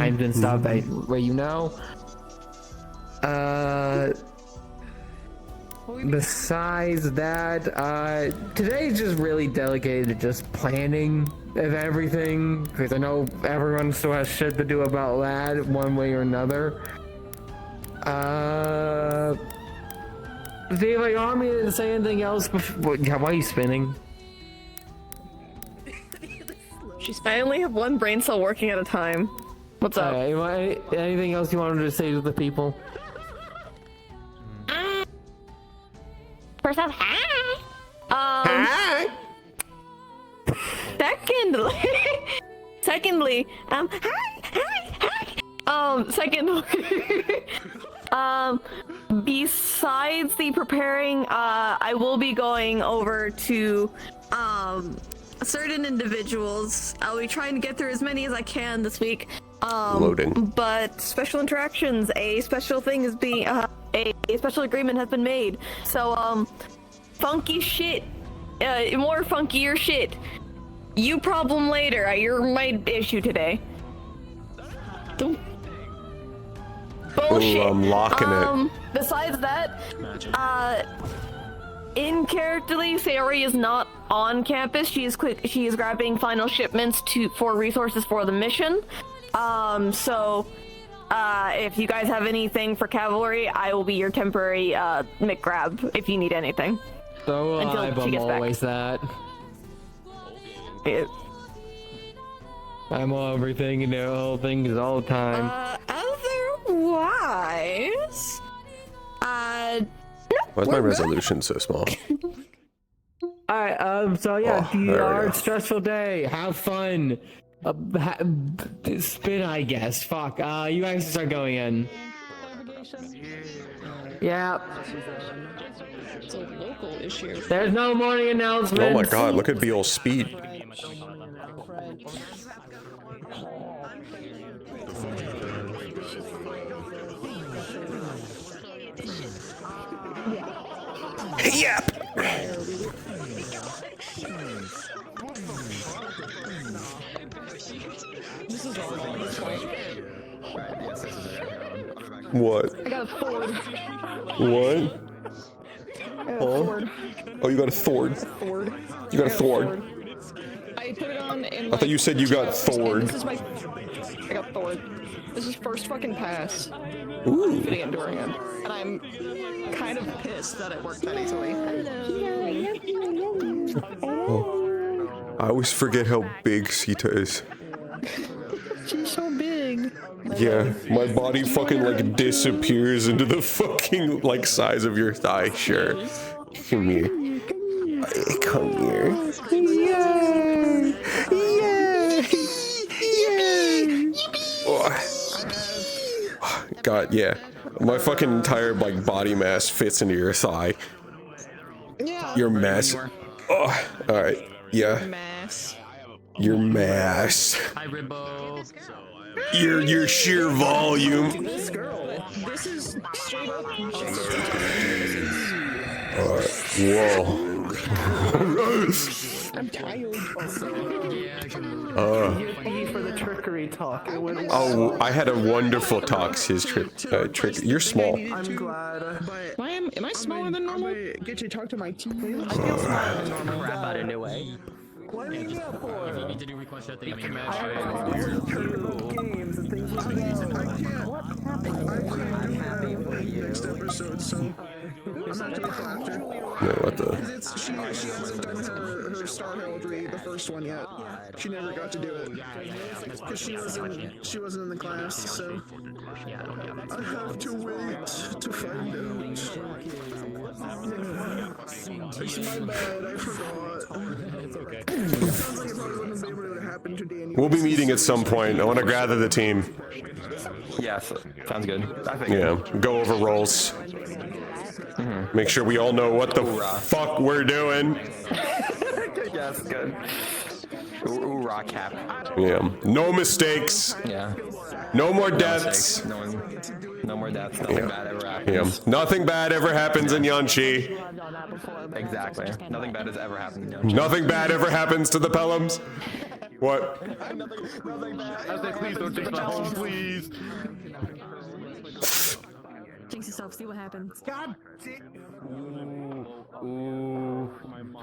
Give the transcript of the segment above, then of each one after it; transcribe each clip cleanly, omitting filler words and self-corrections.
times and stuff that where you know. Besides that, today's just really dedicated to just planning of everything, because I know everyone still has shit to do about that one way or another. Steve, you want me to say anything else before? Why are you spinning? I only have one brain cell working at a time. What's up? Anything else you wanted to say to the people? First off, hi. Hi. Secondly, besides the preparing, I will be going over to, certain individuals. I'll be trying to get through as many as I can this week. Loading. But special interactions, a special thing is being, a special agreement has been made. So, funky shit, more funkier shit. You problem later. You're my issue today. Bullshit. Ooh, I'm locking it. Besides that, in characterly, Sayori is not on campus. She is grabbing final shipments for resources for the mission. If you guys have anything for cavalry, I will be your temporary McGrab if you need anything. So I'm always that. I'm all everything, you know, all things all the time. Otherwise, why is my resolution so small? Alright, so yeah, stressful day. Have fun. Spin, I guess. Fuck. You guys start going in. Yeah. it's a local issue. There's no morning announcements. Oh my god, look at Beal's speed. Yep. What? I got a Ford. What? Oh, you got a Thord. You got a Thord. I put it on in I thought you said you got Thord. I got Thord. This is first fucking pass. Ooh. Getting it during it. And I'm kind of pissed that it worked that easily. Oh. I always forget how big Sita is. She's so big. Yeah, my body fucking like disappears into the fucking like size of your thigh. Sure. Come here. Come here. Yeah. Yeah. Yeah. Oh. God, yeah. My fucking entire like body mass fits into your thigh. Your mass. Oh, all right. Yeah. Mass. Your mass. Hi, Ribbo. Your sheer volume. This girl. This is straight up. Whoa. I'm tired. For the trickery talk. Oh, I had a wonderful talk. His trick. You're small. I'm glad. Am I smaller than normal? I'm gonna get you to talk to my team. I feel smaller than normal. Crap out anyway. What do you need that for? If you need to do request that thing, I mean, Games and things like that. I'm happy for you. Next episode, so I'm not doing after. No, what the? She hasn't done her Star Heraldry, the first one yet. She never got to do it because she wasn't in the class. So I have to wait to find out. It's my bad. I forgot. It's okay. It sounds like it probably wouldn't be able to happen today anyway. We'll be meeting at some point. I want to gather the team. Yeah, sounds good. Yeah, go over roles. Make sure we all know what the fuck we're doing. Yes, good. Hoorah, Cap. Yeah, no mistakes. Yeah. No more deaths. No more deaths. Nothing bad ever happens. Yeah, nothing bad ever happens in Yanchi. Exactly. Nothing bad has ever happened in Yanchi. Nothing bad ever happens to the Pelhams. What? Nothing bad. I was like, please don't jinx my home, please. Jinx yourself, see what happens. God. Ooh.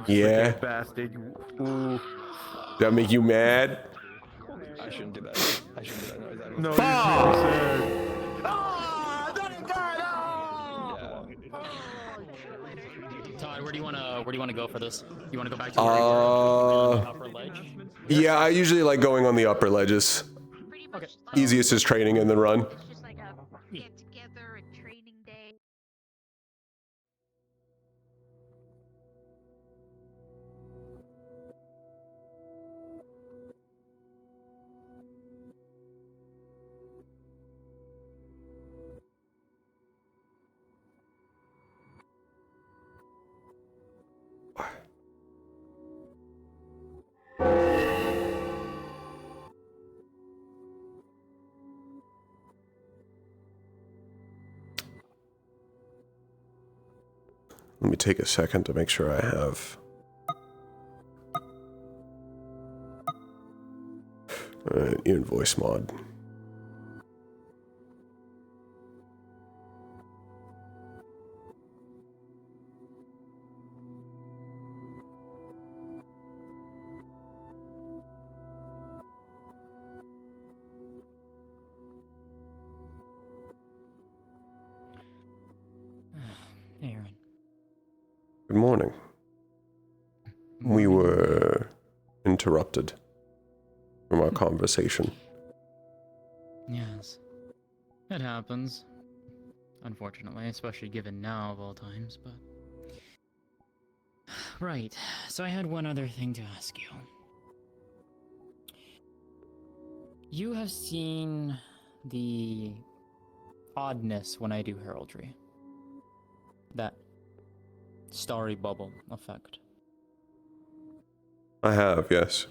Yeah. Bastard. Ooh. That make you mad? I shouldn't do that. I shouldn't do that. No, you just made me sad. Todd, where do you wanna go for this? You wanna go back to where you were on the upper ledge? Yeah, I usually like going on the upper ledges. Okay. Easiest is training and then run. It's just like a get together and training day. Let me take a second to make sure I have invoice mod. Aaron. Good morning. We were interrupted from our conversation. Yes. It happens. Unfortunately, especially given now of all times, but... Right, so I had one other thing to ask you. You have seen the oddness when I do heraldry. That starry bubble effect. I have, yes.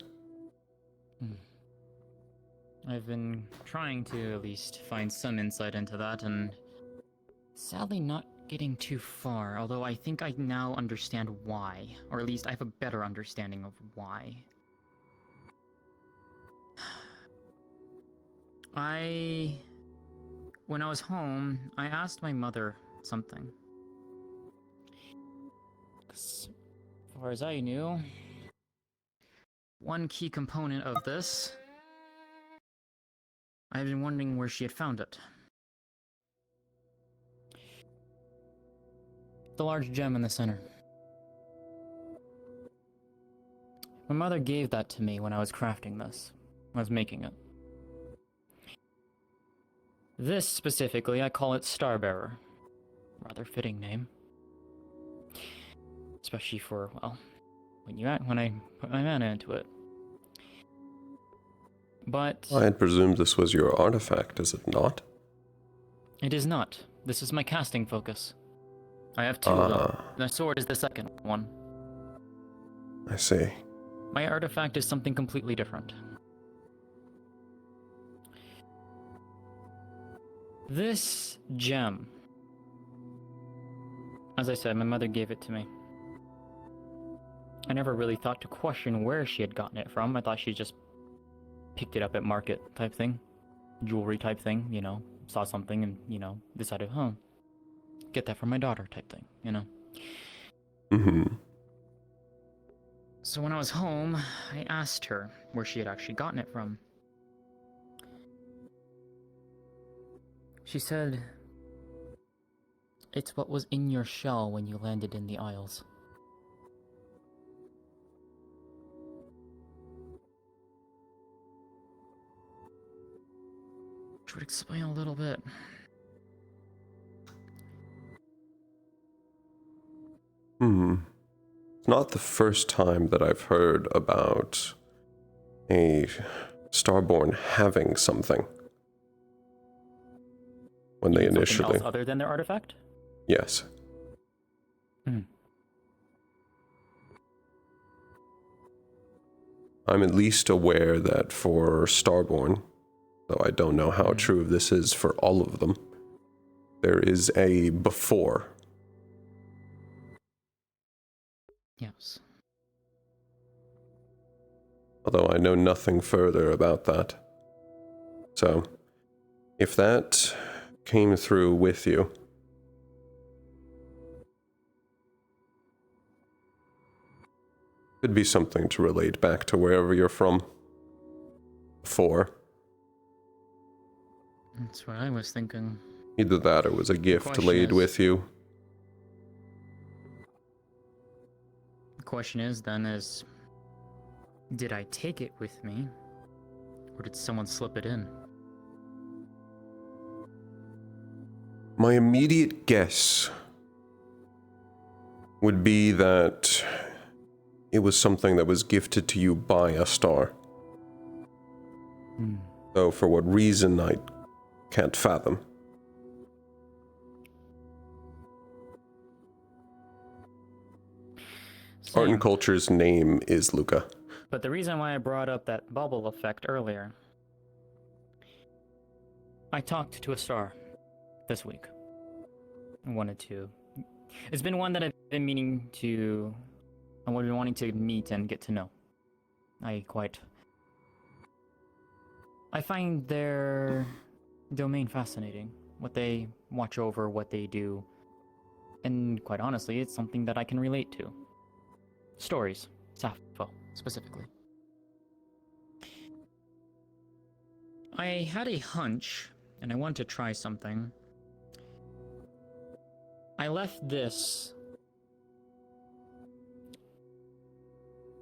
I've been trying to at least find some insight into that, and sadly not getting too far, although I think I now understand why, or at least I have a better understanding of why. When I was home, I asked my mother something. As far as I knew, one key component of this, I've been wondering where she had found it. The large gem in the center. My mother gave that to me when I was crafting this. I was making it. This specifically, I call it Starbearer. Rather fitting name. Especially for, well, when I put my mana into it. But I had presumed this was your artifact, is it not? it is not. This is my casting focus. I have two of them. The sword is the second one. I see. My artifact is something completely different. This gem, as I said, my mother gave it to me. I never really thought to question where she had gotten it from. I thought she just picked it up at market type thing. Jewelry type thing, you know. Saw something and, you know, decided, get that for my daughter type thing, you know. Mm-hmm. So when I was home, I asked her where she had actually gotten it from. She said, it's what was in your shell when you landed in the Isles. Which would explain a little bit. It's not the first time that I've heard about a Starborn having something. When they Something initially... else other than their artifact? Yes. I'm at least aware that for Starborn, though I don't know how true this is for all of them, there is a before. Yes. Although I know nothing further about that. So, if that came through with you, could be something to relate back to wherever you're from. For. That's what I was thinking. Either that or was a gift question laid is- with you. The question is then is, did I take it with me? Or did someone slip it in? My immediate guess would be that it was something that was gifted to you by a star. Though for what reason, I can't fathom. Art and Same. Culture's name is Luca. But the reason why I brought up that bubble effect earlier, I talked to a star this week. I wanted to. It's been one that I've been meaning to. I would be wanting to meet and get to know. I find their domain fascinating. What they watch over, what they do. And quite honestly, it's something that I can relate to. Stories. Sappho, specifically. I had a hunch, and I wanted to try something. I left this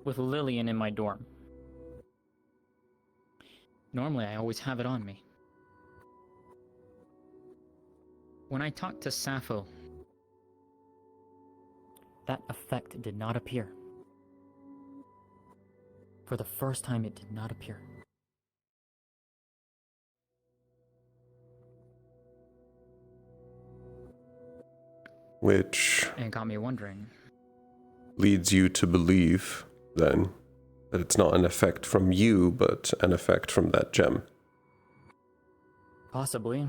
with Lillian in my dorm. Normally, I always have it on me. When I talked to Sappho, that effect did not appear. For the first time, it did not appear. Which And it got me wondering. leads you to believe, then, that it's not an effect from you, but an effect from that gem. Possibly.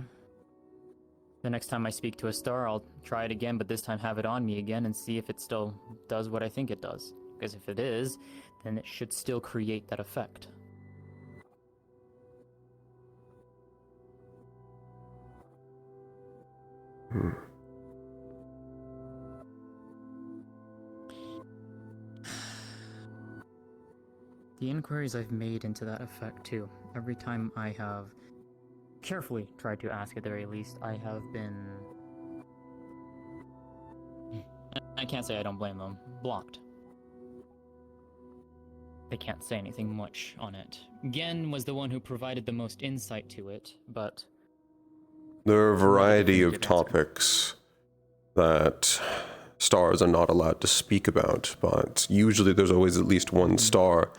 The next time I speak to a star, I'll try it again, but this time have it on me again and see if it still does what I think it does. Because if it is, then it should still create that effect. The inquiries I've made into that effect too, every time I have carefully tried to ask at the very least, I have been... I can't say I don't blame them. Blocked. They can't say anything much on it. Gen was the one who provided the most insight to it, but... There are a variety of definitive answer. topics that stars are not allowed to speak about, but usually there's always at least one star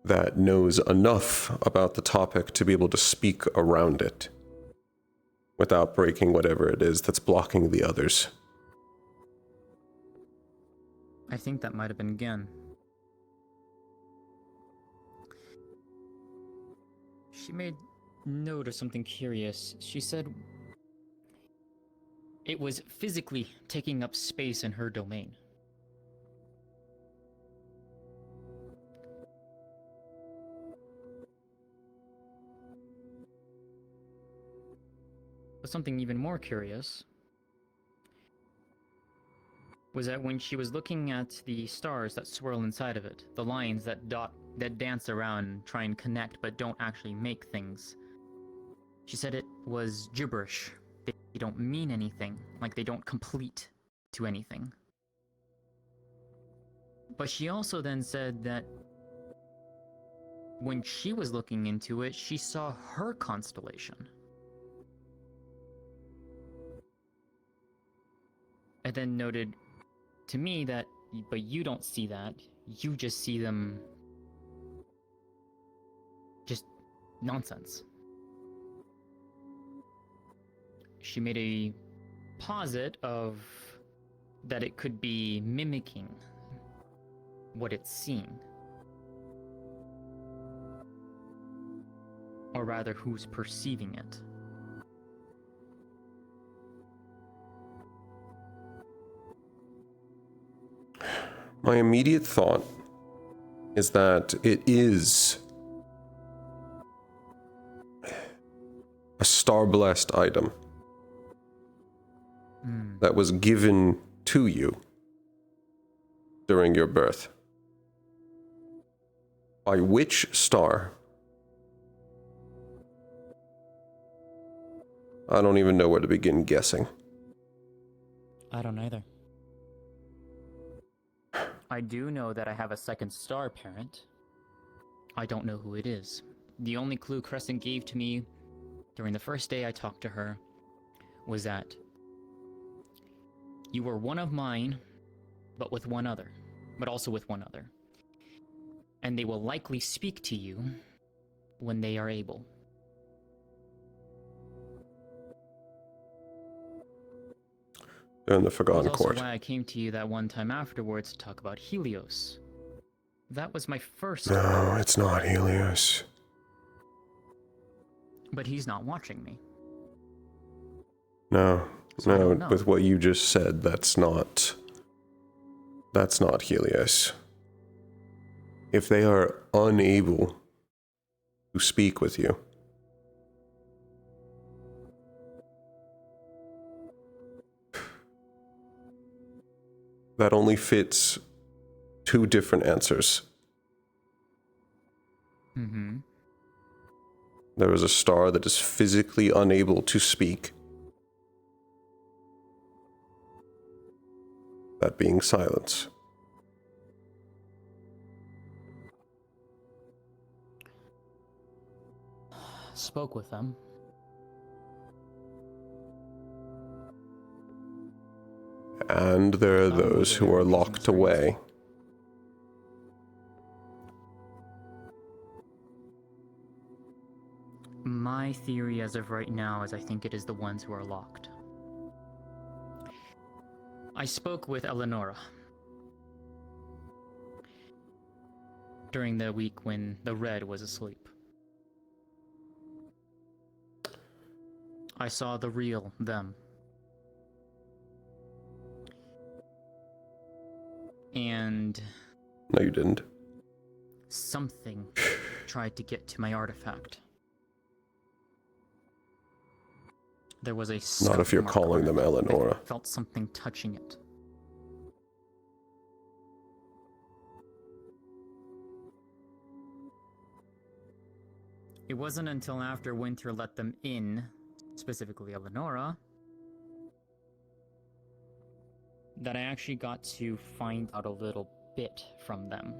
that knows enough about the topic to be able to speak around it without breaking whatever it is that's blocking the others. I think that might have been Gen. She made note of something curious. She said it was physically taking up space in her domain. But something even more curious was that when she was looking at the stars that swirl inside of it, the lines that dance around and try and connect but don't actually make things, she said it was gibberish. They don't mean anything, like they don't complete to anything. But she also then said that when she was looking into it, she saw her constellation. And then noted to me that, but you don't see that. You just see them just nonsense. She made a posit of that it could be mimicking what it's seeing. Or rather, who's perceiving it. My immediate thought is that it is a star-blessed item that was given to you during your birth. By which star? I don't even know where to begin guessing. I don't either. I do know that I have a second star parent. I don't know who it is. The only clue Crescent gave to me during the first day I talked to her was that you were one of mine, but with one other. But also with one other. And they will likely speak to you when they are able. In the Forgotten That's also Court. why I came to you that one time afterwards to talk about Helios. That was my first. No, it's not Helios. But he's not watching me. No, So I no, don't know. with what you just said, that's not Helios. If they are unable to speak with you, that only fits two different answers. Mm-hmm. There is a star that is physically unable to speak. That being silence. Spoke with them. And there are Some of those their who are reasons locked are away. useful. My theory as of right now is I think it is the ones who are locked. I spoke with Eleonora during the week when the Red was asleep. I saw the real them. And No, you didn't. something tried to get to my artifact. There was a Not if scuff you're mark calling on them it. Eleonora. I felt something touching it. It wasn't until after Winter let them in, specifically Eleonora, that I actually got to find out a little bit from them.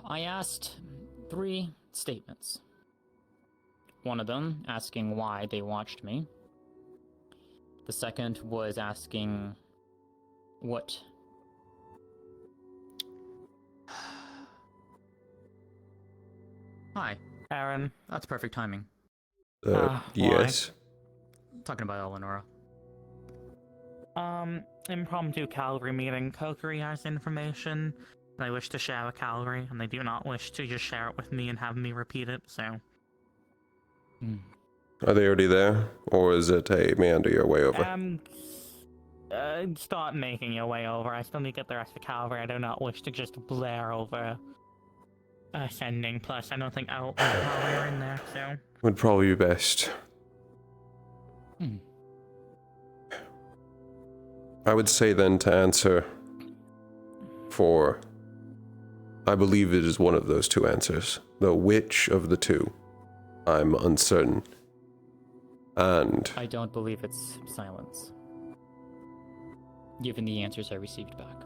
I asked 3 statements. One of them asking why they watched me. The second was asking what... Hi, Aaron. that's perfect timing. Why? Yes. Talking about Eleonora. Impromptu Calgary meeting. Calgary has information that I wish to share with Calgary, and they do not wish to just share it with me and have me repeat it, so... Are they already there? Or is it, hey, meander your way over? Start making your way over. I still need to get the rest of Calgary. I do not wish to just blare over ascending. Plus, I don't think Elton and Calgary are in there, so... Would probably be best. I would say then to answer for... I believe it is one of those two answers. Though which of the two, I'm uncertain. And... I don't believe it's silence. Given the answers I received back.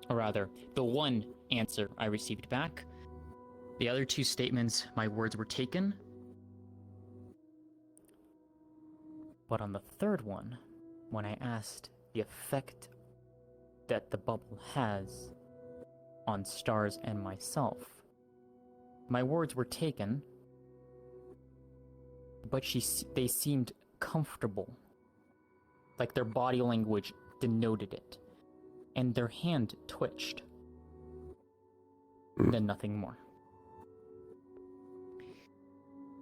Or rather, the one answer I received back. The other 2 statements, my words were taken. But on the third one, when I asked the effect that the bubble has on stars and myself, my words were taken, but they seemed comfortable. Like their body language denoted it. And their hand twitched. Then nothing more.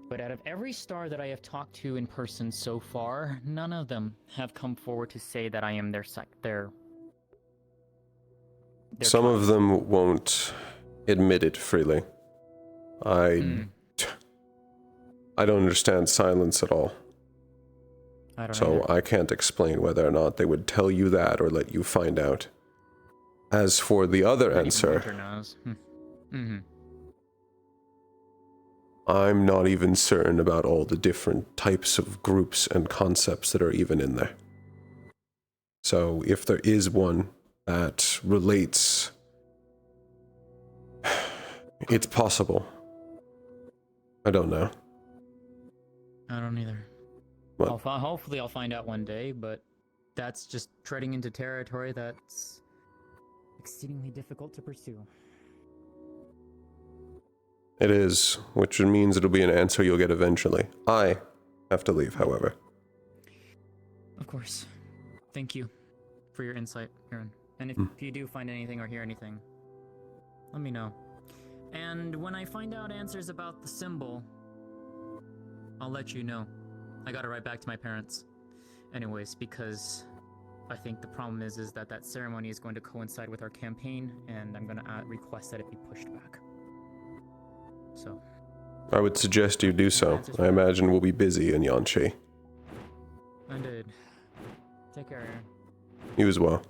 But out of every star that I have talked to in person so far, none of them have come forward to say that I am their Some of them won't admit it freely. I don't understand silence at all. I don't So either. I can't explain whether or not they would tell you that or let you find out. As for the other Even answer, Winter knows. I'm not even certain about all the different types of groups and concepts that are even in there. So if there is one that relates, it's possible. I don't know. I don't either. What? Hopefully I'll find out one day, but that's just treading into territory that's exceedingly difficult to pursue. It is, which means it'll be an answer you'll get eventually. I have to leave, however. Of course. Thank you for your insight, Aaron. And if you do find anything or hear anything, let me know. And when I find out answers about the symbol, I'll let you know. I gotta write back to my parents. Anyways, because I think the problem is that that ceremony is going to coincide with our campaign, and I'm gonna request that it be pushed back. So. I would suggest you do so. I imagine we'll be busy in Yanchi. Indeed. Take care, Aaron. You as well.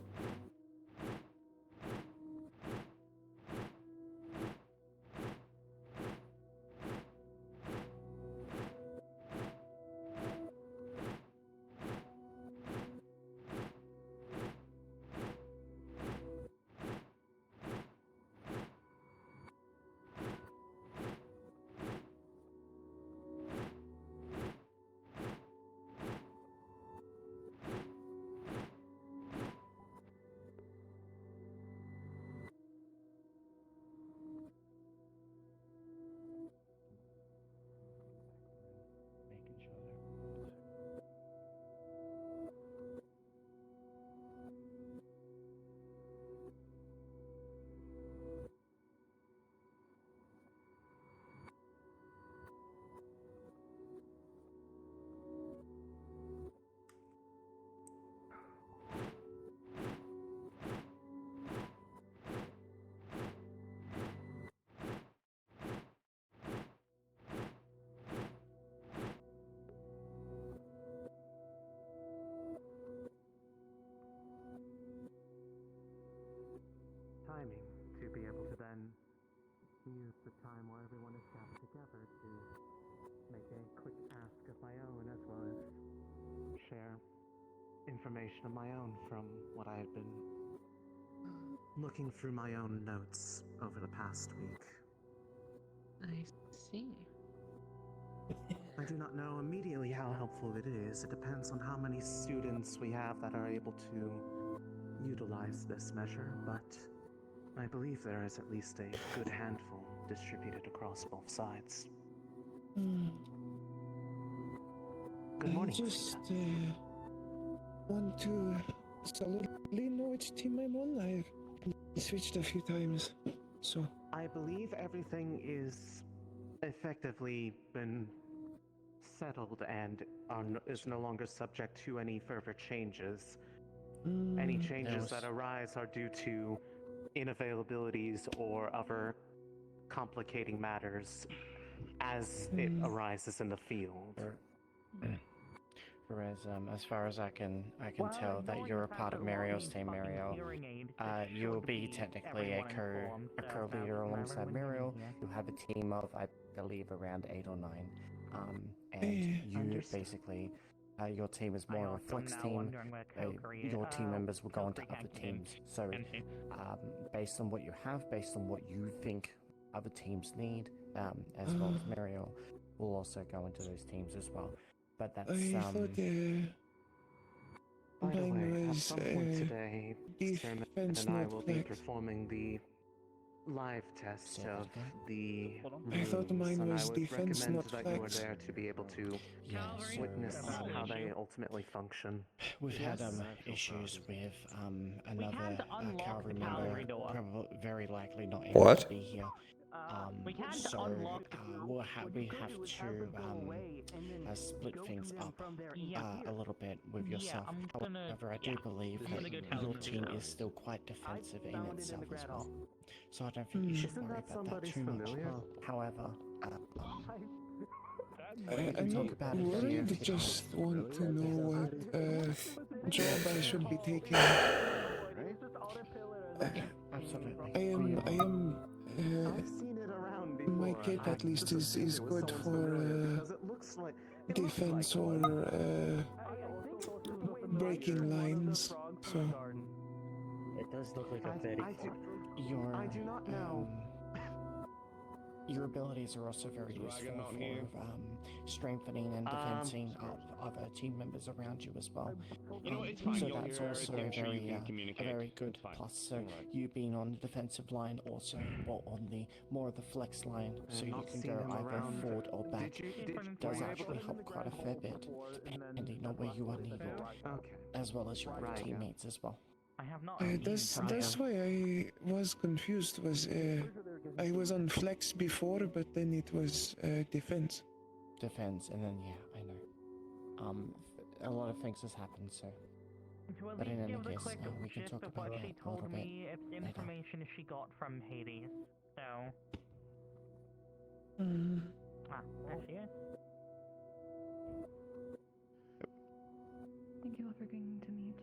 Timing to be able to then use the time while everyone is gathered together to make a quick ask of my own, as well as share information of my own from what I had been looking through my own notes over the past week. I see. I do not know immediately how helpful it is. It depends on how many students we have that are able to utilize this measure, but I believe there is at least a good handful distributed across both sides. Good morning. I just want to solidly know which team I'm on. I've switched a few times, so... I believe everything is effectively been settled and is no longer subject to any further changes. Any changes that arise are due to inavailabilities or other complicating matters as it arises in the field. Whereas, as far as I can tell that you're a part of Mario's team, Mario. You'll be technically a co-leader alongside Mario. You'll have a team of, I believe, around 8 or 9. And you basically, your team is more of a flex team. Your team members will go into other teams. So, based on what you have, based on what you think other teams need, as well as Mario, will also go into those teams as well. But that's I thought by the way, mine at was some point today, Sherman defense, and I not will be flex. performing the live test of the I thought runes, mine and I was would defense, recommend not that you are flex. there to be able to witness how they ultimately function. We've had issues with another cavalry member, probably very likely not able to be here. We can't so unlock we have to split things up a little bit with yourself. However, I do believe that your team is still quite defensive in itself as well. So I don't think you should worry about that too much. However, I'm not worried, just want to know what job I should be taking. Absolutely. My cape at least is good for defense or breaking lines. So It does look like a very. I do not know. Your abilities are also very useful for strengthening and defending other team members around you as well. You know, it's fine. So You'll that's hear also her. a I'm sure you very, can communicate. a very good plus. So you being on the defensive line also, well, on the more of the flex line, so you can go either forward or back. Does actually help quite a fair bit, depending on where you are needed, as well as your other teammates as well. I have not. that's why I was confused. Was I was on flex before, but then it was defense. Defense, and then yeah, I know. A lot of things has happened, so. But in any case, we can talk about that a little bit It's information she got from Hades, so. There she is. Thank you all for agreeing to meet.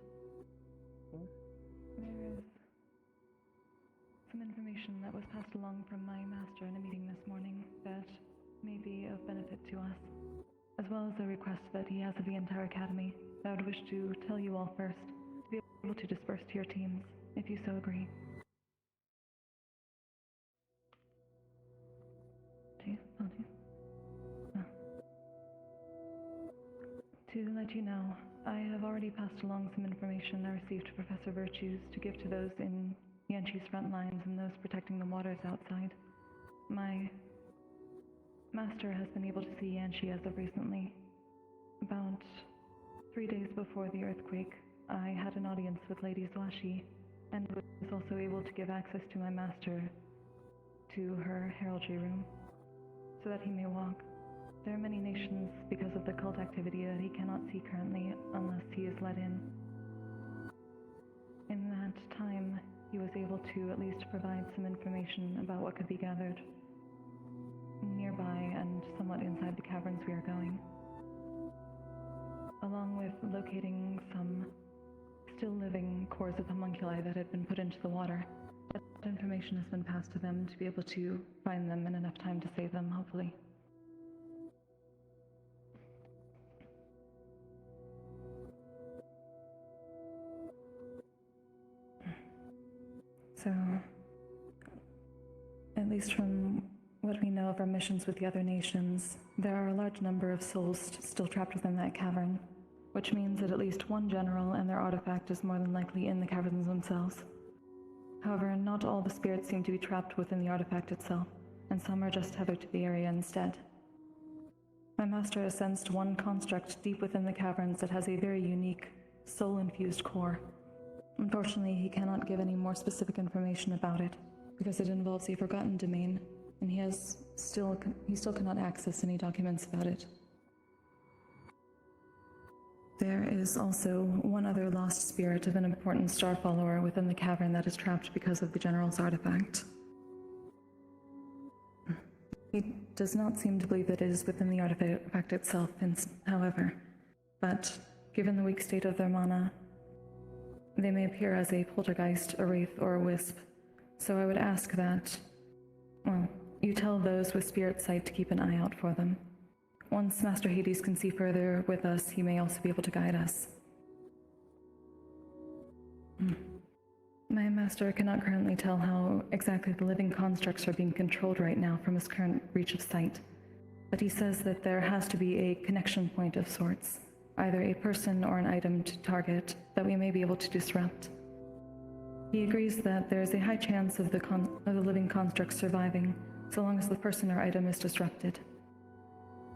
There is some information that was passed along from my master in a meeting this morning that may be of benefit to us, as well as a request that he has of the entire academy. I would wish to tell you all first, to be able to disperse to your teams, if you so agree. To let you know, I have already passed along some information I received to Professor Virtues to give to those in Yanshi's front lines and those protecting the waters outside. My master has been able to see Yanshi as of recently. About 3 days before the earthquake, I had an audience with Lady Zwashi, and was also able to give access to my master to her heraldry room, so that he may walk. There are many nations, because of the cult activity, that he cannot see currently unless he is let in. In that time, he was able to at least provide some information about what could be gathered nearby and somewhat inside the caverns we are going, along with locating some still living cores of homunculi that had been put into the water. That information has been passed to them to be able to find them in enough time to save them, hopefully. So, at least from what we know of our missions with the other nations, there are a large number of souls still trapped within that cavern, which means that at least one general and their artifact is more than likely in the caverns themselves. However, not all the spirits seem to be trapped within the artifact itself, and some are just tethered to the area instead. My master has sensed one construct deep within the caverns that has a very unique, soul-infused core. Unfortunately, he cannot give any more specific information about it, because it involves a forgotten domain, and he still cannot access any documents about it. There is also one other lost spirit of an important star follower within the cavern that is trapped because of the General's artifact. He does not seem to believe that it is within the artifact itself, however, but given the weak state of their mana, they may appear as a poltergeist, a wraith, or a wisp. So I would ask that, well, you tell those with spirit sight to keep an eye out for them. Once Master Hades can see further with us, he may also be able to guide us. My master cannot currently tell how exactly the living constructs are being controlled right now from his current reach of sight, but he says that there has to be a connection point of sorts, either a person or an item to target that we may be able to disrupt. He agrees that there is a high chance of the living construct surviving, so long as the person or item is disrupted.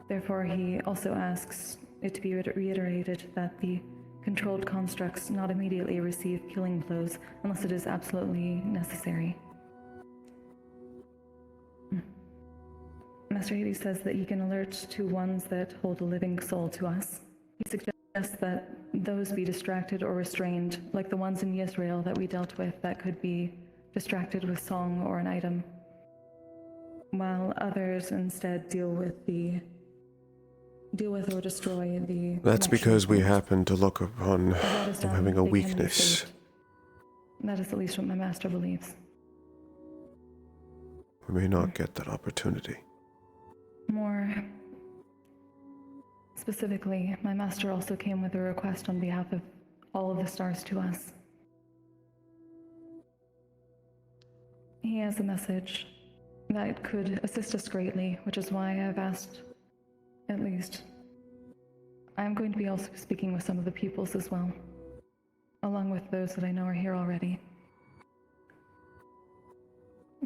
Therefore, he also asks it to be reiterated that the controlled constructs not immediately receive killing blows unless it is absolutely necessary. Master Hades says that he can alert to ones that hold a living soul to us. He suggests that those be distracted or restrained, like the ones in Israel that we dealt with that could be distracted with song or an item, while others instead deal with or destroy the That's because we connection happen to look upon point. As that is done, having a they can be weakness. saved. That is at least what my master believes. We may not get that opportunity. More specifically, my master also came with a request on behalf of all of the stars to us. He has a message that could assist us greatly, which is why I've asked, at least, I'm going to be also speaking with some of the pupils as well, along with those that I know are here already.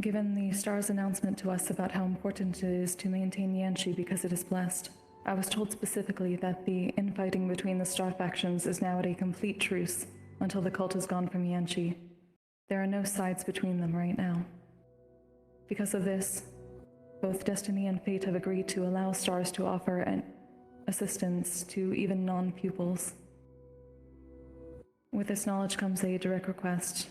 Given the star's announcement to us about how important it is to maintain Yanshi because it is blessed, I was told specifically that the infighting between the star factions is now at a complete truce until the cult is gone from Yanshi. There are no sides between them right now. Because of this, both Destiny and Fate have agreed to allow stars to offer an assistance to even non-pupils. With this knowledge comes a direct request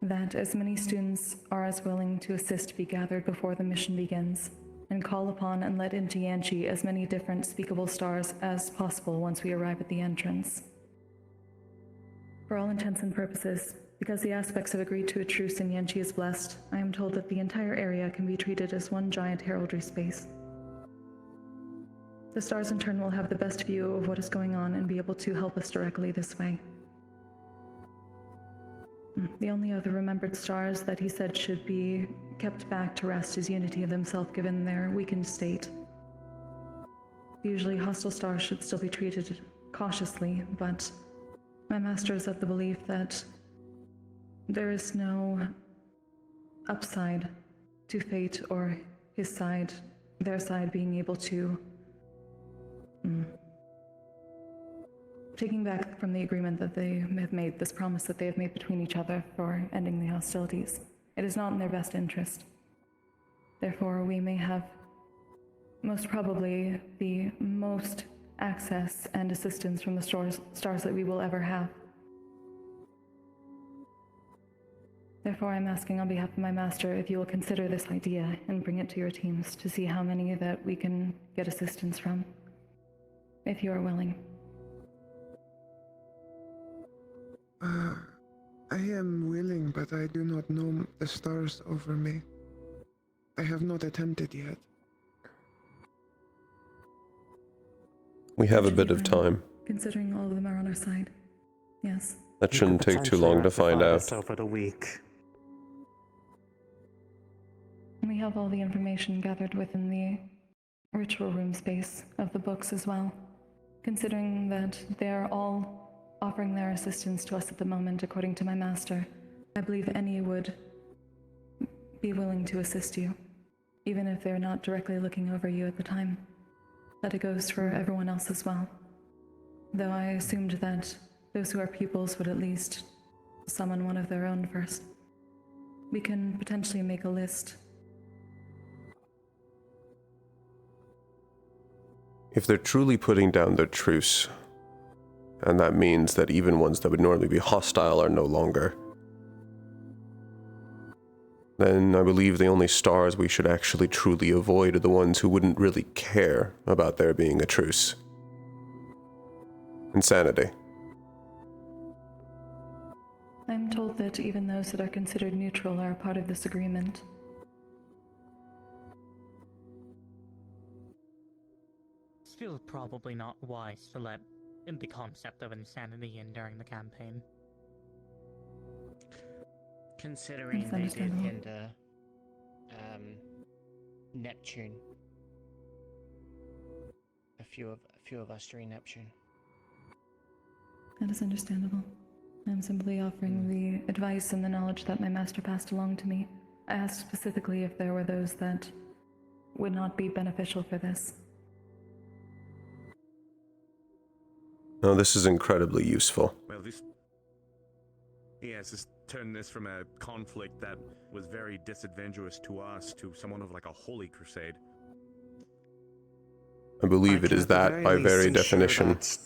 that as many students are as willing to assist be gathered before the mission begins, and call upon and let into Yanshi as many different speakable stars as possible once we arrive at the entrance. For all intents and purposes, because the aspects have agreed to a truce and Yanshi is blessed, I am told that the entire area can be treated as one giant heraldry space. The stars in turn will have the best view of what is going on and be able to help us directly this way. The only other remembered stars that he said should be kept back to rest is Unity of themselves given their weakened state. Usually hostile stars should still be treated cautiously, but my master is of the belief that there is no upside to Fate or his side, their side being able to taking back from the agreement that they have made, this promise that they have made between each other for ending the hostilities. It is not in their best interest. Therefore, we may have most probably the most access and assistance from the stars that we will ever have. Therefore, I'm asking on behalf of my master if you will consider this idea and bring it to your teams to see how many that we can get assistance from, if you are willing. I am willing, but I do not know the stars over me. I have not attempted yet. We have a bit of time. Considering all of them are on our side. Yes. That shouldn't take too long to find out. Over the week. We have all the information gathered within the ritual room space of the books as well. Considering that they are all offering their assistance to us at the moment, according to my master, I believe any would be willing to assist you, even if they're not directly looking over you at the time. That it goes for everyone else as well. Though I assumed that those who are pupils would at least summon one of their own first. We can potentially make a list. If they're truly putting down their truce, and that means that even ones that would normally be hostile are no longer, then I believe the only stars we should actually truly avoid are the ones who wouldn't really care about there being a truce. Insanity. I'm told that even those that are considered neutral are a part of this agreement. Still probably not wise to let the concept of insanity in during the campaign. Considering That's they did understandable. hinder Neptune. A few of us during Neptune. That is understandable. I'm simply offering the advice and the knowledge that my master passed along to me. I asked specifically if there were those that would not be beneficial for this. No, this is incredibly useful. Well, this turned this from a conflict that was very disadvantageous to us to someone of like a holy crusade. I believe it can is at the that by least very ensure definition. that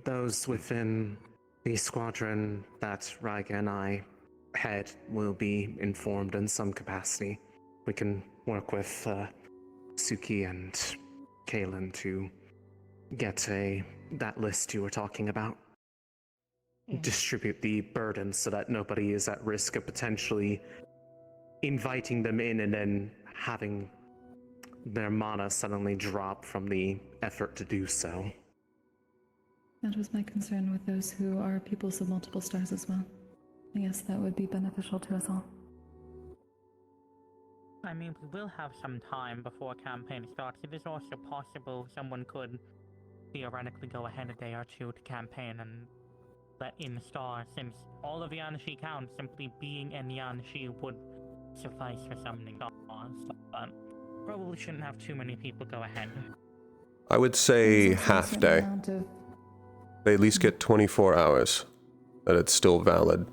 those within the squadron that Raiga and I head will be informed in some capacity. We can work with Suki and Kalen to get that list you were talking about. Distribute the burden so that nobody is at risk of potentially inviting them in and then having their mana suddenly drop from the effort to do so. That was my concern with those who are pupils of multiple stars as well. I guess that would be beneficial to us all. I mean, we will have some time before campaign starts. It is also possible someone could theoretically go ahead a day or two to campaign and let in stars, since all of Yanshi counts, simply being in Yanshi would suffice for summoning stars, but probably shouldn't have too many people go ahead. I would say There's also a half certain day. amount of- They at least get 24 hours. That it's still valid.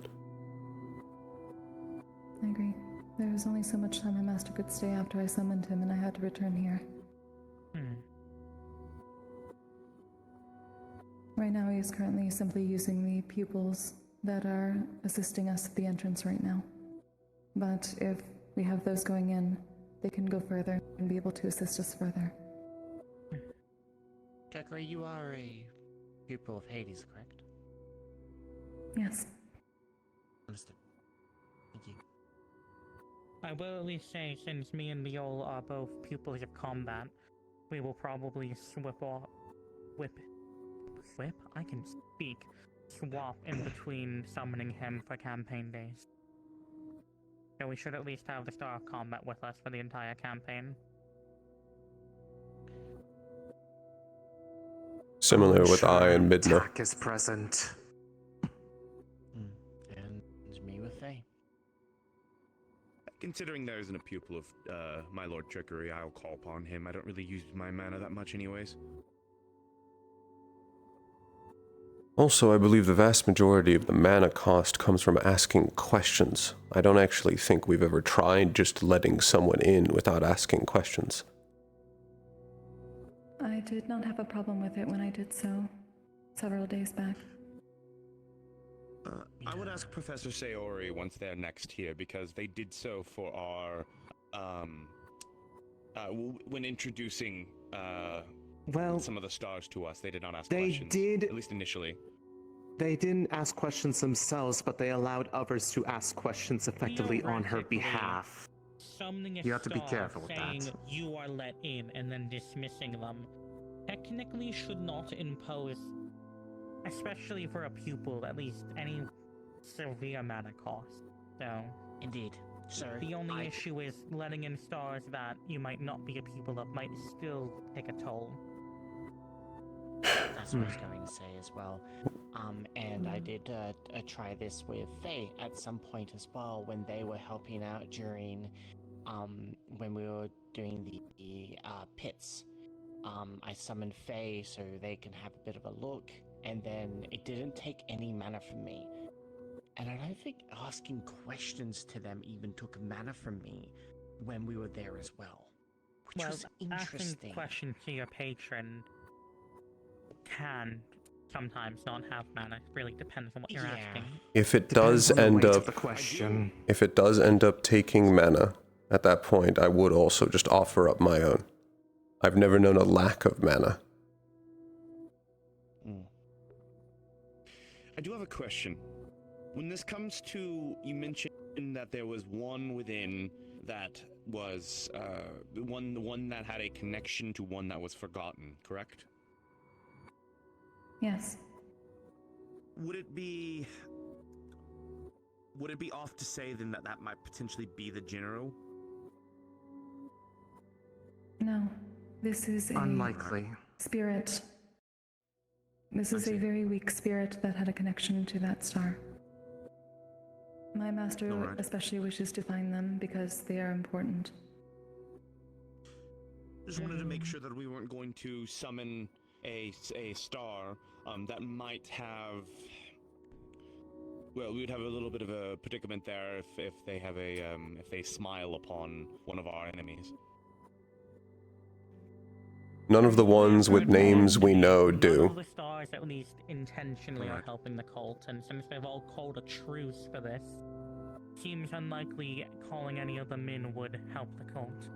I agree. There was only so much time my master could stay after I summoned him, and I had to return here. Right now, he is currently simply using the pupils that are assisting us at the entrance right now. But if we have those going in, they can go further and be able to assist us further. Kekla, you are a pupil of Hades, correct? Yes. Understood. Thank you. I will at least say, since me and Viol are both pupils of combat, we will probably I can speak. Swap in between summoning him for campaign days. So we should at least have the Star of Combat with us for the entire campaign. Similar with I and Midna. Tak is present. And me with Faye. Considering there isn't a pupil of my Lord Trickery, I'll call upon him. I don't really use my mana that much anyways. Also, I believe the vast majority of the mana cost comes from asking questions. I don't actually think we've ever tried just letting someone in without asking questions. I did not have a problem with it when I did so several days back. I would ask Professor Sayori once they're next here, because they did so for our, when introducing, some of the stars to us, they did not ask questions. They did. At least initially. They didn't ask questions themselves, but they allowed others to ask questions effectively on her behalf. Summoning a You have to be star careful with saying that. you are let in and then dismissing them technically should not impose, especially for a pupil, at least any severe mana cost. So Indeed. So the only issue is letting in stars that you might not be a pupil of might still take a toll. That's what I was going to say as well. And I did try this with Faye at some point as well when they were helping out during, when we were doing the pits. I summoned Faye so they can have a bit of a look, and then it didn't take any mana from me. And I don't think asking questions to them even took mana from me when we were there as well. Which was interesting. Asking questions to your patron can sometimes not have mana. It really depends on what you're asking. If it does end up, if it does end up taking mana, at that point I would also just offer up my own. I've never known a lack of mana. I do have a question. When this comes to, you mentioned that there was one within that was, one that had a connection to one that was forgotten, correct? Yes. Would it be off to say then that that might potentially be the general? No. This is a Unlikely. spirit. This is a very weak spirit that had a connection to that star. My master especially wishes to find them because they are important. Just wanted to make sure that we weren't going to summon a star that might have. Well, we would have a little bit of a predicament there if they have a if they smile upon one of our enemies. None of the ones with names we know None of do. the stars at least intentionally are helping the cult, and since they've all called a truce for this, seems unlikely calling any of them in would help the cult.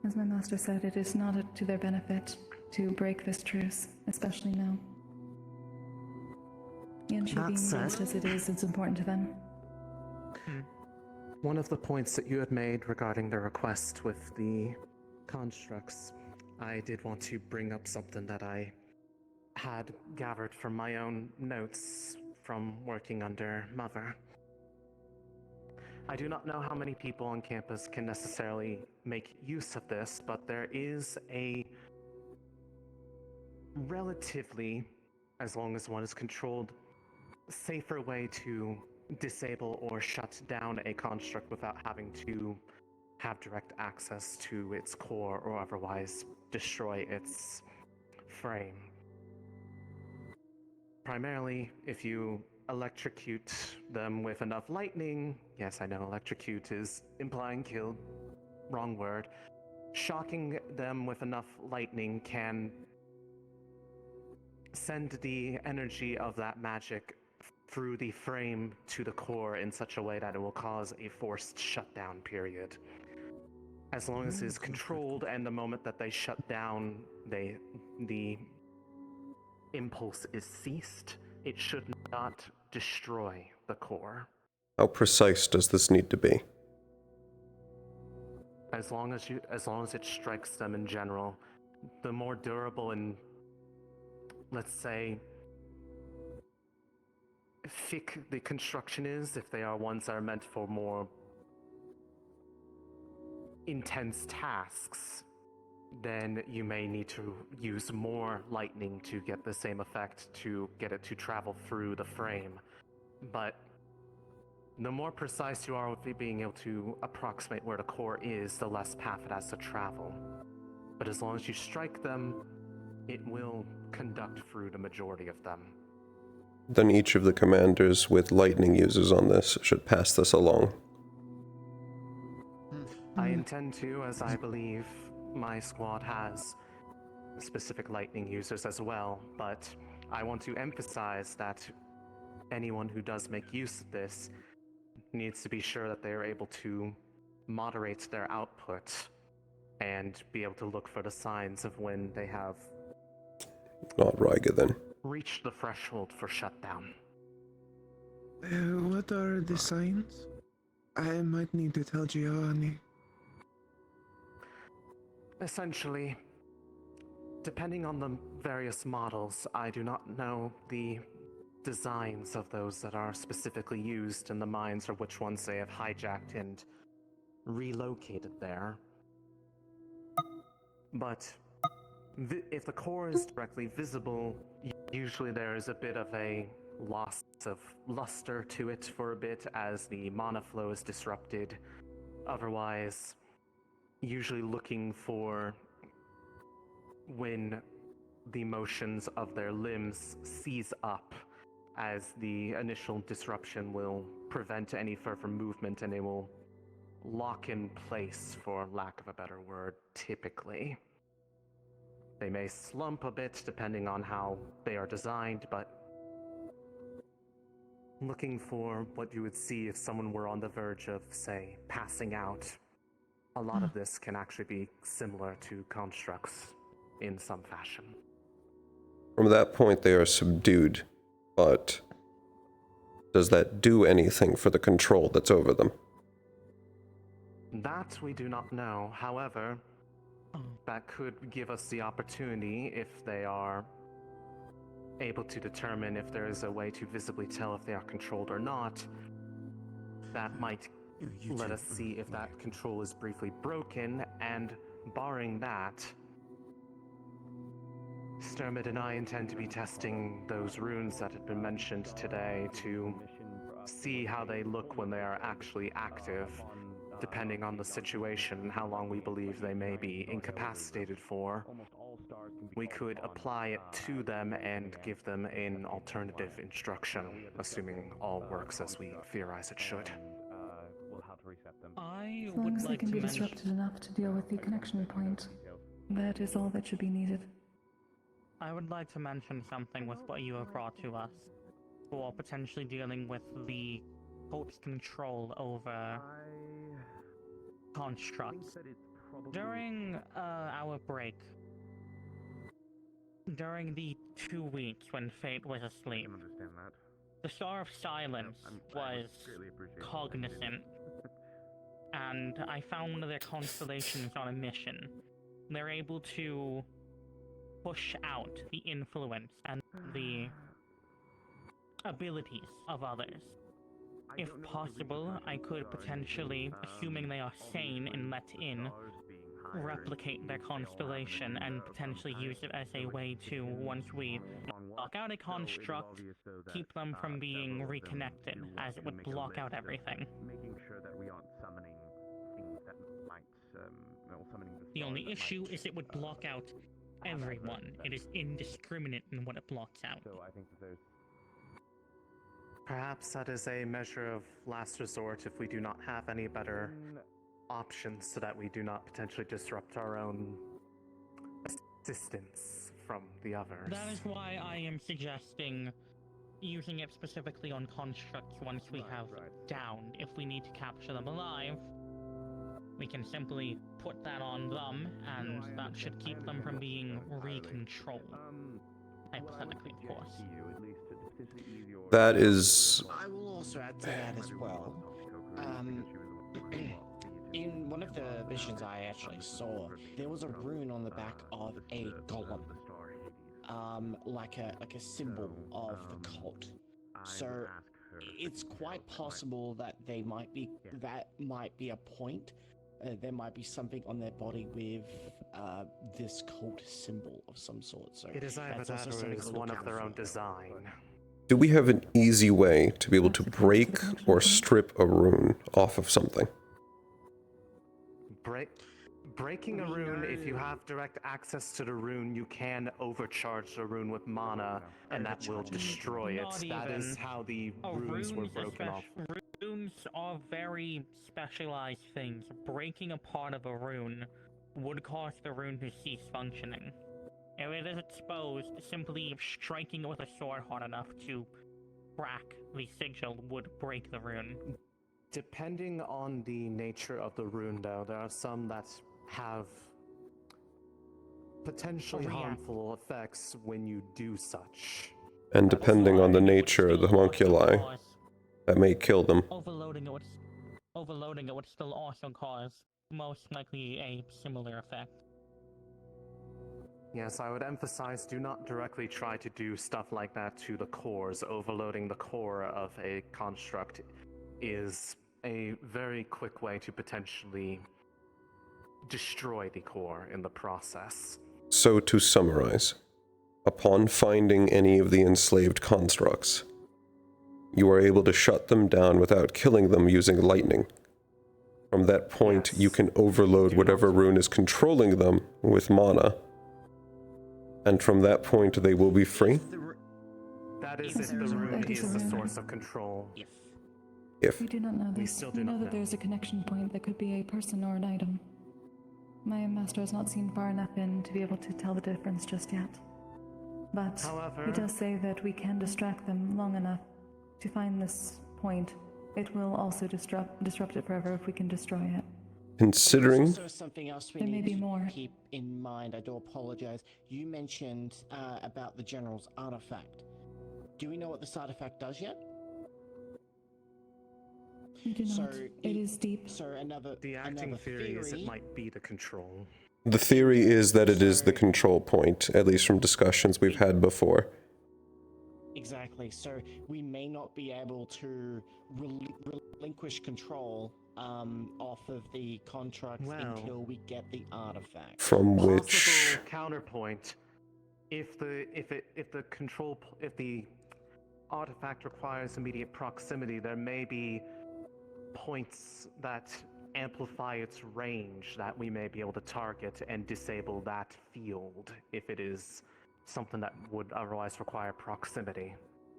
As my master said, it is not to their benefit to break this truce, especially now. And she That being said- engaged as it is, it's important to them. One of the points that you had made regarding the request with the constructs, I did want to bring up something that I had gathered from my own notes from working under Mother. I do not know how many people on campus can necessarily make use of this, but there is a relatively, as long as one is controlled, safer way to disable or shut down a construct without having to have direct access to its core or otherwise destroy its frame. Primarily, if you electrocute them with enough lightning, yes, I know electrocute is implying kill, wrong word, shocking them with enough lightning can send the energy of that magic through the frame to the core in such a way that it will cause a forced shutdown period. As long as it is controlled, and the moment that they shut down, the impulse is ceased, it should not destroy the core. How precise does this need to be? As long as it strikes them in general, the more durable and, let's say, thick the construction is, if they are ones that are meant for more intense tasks, then you may need to use more lightning to get the same effect, to get it to travel through the frame. But the more precise you are with being able to approximate where the core is, the less path it has to travel. But as long as you strike them, it will conduct through the majority of them. Then each of the commanders with lightning users on this should pass this along. I intend to, as I believe my squad has specific lightning users as well, but I want to emphasize that anyone who does make use of this needs to be sure that they are able to moderate their output and be able to look for the signs of when they have Not Riga, then. reached the threshold for shutdown. What are the signs? I might need to tell Giovanni. Essentially, depending on the various models, I do not know the designs of those that are specifically used in the mines or which ones they have hijacked and relocated there. But if the core is directly visible, usually there is a bit of a loss of luster to it for a bit as the mana flow is disrupted. Otherwise, usually looking for when the motions of their limbs seize up, as the initial disruption will prevent any further movement and they will lock in place, for lack of a better word, typically. They may slump a bit depending on how they are designed, but looking for what you would see if someone were on the verge of, say, passing out. A lot of this can actually be similar to constructs in some fashion. From that point, they are subdued, but does that do anything for the control that's over them? That we do not know. However, that could give us the opportunity, if they are able to determine if there is a way to visibly tell if they are controlled or not, that might let us see if that control is briefly broken, and barring that, Sturmid and I intend to be testing those runes that had been mentioned today to see how they look when they are actually active, depending on the situation and how long we believe they may be incapacitated for. We could apply it to them and give them an alternative instruction, assuming all works as we theorize it should. I As long would as they like can to be mention. disrupted enough to deal with the connection point. That is all that should be needed. I would like to mention something with what you have brought to us for potentially dealing with the cult's control over constructs. During our break, during the 2 weeks when Fate was asleep, the Star of Silence was cognizant, and I found one of their constellations on a mission. They're able to push out the influence and the abilities of others. If possible, I could potentially, assuming they are sane and let in, replicate their constellation and potentially use it as a way to, once we block out a construct, keep them from being reconnected, as it would block out everything. Making sure that we aren't summoning things that might, summoning The only issue is it would block out everyone. It is indiscriminate in what it blocks out. So I think that there's Perhaps that is a measure of last resort if we do not have any better options so that we do not potentially disrupt our own assistance from the others. That is why I am suggesting using it specifically on constructs once we have downed. If we need to capture them alive, we can simply put that on them, and that should keep them from being recontrolled. Hypothetically, of course. That is... I will also add to that as well. In one of the visions I actually saw, there was a rune on the back of a golem. Like a symbol of the cult. So it's quite possible that that might be a point. There might be something on their body with this cult symbol of some sort. So it is either that or it is one of their own design. Do we have an easy way to be able to break or strip a rune off of something? Breaking a rune, if you have direct access to the rune, you can overcharge the rune with mana, and that will destroy it. That is how the runes were broken off. Runes are very specialized things. Breaking a part of a rune would cause the rune to cease functioning. If it is exposed, simply striking it with a sword hard enough to crack the sigil would break the rune. Depending on the nature of the rune, though, there are some that have potentially harmful effects when you do such. And depending on the nature of the homunculi, that may kill them. Overloading it would still also cause most likely a similar effect. Yes, I would emphasize, do not directly try to do stuff like that to the cores. Overloading the core of a construct is a very quick way to potentially destroy the core in the process. So to summarize, upon finding any of the enslaved constructs, you are able to shut them down without killing them using lightning. From that point, you can overload whatever rune is controlling them with mana. And from that point, they will be free? That is if the rune is the source of control. If. We do not know this. We know that there's a connection point that could be a person or an item. My master has not seen far enough in to be able to tell the difference just yet. But he does say that we can distract them long enough to find this point. It will also disrupt it forever if we can destroy it. Considering... There's also something else we There may need be to more. keep in mind. I do apologize. You mentioned about the general's artifact. Do we know what this artifact does yet? We do not. It is deep. So the acting theory is it might be the control. The theory is that it is the control point, at least from discussions we've had before. Exactly. So we may not be able to relinquish control off of the contracts until we get the artifact. From which possible counterpoint, if the artifact requires immediate proximity, there may be points that amplify its range that we may be able to target and disable that field if it is something that would otherwise require proximity.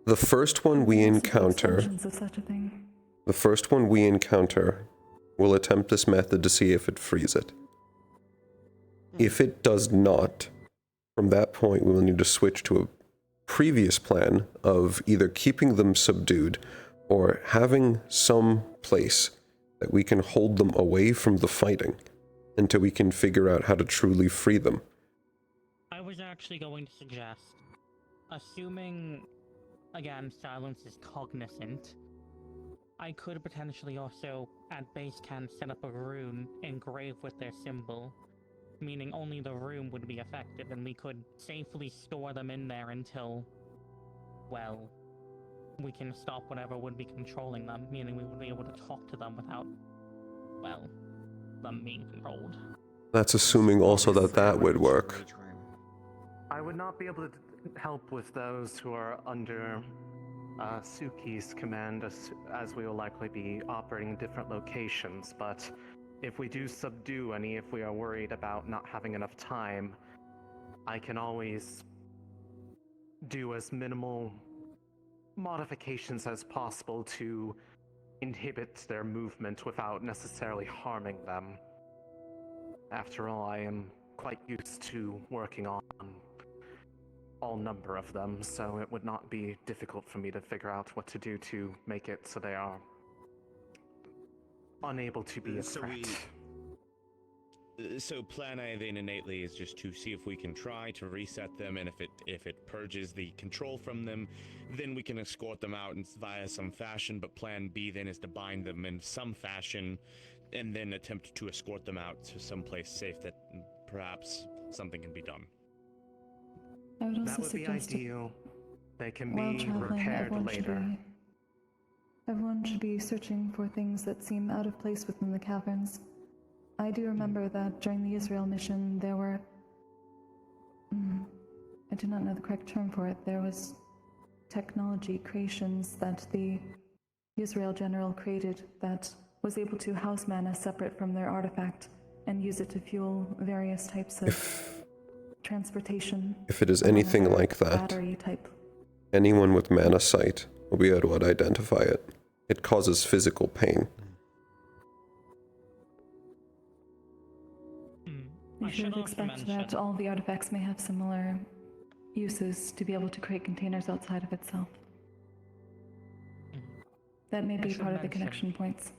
the first one we encounter, Of such a thing. the first one we encounter, will attempt this method to see if it frees it. If it does not, from that point we will need to switch to a previous plan of either keeping them subdued or having some place that we can hold them away from the fighting until we can figure out how to truly free them. I was actually going to suggest, assuming, again, Silence is cognizant, I could potentially also, at base camp, set up a rune engraved with their symbol, meaning only the rune would be affected, and we could safely store them in there until, well, we can stop whatever would be controlling them, meaning we would be able to talk to them without, well, them being controlled. That's assuming also that that would work. I would not be able to help with those who are under Suki's command, as we will likely be operating in different locations, but if we do subdue any, if we are worried about not having enough time, I can always do as minimal modifications as possible to inhibit their movement without necessarily harming them. After all, I am quite used to working on all number of them, so it would not be difficult for me to figure out what to do to make it so they are unable to be a threat. So plan A then innately is just to see if we can try to reset them, and if it purges the control from them, then we can escort them out via some fashion. But plan B then is to bind them in some fashion, and then attempt to escort them out to someplace safe that perhaps something can be done. I would also That would be suggest ideal. They can while be traveling, repaired later. Everyone should be searching for things that seem out of place within the caverns. I do remember that during the Israel mission, there were... I do not know the correct term for it. There was technology creations that the Israel general created that was able to house mana separate from their artifact and use it to fuel various types of transportation. If it is anything like that, battery type. anyone with mana sight will be able to identify it. It causes physical pain. You should expect that all the artifacts may have similar uses to be able to create containers outside of itself. That may be part of the connection points.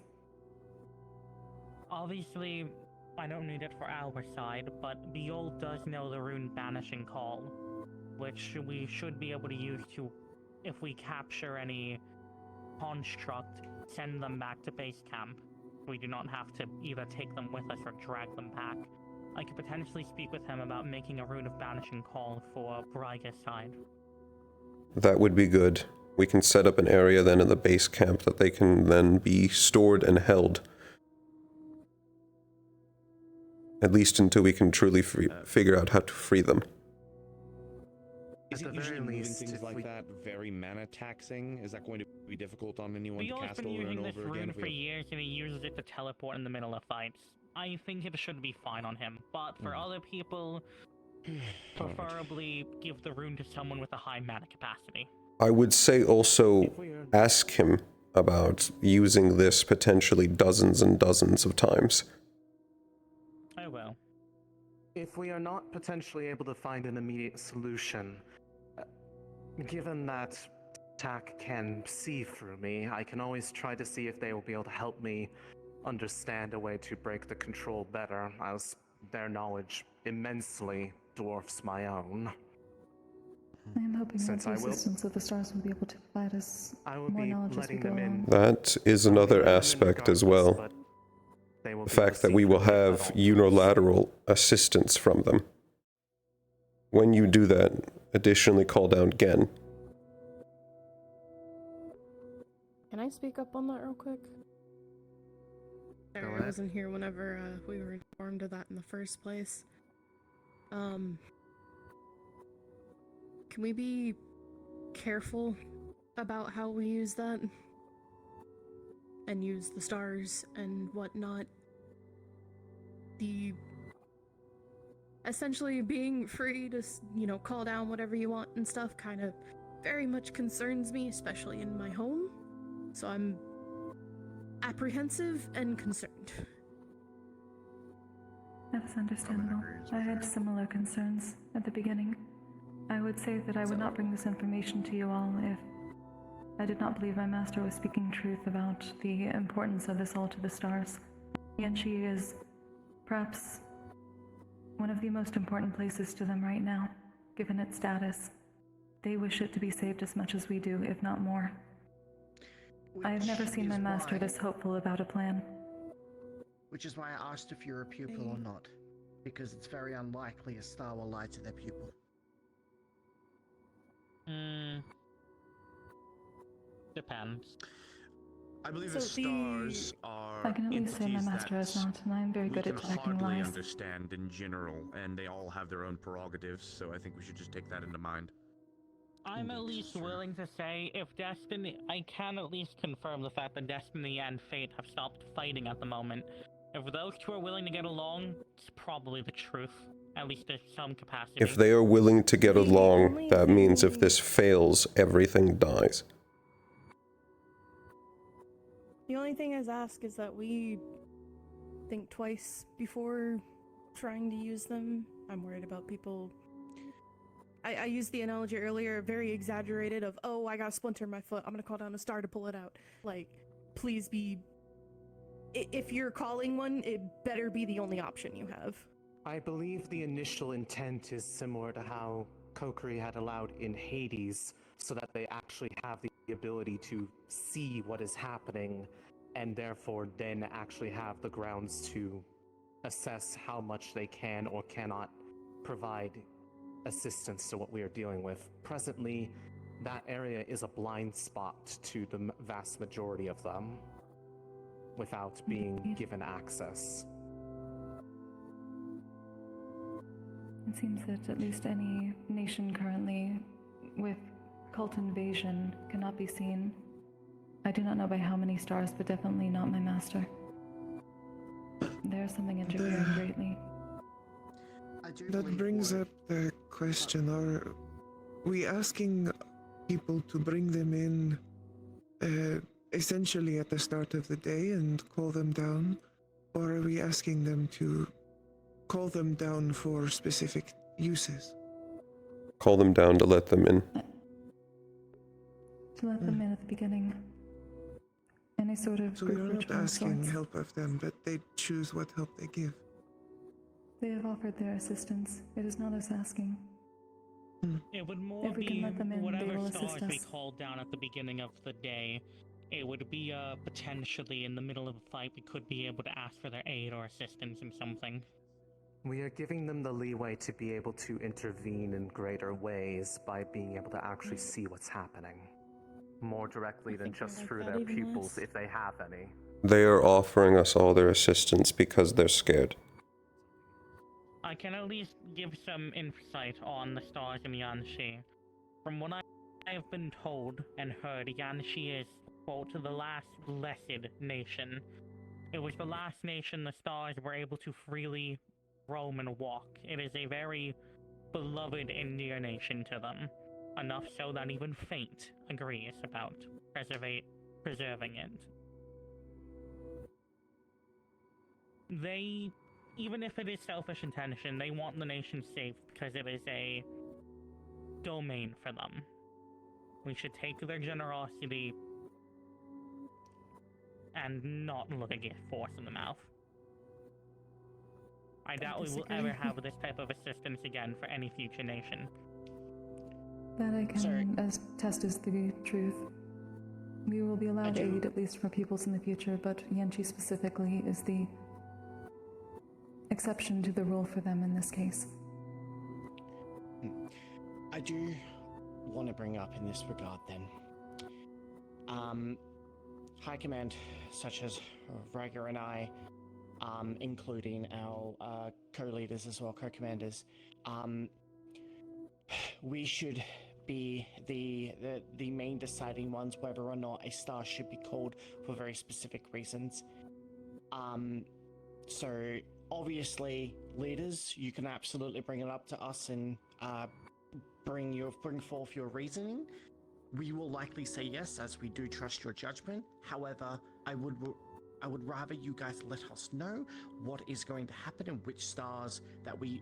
Obviously, I don't need it for our side, but Biol does know the rune Banishing Call, which we should be able to use to, if we capture any construct, send them back to base camp. We do not have to either take them with us or drag them back. I could potentially speak with him about making a rune of Banishing Call for Braiga's side. That would be good. We can set up an area then in the base camp that they can then be stored and held. At least until we can truly figure out how to free them. Is it usually moving things like that very mana taxing? Is that going to be difficult on anyone to cast over and over again? Biol's been using this rune for years, and he uses it to teleport in the middle of fights. I think it should be fine on him, but for other people, preferably give the rune to someone with a high mana capacity. I would say also ask him about using this potentially dozens and dozens of times. I will. If we are not potentially able to find an immediate solution, given that TAC can see through me, I can always try to see if they will be able to help me understand a way to break the control better, as their knowledge immensely dwarfs my own. I am hoping that the assistance of the stars will be able to provide us more knowledge as we go along. That is another aspect as well. The fact that we will have unilateral assistance from them. When you do that, additionally call down Gen. Can I speak up on that real quick? Sorry, I wasn't here whenever we were informed of that in the first place. Can we be careful about how we use that? And use the stars and whatnot? Essentially being free to, call down whatever you want and stuff kind of very much concerns me, especially in my home. So I'm apprehensive and concerned. That's understandable. I had similar concerns at the beginning. I would say that I would not bring this information to you all if I did not believe my master was speaking truth about the importance of this all to the stars. Yanchi is perhaps one of the most important places to them right now, given its status. They wish it to be saved as much as we do, if not more. I have never seen my master this hopeful about a plan. Which is why I asked if you're a pupil or not, because it's very unlikely a star will lie to their pupil. Depends. I believe So the stars are I can at least say my entities master has that not, and I am very we good can at detecting hardly lies. understand in general, and they all have their own prerogatives, so I think we should just take that into mind. I'm at least willing to say if Destiny, I can at least confirm the fact that Destiny and Fate have stopped fighting at the moment. If those two are willing to get along, it's probably the truth, at least in some capacity. If they are willing to get along, that means if this fails, everything dies. The only thing I ask is that we think twice before trying to use them. I'm worried about people. I used the analogy earlier, very exaggerated, of, oh, I got a splinter in my foot, I'm gonna call down a star to pull it out. Like, please be... If you're calling one, it better be the only option you have. I believe the initial intent is similar to how Kokiri had allowed in Hades, so that they actually have the ability to see what is happening, and therefore then actually have the grounds to assess how much they can or cannot provide assistance to what we are dealing with. Presently, that area is a blind spot to the vast majority of them, without being given access. It seems that at least any nation currently with cult invasion cannot be seen. I do not know by how many stars, but definitely not my master. There's something interfering greatly. That brings up the question, are we asking people to bring them in essentially at the start of the day and call them down? Or are we asking them to call them down for specific uses? Call them down to let them in. To let them in at the beginning. Any sort of So we group are not ritual of asking sorts. help of them, but they choose what help they give. They have offered their assistance. It is not us asking. It would more If we be can let them in, they whatever will stars assist we us. called down at the beginning of the day. It would be potentially in the middle of a fight we could be able to ask for their aid or assistance in something. We are giving them the leeway to be able to intervene in greater ways by being able to actually see what's happening. More directly than just through their pupils, if they have any. They are offering us all their assistance because they're scared. I can at least give some insight on the stars in Yanshi. From what I have been told and heard, Yanshi is, quote, the last blessed nation. It was the last nation the stars were able to freely roam and walk. It is a very beloved Indian nation to them. Enough so that even Fate agrees about preserving it. They, even if it is selfish intention, they want the nation safe because it is a domain for them. We should take their generosity and not look a gift horse in the mouth. I doubt we will ever have this type of assistance again for any future nation. That I can attest is the truth. We will be allowed aid, at least for peoples in the future, but Yanchi specifically is the exception to the rule for them in this case. I do want to bring up in this regard then. High Command, such as Rager and I, including our co-leaders as well, co-commanders, we should be the main deciding ones whether or not a star should be called for very specific reasons. So obviously, leaders, you can absolutely bring it up to us and bring forth your reasoning. We will likely say yes, as we do trust your judgment. However, I would I would rather you guys let us know what is going to happen and which stars that we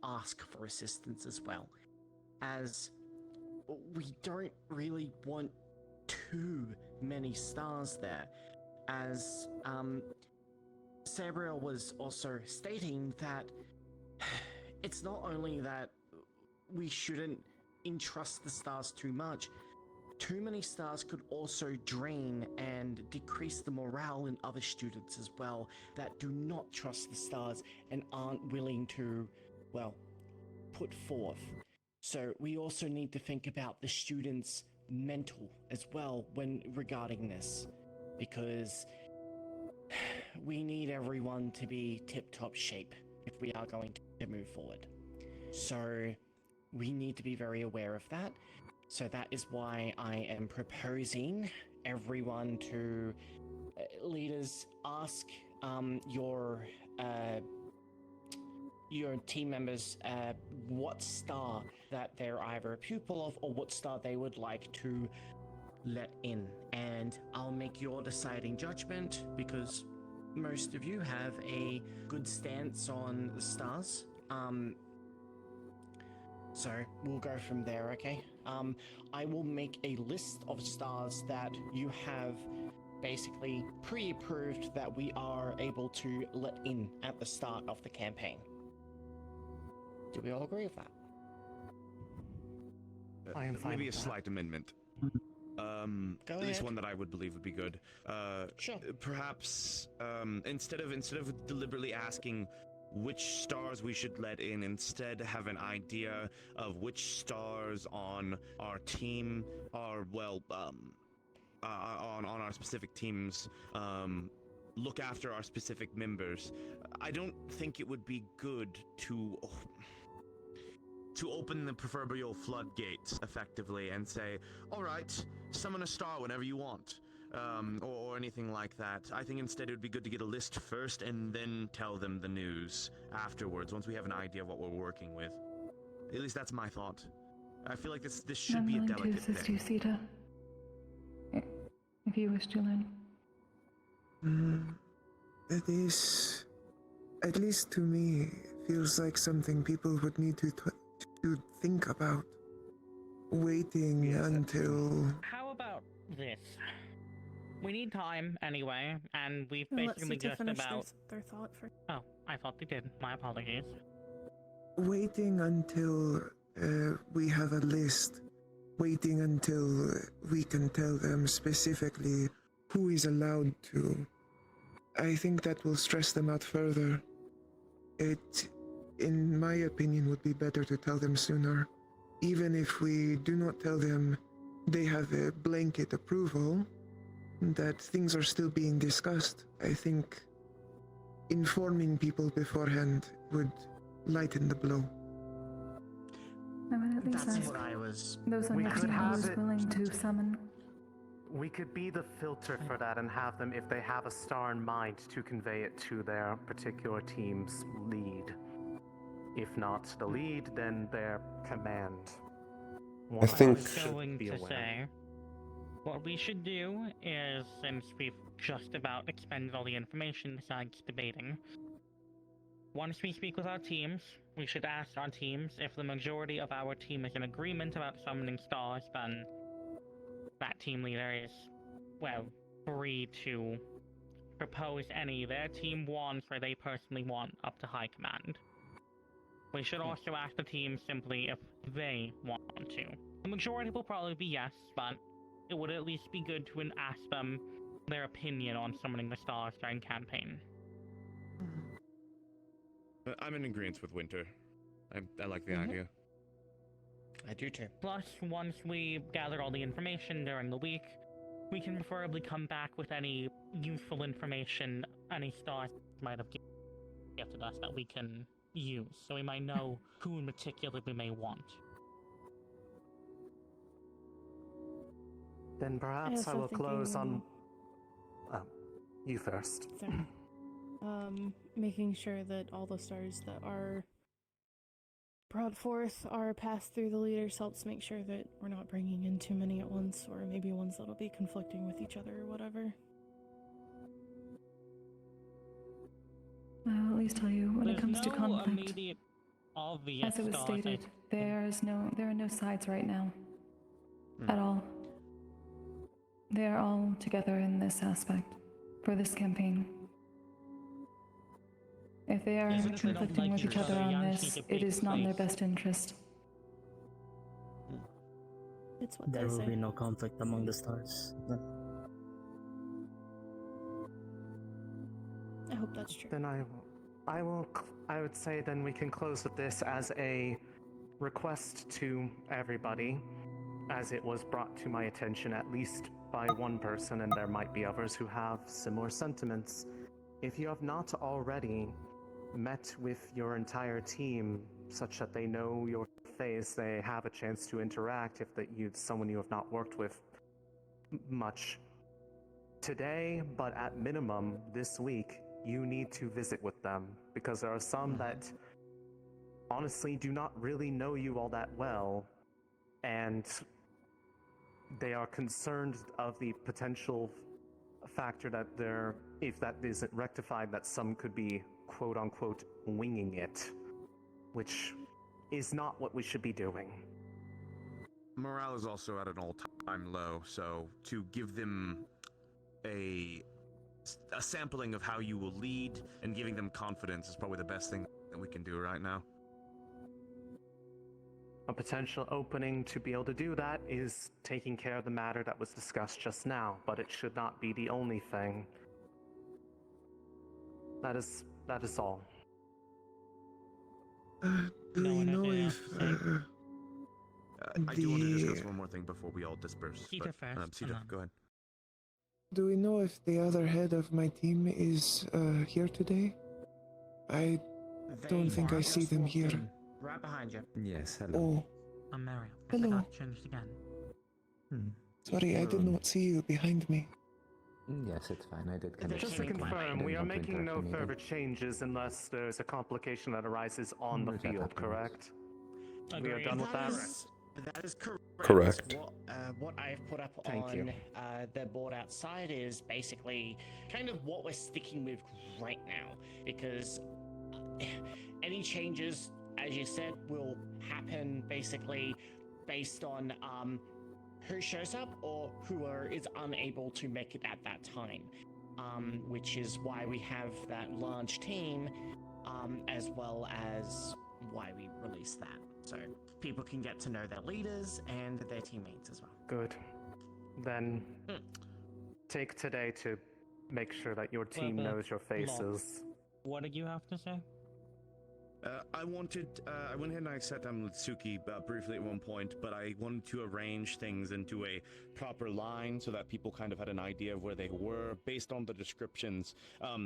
ask for assistance as well, as we don't really want too many stars there, as Sabriel was also stating that it's not only that we shouldn't entrust the stars too much. Too many stars could also drain and decrease the morale in other students as well that do not trust the stars and aren't willing to, well, put forth. So we also need to think about the students' mental as well when regarding this, because we need everyone to be tip-top shape if we are going to move forward. So we need to be very aware of that. So that is why I am proposing everyone to leaders ask your team members what star that they're either a pupil of or what star they would like to let in, and I'll make your deciding judgment because most of you have a good stance on the stars. So we'll go from there, okay? I will make a list of stars that you have basically pre-approved that we are able to let in at the start of the campaign. Do we all agree with that? I am fine Maybe a with that. slight amendment. At least ahead. one that I would believe would be good. Sure. Perhaps instead of deliberately asking which stars we should let in, instead have an idea of which stars on our team are on our specific teams look after our specific members. I don't think it would be good to open the proverbial floodgates effectively and say, all right, summon a star whenever you want, or anything like that. I think instead it would be good to get a list first and then tell them the news afterwards, once we have an idea of what we're working with. At least that's my thought. I feel like this should I'm be a willing delicate to assist thing. you, Sita. If you wish to learn. It is, at least to me, feels like something people would need to think about. Waiting until... How about this? We need time anyway, and we've Let's basically Sita just finish about. their thought first. Oh, I thought they did. My apologies. Waiting until we have a list. Waiting until we can tell them specifically who is allowed to. I think that will stress them out further. It, in my opinion, would be better to tell them sooner. Even if we do not tell them they have a blanket approval, that things are still being discussed. I think informing people beforehand would lighten the blow. I would at least That's ask what I was... those on We your could team who have is it- willing to summon. We could be the filter for that and have them, if they have a star in mind, to convey it to their particular team's lead. If not the lead, then their command. I think- I was going to say, what we should do is, since we've just about expended all the information besides debating, once we speak with our teams, we should ask our teams if the majority of our team is in agreement about summoning stars, then that team leader is, well, free to propose any their team wants or they personally want up to high command. We should also ask the team simply if they want to. The majority will probably be yes, but it would at least be good to ask them their opinion on summoning the stars during campaign. I'm in agreement with Winter. I like the idea. I do too. Plus, once we gather all the information during the week, we can preferably come back with any useful information any stars might have gifted us that we can use, so we might know who in particular we may want. Then perhaps I will close on... you first. Sorry. Making sure that all the stars that are brought forth are passed through the leaders helps make sure that we're not bringing in too many at once, or maybe ones that'll be conflicting with each other or whatever. I will at least tell you, when it comes to conflict, immediate obvious as it was stars, I stated, there are no sides right now. Hmm. At all. They are all together in this aspect, for this campaign. If they are Even if they don't conflicting like with each other on Yanshi's this, a it big is not in their face. best interest. It's what There they will say. be no conflict among the stars. I hope that's true. Then I would say then we can close with this as a request to everybody, as it was brought to my attention at least by one person, and there might be others who have similar sentiments. If you have not already met with your entire team such that they know your face, they have a chance to interact if someone you have not worked with much today, but at minimum this week, you need to visit with them, because there are some that honestly do not really know you all that well, and they are concerned of the potential factor that if that isn't rectified, that some could be quote-unquote winging it, which is not what we should be doing. Morale is also at an all-time low, so to give them a sampling of how you will lead and giving them confidence is probably the best thing that we can do right now. A potential opening to be able to do that is taking care of the matter that was discussed just now, but it should not be the only thing. That is all. Do we know if I do want to discuss one more thing before we all disperse. Cedar first, Cedar, go ahead. do we know if the other head of my team is here today? I don't think I see them here. Right behind you. Yes, hello. Oh, Mario, hello. that changed again. Sorry, I did not see you behind me. Yes, it's fine. I did kind of Just to think confirm, we are want to making no interrupt the further meeting. changes unless there's a complication that arises on the That field, happens. correct? We are done with that? That is correct. Correct. What I've put up Thank you. on the board outside is basically kind of what we're sticking with right now, because any changes, as you said, will happen basically based on who shows up or who is unable to make it at that time, which is why we have that large team, as well as why we release that, so people can get to know their leaders and their teammates as well. Good. Then take today to make sure that your team knows your faces. What did you have to say? I went ahead and I sat down with Suki briefly at one point, but I wanted to arrange things into a proper line so that people kind of had an idea of where they were based on the descriptions.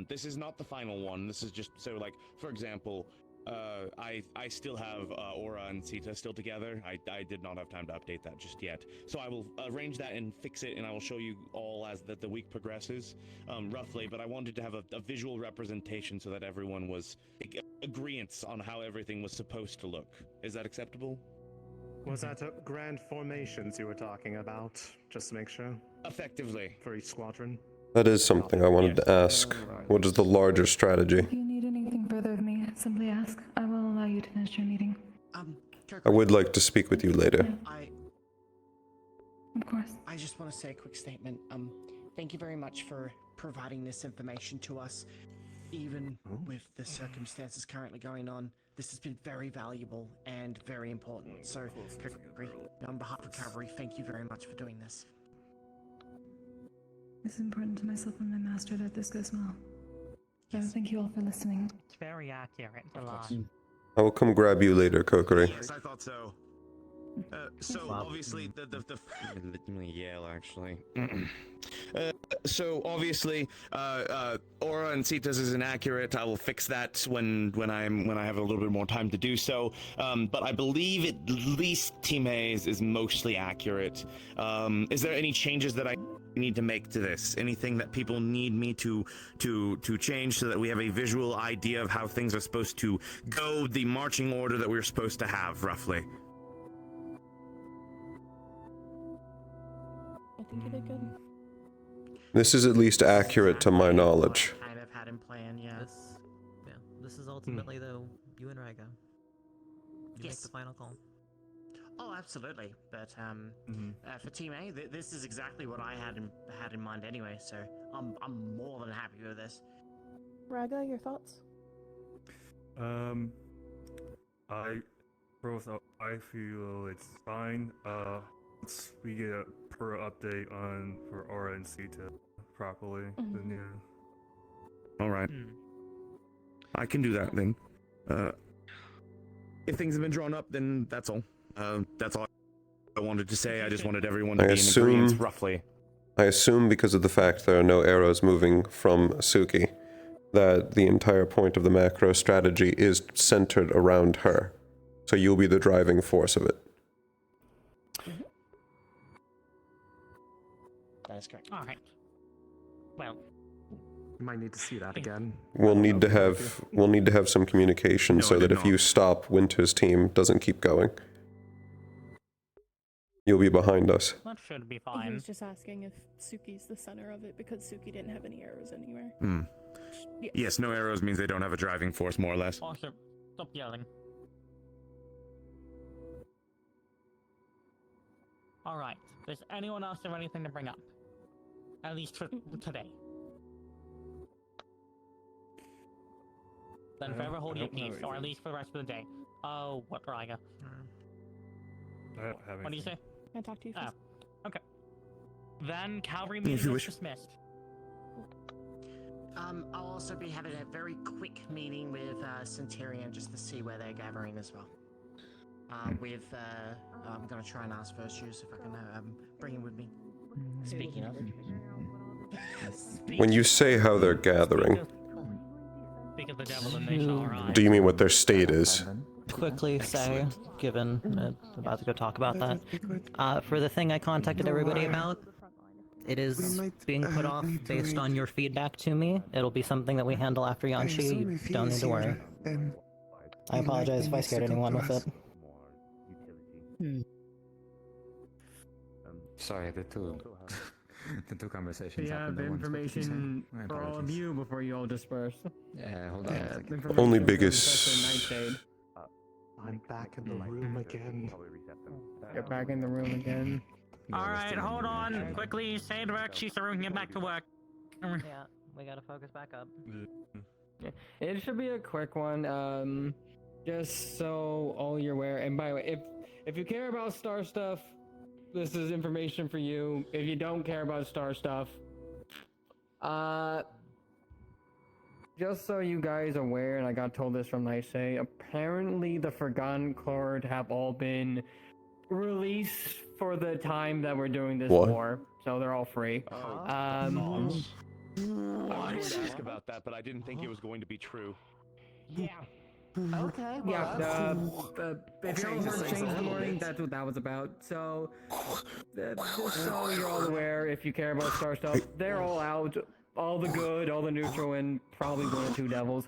This is not the final one. This is just so, like, for example, I still have Aura and Sita still together. I did not have time to update that just yet. So I will arrange that and fix it, and I will show you all as the week progresses, roughly. But I wanted to have a visual representation so that everyone was agreeance on how everything was supposed to look. Is that acceptable? Was that grand formations you were talking about? Just to make sure? Effectively. For each squadron? That is something I wanted to ask. What is the larger strategy? If you need anything further of me, simply ask. I will allow you to finish your meeting. I would like to speak with you later. Of course. I just want to say a quick statement. Thank you very much for providing this information to us. Even with the circumstances currently going on, this has been very valuable and very important. So, on behalf of Cavalry, thank you very much for doing this. It's important to myself and my master that this goes well. So thank you all for listening. It's very accurate, a lot. I will come grab you later, Kokiri. Yes, I thought so. So obviously the Yale actually. So obviously, Aura and Sita's is inaccurate. I will fix that when I have a little bit more time to do so. But I believe at least Team A's is mostly accurate. Is there any changes that I need to make to this? Anything that people need me to change so that we have a visual idea of how things are supposed to go, the marching order that we're supposed to have, roughly? I think you did good. This is at least accurate to my knowledge. Kind of had in plan, yes. ultimately, though, you and Raga, you make Yes. the final call. Oh, absolutely. But for Team A, this is exactly what I had in mind anyway. So I'm more than happy with this. Raga, your thoughts? I feel it's fine. Once we get a per update on for Aura and Sita properly, then yeah. All right. I can do that then. If things have been drawn up, then that's all. That's all I wanted to say. I just wanted everyone to be in agreement, roughly. I assume because of the fact there are no arrows moving from Suki, that the entire point of the macro strategy is centered around her. So you'll be the driving force of it. That is correct. All right. Well, you might need to see that again. We'll need to have some communication so that if you stop, Winter's team doesn't keep going. You'll be behind us. that should be He fine. was just asking if Suki's the center of it because Suki didn't have any arrows anywhere. Yes, no arrows means they don't have a driving force, more or less. Also, stop yelling. All right. Does anyone else have anything to bring up? At least for today. Then forever hold your peace, or at least for the rest of the day. Oh, what, Raga? I don't have What do you say? Can I talk to you first? Okay. Then cavalry If meeting you is wish. dismissed. I'll also be having a very quick meeting with Centurion just to see where they're gathering as well. I'm gonna try and ask First Use if I can bring him with me. Speaking of. When you say how they're gathering, Speak of the devil and they shall arise. do you mean what their state is? Quickly say, given about to go talk about that, for the thing I contacted everybody about, it is being put off based on your feedback to me. It'll be something that we handle after Yanshi. You don't need to worry. I apologize if I scared anyone with it. Sorry, the two conversations. We have happened at once. What did you say? information My for all of apologies. you before you all disperse. Yeah, hold on a second. information Only from biggest- Professor Nightshade. I'm back in the room again. Get back in the room again. All right, hold on. Quickly, say to work, she's and get back to work. Yeah, we gotta focus back up. Yeah, it should be a quick one. Just so all you're aware. And by the way, if you care about star stuff, this is information for you. If you don't care about star stuff, just so you guys are aware, and I got told this from Nightshade, apparently the Forgotten Chord have all been released for the time that we're doing this What? war, so they're all free. I was going to ask about that, but I didn't think it was going to be true. Yeah. Okay. Yeah, if you all heard Change in the Morning, that's what that was about. So, just so you're all aware, if you care about star stuff, they're all out. All the good, all the neutral, and probably one or two devils.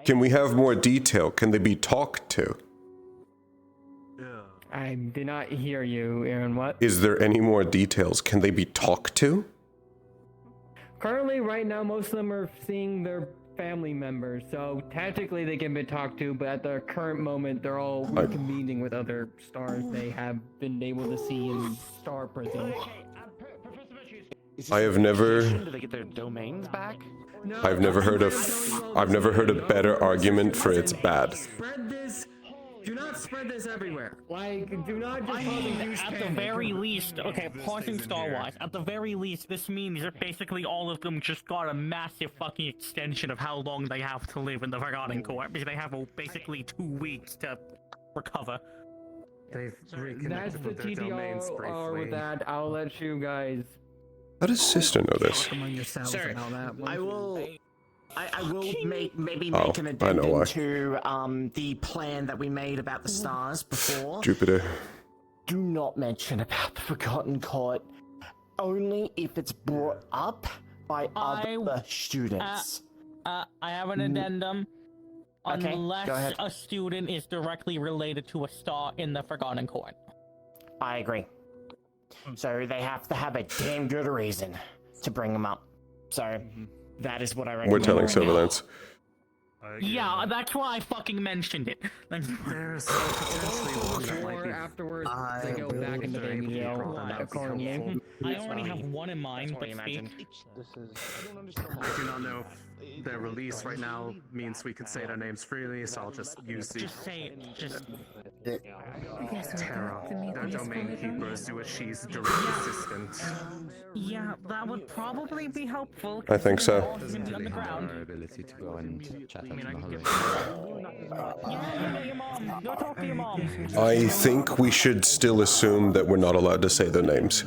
Can we have more detail? Can they be talked to? I did not hear you, Aaron. What? Is there any more details? Can they be talked to? Currently, right now, most of them are seeing their family members, so technically they can be talked to, but at the current moment, they're all reconvening with other stars they have been able to see in Star Prison. I have never... Do they get their domains back? I've never heard a better argument for it's bad. Spread this. Do not spread this everywhere. Like, do not just cause a huge At the panic. very least, okay, pausing Star-wise, at the very least, this means that basically all of them just got a massive fucking extension of how long they have to live in the Forgotten Court, because they have basically 2 weeks to recover. They've That's reconnected the with their domains TDR with briefly. that. I'll let you guys. How does Sister know this? Among yourselves Sir, about that. I will maybe Oh, make an I know addendum why. to the plan that we made about the stars before. Jupiter. Do not mention about the Forgotten Court, only if it's brought up by other students. I have an addendum. Okay, Unless go ahead. a student is directly related to a star in the Forgotten Court. I agree. So they have to have a damn good reason to bring them up. Sorry. That is what I We're telling Silverlands. Yeah, that's why I fucking mentioned it. There's potentially one that might be. Afterwards, they go back into the meal accordingly. I already have one in mind, but speak. I do not know if their release right now means we can say their names freely, so I'll just use the Just say it. Just. Terra. Their domain keepers do a she's direct assistant. Yeah, that would probably be helpful. I think so. Considering all the ground. Our ability to go and chat in the hallway. Yeah, your mom. Go talk to your mom. I think we should still assume that we're not allowed to say their names.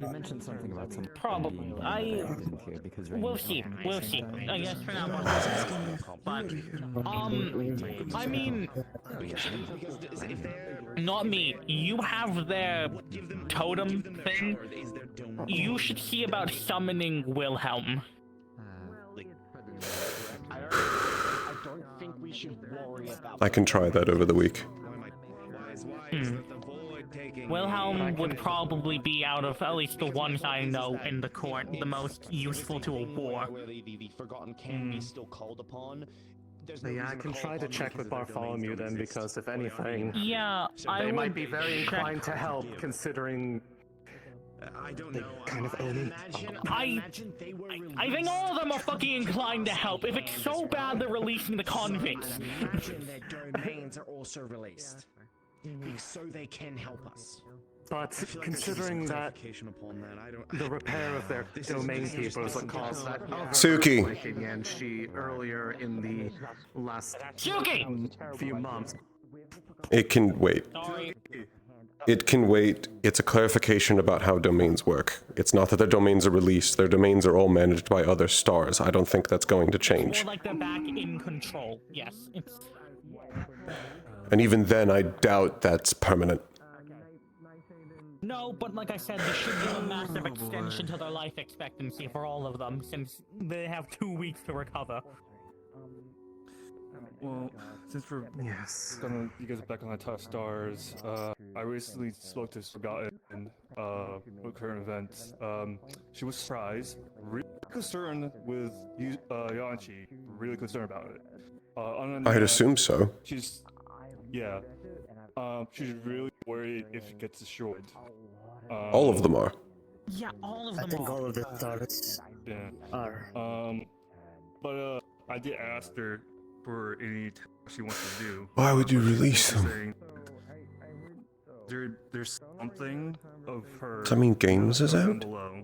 You mentioned something about some. Probably. We'll see. We'll see. I guess for now. But I mean, not me. You have their totem thing. You should see about summoning Wilhelm. I don't think we should worry about. I can try that over the week. Wilhelm would probably be, out of at least the ones I know in the court, the most useful to a war. Where the Forgotten can be still called upon. So yeah, I can try to check with Bartholomew then, because if anything, yeah, they might be very inclined to help, considering I don't they know. kind of own it. I think all of them are fucking inclined to help. If it's so bad they're releasing the convicts. Imagine their domains are also released, so they can help us. But considering that the repair of their domain keepers would cause that Suki. and she earlier in the last Suki! few months. It can wait. It can wait. It's a clarification about how domains work. It's not that their domains are released. Their domains are all managed by other stars. I don't think that's going to change. More like they're back in control. Yes. And even then, I doubt that's permanent. No, but like I said, they should give a massive extension to their life expectancy for all of them, since they have 2 weeks to recover. Well, since we're gonna you guys back on the top stars, I recently spoke to Forgotten with current events. She was surprised, really concerned with Yanchi, really concerned about it. I'd assume so. She's really worried if it gets destroyed. All of them are. Yeah, all of them I think all of the stars are. But I did ask her for any task she wants to do. Why would you release them? There's something of her. Does that mean games is out? Below,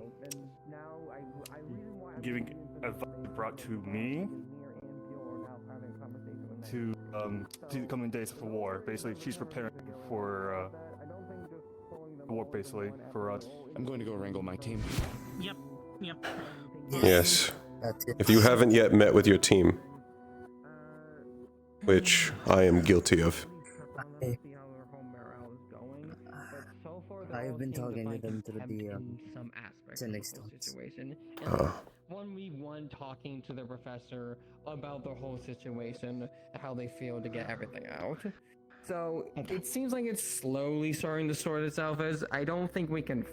giving advice brought to me to the coming days of war. Basically, she's preparing for war. Basically, for us. I'm going to go wrangle my team. Yep. Yes. If you haven't yet met with your team, which I am guilty of. I've been talking to them through the some aspects Senate of the situation. Ah. 1v1 talking to the professor about the whole situation, how they feel to get everything out. So it seems like it's slowly starting to sort itself as I don't think we can.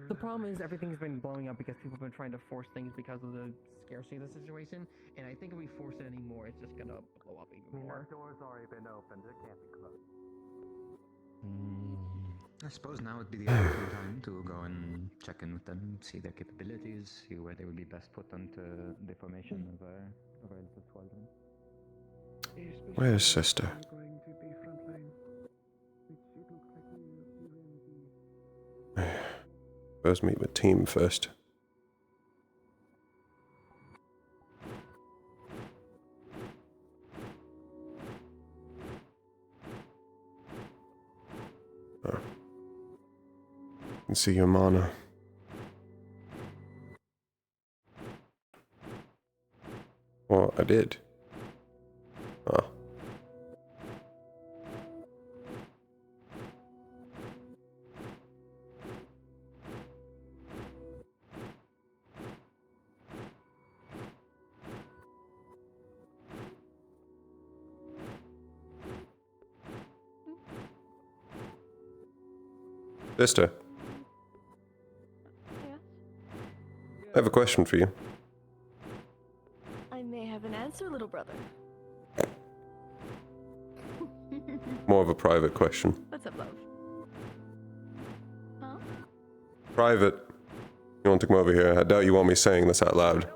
The problem is everything's been blowing up because people have been trying to force things because of the scarcity of the situation, and I think if we force it anymore, it's just gonna blow up even more. That door's already been opened. It can't be closed. I suppose now would be the opportune time to go and check in with them, see their capabilities, see where they would be best put onto the formation of our little squadron. Where's sister? First meet with team first. Oh. Can see your mana. Well, I did. Oh. Sister. I have a question for you. I may have an answer, little brother. More of a private question. What's up, love? Huh? Private. You want to come over here? I doubt you want me saying this out loud.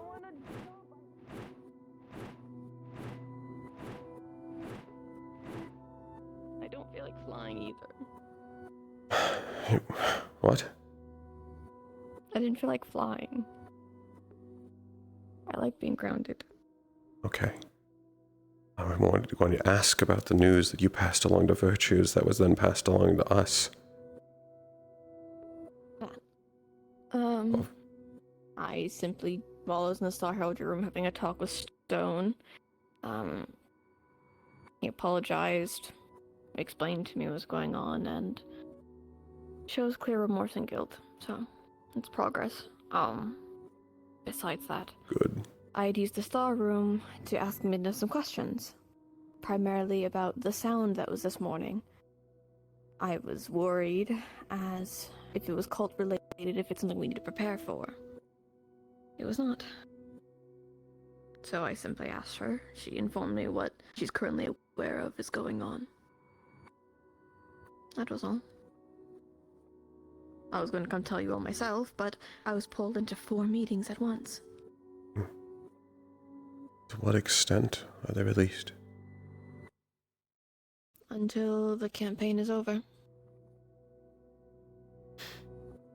I don't feel like flying either. What? I didn't feel like flying. I like being grounded. Okay. I wanted to ask about the news that you passed along to Virtues that was then passed along to us. I simply, while I was in the Star Heraldry room having a talk with Stone, he apologized, explained to me what was going on, and shows clear remorse and guilt, so it's progress. Besides that, good. I'd used the Star Room to ask Midna some questions, primarily about the sound that was this morning. I was worried, as if it was cult-related, if it's something we need to prepare for. It was not. So I simply asked her. She informed me what she's currently aware of is going on. That was all. I was going to come tell you all myself, but I was pulled into 4 meetings at once. To what extent are they released? Until the campaign is over.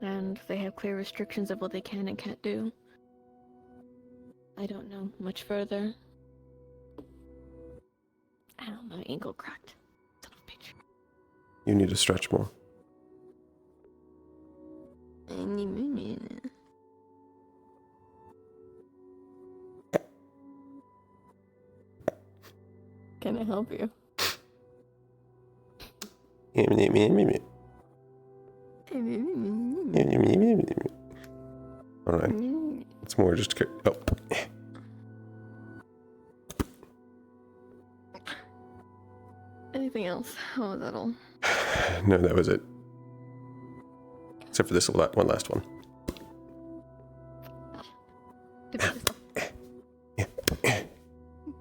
And they have clear restrictions of what they can and can't do. I don't know much further. I don't know, my ankle cracked. Son of a bitch. You need to stretch more. Can I help you? Alright. It's more just... Oh. Anything else? Oh, was that all? No, that was it. Except for this one last one.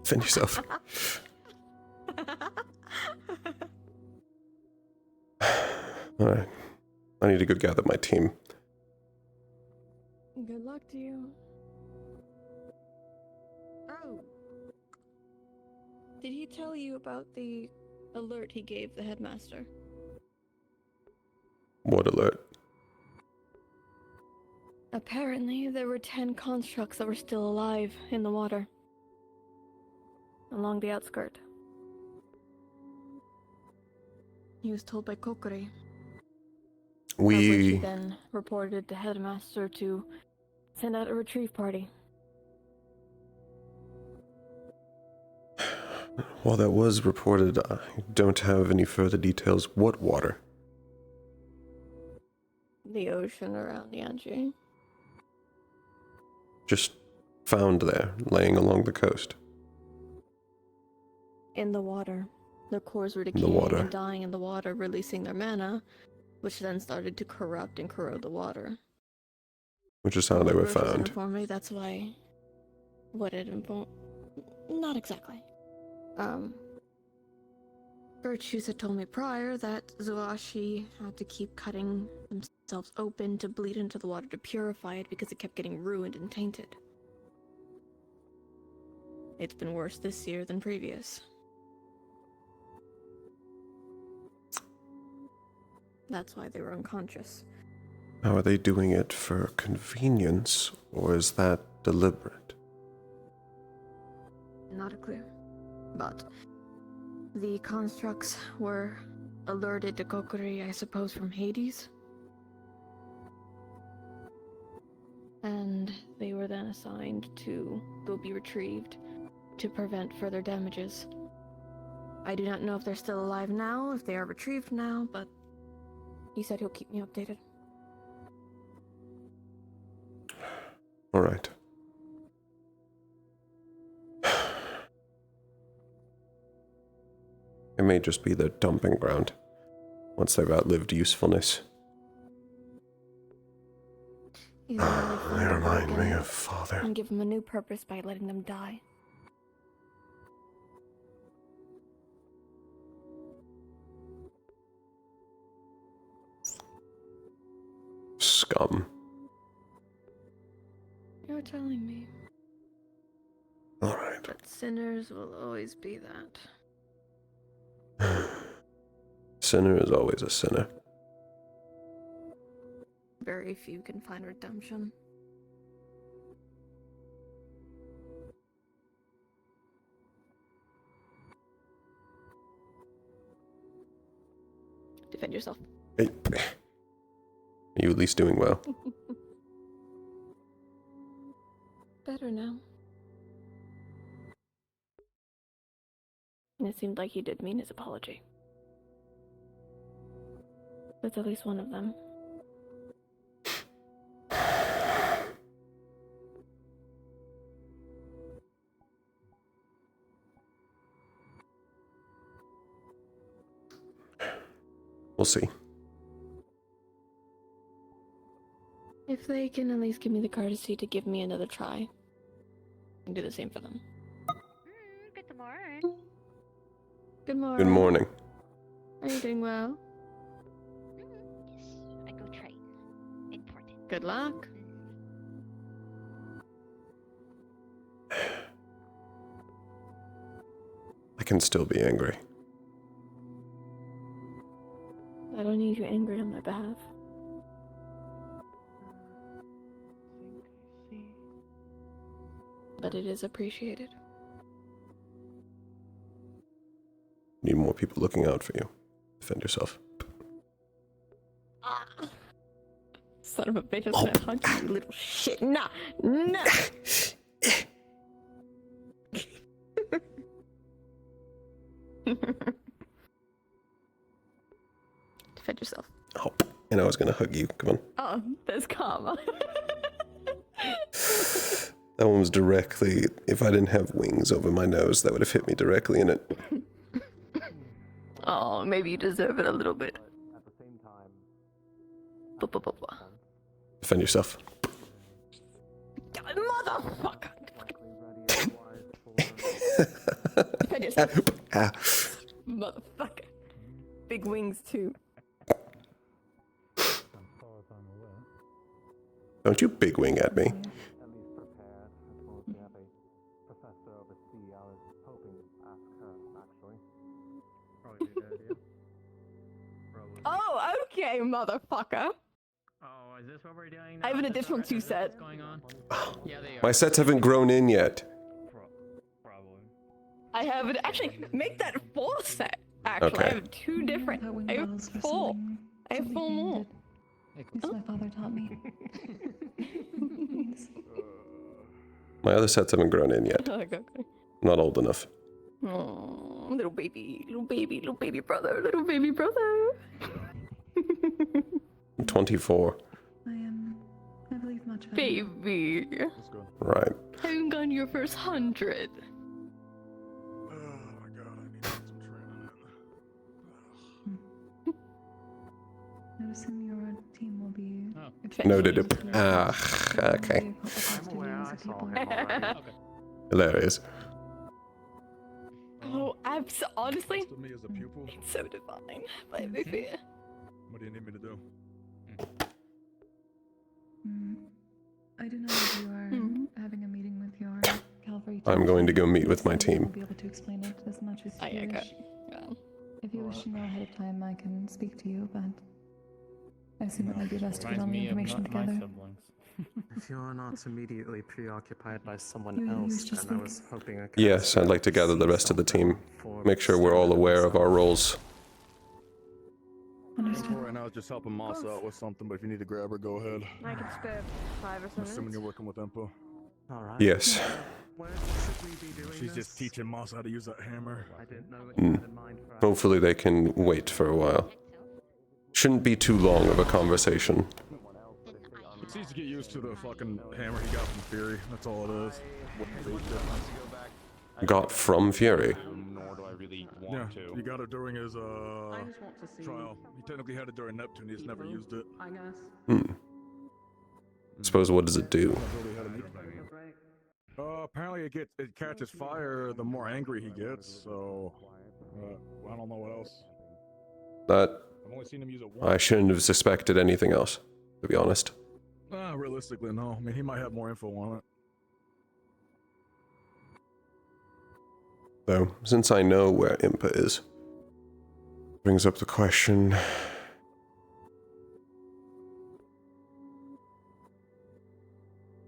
Defend yourself. Alright. I need to go gather my team. Good luck to you. Oh. Did he tell you about the alert he gave the headmaster? What alert? Apparently, there were 10 constructs that were still alive in the water. Along the outskirt. He was told by Kokori. He then reported to headmaster to send out a retrieve party. While that was reported, I don't have any further details. What water? The ocean around Yanji. Just found there, laying along the coast. In the water. Their cores were decaying and dying in the water, releasing their mana, which then started to corrupt and corrode the water. Which is how they were found. Informed me, that's why... What it informed... Not exactly. Virtues had told me prior that Zuashi had to keep cutting themselves open to bleed into the water to purify it because it kept getting ruined and tainted. It's been worse this year than previous. That's why they were unconscious. Now, are they doing it for convenience, or is that deliberate? Not a clue. But the constructs were alerted to Kokori, I suppose, from Hades. And they were then assigned to go be retrieved to prevent further damages. I do not know if they're still alive now, if they are retrieved now, but he said he'll keep me updated. All right. It may just be their dumping ground, once they've outlived usefulness. Either way, They're Remind me and- of father. And give them a new purpose by letting them die. Scum. You're telling me. Alright. But sinners will always be that. Sinner is always a sinner. Very few can find redemption. Defend yourself. Hey. Are you at least doing well? Better now. And it seemed like he did mean his apology. That's at least one of them. We'll see. If they can at least give me the courtesy to give me another try, I can do the same for them. Good morning. Good morning. Good morning. Are you doing well? Yes, I go train. Important. Good luck. I can still be angry. I don't need you angry on my behalf. But it is appreciated. Need more people looking out for you. Defend yourself. Son of a bitch, I was gonna hug you, you little shit. Nah, nah. Defend yourself. Oh, and I was gonna hug you. Come on. Oh, that's karma. That one was directly. If I didn't have wings over my nose, that would have hit me directly in it. Oh, maybe you deserve it a little bit. Defend yourself. Motherfucker! Defend yourself. Ah. Motherfucker. Big wings, too. Don't you big wing at me. Oh, okay, motherfucker. Oh, is this what we're doing I have an additional 2 set. My sets haven't grown in yet. I have it. Actually, make that 4 set. Actually, Okay. I have 2 different. I have 4. I have 4 more. As my father taught me. My other sets haven't grown in yet. Okay. Not old enough. Oh, little baby brother, little baby brother. I'm 24. I believe much better. Baby. Right. Haven't gone your first 100. I assume your team will be. Noted. Okay. Hilarious. Oh, honestly, To me as a pupil, it's so divine. Let me fear. what do you need me to do? I do know that you are having a meeting with your cavalry. I'm going to go meet with my We'll team. be able to explain it as much as you Okay. wish. If you wish to know ahead of time, I can speak to you, but I assume it might be best to get all the information together. If you're not immediately preoccupied by someone You else, just then I think- was hoping I could. Yes, I'd like to gather the rest of the team. Make sure we're all aware of our roles. Understood. Right now, just helping Moss out with something, but if you need to grab her, go ahead. I can spare 5 or I'm so assuming minutes. you're working with Empo. Alright. Yes. Where should we be doing She's this? just teaching Moss how to use that hammer. I didn't know what you had in mind for Hopefully they can wait for a while. Shouldn't be too long of a conversation. It's easy to get used to the fucking hammer he got from Fury. That's all it is. Got from Fury. Nor do I really Yeah, want to. he got it during his just want to see. trial. He technically had it during Neptune. He just never used it. I guess. Hmm. suppose what does it do? Apparently it catches fire the more angry he gets, so I don't know what else. That I've only seen him use it once. I shouldn't have suspected anything else, to be honest. Realistically, no. I mean, he might have more info on it. Though, since I know where Impa is, brings up the question.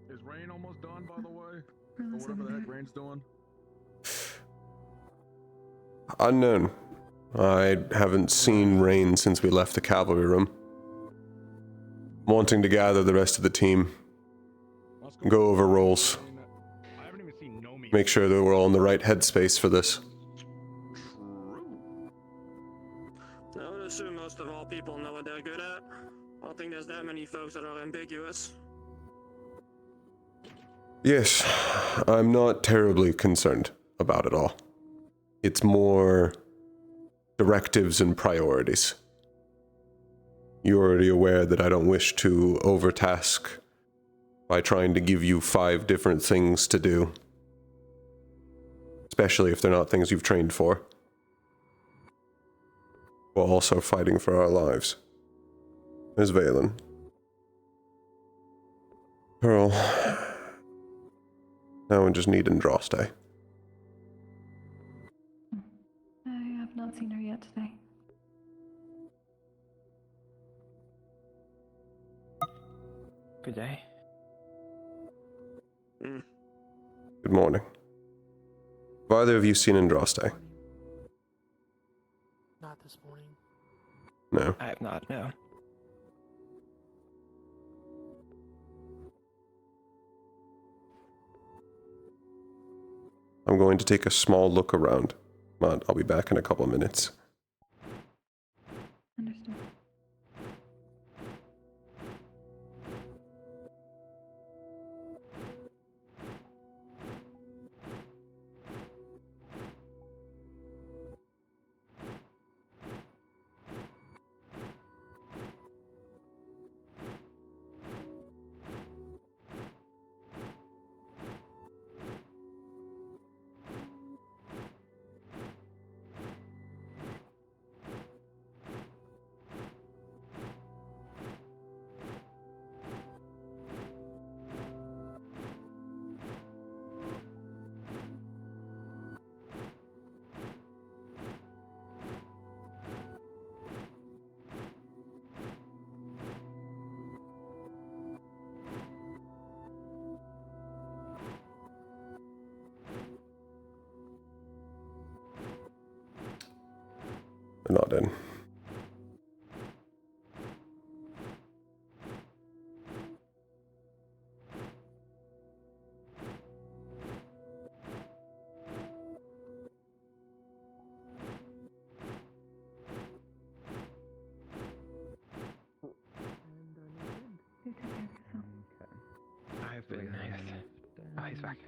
Is Rain almost done, by the way? Or whatever the heck Rain's doing? Unknown. I haven't seen Rain since we left the cavalry room. Wanting to gather the rest of the team. Go over roles. Make sure that we're all in the right headspace for this. I would assume most of all people know what they're good at. I don't think there's that many folks that are ambiguous. Yes, I'm not terribly concerned about it all. It's more directives and priorities. You're already aware that I don't wish to overtask by trying to give you 5 different things to do. Especially if they're not things you've trained for. While also fighting for our lives. There's Valen. Pearl. Now we just need Andraste. I have not seen her yet today. Good day. Good morning. Have either of you seen Andraste? Not this morning. No. I have not, no. I'm going to take a small look around. But I'll be back in a couple of minutes. Understood. They're not in. I've been nice. Oh, he's back.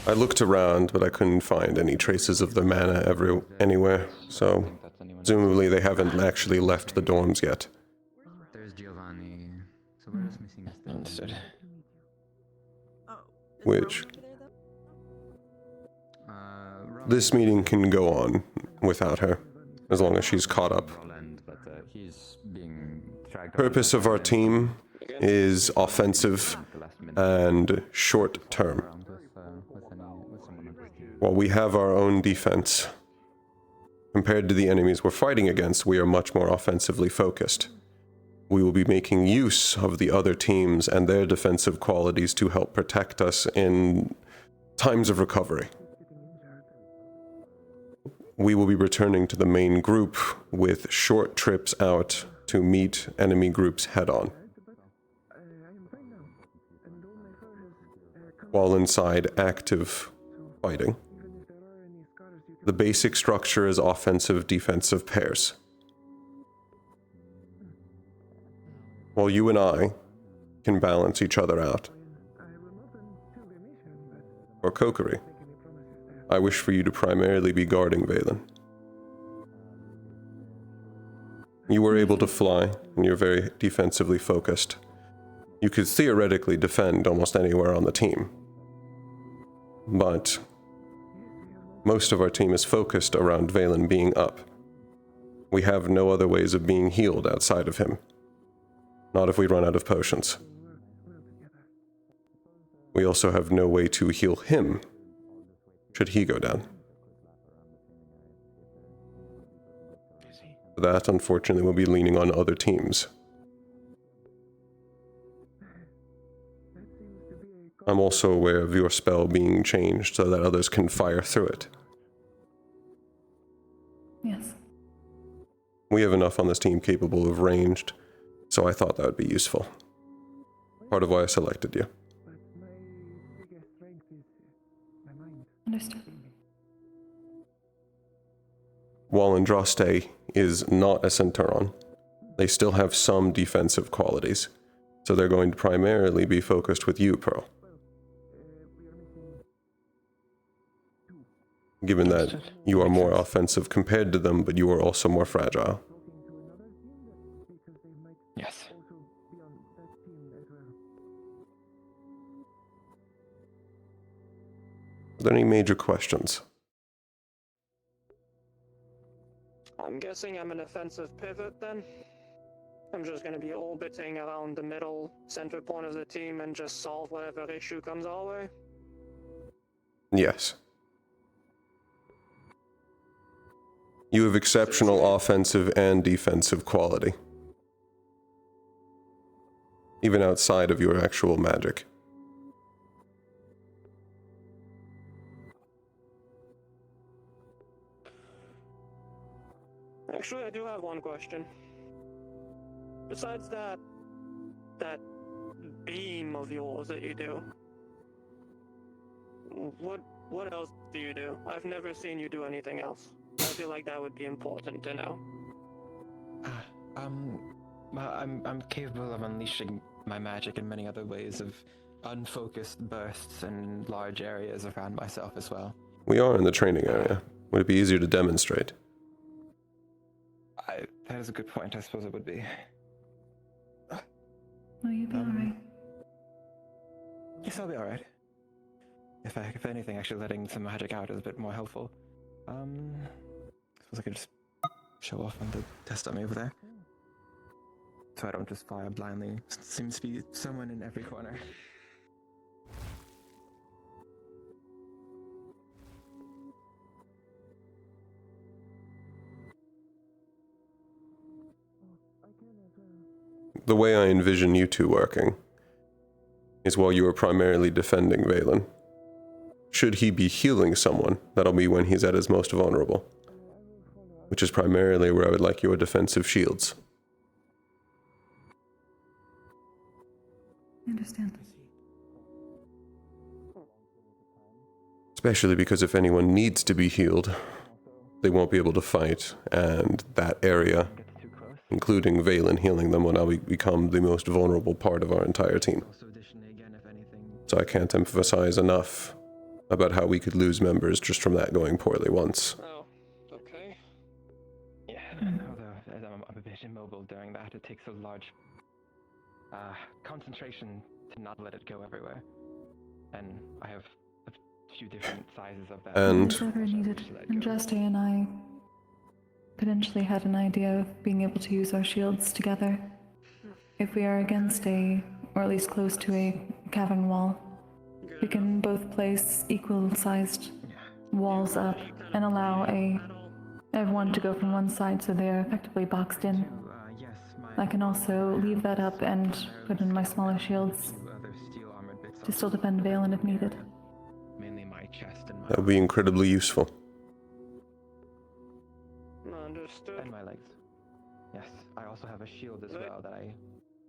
I looked around, but I couldn't find any traces of the mana anywhere, so presumably they haven't actually left the dorms yet. There's Giovanni. So we're just missing a Understood. Which... This meeting can go on without her, as long as she's caught up. Purpose of our team is offensive and short-term. While we have our own defense, compared to the enemies we're fighting against, we are much more offensively focused. We will be making use of the other teams and their defensive qualities to help protect us in times of recovery. We will be returning to the main group with short trips out to meet enemy groups head-on. While inside active fighting. The basic structure is offensive-defensive pairs. While you and I can balance each other out. Or Kokiri. I wish for you to primarily be guarding Valen. You were able to fly, and you're very defensively focused. You could theoretically defend almost anywhere on the team. But most of our team is focused around Valen being up. We have no other ways of being healed outside of him. Not if we run out of potions. We also have no way to heal him, should he go down. That, unfortunately, will be leaning on other teams. I'm also aware of your spell being changed so that others can fire through it. Yes. We have enough on this team capable of ranged, so I thought that would be useful. Part of why I selected you. Understood. Wallendraste is not a Centauron. They still have some defensive qualities, so they're going to primarily be focused with you, Pearl. Given that you are more offensive compared to them, but you are also more fragile. Yes. Are there any major questions? I'm guessing I'm an offensive pivot then? I'm just gonna be orbiting around the middle center point of the team and just solve whatever issue comes our way? Yes. You have exceptional offensive and defensive quality. Even outside of your actual magic. Actually, I do have one question. Besides that beam of yours that you do, what else do you do? I've never seen you do anything else. I feel like that would be important to know. Well, I'm capable of unleashing my magic in many other ways, of unfocused bursts in large areas around myself as well. We are in the training area. Would it be easier to demonstrate? That is a good point. I suppose it would be. Will you be alright? Yes, I'll be alright. If anything, actually letting some magic out is a bit more helpful. I suppose I could just show off on the test dummy over there. So I don't just fire blindly. Seems to be someone in every corner. The way I envision you two working is while you are primarily defending Valen. Should he be healing someone, that'll be when he's at his most vulnerable. Which is primarily where I would like your defensive shields. I understand. Especially because if anyone needs to be healed, they won't be able to fight, and that area, including Valen healing them, will now become the most vulnerable part of our entire team. So I can't emphasize enough about how we could lose members just from that going poorly once. Oh, okay. Yeah, although as I'm a bit immobile during that, it takes a large concentration to not let it go everywhere. And I have a few different sizes of that. And if ever needed, Andraste and I potentially had an idea of being able to use our shields together. If we are against or at least close to a cavern wall, we can both place equal-sized walls up and allow everyone to go from one side so they're effectively boxed in. I can also leave that up and put in my smaller shields to still defend Valen if needed. Mainly my chest and my that would be incredibly useful. Understood. And my legs. Yes, I also have a shield as well that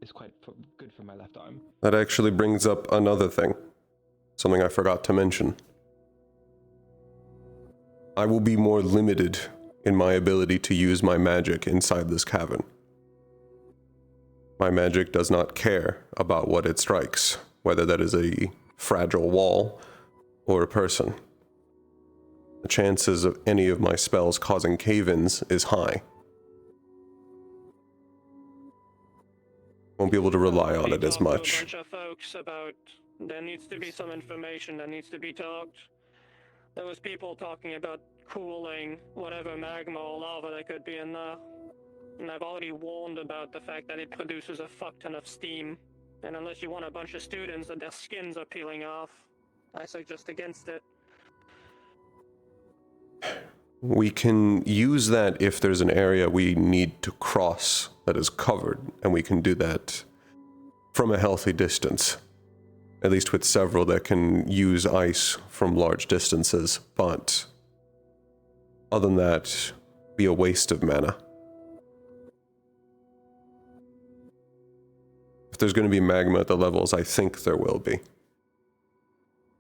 is quite good for my left arm. That actually brings up another thing. Something I forgot to mention. I will be more limited in my ability to use my magic inside this cavern. My magic does not care about what it strikes, whether that is a fragile wall or a person. The chances of any of my spells causing cave-ins is high. Won't be able to rely on We it as talked to a much. bunch of folks about there needs to be some information that needs to be talked. There was people talking about cooling whatever magma or lava that could be in there. And I've already warned about the fact that it produces a fuck ton of steam. And unless you want a bunch of students that their skins are peeling off, I suggest against it. We can use that if there's an area we need to cross that is covered, and we can do that from a healthy distance. At least with several that can use ice from large distances, but other than that, be a waste of mana. If there's going to be magma at the levels I think there will be,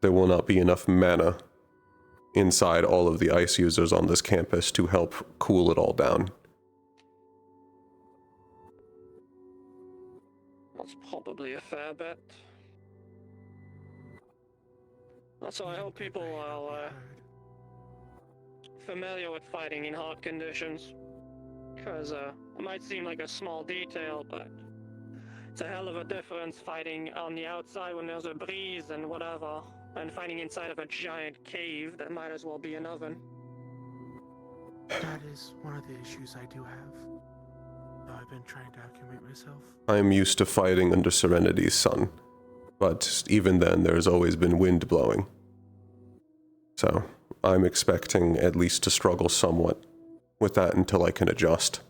there will not be enough mana inside all of the ice users on this campus to help cool it all down. That's probably a fair bet. Also, I hope people are familiar with fighting in hot conditions. Because it might seem like a small detail, but it's a hell of a difference fighting on the outside when there's a breeze and whatever, and fighting inside of a giant cave that might as well be an oven. That is one of the issues I do have. Though I've been trying to acclimate myself. I am used to fighting under Serenity's sun, but even then there's always been wind blowing. So I'm expecting at least to struggle somewhat with that until I can adjust.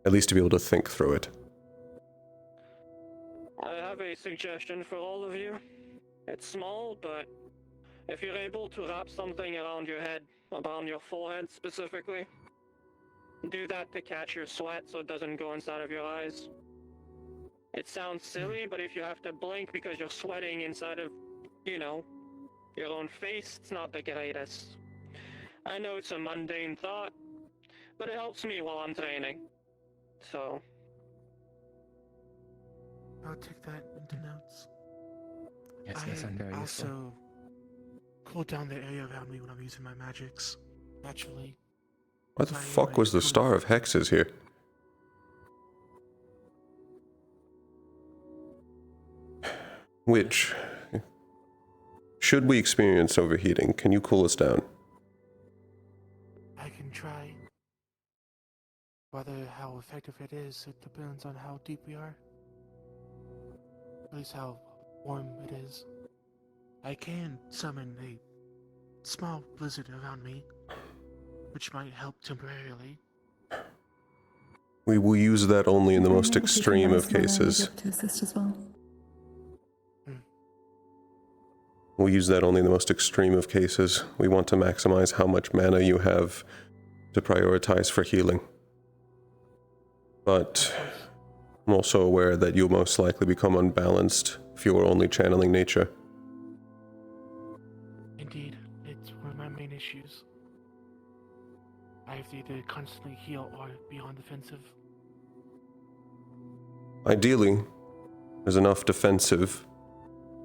At least to be able to think through it. I have a suggestion for all of you. It's small, but if you're able to wrap something around your head, around your forehead specifically, do that to catch your sweat so it doesn't go inside of your eyes. It sounds silly, but if you have to blink because you're sweating inside of, you know, your own face, it's not the greatest. I know it's a mundane thought, but it helps me while I'm training. So I'll take that into notes. Yes, yes, I'm very useful. also cool down the area around me when I'm using my magics. Naturally. Why the fuck was the Star of Hexes here? Which, should we experience overheating, can you cool us down? I can try. Whether how effective it is, it depends on how deep we are. At least how warm it is. I can summon a small blizzard around me, which might help temporarily. We will use that only in the most extreme of cases. To assist as well. We'll use that only in the most extreme of cases. We want to maximize how much mana you have to prioritize for healing. But I'm also aware that you'll most likely become unbalanced if you are only channeling nature. Indeed, it's one of my main issues. I have to either constantly heal or be on defensive. Ideally, there's enough defensive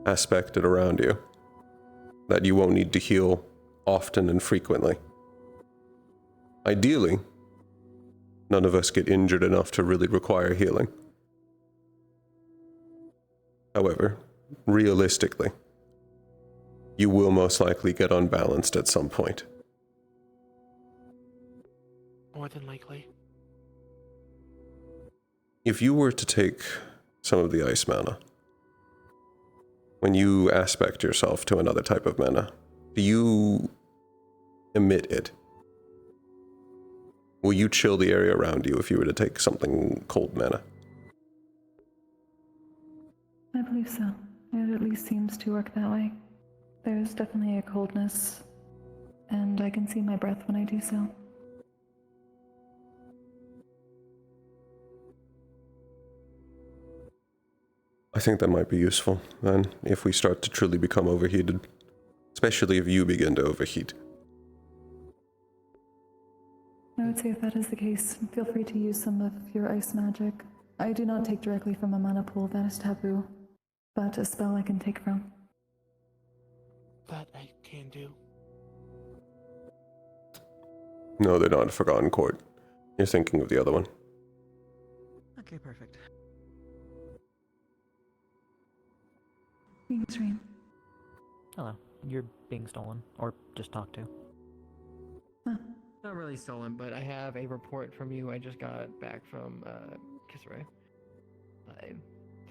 aspected around you that you won't need to heal often and frequently. Ideally, none of us get injured enough to really require healing. However, realistically, you will most likely get unbalanced at some point. More than likely. If you were to take some of the ice mana, when you aspect yourself to another type of mana, do you emit it? Will you chill the area around you if you were to take something cold mana? I believe so. It at least seems to work that way. There's definitely a coldness, and I can see my breath when I do so. I think that might be useful, then, if we start to truly become overheated. Especially if you begin to overheat. I would say if that is the case, feel free to use some of your ice magic. I do not take directly from a mana pool, that is taboo, but a spell I can take from. That I can do. No, they're not Forgotten Court. You're thinking of the other one. Okay, perfect. Thanks, Rain. Hello. You're being stolen. Or just talked to. Not really stolen, but I have a report from you. I just got back from Kisray. The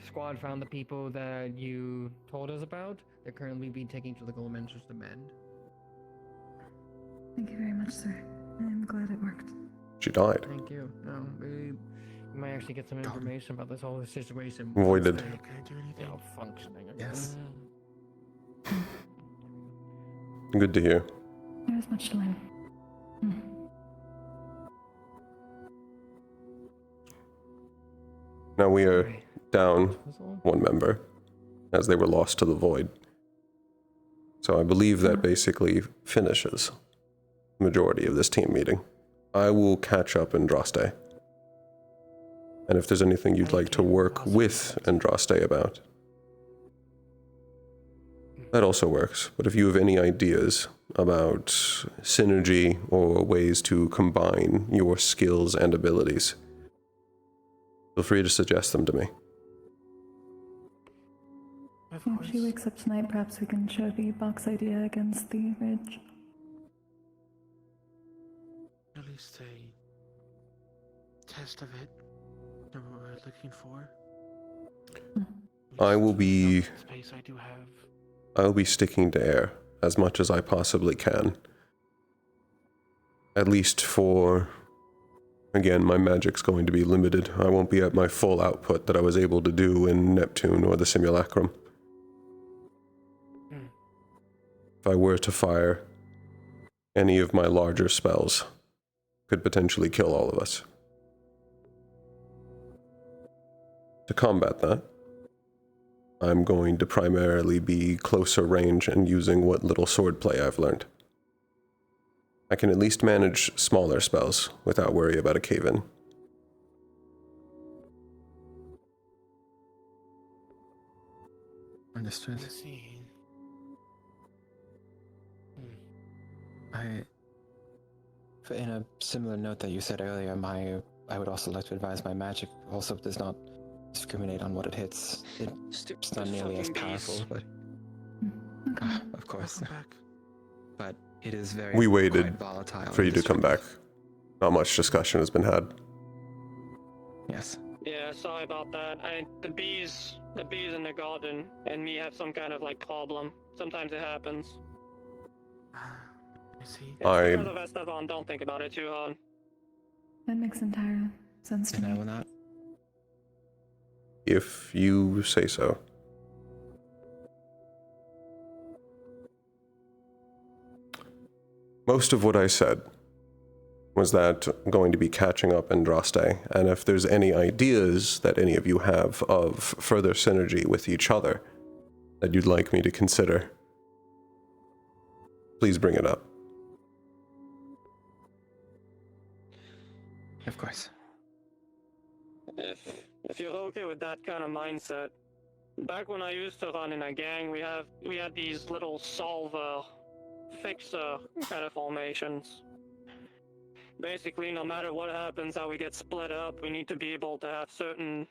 squad found the people that you told us about. They're currently being taken to the Golementers to mend. Thank you very much, sir. I'm glad it worked. She died. Thank you. No, you might actually get some information about this whole situation. Voided. Can I do anything? Functioning. Yes. Good to hear. There is much to learn. Now we are down one member, as they were lost to the void. So I believe that basically finishes the majority of this team meeting. I will catch up Andraste. And if there's anything you'd like to work with Andraste about, that also works. But if you have any ideas about synergy or ways to combine your skills and abilities, feel free to suggest them to me. If she wakes up tonight, perhaps we can show the box idea against the ridge. At least a test of it that we're looking for. I will be... Space I do have. I'll be sticking to air as much as I possibly can. At least for... Again, my magic's going to be limited. I won't be at my full output that I was able to do in Neptune or the Simulacrum. If I were to fire any of my larger spells, could potentially kill all of us. To combat that, I'm going to primarily be closer range and using what little swordplay I've learned. I can at least manage smaller spells without worry about a cave-in. Understood. In a similar note that you said earlier, I would also like to advise my magic also does not discriminate on what it hits. It's not nearly as powerful, but of course. But it is very We waited volatile for you to come back. Not much discussion has been had. Yes. Yeah, sorry about that. The bees in the garden and me have some kind of problem. Sometimes it happens. I see. I... For the rest of on, don't think about it too hard. That makes entire sense to me. I will not. If you say so. Most of what I said was that I'm going to be catching up Andraste, and if there's any ideas that any of you have of further synergy with each other that you'd like me to consider, please bring it up. Of course. If you're okay with that kind of mindset, back when I used to run in a gang, we had these little solver, fixer kind of formations. Basically, no matter what happens, how we get split up, we need to be able to have certain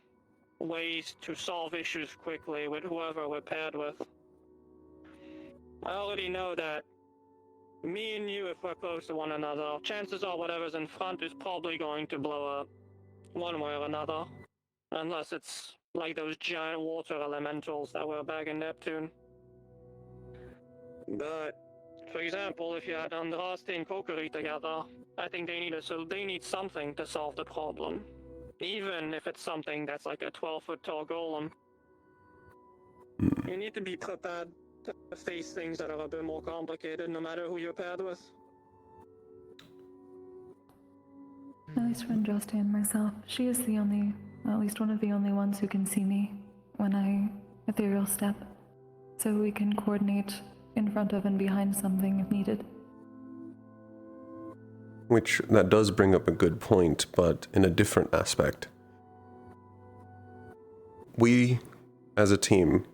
ways to solve issues quickly with whoever we're paired with. I already know that me and you, if we're close to one another, chances are whatever's in front is probably going to blow up, one way or another. Unless it's like those giant water elementals that were back in Neptune. But, for example, if you had Andraste and Kokiri together, I think they need something to solve the problem. Even if it's something that's like a 12-foot tall golem. You need to be prepared to face things that are a bit more complicated, no matter who you're paired with. At least for Andraste and myself, she is at least one of the only ones who can see me when I ethereal step, so we can coordinate in front of and behind something if needed. Which, that does bring up a good point, but in a different aspect. We, as a team,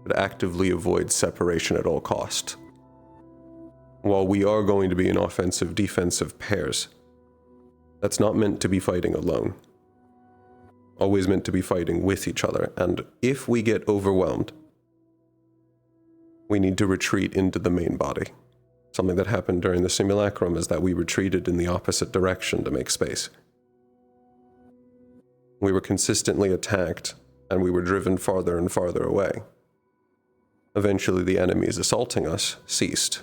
would actively avoid separation at all cost. While we are going to be in offensive-defensive pairs, that's not meant to be fighting alone. Always meant to be fighting with each other, and if we get overwhelmed we need to retreat into the main body. Something that happened during the simulacrum is that we retreated in the opposite direction to make space. We were consistently attacked, and we were driven farther and farther away. Eventually, the enemies assaulting us ceased,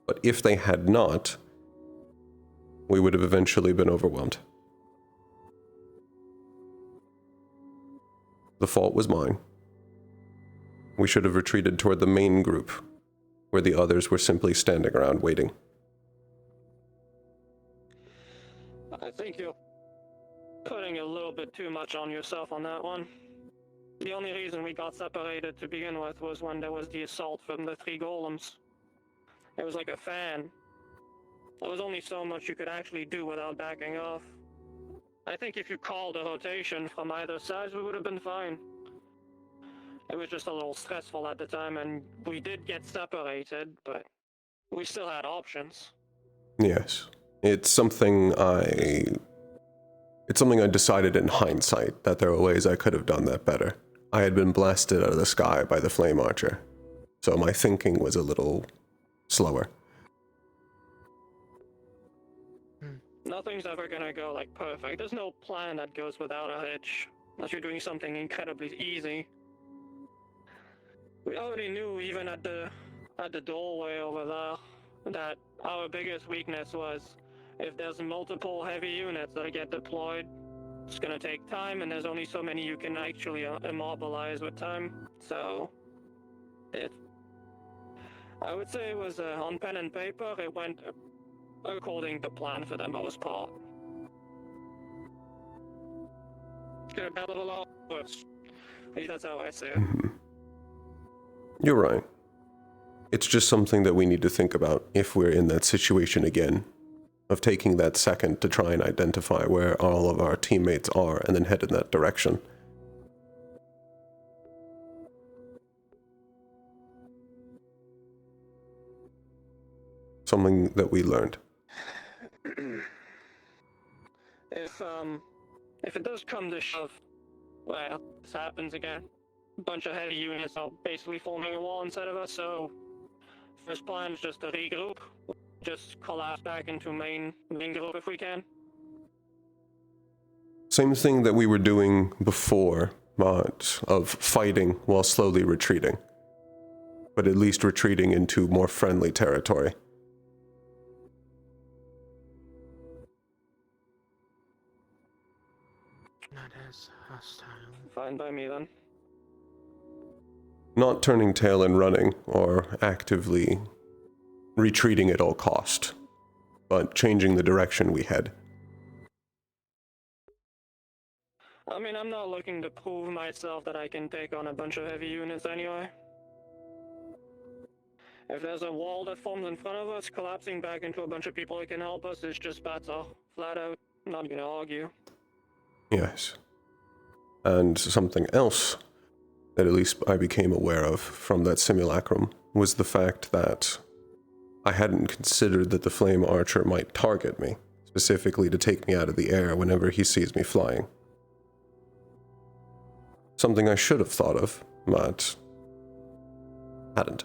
but if they had not, we would have eventually been overwhelmed. The fault was mine. We should have retreated toward the main group, where the others were simply standing around waiting. I think you're putting a little bit too much on yourself on that one. The only reason we got separated to begin with was when there was the assault from the 3 golems. It was like a fan. There was only so much you could actually do without backing off. I think if you called a rotation from either side, we would have been fine. It was just a little stressful at the time, and we did get separated, but we still had options. Yes. It's something I decided in hindsight, that there were ways I could have done that better. I had been blasted out of the sky by the Flame Archer, so my thinking was a little slower. Nothing's ever gonna go like perfect. There's no plan that goes without a hitch, unless you're doing something incredibly easy. We already knew, even at the doorway over there, that our biggest weakness was if there's multiple heavy units that get deployed, it's gonna take time, and there's only so many you can actually immobilize with time. So, I would say it was on pen and paper, it went according to plan for the most part. Could have been a little worse. At least that's how I see it. You're right. It's just something that we need to think about if we're in that situation again, of taking that second to try and identify where all of our teammates are and then head in that direction. Something that we learned. If it does come to shove, well, this happens again. A bunch of heavy units are basically forming a wall inside of us, so first plan is just to regroup. Just collapse back into main group if we can. Same thing that we were doing before, but of fighting while slowly retreating. But at least retreating into more friendly territory. Not as hostile. Fine by me then. Not turning tail and running, or actively retreating at all cost, but changing the direction we head. I mean, I'm not looking to prove myself that I can take on a bunch of heavy units anyway. If there's a wall that forms in front of us, collapsing back into a bunch of people that can help us is just better. Flat out, not gonna argue. Yes. And something else that at least I became aware of from that simulacrum was the fact that I hadn't considered that the Flame Archer might target me, specifically to take me out of the air whenever he sees me flying. Something I should have thought of, but hadn't.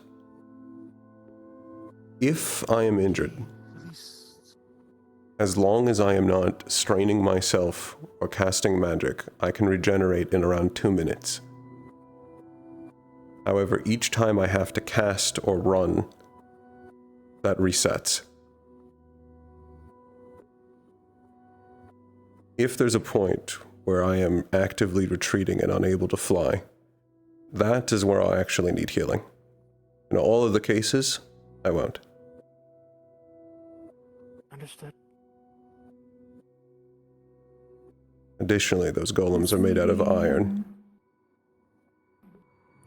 If I am injured, as long as I am not straining myself or casting magic, I can regenerate in around 2 minutes. However, each time I have to cast or run, that resets. If there's a point where I am actively retreating and unable to fly, that is where I actually need healing. In all of the cases, I won't. Understood. Additionally, those golems are made out of iron.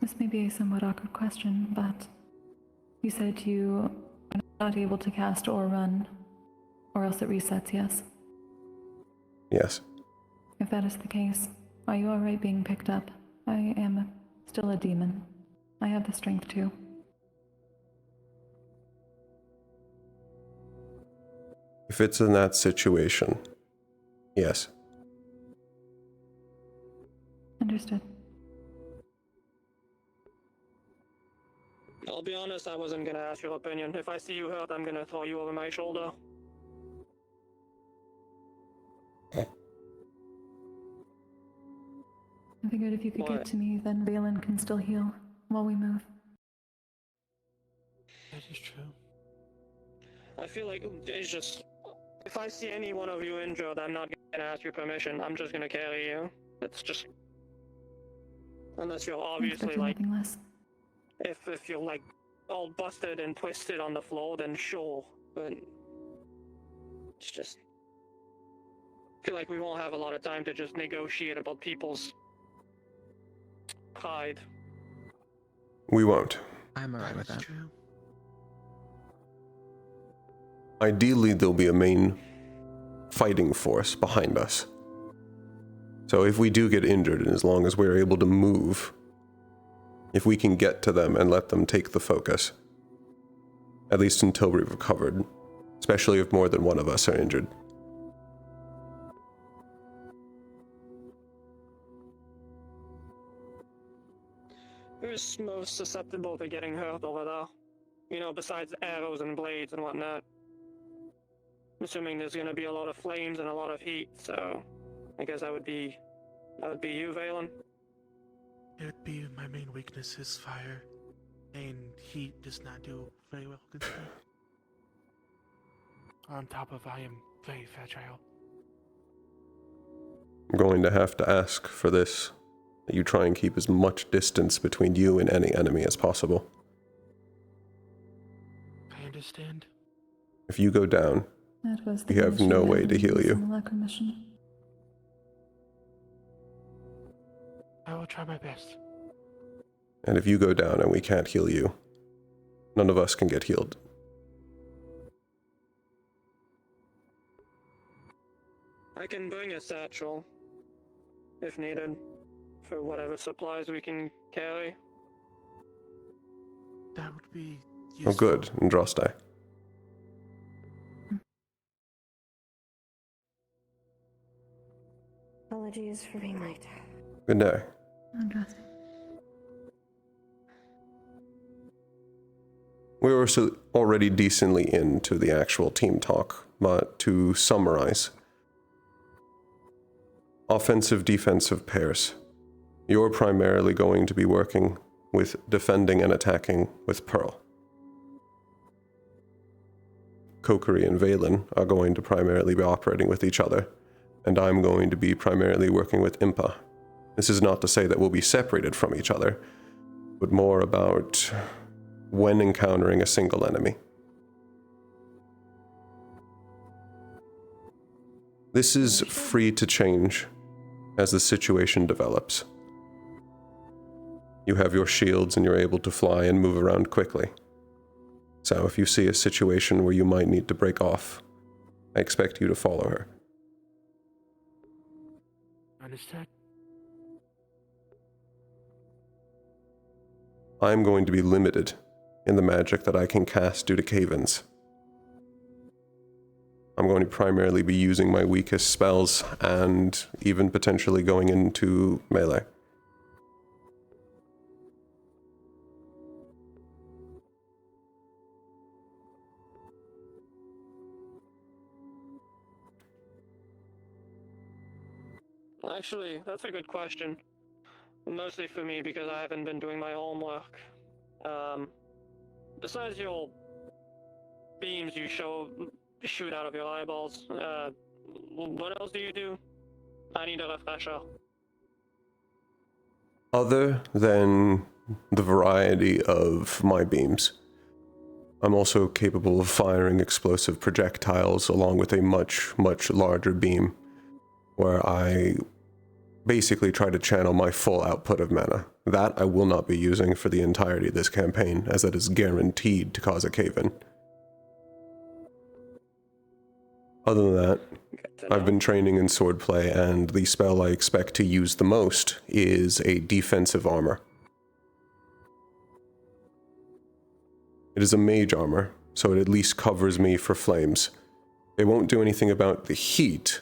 This may be a somewhat awkward question, but you said you are not able to cast or run, or else it resets, yes? Yes. If that is the case, are you alright being picked up? I am still a demon. I have the strength too. If it's in that situation, yes. Understood. I'll be honest, I wasn't gonna ask your opinion. If I see you hurt, I'm gonna throw you over my shoulder. I figured if you could What? get to me, then Valen can still heal while we move. That is true. I feel like it's just... If I see any one of you injured, I'm not gonna ask your permission. I'm just gonna carry you. It's just... Unless you're obviously Expected like... nothing less. If you're like all busted and twisted on the floor, then sure. But... It's just... I feel like we won't have a lot of time to just negotiate about people's... pride. We won't. I'm alright with that. True. Ideally, there'll be a main fighting force behind us. So if we do get injured, and as long as we're able to move, if we can get to them and let them take the focus, at least until we've recovered, especially if more than one of us are injured. Who's most susceptible to getting hurt over there? You know, besides arrows and blades and whatnot. I'm assuming there's gonna be a lot of flames and a lot of heat, so I guess that would be you, Valen. It would be my main weakness is fire, and heat does not do very well against me. On top of I am very fragile. I'm going to have to ask for this, that you try and keep as much distance between you and any enemy as possible. I understand. If you go down, That was the we have issue no we way had to with heal the you. Simulacra mission. I will try my best. And if you go down and we can't heal you, none of us can get healed. I can bring a satchel, if needed, for whatever supplies we can carry. That would be Oh good, Andraste. Apologies for being late. Good day. Interesting. We're also already decently into the actual team talk, but to summarize. Offensive, defensive pairs. You're primarily going to be working with defending and attacking with Pearl. Kokiri and Valen are going to primarily be operating with each other, and I'm going to be primarily working with Impa. This is not to say that we'll be separated from each other, but more about when encountering a single enemy. This is free to change as the situation develops. You have your shields and you're able to fly and move around quickly. So if you see a situation where you might need to break off, I expect you to follow her. Understood. I'm going to be limited in the magic that I can cast due to cave-ins. I'm going to primarily be using my weakest spells and even potentially going into melee. Actually, that's a good question. Mostly for me because I haven't been doing my homework. Besides your beams you shoot out of your eyeballs, what else do you do? I need a refresher. Other than the variety of my beams, I'm also capable of firing explosive projectiles along with a much, much larger beam, where I basically try to channel my full output of mana. That I will not be using for the entirety of this campaign, as that is guaranteed to cause a cave-in. Other than that, I've been training in swordplay, and the spell I expect to use the most is a defensive armor. It is a mage armor, so it at least covers me for flames. It won't do anything about the heat,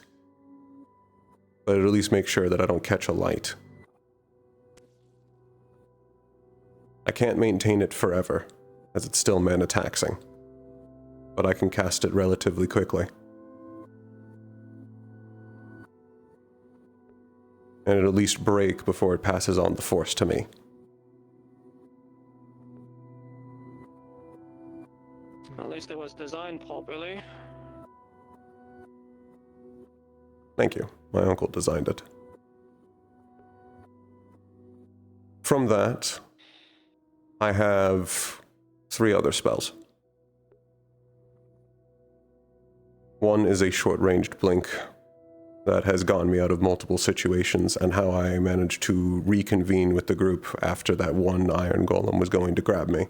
but it'll at least make sure that I don't catch a light. I can't maintain it forever, as it's still mana taxing. But I can cast it relatively quickly. And it'll at least break before it passes on the force to me. At least it was designed properly. Thank you. My uncle designed it. From that, I have 3 other spells. One is a short-ranged blink that has gotten me out of multiple situations, and how I managed to reconvene with the group after that one iron golem was going to grab me.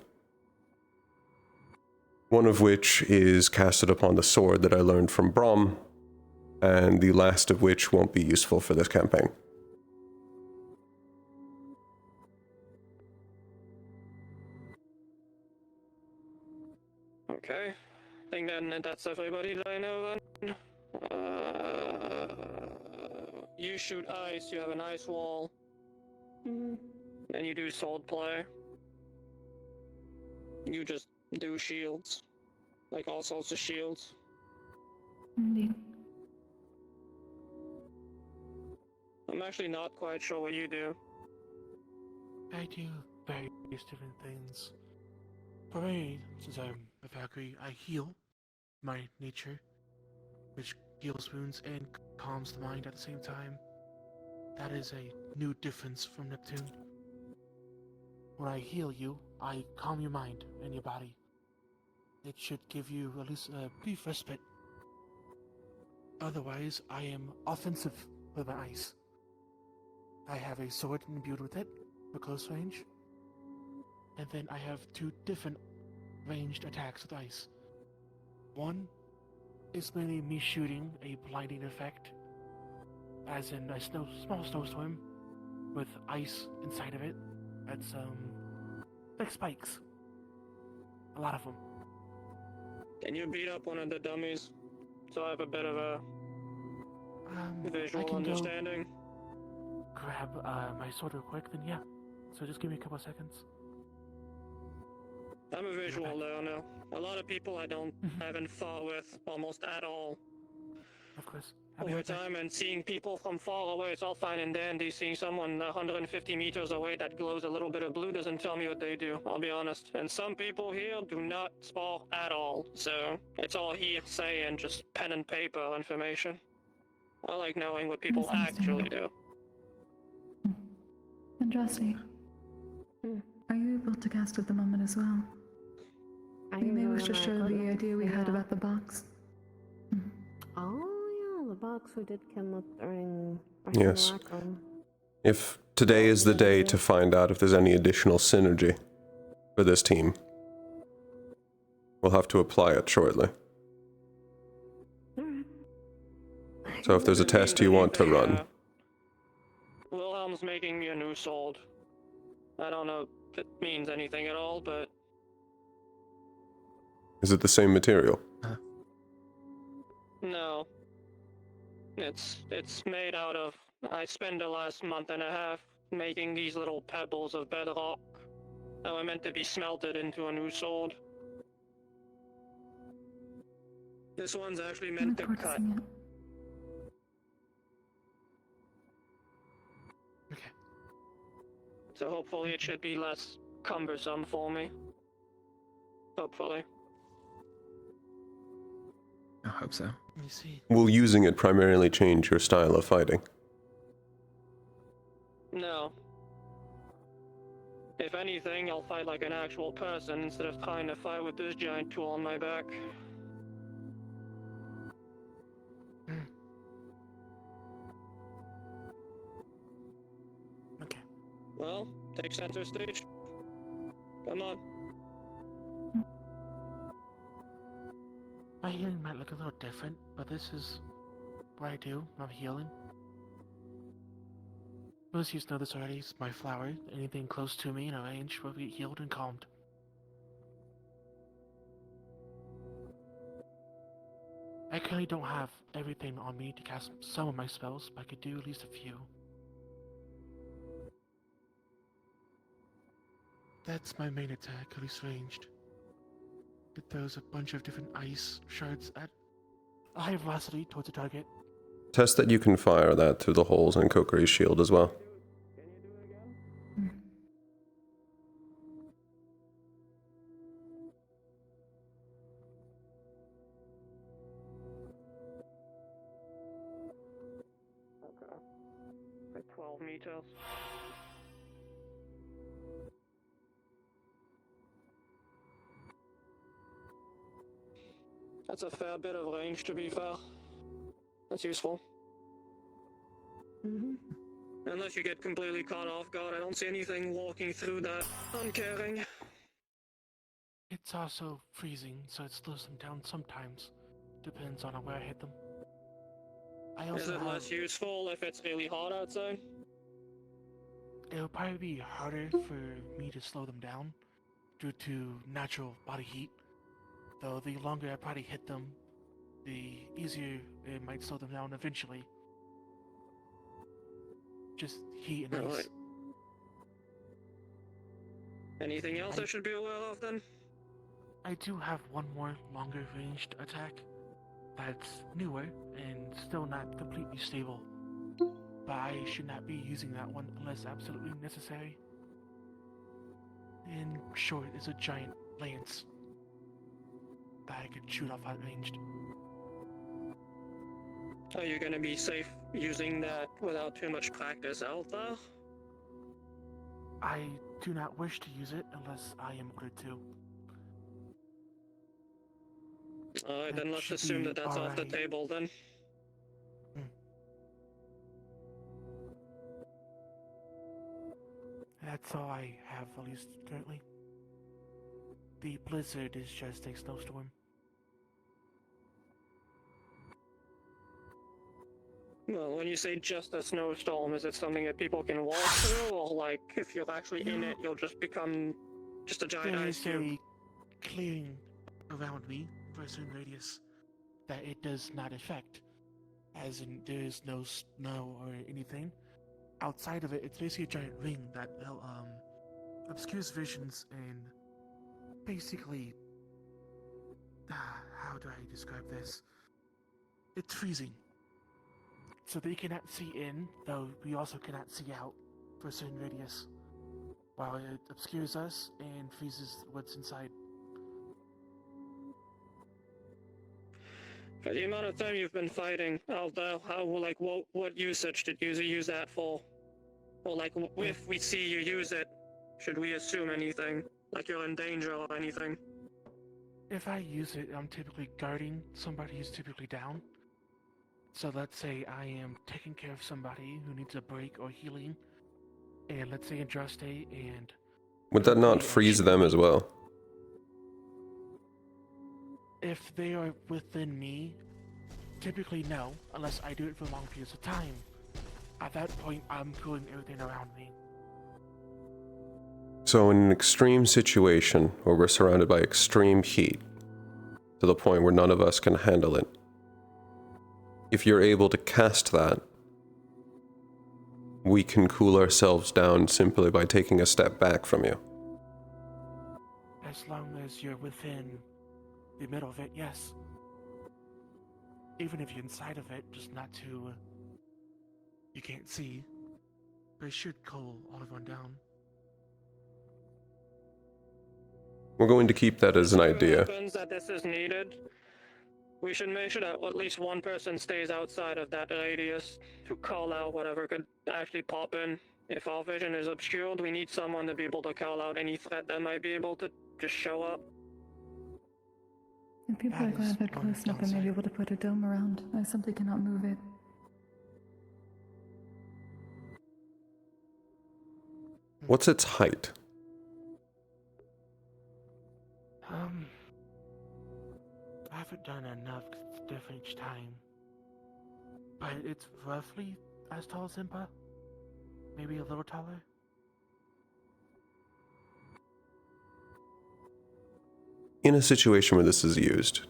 One of which is casted upon the sword that I learned from Brom, and the last of which won't be useful for this campaign. Okay. I think then that's everybody that I know then. You shoot ice, you have an ice wall. And you do sword play. You just do shields. Like all sorts of shields. Indeed. I'm actually not quite sure what you do. I do various different things. For me, since I'm a Valkyrie, I heal my nature, which heals wounds and calms the mind at the same time. That is a new difference from Neptune. When I heal you, I calm your mind and your body. It should give you at least a brief respite. Otherwise, I am offensive with my ice. I have a sword imbued with it for close range. And then I have 2 different ranged attacks with ice. One is mainly me shooting a blinding effect, as in a small snowstorm with ice inside of it. That's like spikes. A lot of them. Can you beat up one of the dummies? So I have a bit of a visual understanding. Grab my sword real quick, then yeah. So just give me a couple of seconds. I'm a visual learner. A lot of people I haven't fought with almost at all. Of course. Over time, and seeing people from far away, it's all fine and dandy. Seeing someone 150 meters away that glows a little bit of blue doesn't tell me what they do, I'll be honest. And some people here do not spar at all, so it's all hearsay and just pen and paper information. I like knowing what people actually do. Interesting. Are you able to cast at the moment as well? We may wish to show the idea we had about the box. Oh yeah, the box we did come up during Yes. If today is the day to find out if there's any additional synergy for this team, we'll have to apply it shortly. So if there's a test you want to run, Wilhelm's making me a new sword. I don't know if it means anything at all, but is it the same material? no. It's made out of... I spent the last month and a half making these little pebbles of bedrock that were meant to be smelted into a new sword. This one's actually meant to cut. Okay. So hopefully it should be less cumbersome for me. Hopefully. I hope so. Let me see. Will using it primarily change your style of fighting? No. If anything, I'll fight like an actual person instead of trying to fight with this giant tool on my back. Okay. Well, take center stage. Come on. My healing might look a little different, but this is what I do when I'm healing. Most of you know this already. It's my flower. Anything close to me in a range will be healed and calmed. I currently don't have everything on me to cast some of my spells, but I could do at least a few. That's my main attack, at least ranged. It throws a bunch of different ice shards at a high velocity towards the target. Test that you can fire that through the holes in Kokori's shield as well. Okay. Like 12 meters. That's a fair bit of range, to be fair. That's useful. Unless you get completely caught off guard, I don't see anything walking through that uncaring. It's also freezing, so it slows them down sometimes. Depends on where I hit them. I also Is it less useful if it's really hot outside? It'll probably be harder for me to slow them down due to natural body heat. Though the longer I probably hit them, the easier it might slow them down eventually. Just heat and ice. Anything else I should be aware of then? I do have one more longer ranged attack that's newer and still not completely stable. But I should not be using that one unless absolutely necessary. In short, it's a giant lance that I could shoot off at ranged. Are you gonna be safe using that without too much practice out there? I do not wish to use it unless I am ordered to. Alright, then let's assume that that's off the table then. That's all I have, at least currently. The blizzard is just a snowstorm. Well, when you say just a snowstorm, is it something that people can walk through, or like, if you're actually in it, you'll just become just a giant There ice is cube? a clearing around me for a certain radius that it does not affect. As in, there is no snow or anything. Outside of it, it's basically a giant ring that obscures visions and basically, how do I describe this? It's freezing. So they cannot see in, though we also cannot see out for a certain radius. While it obscures us and freezes what's inside. For the amount of time you've been fighting out there, what usage did you use that for? Or like, if we see you use it, should we assume anything? Like you're in danger or anything? If I use it, I'm typically guarding somebody who's typically down. So let's say I am taking care of somebody who needs a break or healing, and let's say Andraste and... Would that not freeze them as well? If they are within me, typically no, unless I do it for long periods of time. At that point, I'm cooling everything around me. So in an extreme situation where we're surrounded by extreme heat, to the point where none of us can handle it, if you're able to cast that, we can cool ourselves down simply by taking a step back from you. As long as you're within the middle of it, yes. Even if you're inside of it, just not to... you can't see. But it should cool all everyone down. We're going to keep that as an idea. If it happens that this is needed, we should make sure that at least one person stays outside of that radius to call out whatever could actually pop in. If our vision is obscured, we need someone to be able to call out any threat that might be able to just show up. If people are glad they're close enough, I may be able to put a dome around. I simply cannot move it. What's its height? I haven't done enough because it's different each time. But it's roughly as tall as Impa. Maybe a little taller. In a situation where this is used,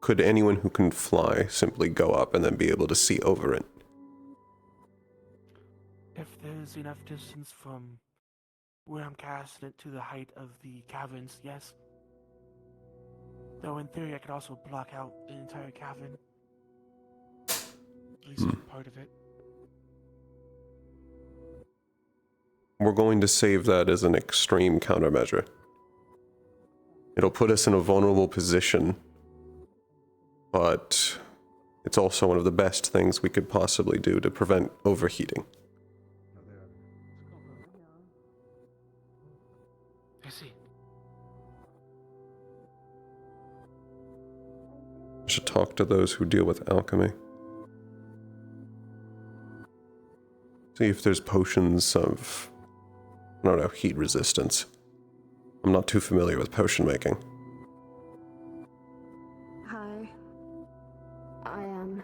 could anyone who can fly simply go up and then be able to see over it? If there's enough distance from where I'm casting it to the height of the caverns, yes. Though in theory, I could also block out the entire cavern. At least part of it. We're going to save that as an extreme countermeasure. It'll put us in a vulnerable position, but it's also one of the best things we could possibly do to prevent overheating. I see. I should talk to those who deal with alchemy. See if there's potions of, I don't know, heat resistance. I'm not too familiar with potion making. Hi. I am.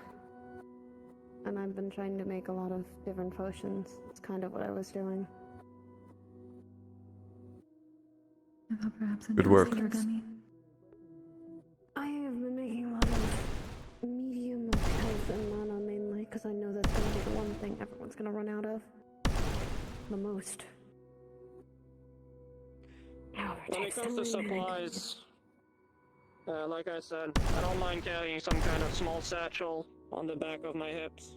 And I've been trying to make a lot of different potions. It's kind of what I was doing. I thought perhaps Good work. I have been making a lot of medium of health and mana mainly, because I know that's going to be the one thing everyone's going to run out of. The most. When it comes to supplies, like I said, I don't mind carrying some kind of small satchel on the back of my hips.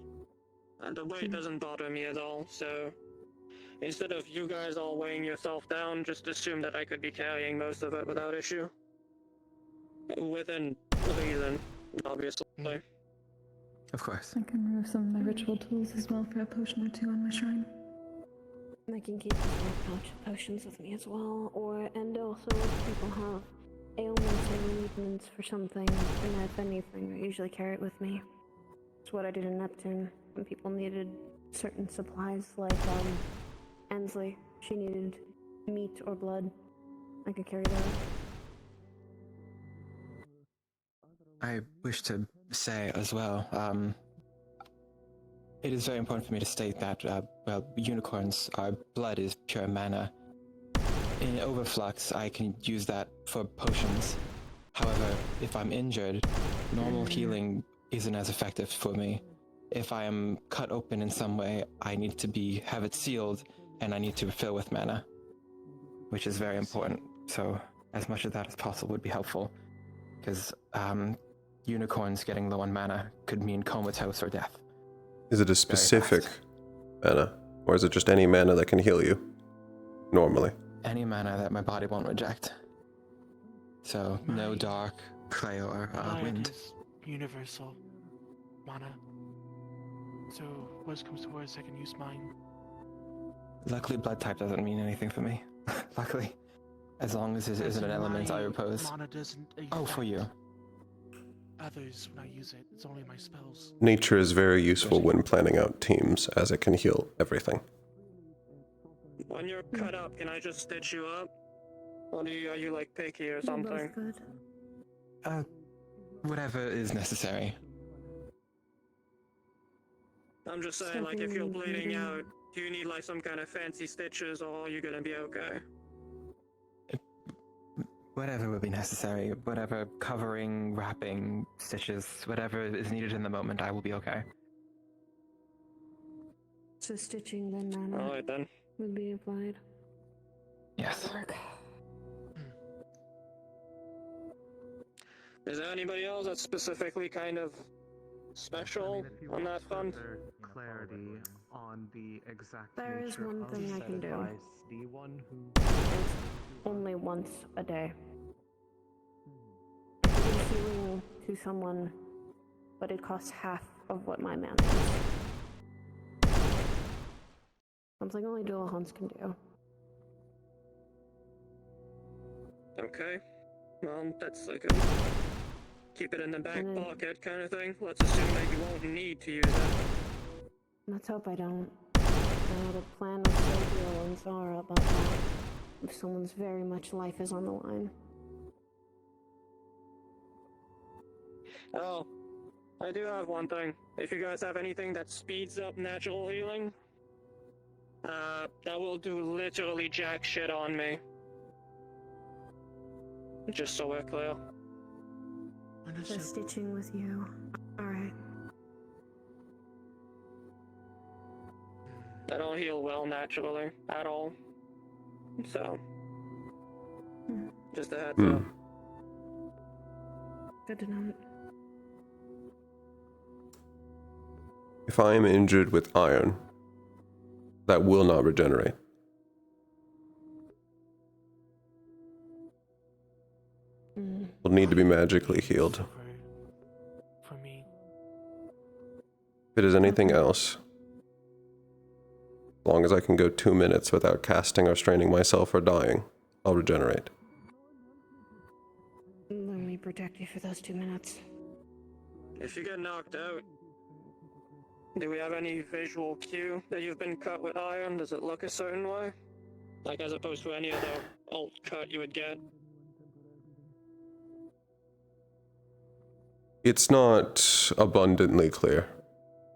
And the weight doesn't bother me at all, so instead of you guys all weighing yourself down, just assume that I could be carrying most of it without issue. Within reason, obviously. Of course. I can remove some of my ritual tools as well for a potion or two on my shrine. I can keep a small pouch of potions with me as well, and also if people have ailments or needs for something, and if anything, I usually carry it with me. It's what I did in Neptune, when people needed certain supplies, like, Ansley, she needed meat or blood. I could carry that. I wish to say as well, it is very important for me to state that, well, unicorns, our blood is pure mana. In Overflux, I can use that for potions. However, if I'm injured, normal healing isn't as effective for me. If I am cut open in some way, I need to have it sealed, and I need to refill with mana, which is very important. So, as much of that as possible would be helpful, because unicorns getting low on mana could mean comatose or death. Is it a specific mana, or is it just any mana that can heal you? Normally. Any mana that my body won't reject. So, no dark, clay, or wind. Is universal mana. So, worst comes to worst, I can use mine. Luckily, blood type doesn't mean anything for me. Luckily. As long as it isn't an element I oppose. Mana doesn't Oh, for you. Others, when I use it, it's only my spells. Nature is very useful when planning out teams, as it can heal everything. When you're cut up, can I just stitch you up? Or are you like picky or something? Whatever is necessary. I'm just saying, like, if you're bleeding out, do you need like some kind of fancy stitches, or are you gonna be okay? Whatever would be necessary, whatever covering, wrapping, stitches, whatever is needed in the moment, I will be okay. So stitching then mana Alright then. would be applied. Yes. Is there anybody else that's specifically kind of special on that front? Clarity on the exact There is nature one of thing I said can do. advice, the one who Only once a day. I can give healing to someone, but it costs half of what my mana is. Something only dual hunts can do. Okay. Well, that's like a keep it in the back pocket kind of thing. Let's assume that you won't need to use it. Let's hope I don't. I had a plan with Sergio and Zara about that. If someone's very much life is on the line. Oh, I do have one thing. If you guys have anything that speeds up natural healing, that will do literally jack shit on me. Just so we're clear. So stitching with you. Alright. I don't heal well naturally at all. So, just a heads up. Good to know. If I am injured with iron, that will not regenerate. Will need to be magically healed. For me. If it is anything else, as long as I can go 2 minutes without casting or straining myself or dying, I'll regenerate. Let me protect you for those 2 minutes. If you get knocked out, do we have any visual cue that you've been cut with iron? Does it look a certain way? Like as opposed to any other alt cut you would get? It's not abundantly clear.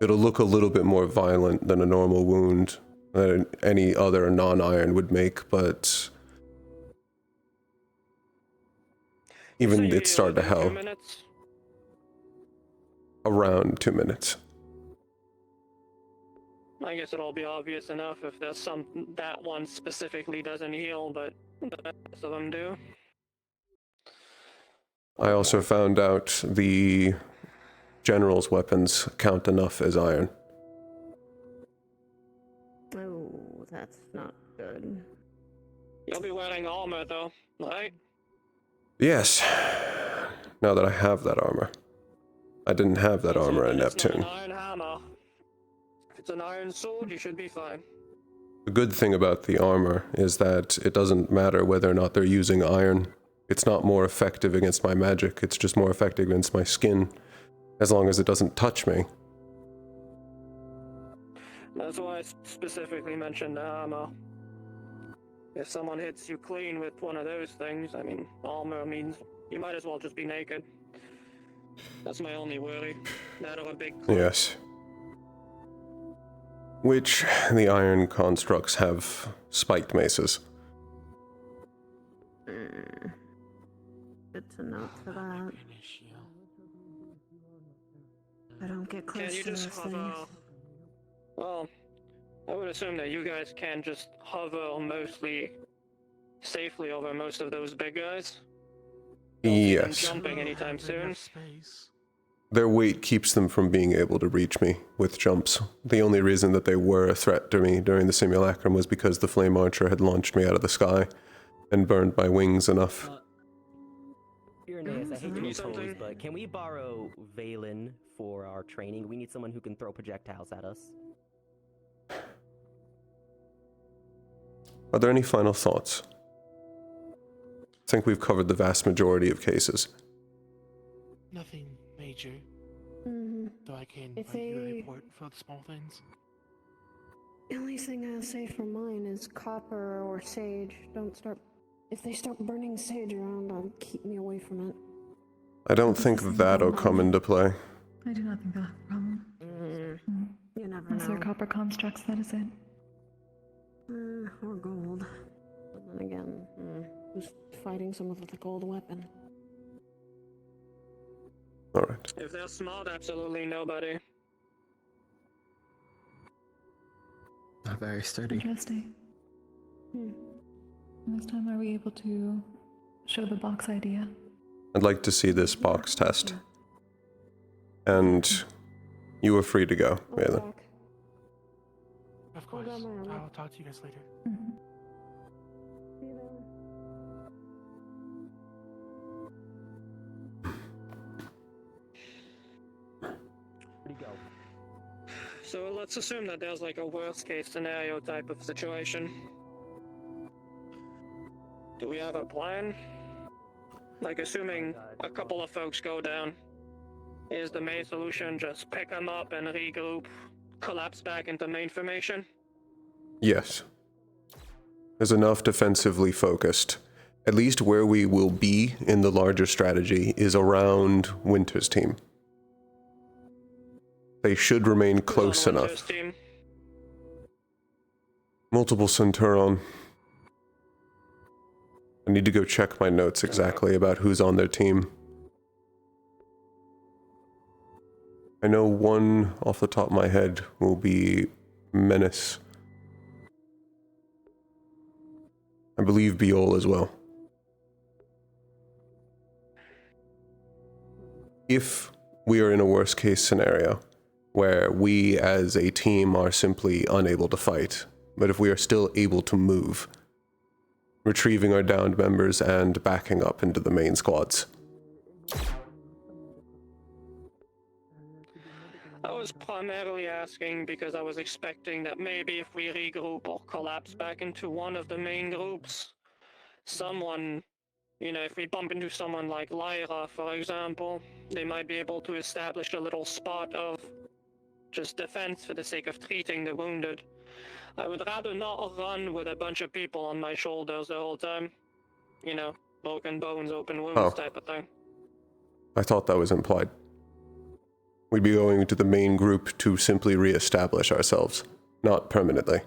It'll look a little bit more violent than a normal wound that any other non-iron would make, but even it started to hell. 2 minutes? Around 2 minutes. I guess it'll be obvious enough if there's that one specifically doesn't heal, but the rest of them do. I also found out the general's weapons count enough as iron. Oh, that's not good. You'll be wearing armor though, right? Yes. Now that I have that armor. I didn't have that armor at Neptune. It's not an iron hammer. If it's an iron sword, you should be fine. The good thing about the armor is that it doesn't matter whether or not they're using iron. It's not more effective against my magic, it's just more effective against my skin, as long as it doesn't touch me. That's why I specifically mentioned the hammer. If someone hits you clean with one of those things, I mean, armor means you might as well just be naked. That's my only worry. That or a big club. Yes. Which the iron constructs have spiked maces. Good to know for that. I don't get close Can you to just those hover? things. Well, I would assume that you guys can just hover mostly safely over most of those big guys. Yes. Jumping anytime soon. Their weight keeps them from being able to reach me with jumps. The only reason that they were a threat to me during the simulacrum was because the flame archer had launched me out of the sky and burned my wings enough. Irenaeus, I hate to impose, but can we borrow Valen for our training? We need someone who can throw projectiles at us. Are there any final thoughts? I think we've covered the vast majority of cases. Nothing major. Though I can If write you a they- report for the small things. The only thing I'll say for mine is copper or sage. Don't start. If they start burning sage around, keep me away from it. I don't think that'll come into play. I do not think they'll have a problem. You never Unless they're know. copper constructs, that is it. Or gold. But then again, who's fighting someone with a gold weapon? Alright. If they're smart, absolutely nobody. Not very sturdy. Interesting. This time, are we able to show the box idea? I'd like to see this box test. And you are free to go, Valen. Of course. I'll talk to you guys later. Where'd he go? So let's assume that there's like a worst case scenario type of situation. Do we have a plan? Like assuming a couple of folks go down, is the main solution just pick them up and regroup, collapse back into main formation? Yes. There's enough defensively focused. At least where we will be in the larger strategy is around Winter's team. They should remain close enough. Team? Multiple Centauron. I need to go check my notes exactly about who's on their team. I know one off the top of my head will be Menace. I believe Biol as well. If we are in a worst case scenario, where we as a team are simply unable to fight, but if we are still able to move, retrieving our downed members and backing up into the main squads. I was primarily asking because I was expecting that maybe if we regroup or collapse back into one of the main groups, someone, you know, if we bump into someone like Lyra, for example, they might be able to establish a little spot of just defense for the sake of treating the wounded. I would rather not run with a bunch of people on my shoulders the whole time. You know, broken bones, open wounds type of thing. I thought that was implied. We'd be going to the main group to simply re-establish ourselves, not permanently.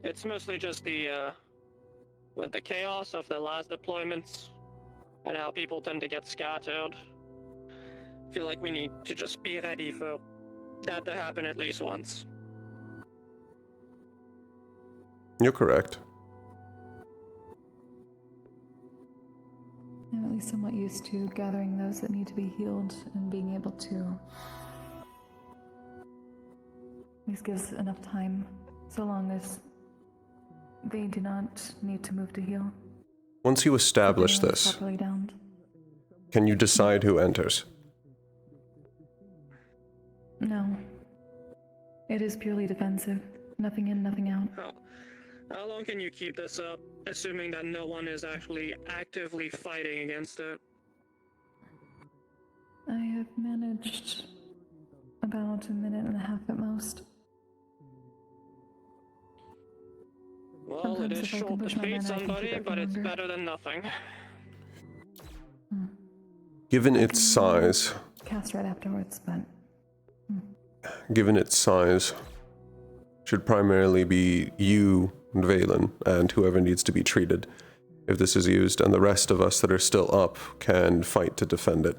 It's mostly just with the chaos of the last deployments and how people tend to get scattered. I feel like we need to just be ready for that to happen at least once. You're correct. I'm at least somewhat used to gathering those that need to be healed and being able to at least gives enough time, so long as they do not need to move to heal. Once you establish Everyone is this, properly downed. can you decide who enters? No. It is purely defensive. Nothing in, nothing out. How long can you keep this up, assuming that no one is actually actively fighting against it? I have managed about a minute and a half at most. Well, Sometimes it is if I can short to push my beat mana, I can somebody, keep it but it's longer. better than nothing. Given its size, Cast right afterwards, but given its size, should primarily be you and Valen and whoever needs to be treated if this is used, and the rest of us that are still up can fight to defend it.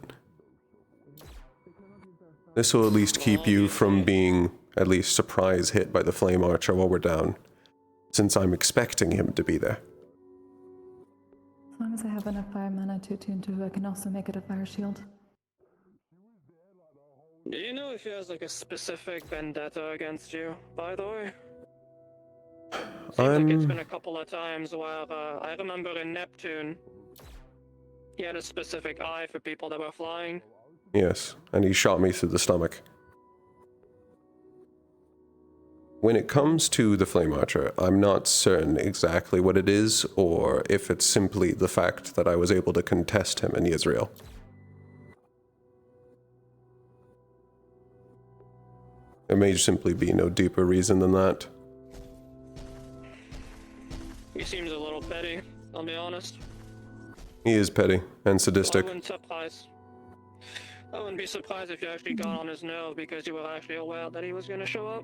This will at least keep you from being at least surprise hit by the Flame Archer while we're down, since I'm expecting him to be there. as long as I have enough fire mana to attune to, I can also make it a fire shield. Do you know if he has like a specific vendetta against you, by the way? Seems like it's been a couple of times where I remember in Neptune, he had a specific eye for people that were flying. Yes, and he shot me through the stomach. When it comes to the Flame Archer, I'm not certain exactly what it is, or if it's simply the fact that I was able to contest him in Israel. There may simply be no deeper reason than that. He seems a little petty, I'll be honest. He is petty and sadistic. I wouldn't be surprised if you actually got on his nerve because you were actually aware that he was going to show up.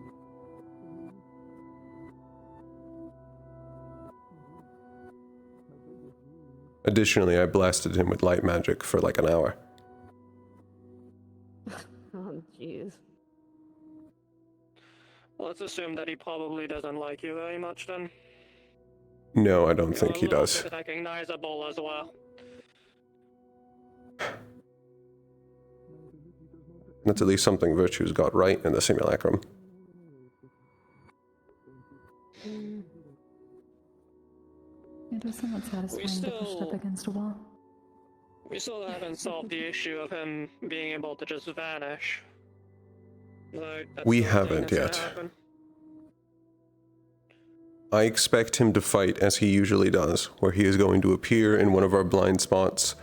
Additionally, I blasted him with light magic for like an hour. Oh, jeez. Let's assume that he probably doesn't like you very much then. No, I don't think he does. Bit recognizable as well. That's at least something Virtue's got right in the simulacrum. It was somewhat satisfying to push up against a wall. We still haven't solved the issue of him being able to just vanish. Though that's We still a thing haven't that's gonna yet. happen. I expect him to fight as he usually does, where he is going to appear in one of our blind spots,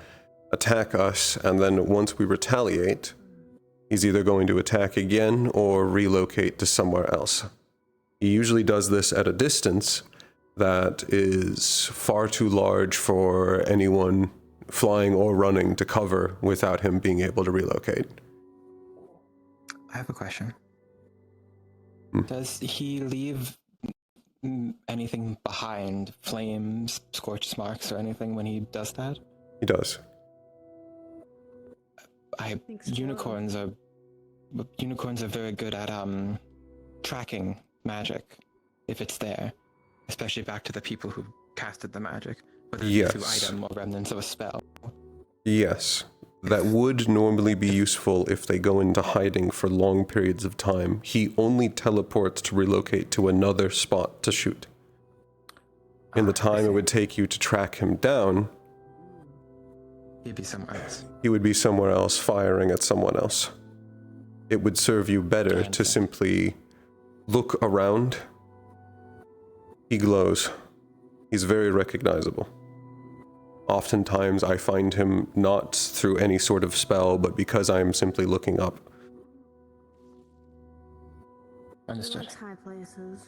attack us, and then once we retaliate, he's either going to attack again or relocate to somewhere else. He usually does this at a distance that is far too large for anyone flying or running to cover without him being able to relocate. I have a question. Does he leave anything behind? Flames, scorch marks, or anything when he does that? He does. Unicorns are very good at tracking magic if it's there, especially back to the people who casted the magic, whether it's through Yes. item or remnants of a spell. Yes. that would normally be useful if they go into hiding for long periods of time. He only teleports to relocate to another spot to shoot. In the time it would take you to track him down, He'd be somewhere else. he would be somewhere else firing at someone else. It would serve you better to simply look around. He glows. He's very recognizable. Oftentimes I find him not through any sort of spell, but because I am simply looking up. Understood. He likes high places.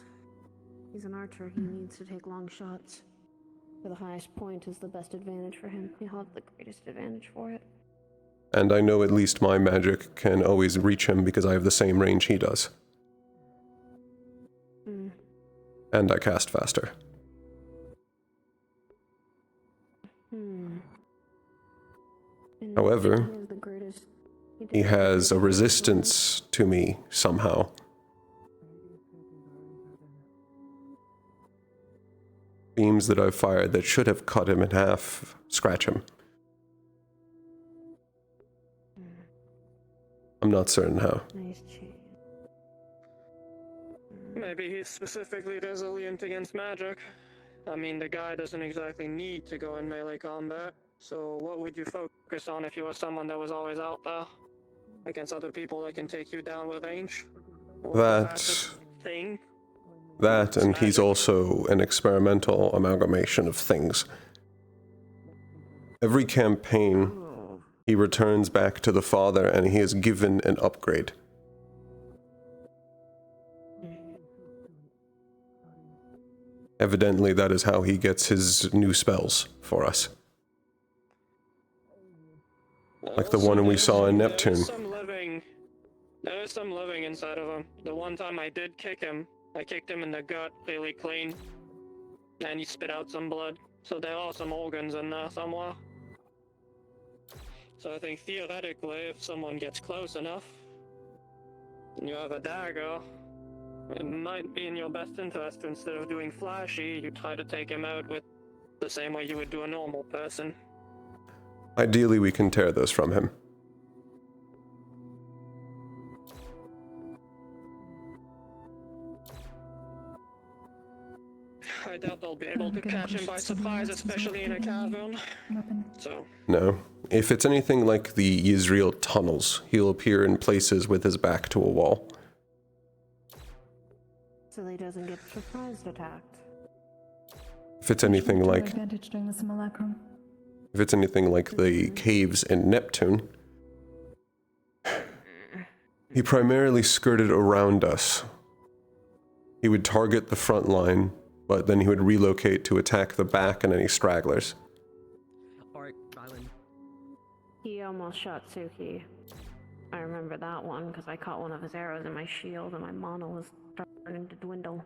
He's an archer. He needs to take long shots. For the highest point is the best advantage for him. He'll have the greatest advantage for it. And I know at least my magic can always reach him because I have the same range he does. And I cast faster. However, he has a resistance to me somehow. Beams that I've fired that should have cut him in half scratch him. I'm not certain how. Maybe he's specifically resilient against magic. I mean, the guy doesn't exactly need to go in melee combat. So what would you focus on if you were someone that was always out there? Against other people that can take you down with range? Or the fastest thing? That, and he's also an experimental amalgamation of things. Every campaign, he returns back to the Father and he is given an upgrade. Evidently, that is how he gets his new spells for us. Like the one we saw in Neptune. There is some living inside of him. The one time I did kick him, I kicked him in the gut really clean. And he spit out some blood. So there are some organs in there somewhere. So I think theoretically, if someone gets close enough, and you have a dagger, it might be in your best interest, instead of doing flashy, you try to take him out with the same way you would do a normal person. Ideally, we can tear those from him. I doubt they'll be able to catch him by surprise, especially in a cavern. So. No. If it's anything like the Yzrael tunnels, he'll appear in places with his back to a wall. So he doesn't get surprise attacked. If it's anything like... advantage during the simulacrum. If it's anything like the caves in Neptune, he primarily skirted around us. He would target the front line, but then he would relocate to attack the back and any stragglers. Alright, Rylan. He almost shot Suki. I remember that one because I caught one of his arrows in my shield and my mana was starting to dwindle.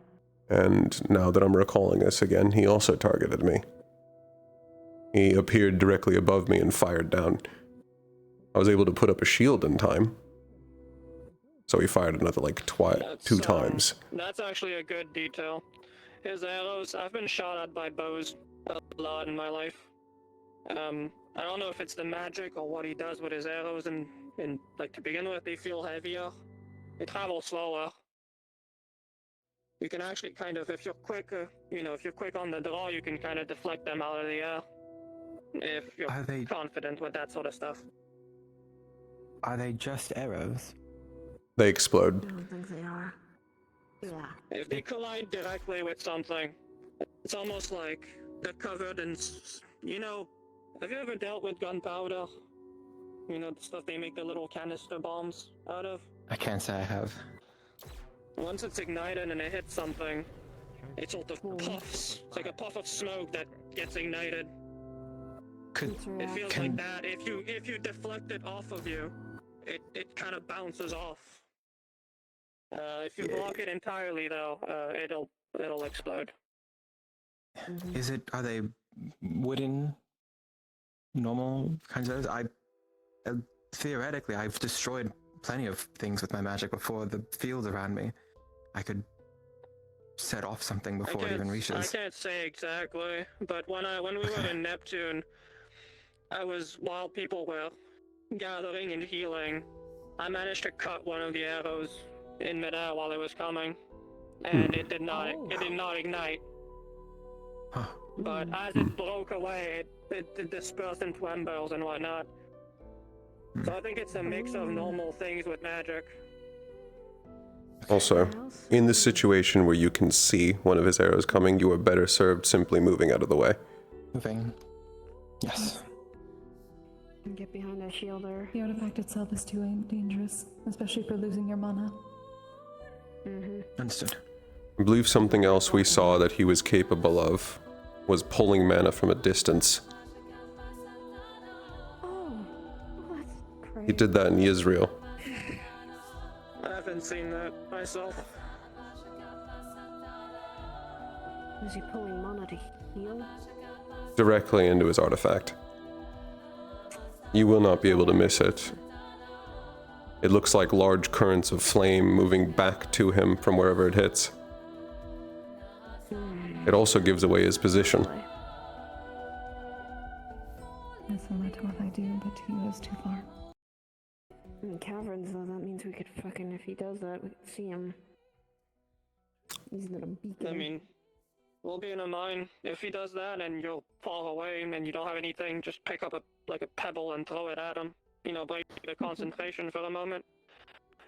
And now that I'm recalling this again, he also targeted me. He appeared directly above me and fired down. I was able to put up a shield in time. So he fired another like two times. That's actually a good detail. His arrows, I've been shot at by bows a lot in my life. I don't know if it's the magic or what he does with his arrows, and like to begin with, they feel heavier. They travel slower. You can actually kind of, if you're quick, if you're quick on the draw, you can kind of deflect them out of the air. If you're confident with that sort of stuff. Are they just arrows? They explode. I don't think they are. Yeah. If they collide directly with something, it's almost like they're covered in, have you ever dealt with gunpowder? You know, the stuff they make the little canister bombs out of? I can't say I have. Once it's ignited and it hits something, it sort of puffs. It's like a puff of smoke that gets ignited. It feels like that. If you deflect it off of you, it kind of bounces off. If you block it entirely, though, it'll explode. Are they wooden, normal kinds of arrows? Theoretically, I've destroyed plenty of things with my magic before. The field around me, I could set off something before it even reaches. I can't say exactly, but when we were in Neptune, while people were gathering and healing, I managed to cut one of the arrows in midair while it was coming, and it did not ignite. But as it broke away, it dispersed into embers and whatnot. So I think it's a mix of normal things with magic. Also, in the situation where you can see one of his arrows coming, you are better served simply moving out of the way. Moving. Yes. Get behind that shielder. The artifact itself is too dangerous, especially for losing your mana. Understood. I believe something else we saw that he was capable of was pulling mana from a distance. Oh, that's crazy. He did that in Israel. I haven't seen that myself. Is he pulling mana to heal? Directly into his artifact. You will not be able to miss it. It looks like large currents of flame moving back to him from wherever it hits. It also gives away his position. That's similar to what I do, but to you is too far. In caverns, though, that means we could fucking, if he does that, we could see him. He's not a beacon. I mean, we'll be in a mine. If he does that and you're far away and you don't have anything, just pick up a pebble and throw it at him. You know, break the concentration for a moment.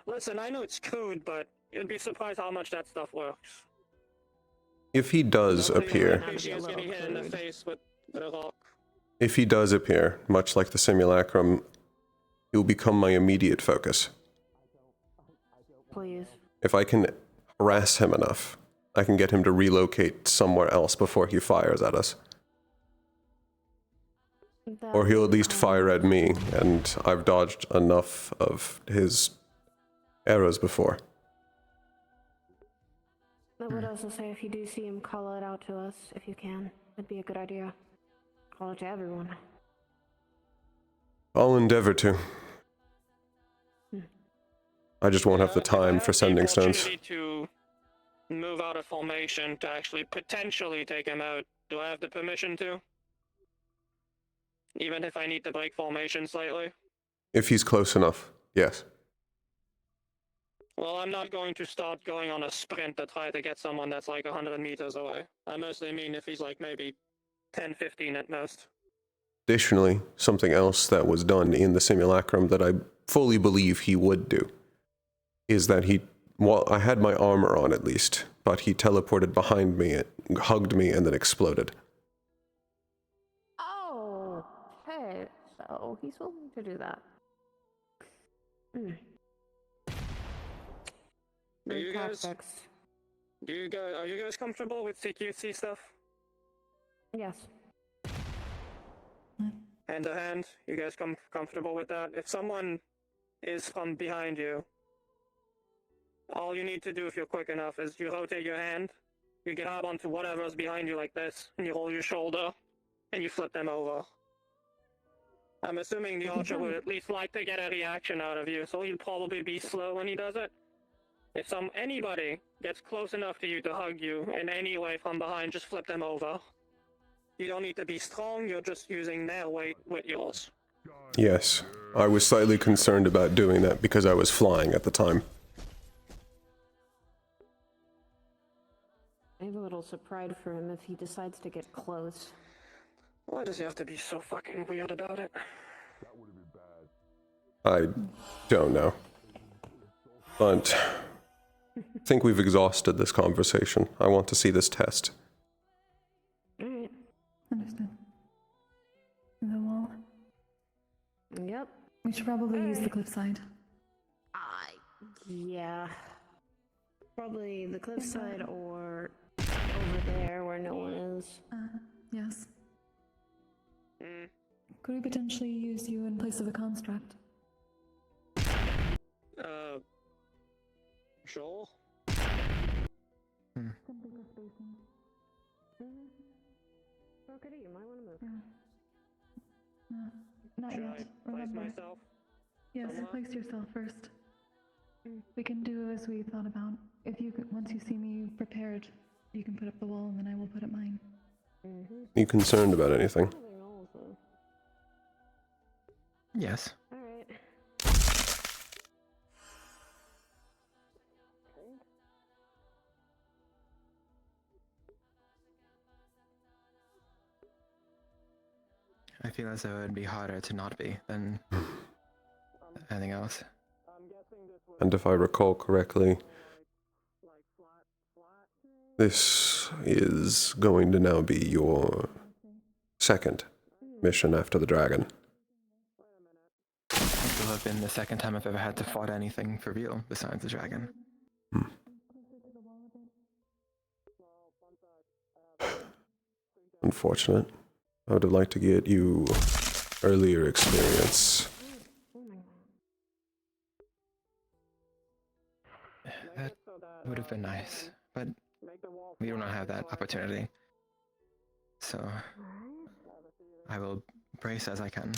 Listen, I know it's crude, but you'd be surprised how much that stuff works. If he does appear, He was getting hit in the face with a rock. if he does appear, much like the simulacrum, he will become my immediate focus. Please. If I can harass him enough, I can get him to relocate somewhere else before he fires at us. Or he'll at least fire at me, and I've dodged enough of his arrows before. I would also say if you do see him, call it out to us if you can. That'd be a good idea. Call it to everyone. I'll endeavor to. I just won't have the time for sending stones. To move out of formation to actually potentially take him out. Do I have the permission to? Even if I need to break formation slightly? If he's close enough, yes. Well, I'm not going to start going on a sprint to try to get someone that's like 100 meters away. I mostly mean if he's like maybe 10, 15 at most. Additionally, something else that was done in the simulacrum that I fully believe he would do is that well, I had my armor on at least, but he teleported behind me, hugged me, and then exploded. Oh, okay. So he's willing to do that. Are you guys comfortable with CQC stuff? Yes. Hand to hand, you guys comfortable with that? If someone is from behind you, all you need to do if you're quick enough is you rotate your hand, you grab onto whatever's behind you like this, and you roll your shoulder, and you flip them over. I'm assuming the archer would at least like to get a reaction out of you, so he'll probably be slow when he does it. If anybody gets close enough to you to hug you in any way from behind, just flip them over. You don't need to be strong, you're just using their weight with yours. Yes, I was slightly concerned about doing that because I was flying at the time. I have a little surprise for him if he decides to get close. Why does he have to be so fucking weird about it? I don't know. But I think we've exhausted this conversation. I want to see this test. Alright. Understood. The wall. Yep. We should probably use the cliffside. Yeah. Probably the cliffside or over there where no one is. Yes. Could we potentially use you in place of a construct? Sure. Simply for spacing. Okay, you might want to move. Yeah. Not Should yet. I place Remember. myself? Yes, somewhere? place yourself first. We can do as we thought about. If you could, once you see me prepared, you can put up the wall, and then I will put up mine. Are you concerned about anything? Yes. Alright. I feel as though it'd be harder to not be than anything else. And if I recall correctly, this is going to now be your second mission after the dragon. This will have been the second time I've ever had to fight anything for real besides the dragon. Unfortunate. I would have liked to get you earlier experience. That would have been nice, but we do not have that opportunity. So I will brace as I can.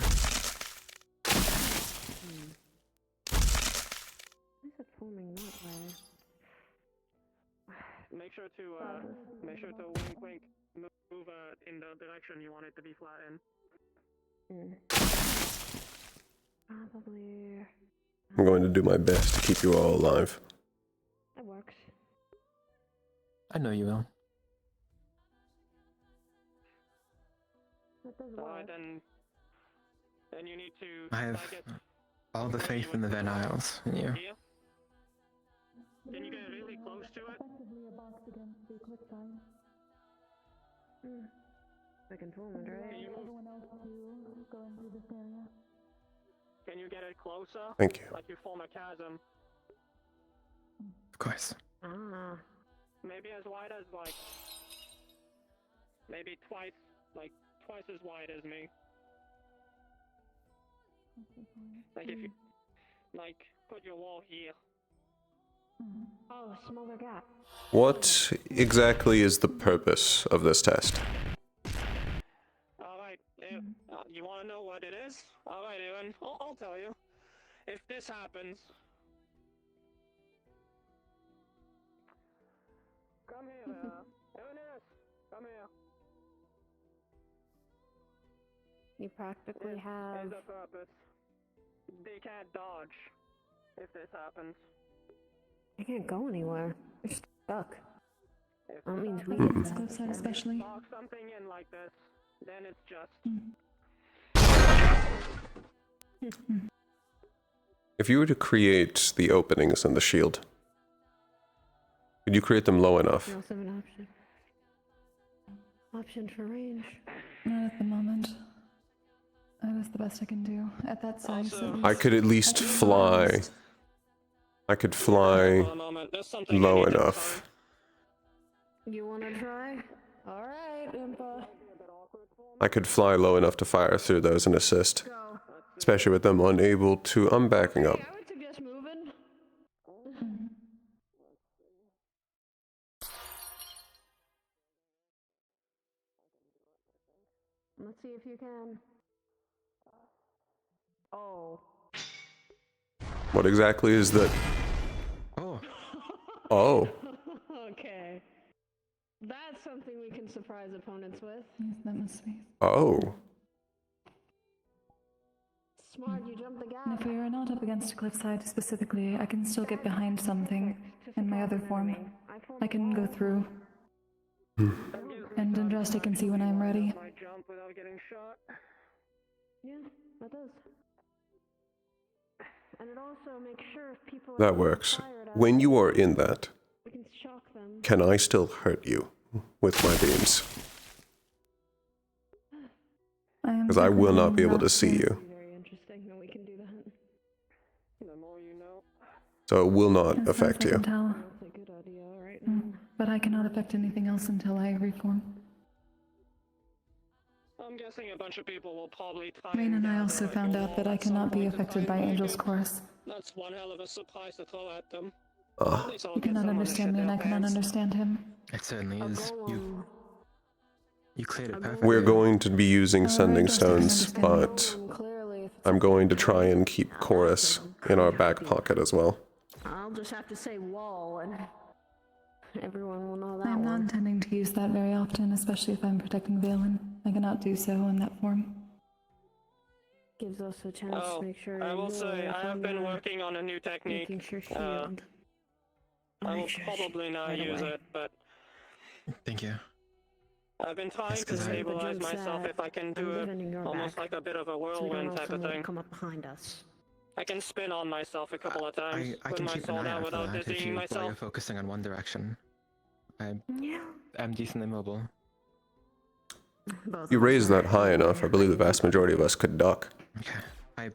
Make sure to wink wink move in the direction you want it to be flat in. Probably. I'm going to do my best to keep you all alive. That works. I know you will. That does Alright, work. then you need to. I have all the faith in the Van Isles in you. Here. Can you get really close to it? Like in Poland, right? Can you get it closer? Thank you. Like you form a chasm. Of course. Ah. Maybe as wide as like. Maybe twice as wide as me. Like if you. Like, put your wall here. Oh, smaller gap. What exactly is the purpose of this test? Alright, you wanna know what it is? Alright, Aaron, I'll tell you. If this happens... Come here, Aaron, come here. You practically have. Here's the purpose. They can't dodge if this happens. I can't go anywhere. You're stuck. That means we On the Cliff side especially. Lock something in like this, then it's just... If you were to create the openings in the shield, could you create them low enough? We also have an option. Option for range. Not at the moment. That is the best I can do. At that size, at least. I could at least fly. I could fly low enough. You wanna try? Alright, Impa. I could fly low enough to fire through those and assist. Especially with them unable to... I'm backing up. I would suggest moving. Let's see if you can. Oh. What exactly is that? Oh. Oh. Okay. That's something we can surprise opponents with. Yes, that must be. Oh. Smart, you jumped the gap. And if we are not up against a cliffside specifically, I can still get behind something in my other form. I can go through. And Andraste can see when I'm ready. Jump without getting shot. Yeah, that does. And it also makes sure if people That works. When you are in that, we can shock them. can I still hurt you with my beams? Because I will not be able to see you. Very interesting that we can do that. The more you know. So it will not Yes, affect I you. can tell. That's a good idea right now. But I cannot affect anything else until I reform. I'm guessing a bunch of people will probably try. Rain and I also found out that I cannot be affected by Angel's Chorus. That's one hell of a surprise to throw at them. He cannot understand me and I cannot understand him. It certainly is. You cleared it perfectly. We're going to be using sending stones, but I'm going to try and keep Chorus in our back pocket as well. I'll just have to say wall and everyone will know that I am not one. intending to use that very often, especially if I'm protecting Valen. I cannot do so in that form. Gives us a chance to make sure. I will you're say, I have been on working on a new technique. making sure shield. I will probably not right use away. it, but Thank you. I've been trying Yes, to 'cause stabilize myself if I can do it, defending your almost back, like a bit of a so we don't whirlwind know type of someone will thing. come up behind us. I can spin on myself a couple of times, I put can my keep an sword eye out out for without that if dizzying while you're myself. focusing on one direction. I Yeah. am decently mobile. Both You of us raise are, that high don't enough, I worry. believe the vast majority of us could duck. Okay. I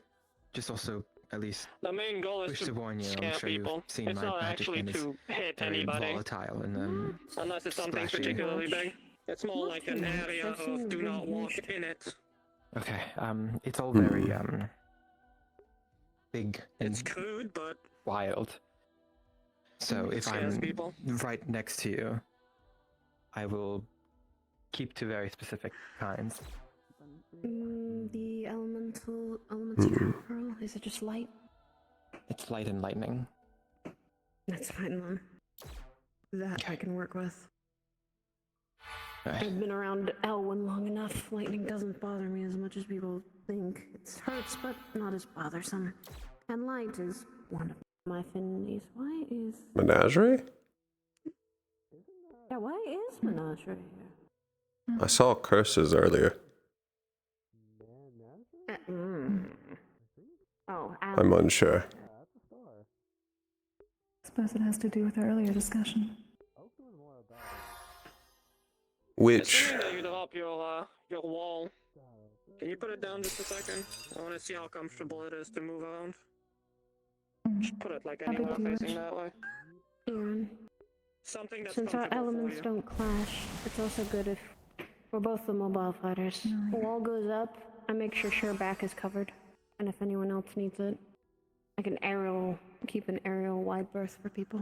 just also at least The main goal is wish to to warn you. I'm scare sure people. you've seen It's my not magic actually and it's to hit very anybody, volatile and unless it's something splashy. particularly big. It's more Not like too an much. area I've seen of do them not walk used. in it. Okay. It's all very big and It's crude, but wild. So it if scares I'm people. right next to you, I will keep to very specific kinds. The elements you pearl, is it just light? It's light and lightning. That's fine then. That I can work with. Right. I've been around Elwyn long enough. Lightning doesn't bother me as much as people think. It hurts, but not as bothersome. And light is one of my affinities. Why is... Menagerie? Yeah, why is Menagerie here? I saw curses earlier. Oh, I'm unsure. Suppose it has to do with our earlier discussion. Which... Assuming that you drop your wall, can you put it down just a second? I want to see how comfortable it is to move around. Just put it like How big anywhere do you facing wish? that way. Aaron, Something that's since our comfortable for elements you. don't clash, it's also good if we're both the mobile fighters. The wall goes up, I make sure her back is covered. And if anyone else needs it, I can keep an aerial wide berth for people.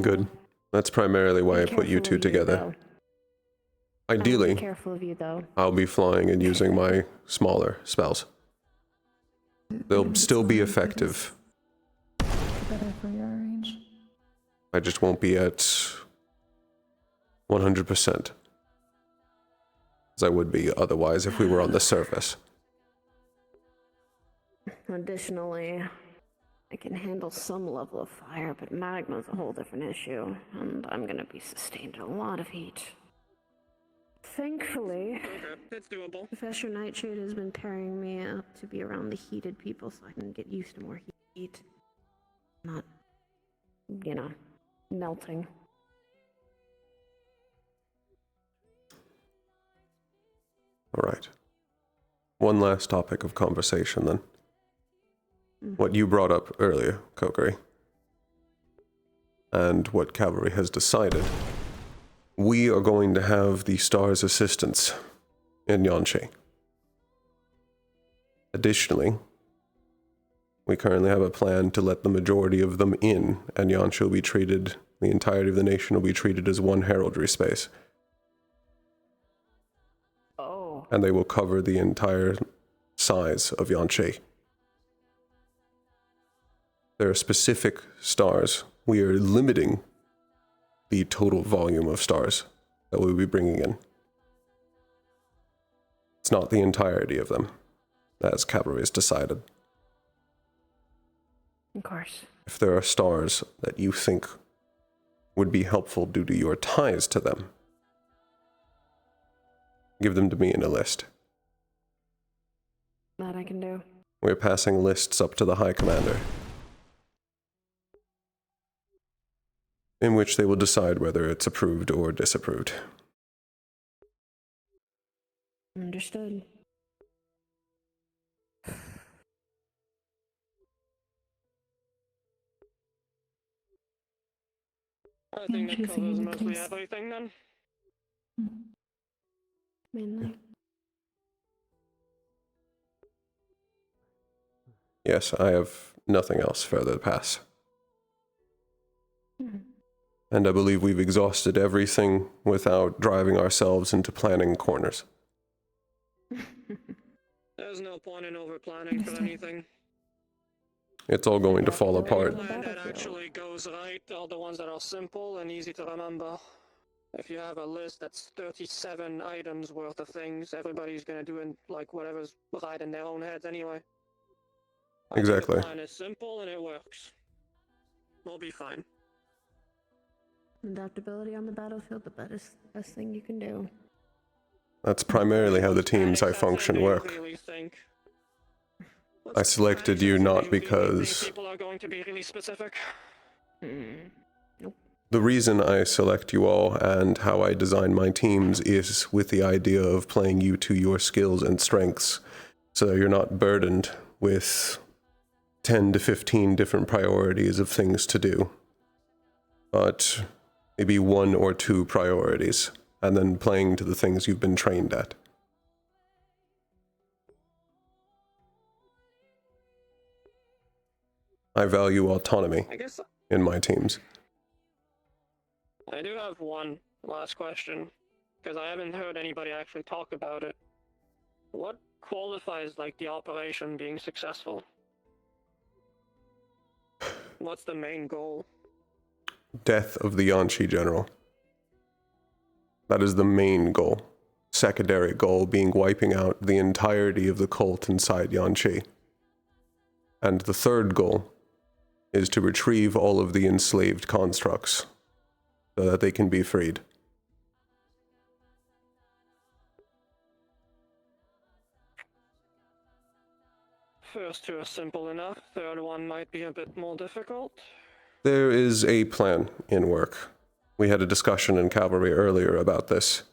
Good. That's primarily why I put you two together. Ideally, Be careful of you, though. I'll be flying and using my smaller spells. They'll still be effective. Better for your range. I just won't be at 100%. As I would be otherwise if we were on the surface. Additionally, I can handle some level of fire, but magma's a whole different issue, and I'm gonna be sustained a lot of heat. Thankfully, it's doable. Professor Nightshade has been pairing me up to be around the heated people so I can get used to more heat. Not, melting. Alright. One last topic of conversation then. What you brought up earlier, Kokiri, and what Cavalry has decided. We are going to have the Star's assistants in Yanshi. Additionally, we currently have a plan to let the majority of them in, and Yanshi will be treated, the entirety of the nation will be treated as one heraldry space. Oh. And they will cover the entire size of Yanshi. There are specific stars. We are limiting the total volume of stars that we'll be bringing in. It's not the entirety of them, as Cavalry has decided. Of course. If there are stars that you think would be helpful due to your ties to them, give them to me in a list. That I can do. We're passing lists up to the High Commander, in which they will decide whether it's approved or disapproved. Understood. I think that covers mostly everything then. Mainly. Yes, I have nothing else further to pass. And I believe we've exhausted everything without driving ourselves into planning corners. There's no point in over planning for anything. It's all going to fall The apart. plan that actually goes right are the ones that are simple and easy to remember. If you have a list that's 37 items worth of things, everybody's gonna do like whatever's right in their own heads anyway. Exactly. The plan is simple and it works. We'll be fine. Adaptability on the battlefield, the best thing you can do. That's primarily how the teams I function work. Really think. I selected you not because... People are going to be really specific. The reason I select you all and how I design my teams is with the idea of playing you to your skills and strengths, so that you're not burdened with 10 to 15 different priorities of things to do, but maybe 1 or 2 priorities, and then playing to the things you've been trained at. I value autonomy in my teams. I do have one last question, because I haven't heard anybody actually talk about it. What qualifies like the operation being successful? What's the main goal? Death of the Yanshi general. That is the main goal. Secondary goal being wiping out the entirety of the cult inside Yanshi. And the third goal is to retrieve all of the enslaved constructs so that they can be freed. First two are simple enough, third one might be a bit more difficult. There is a plan in work. We had a discussion in Cavalry earlier about this.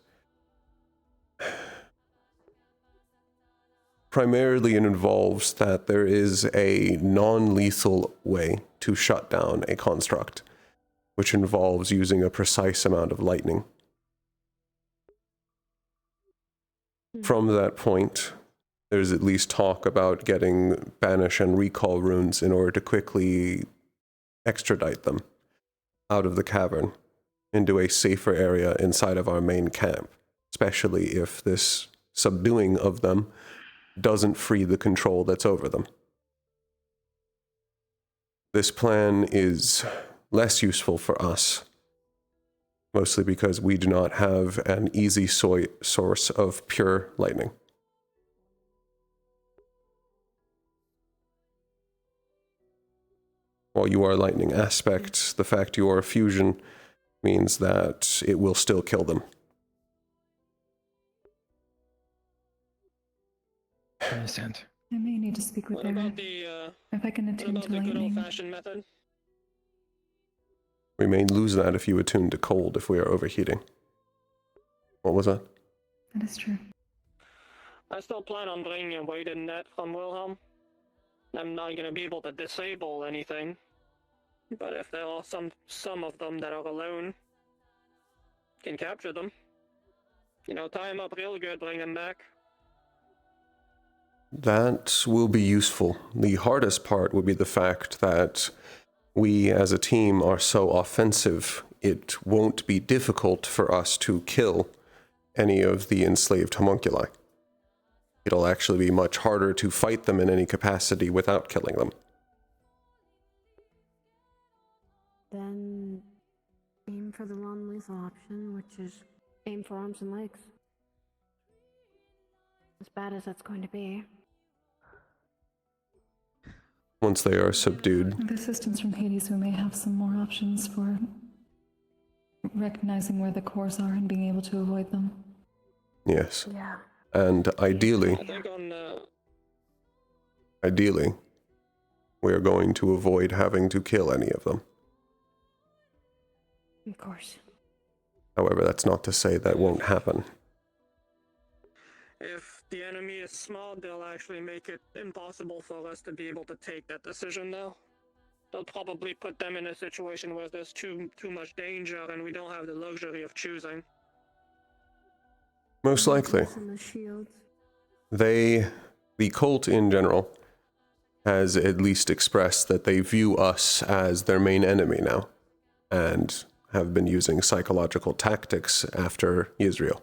Primarily it involves that there is a non-lethal way to shut down a construct, which involves using a precise amount of lightning. From that point, there's at least talk about getting banish and recall runes in order to quickly extradite them out of the cavern into a safer area inside of our main camp, especially if this subduing of them doesn't free the control that's over them. This plan is less useful for us, mostly because we do not have an easy source of pure lightning. While you are lightning aspect, the fact you are a fusion means that it will still kill them. I understand. I may need to speak with What Aaron. about the, If I can attune what to about the good lightning. old-fashioned method? We may lose that if you attune to cold if we are overheating. What was that? That is true. I still plan on bringing a weighted net from Wilhelm. I'm not gonna be able to disable anything, but if there are some of them that are alone, can capture them. You know, tie them up real good, bring them back. That will be useful. The hardest part would be the fact that we as a team are so offensive, it won't be difficult for us to kill any of the enslaved homunculi. It'll actually be much harder to fight them in any capacity without killing them. Then aim for the non-lethal option, which is aim for arms and legs. As bad as that's going to be. Once they are subdued. With assistance from Hades, we may have some more options for recognizing where the cores are and being able to avoid them. Yes. Yeah. And ideally, I think on ideally, we are going to avoid having to kill any of them. Of course. However, that's not to say that won't happen. if the enemy is small, they'll actually make it impossible for us to be able to take that decision now. They'll probably put them in a situation where there's too much danger and we don't have the luxury of choosing. Most likely. The cult in general has at least expressed that they view us as their main enemy now, and have been using psychological tactics after Israel.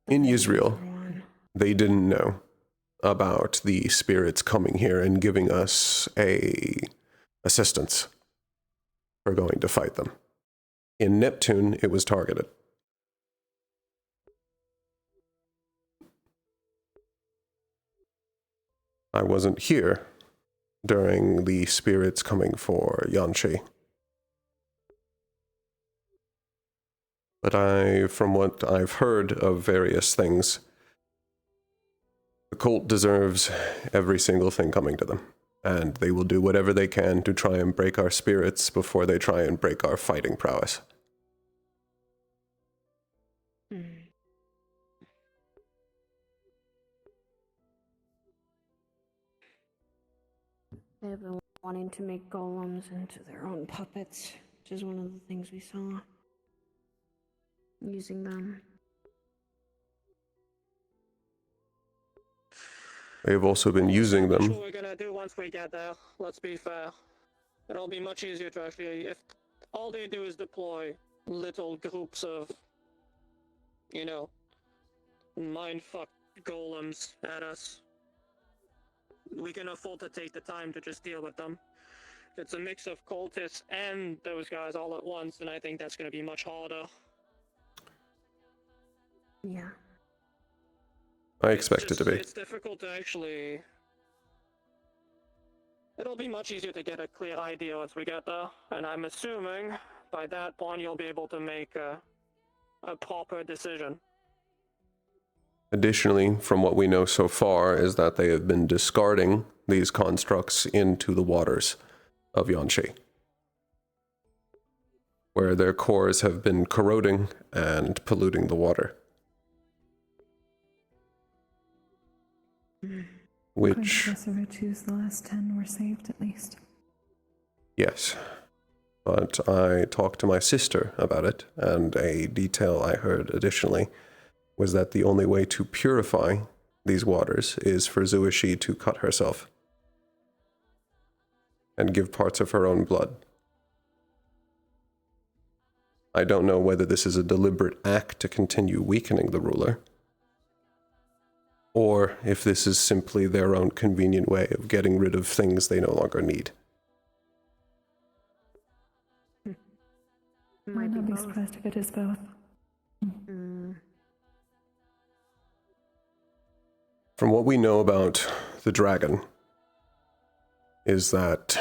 In Israel, they didn't know about the spirits coming here and giving us assistance for going to fight them. In Neptune, it was targeted. I wasn't here during the spirits coming for Yanshi. But from what I've heard of various things, the cult deserves every single thing coming to them, and they will do whatever they can to try and break our spirits before they try and break our fighting prowess. They've been wanting to make golems into their own puppets, which is one of the things we saw. Using them. They've also been using That's them. what we're gonna do once we get there. Let's be fair. It'll be much easier to actually, if all they do is deploy little groups of, you know, mindfuck golems at us. We can afford to take the time to just deal with them. If it's a mix of cultists and those guys all at once, and I think that's gonna be much harder. Yeah. I expect it to be. It's difficult to actually... It'll be much easier to get a clear idea once we get there, and I'm assuming by that point you'll be able to make a proper decision. Additionally, from what we know so far, is that they have been discarding these constructs into the waters of Yanshi, where their cores have been corroding and polluting the water. Which, Professor choose the last 10 were saved at least. yes, but I talked to my sister about it, and a detail I heard additionally was that the only way to purify these waters is for Zuishi to cut herself and give parts of her own blood. I don't know whether this is a deliberate act to continue weakening the ruler, or if this is simply their own convenient way of getting rid of things they no longer need. Might not be surprised if it is both. From what we know about the dragon, is that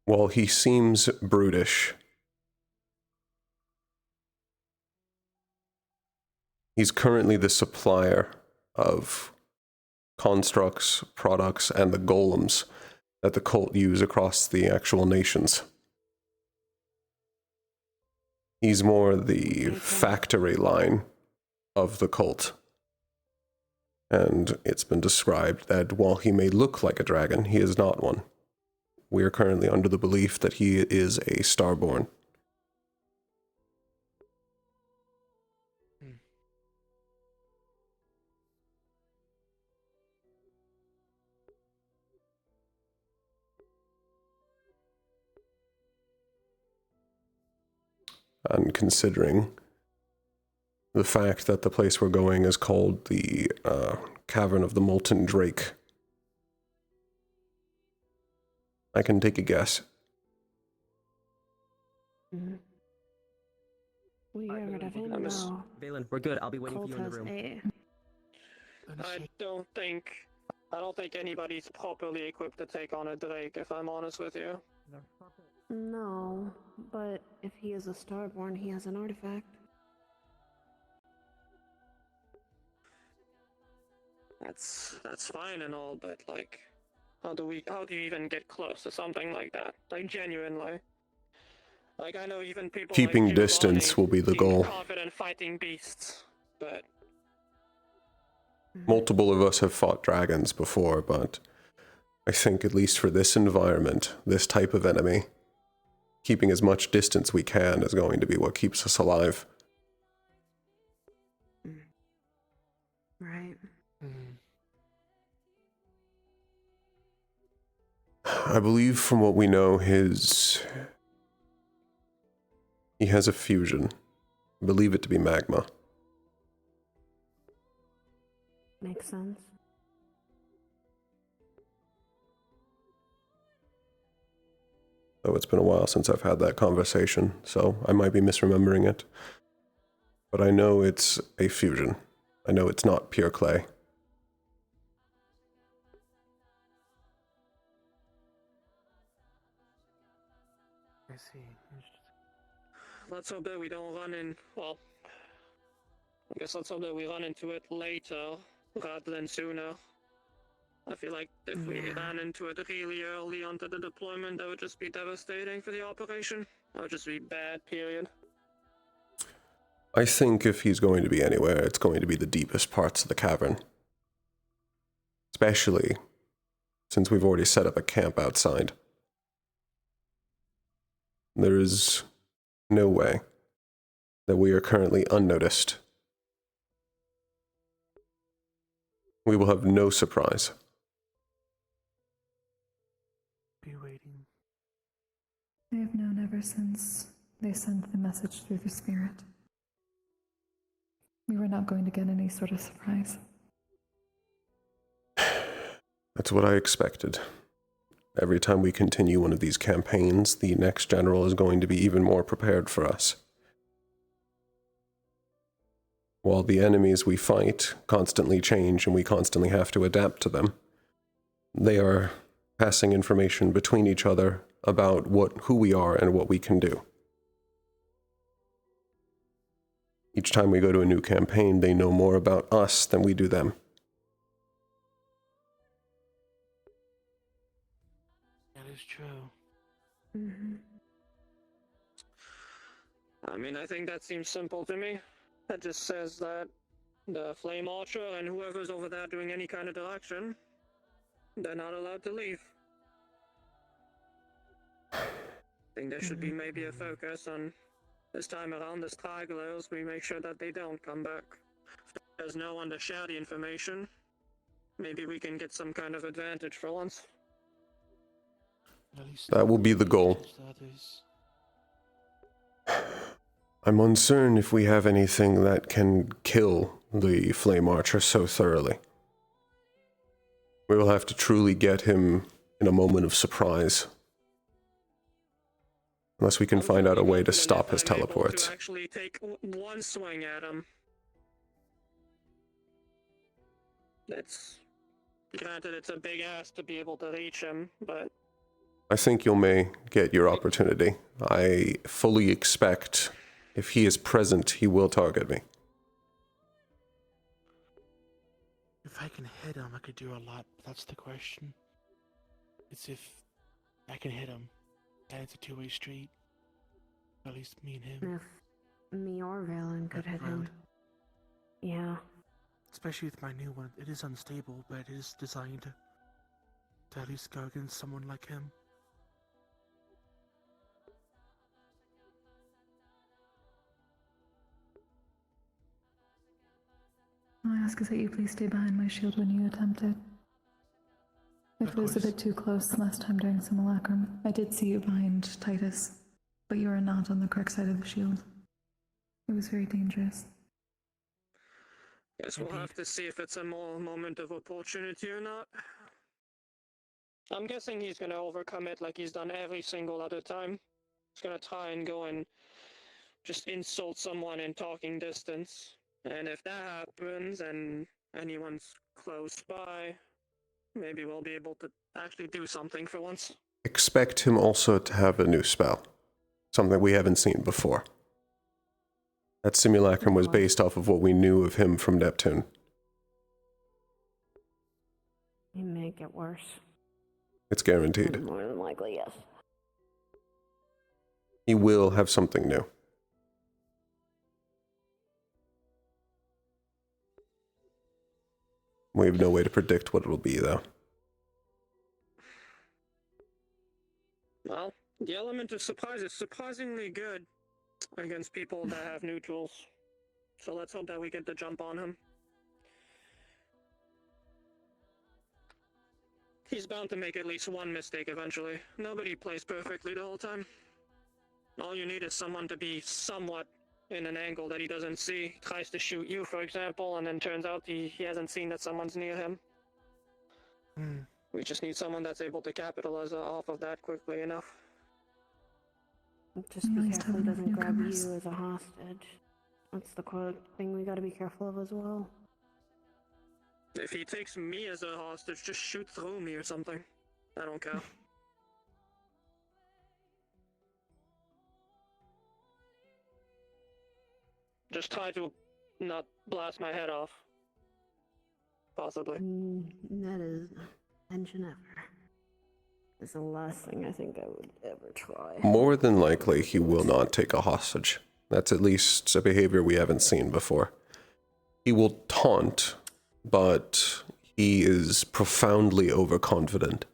while he seems brutish, he's currently the supplier of constructs, products, and the golems that the cult use across the actual nations. He's more the factory line of the cult. And it's been described that while he may look like a dragon, he is not one. We are currently under the belief that he is a starborn. And considering the fact that the place we're going is called the Cavern of the Molten Drake, I can take a guess. We get rid of him now. Valen, we're good. I'll be waiting for you in the room. I don't think anybody's properly equipped to take on a Drake, if I'm honest with you. No, but if he is a starborn, he has an artifact. That's fine and all, but like, how do you even get close to something like that? Like, genuinely. Like, I know even people Keeping like distance will be the goal. confident fighting beasts, but Multiple of us have fought dragons before, but I think at least for this environment, this type of enemy, keeping as much distance we can is going to be what keeps us alive. Right. I believe from what we know, he has a fusion. I believe it to be magma. Makes sense. Though it's been a while since I've had that conversation, so I might be misremembering it. But I know it's a fusion. I know it's not pure clay. see. Let's hope that we don't run in. Well, I guess let's hope that we run into it later rather than sooner. I feel like if we ran into it really early onto the deployment, that would just be devastating for the operation. That would just be bad, period. I think if he's going to be anywhere, it's going to be the deepest parts of the cavern. Especially since we've already set up a camp outside. There is no way that we are currently unnoticed. We will have no surprise. Be waiting. I have known ever since they sent the message through the spirit. We were not going to get any sort of surprise. That's what I expected. Every time we continue one of these campaigns, the next general is going to be even more prepared for us. While the enemies we fight constantly change and we constantly have to adapt to them, they are passing information between each other about who we are and what we can do. Each time we go to a new campaign, they know more about us than we do them. That is true. I mean, I think that seems simple to me. That just says that the Flame Archer and whoever's over there doing any kind of direction, they're not allowed to leave. I think there should be maybe a focus on this time around the stragglers. We make sure that they don't come back. If there's no one to share the information, maybe we can get some kind of advantage for once. That will be the goal. I'm uncertain if we have anything that can kill the Flame Archer so thoroughly. We will have to truly get him in a moment of surprise. Unless we can find out a way to stop his teleports. To actually take one swing at him. Granted, it's a big ask to be able to reach him, but I think you may get your opportunity. I fully expect if he is present, he will target me. If I can hit him, I could do a lot. That's the question. It's if I can hit him, and it's a two-way street. At least me and him. If me or Valen could hit him. Yeah. Especially with my new one. It is unstable, but it is designed to at least go against someone like him. All I ask is that you please stay behind my shield when you attempt it. If it was a bit too close last time during simulacrum, I did see you behind Titus, but you are not on the correct side of the shield. It was very dangerous. guess we'll have to see if it's a more moment of opportunity or not. I'm guessing he's gonna overcome it like he's done every single other time. He's gonna try and go and just insult someone in talking distance. And if that happens and anyone's close by, maybe we'll be able to actually do something for once. Expect him also to have a new spell. Something we haven't seen before. That simulacrum was based off of what we knew of him from Neptune. You may get worse. It's guaranteed. More than likely, yes. He will have something new. We have no way to predict what it'll be, though. Well, the element of surprise is surprisingly good against people that have new tools. So let's hope that we get the jump on him. He's bound to make at least one mistake eventually. Nobody plays perfectly the whole time. All you need is someone to be somewhat in an angle that he doesn't see. Tries to shoot you, for example, and then turns out he hasn't seen that someone's near him. We just need someone that's able to capitalize off of that quickly enough. Just be careful he doesn't grab you as a hostage. That's the thing we gotta be careful of as well. If he takes me as a hostage, just shoot through me or something. I don't care. just try to not blast my head off. Possibly. That is tension ever. It's the last thing I think I would ever try. More than likely, he will not take a hostage. That's at least a behavior we haven't seen before. He will taunt, but he is profoundly overconfident.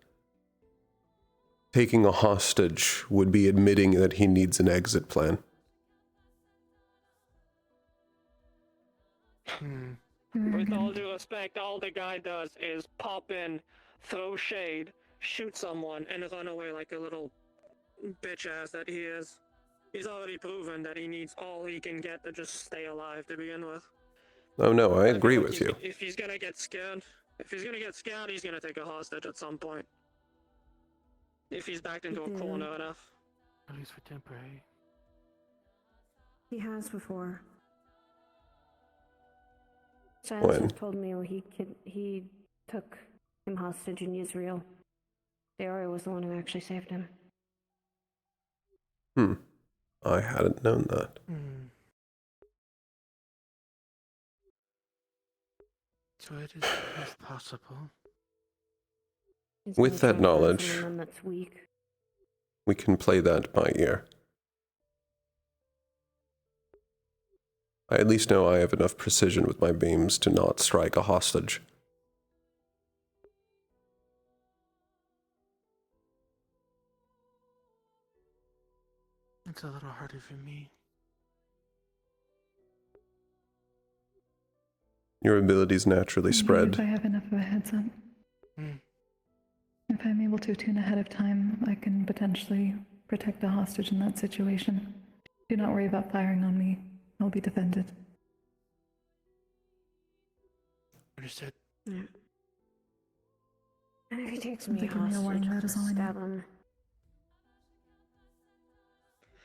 Taking a hostage would be admitting that he needs an exit plan. With all due respect, all the guy does is pop in, throw shade, shoot someone, and run away like a little bitch ass that he is. He's already proven that he needs all he can get to just stay alive to begin with. Oh no, I agree with you. If he's gonna get scared, he's gonna take a hostage at some point. If he's backed into a corner enough. At least for temporary. He has before. When? Silas told me he took him hostage in Israel. Dario was the one who actually saved him. I hadn't known that. So it is possible. With that knowledge, Someone that's weak. we can play that by ear. I at least know I have enough precision with my beams to not strike a hostage. It's a little harder for me. Your abilities naturally spread. If I have enough of a heads up. If I'm able to tune ahead of time, I can potentially protect the hostage in that situation. Do not worry about firing on me. I'll be defended. Understood. Yeah. And if he takes me Give me a warning, hostage, that is all I need. stab him.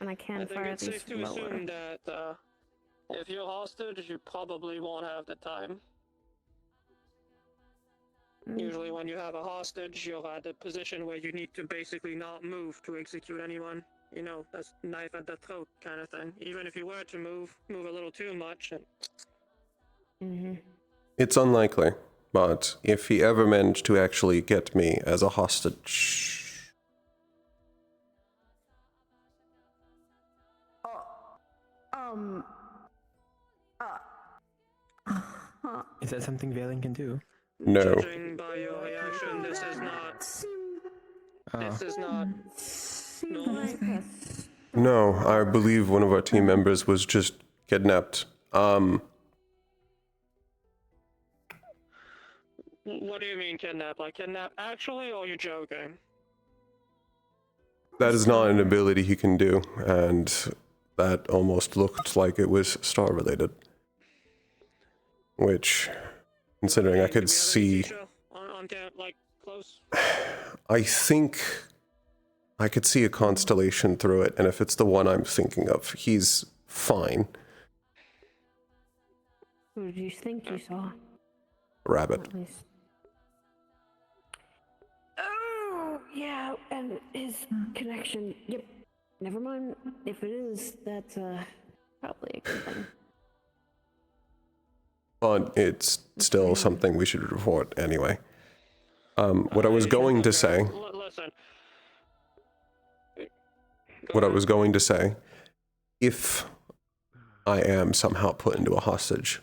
And I can fire it's these safe to lower. assume that if you're hostage, you probably won't have the time. Usually when you have a hostage, you're at a position where you need to basically not move to execute anyone. You know, that's knife at the throat kind of thing. Even if you were to move a little too much. It's unlikely, but if he ever managed to actually get me as a hostage... Is that something Valen can do? No. Judging by your reaction, this is not... This is not... normal. No, I believe one of our team members was just kidnapped. What do you mean kidnap? Like kidnap actually, or are you joking? That is not an ability he can do, and that almost looked like it was star-related. Which, considering I could see... Like, close? I think I could see a constellation through it, and if it's the one I'm thinking of, he's fine. Who did you think you saw? Rabbit. At least. Oh, yeah, and his connection. Yep. Never mind. If it is, that's probably a good thing. But it's still something we should report anyway. What I was going to say... Listen. What I was going to say, if I am somehow put into a hostage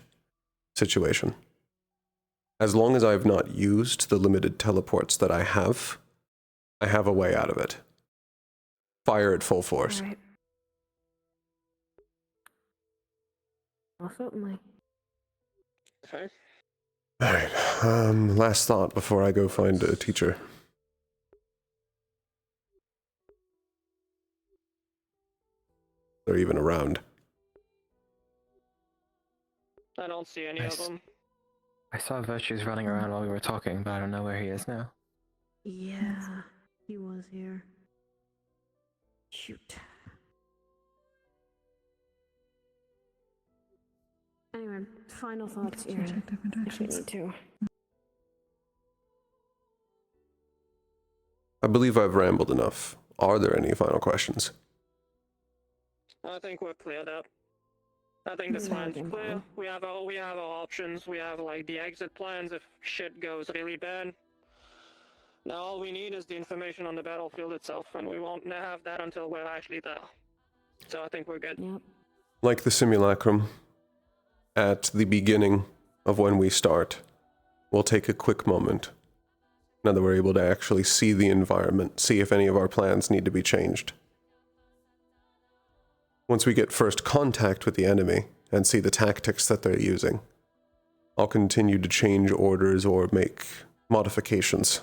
situation, as long as I have not used the limited teleports that I have a way out of it. Fire at full force. All right. Well, certainly. Okay. Alright, last thought before I go find a teacher. They're even around. I don't see any of them. I saw Virtues running around while we were talking, but I don't know where he is now. Yeah, he was here. Shoot. Anyway, final thoughts here. If we need to. I believe I've rambled enough. Are there any final questions? I think we're cleared up. I think the It's plan's working clear. fine. We have our options. We have like the exit plans if shit goes really bad. Now all we need is the information on the battlefield itself, and we won't have that until we're actually there. So I think we're good. Yep. Like the simulacrum, at the beginning of when we start, we'll take a quick moment. Now that we're able to actually see the environment, see if any of our plans need to be changed. Once we get first contact with the enemy and see the tactics that they're using, I'll continue to change orders or make modifications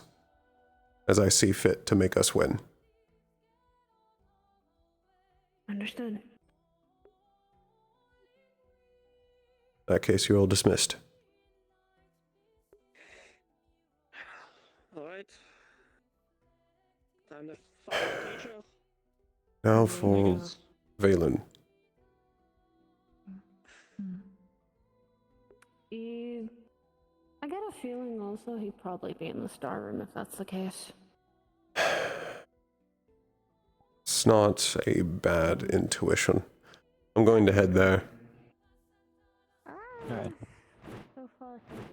as I see fit to make us win. Understood. In that case, you're all dismissed. Alright. Time to find the teacher. Now for Valen. I get a feeling also he'd probably be in the star room if that's the case. It's not a bad intuition. I'm going to head there. Alright. So far, so good.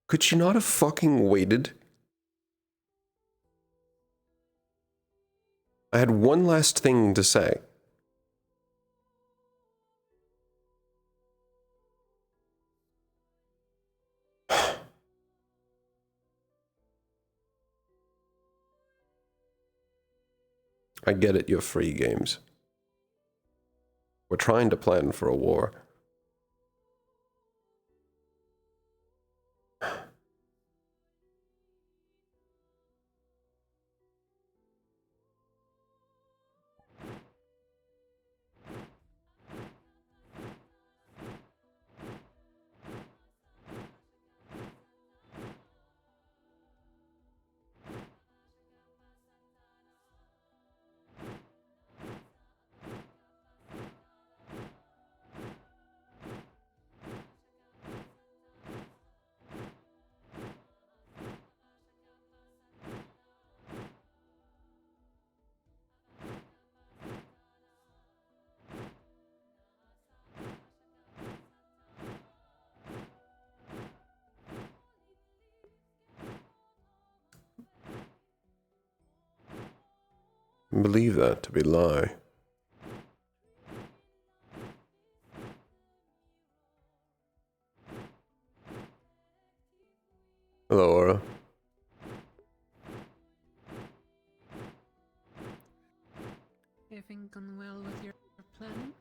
Could you not have fucking waited? I had one last thing to say. I get it, you're free games. We're trying to plan for a war. I believe that to be lie. Hello, Aura. Everything gone well with your planning?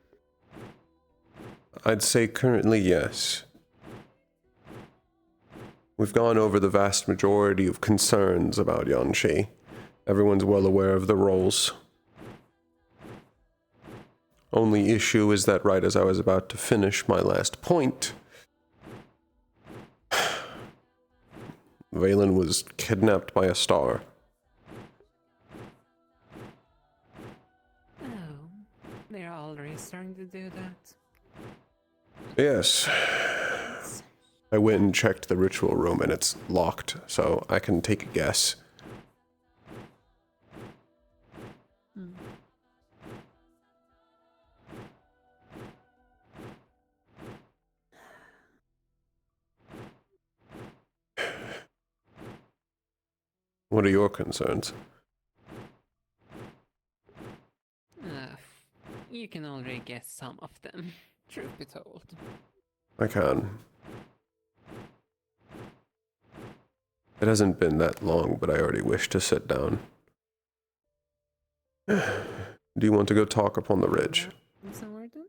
I'd say currently yes. We've gone over the vast majority of concerns about Yanshi. Everyone's well aware of the roles. Only issue is that right as I was about to finish my last point, Valen was kidnapped by a star. Oh, they're already starting to do that. Yes. I went and checked the ritual room and it's locked, so I can take a guess. What are your concerns? You can already guess some of them, truth be told. I can. It hasn't been that long, but I already wish to sit down. Do you want to go talk upon the ridge? Somewhere then?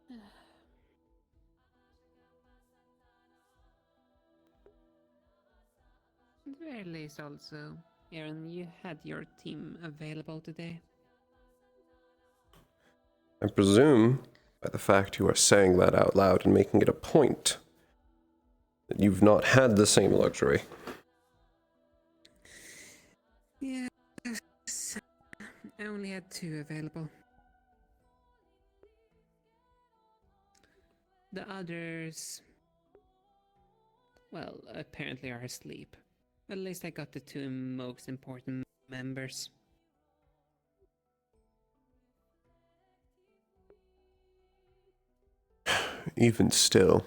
Sure. At the very least, also, Aaron, you had your team available today. I presume, by the fact you are saying that out loud and making it a point, that you've not had the same luxury. Yes, I only had 2 available. The others, well, apparently are asleep. At least I got the 2 most important members. Even still.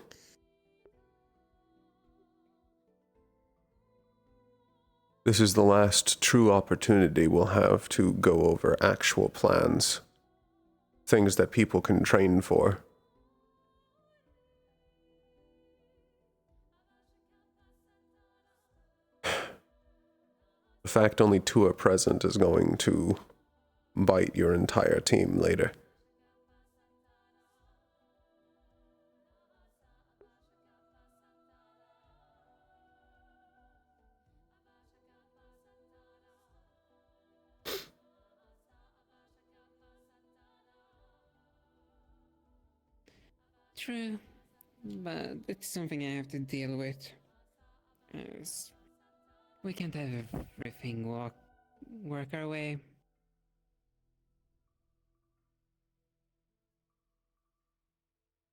This is the last true opportunity we'll have to go over actual plans. Things that people can train for. The fact only 2 are present is going to bite your entire team later. True, but it's something I have to deal with. As we can't have everything work our way.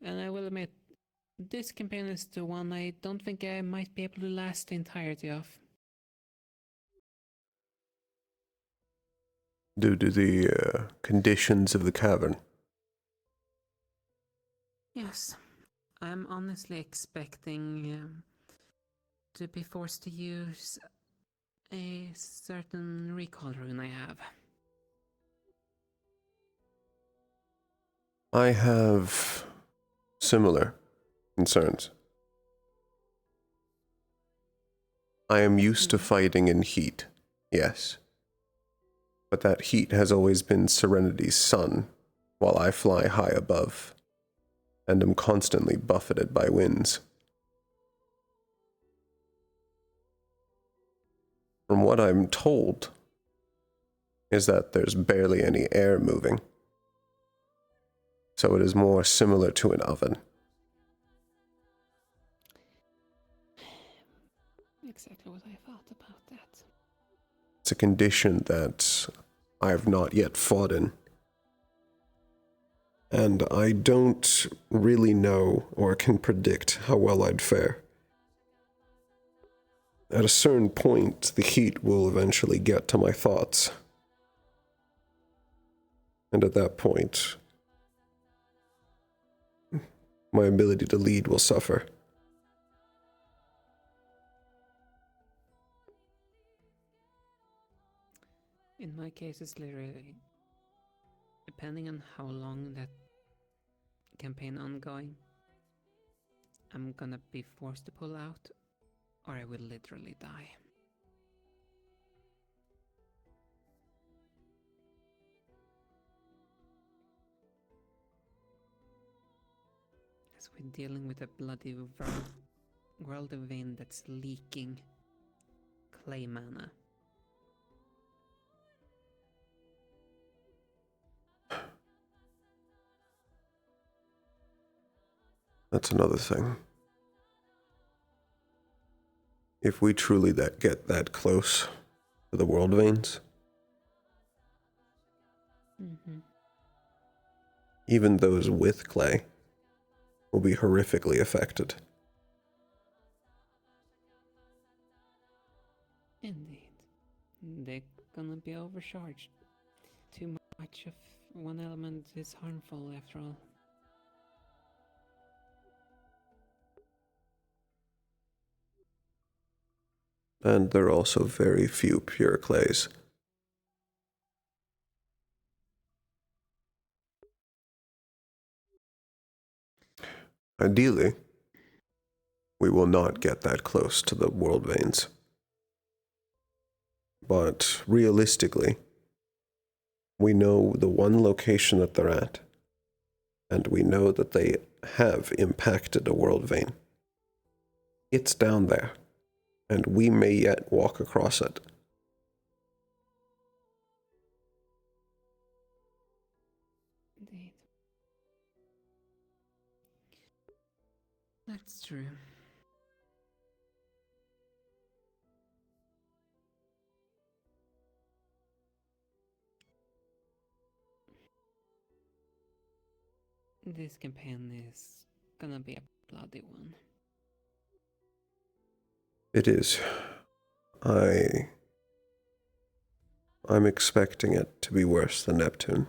And I will admit, this campaign is the one I don't think I might be able to last the entirety of. Due to the conditions of the cavern. Yes, I'm honestly expecting to be forced to use a certain recall rune I have. I have similar concerns. I am used to fighting in heat, yes. But that heat has always been Serenity's sun, while I fly high above, and am constantly buffeted by winds. From what I'm told, is that there's barely any air moving. So it is more similar to an oven. Exactly what I thought about that. It's a condition that I have not yet fought in. And I don't really know or can predict how well I'd fare. At a certain point, the heat will eventually get to my thoughts. And at that point, my ability to lead will suffer. In my case, it's literally depending on how long that campaign ongoing, I'm gonna be forced to pull out, or I will literally die. As we're dealing with a bloody world of wind that's leaking clay mana. That's another thing. If we truly get that close to the world veins, even those with clay will be horrifically affected. Indeed. They're gonna be overcharged. Too much of one element is harmful after all. And there are also very few pure clays. Ideally, we will not get that close to the world veins. But realistically, we know the one location that they're at, and we know that they have impacted a world vein. It's down there, and we may yet walk across it. Indeed. That's true. This campaign is gonna be a bloody one. It is. I'm expecting it to be worse than Neptune.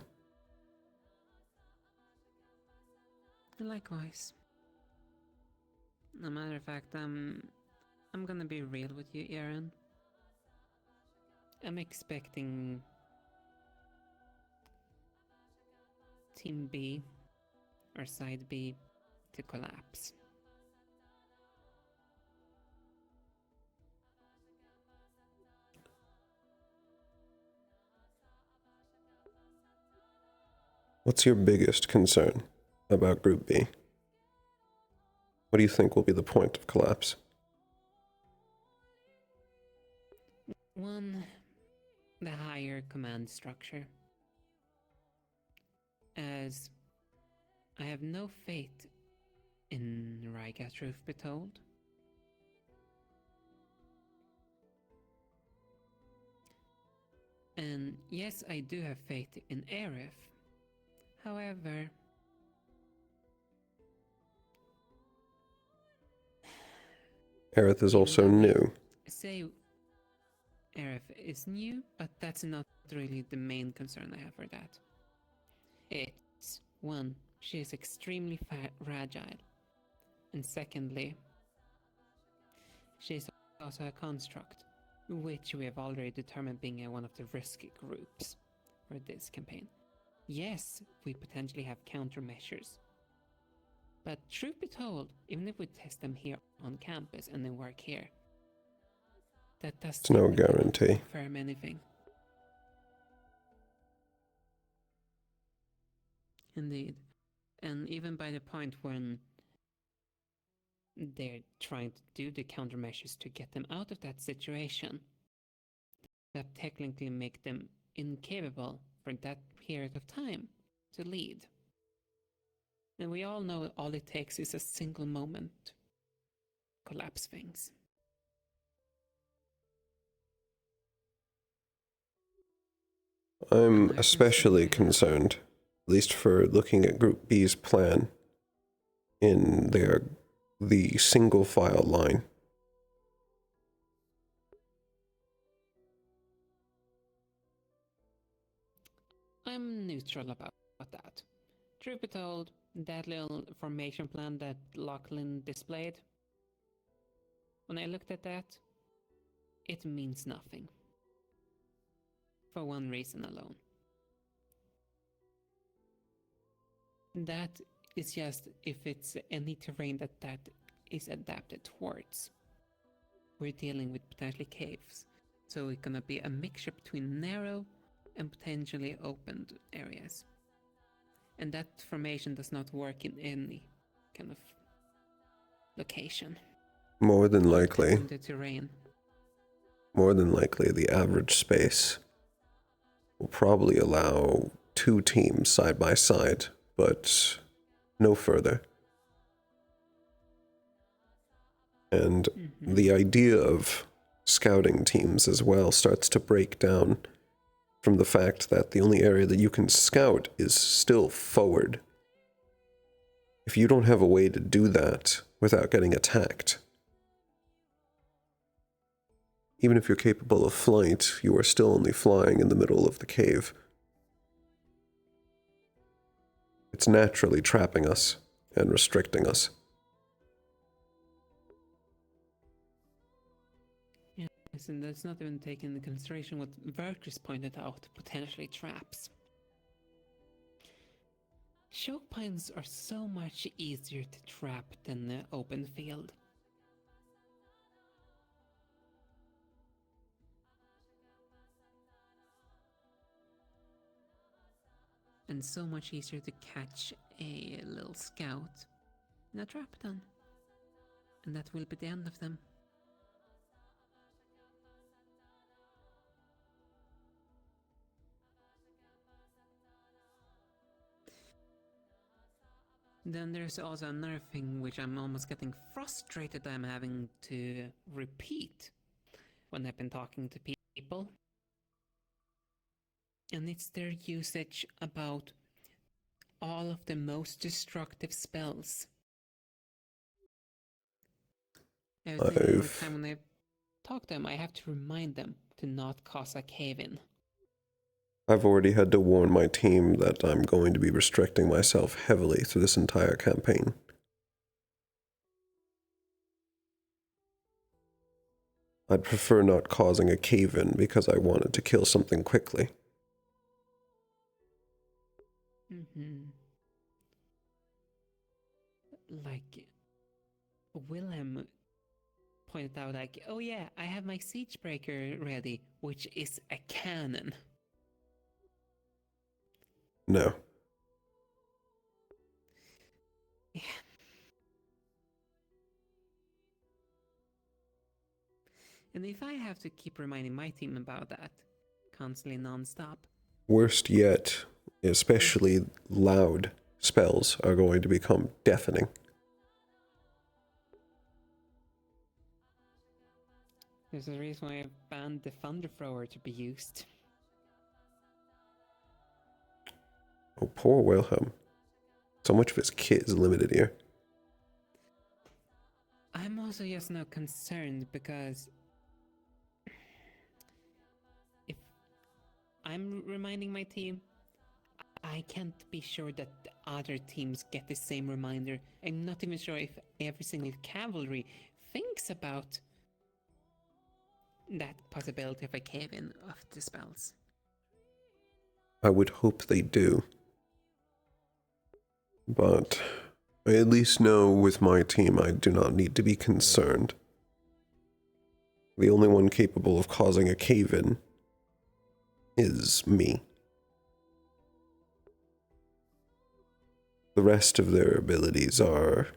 Likewise. No matter of fact, I'm gonna be real with you, Aaron. I'm expecting Team B or Side B to collapse. What's your biggest concern about Group B? What do you think will be the point of collapse? One, the higher command structure. As I have no faith in Riga, truth be told. And yes, I do have faith in Aerith. However, Aerith is also new. say Aerith is new, but that's not really the main concern I have for that. It's one, she is extremely fragile, and secondly, she is also a construct, which we have already determined being one of the risky groups for this campaign. Yes, we potentially have countermeasures, but truth be told, even if we test them here on campus and they work here, that does It's no guarantee. confirm anything. Indeed. And even by the point when they're trying to do the countermeasures to get them out of that situation, that technically make them incapable for that period of time to lead. And we all know all it takes is a single moment to collapse things. I'm especially concerned, at least for looking at Group B's plan, in the single file line. I'm neutral about that. Truth be told, that little formation plan that Lachlan displayed, when I looked at that, it means nothing. For one reason alone. That is just if it's any terrain that is adapted towards. We're dealing with potentially caves, so it's gonna be a mixture between narrow and potentially opened areas. And that formation does not work in any kind of location. More than likely, The terrain. the average space will probably allow 2 teams side by side, but no further. And the idea of scouting teams as well starts to break down from the fact that the only area that you can scout is still forward. If you don't have a way to do that without getting attacked, even if you're capable of flight, you are still only flying in the middle of the cave. It's naturally trapping us and restricting us. Yes, and that's not even taken into consideration what Verkris pointed out, potentially traps. Choke points are so much easier to trap than the open field. And so much easier to catch a little scout in a trap then. And that will be the end of them. Then there's also another thing which I'm almost getting frustrated I'm having to repeat when I've been talking to people. And it's their usage about all of the most destructive spells. Every single time when I talk to them, I have to remind them to not cause a cave-in. I've already had to warn my team that I'm going to be restricting myself heavily through this entire campaign. I'd prefer not causing a cave-in because I wanted to kill something quickly. Like, Willem pointed out, like, oh yeah, I have my Siegebreaker ready, which is a cannon. No. Yeah. And if I have to keep reminding my team about that, constantly non-stop. Worst yet, especially loud spells are going to become deafening. There's a reason why I banned the Thunder Thrower to be used. Oh, poor Wilhelm. So much of his kit is limited here. I'm also just now concerned because if I'm reminding my team, I can't be sure that the other teams get the same reminder. I'm not even sure if every single cavalry thinks about that possibility of a cave-in of the spells. I would hope they do. But I at least know with my team I do not need to be concerned. The only one capable of causing a cave-in is me. The rest of their abilities are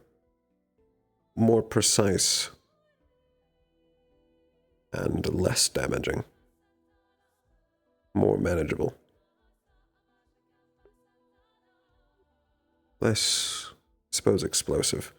more precise and less damaging. More manageable. Less, I suppose, explosive.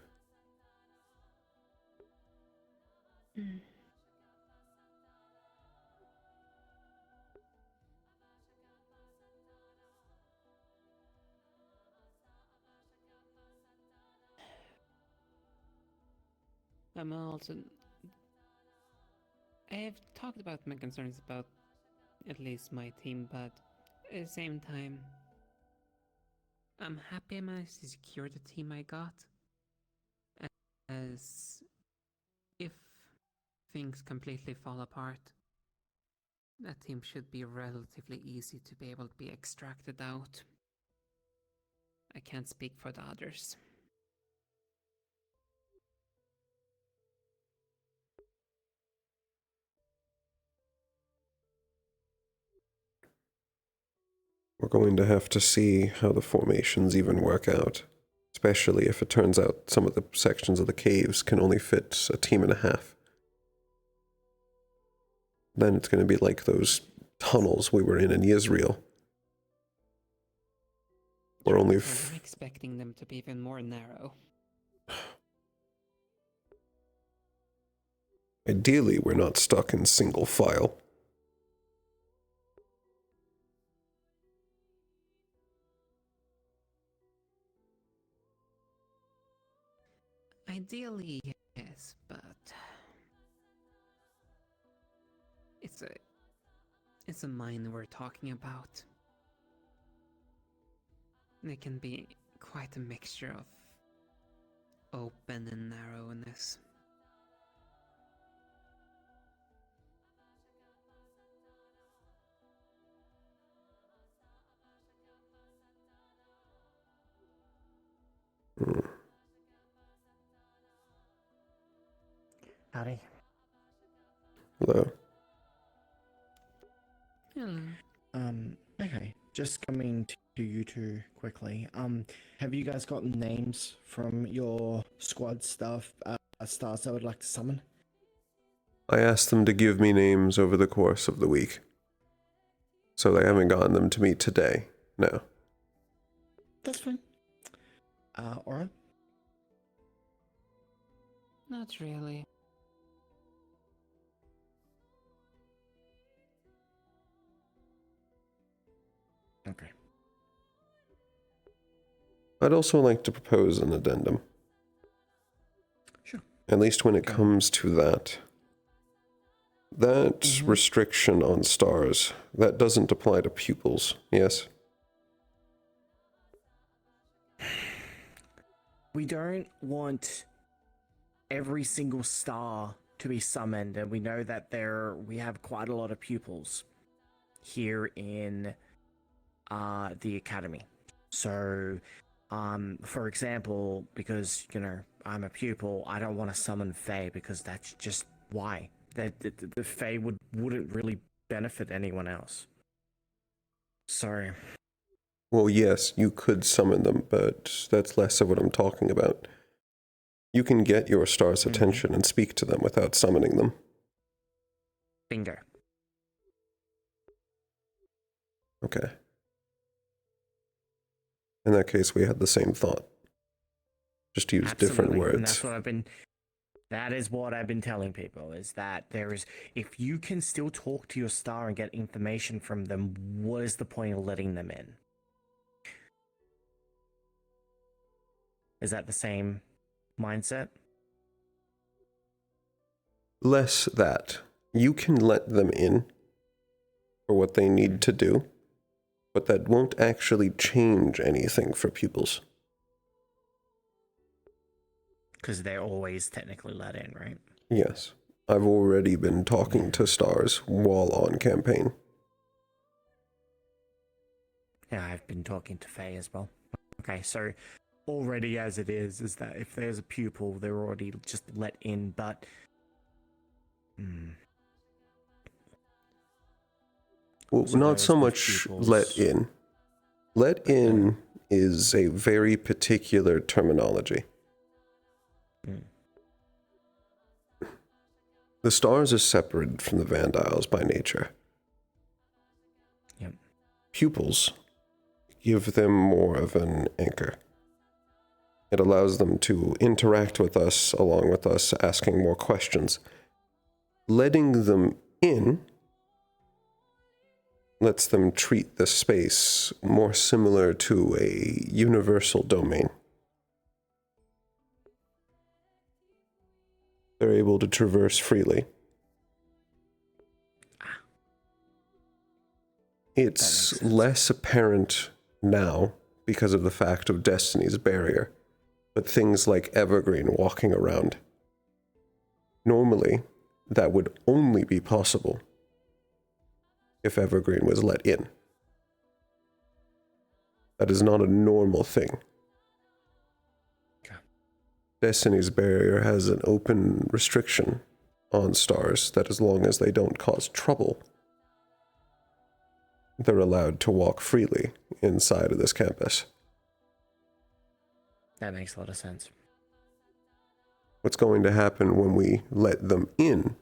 I'm also... I have talked about my concerns about at least my team, but at the same time, I'm happy I managed to secure the team I got. As if things completely fall apart, that team should be relatively easy to be able to be extracted out. I can't speak for the others. We're going to have to see how the formations even work out. Especially if it turns out some of the sections of the caves can only fit a team and a half. Then it's going to be like those tunnels we were in Israel. We're only... I'm expecting them to be even more narrow. Ideally, we're not stuck in single file. Ideally, yes, but it's a mine we're talking about. It can be quite a mixture of open and narrowness. Howdy. Hello. Hello. Okay. Just coming to you two quickly. Have you guys got names from your squad stars that would like to summon? I asked them to give me names over the course of the week. So they haven't gotten them to me today. No. That's fine. Aura? Not really. Okay. I'd also like to propose an addendum. Sure. At least when it comes to that. That restriction on stars, that doesn't apply to pupils, yes? We don't want every single star to be summoned, and we know that we have quite a lot of pupils here in the academy. So, for example, because, you know, I'm a pupil, I don't want to summon Fae because that's just why. The Fae wouldn't really benefit anyone else. Sorry. Well, yes, you could summon them, but that's less of what I'm talking about. You can get your star's attention and speak to them without summoning them. Bingo. Okay. In that case, we had the same thought. Just use different Absolutely, words. And that is what I've been telling people, is that if you can still talk to your star and get information from them, what is the point of letting them in? Is that the same mindset? Less that. You can let them in for what they need to do, but that won't actually change anything for pupils. Because they're always technically let in, right? Yes. I've already been talking to stars while on campaign. Yeah, I've been talking to Faye as well. Okay, so already as it is that if there's a pupil, they're already just let in, but... Well, not so much let in. Let in is a very particular terminology. The stars are separated from the Vandiles by nature. Yep. Pupils give them more of an anchor. It allows them to interact with us, along with us asking more questions. Letting them in lets them treat the space more similar to a universal domain. They're able to traverse freely. It's less apparent now because of the fact of Destiny's barrier, but things like Evergreen walking around. Normally, that would only be possible if Evergreen was let in. That is not a normal thing. Destiny's barrier has an open restriction on stars that as long as they don't cause trouble, they're allowed to walk freely inside of this campus. That makes a lot of sense. What's going to happen when we let them in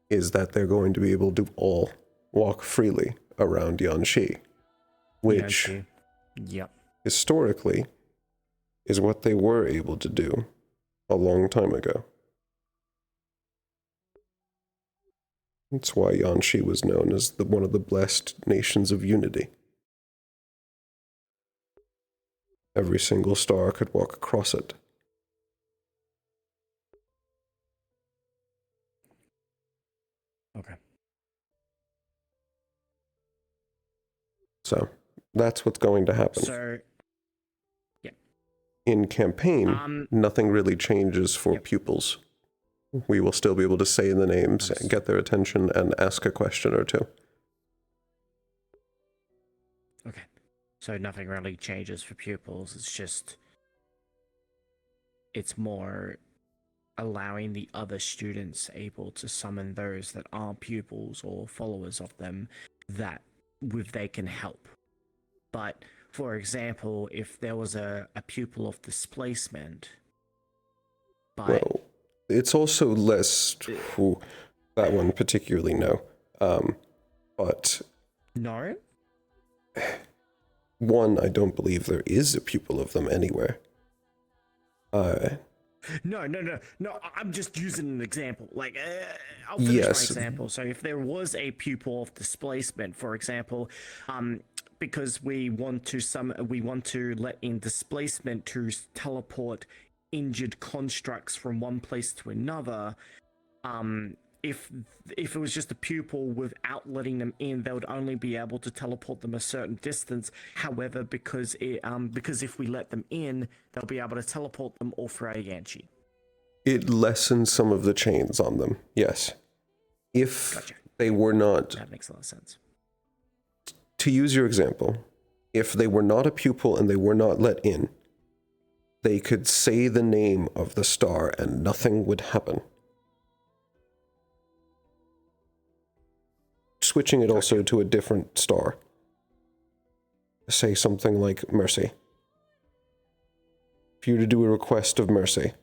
is that they're going to be able to all walk freely around Yanxi, which historically is what they were able to do a long time ago. That's why Yanshi was known as one of the blessed nations of unity. Every single star could walk across it. Okay. So, that's what's going to happen. So, yeah. In campaign, nothing really changes for pupils. We will still be able to say the names, get their attention, and ask a question or two. Okay. So nothing really changes for pupils. It's more allowing the other students able to summon those that aren't pupils or followers of them that they can help. But for example, if there was a pupil of displacement, Well, it's also less... Ooh, that one particularly, no. But... No? One, I don't believe there is a pupil of them anywhere. No. I'm just using an example. Like, I'll finish my example. So, if there was a pupil of displacement, for example, because we want to let in displacement to teleport injured constructs from one place to another. If it was just a pupil without letting them in, they would only be able to teleport them a certain distance. However, because if we let them in, they'll be able to teleport them all throughout Yanshi. It lessens some of the chains on them, yes. If they were not... That makes a lot of sense. To use your example, if they were not a pupil and they were not let in, they could say the name of the star and nothing would happen. Switching it also to a different star. Say something like Mercy. If you were to do a request of Mercy,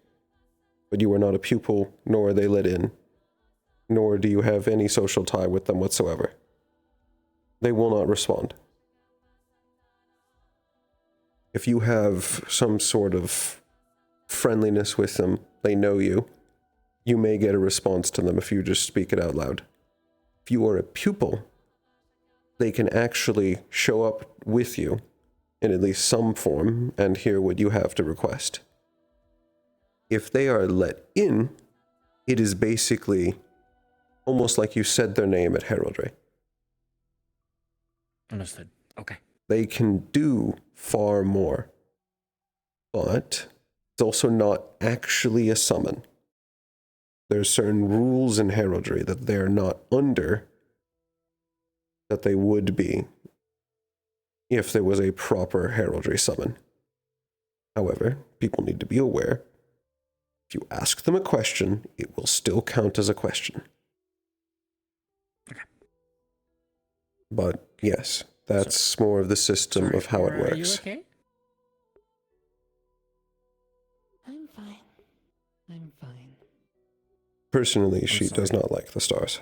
but you are not a pupil, nor are they let in, nor do you have any social tie with them whatsoever, they will not respond. If you have some sort of friendliness with them, they know you, you may get a response to them if you just speak it out loud. If you are a pupil, they can actually show up with you in at least some form and hear what you have to request. If they are let in, it is basically almost like you said their name at heraldry. Understood. Okay. They can do far more, but it's also not actually a summon. There's certain rules in heraldry that they're not under that they would be if there was a proper heraldry summon. However, people need to be aware, if you ask them a question, it will still count as a question. Okay. But yes, that's more of the system of how it works. Are you okay? I'm fine. I'm fine. Personally, she does not like the stars.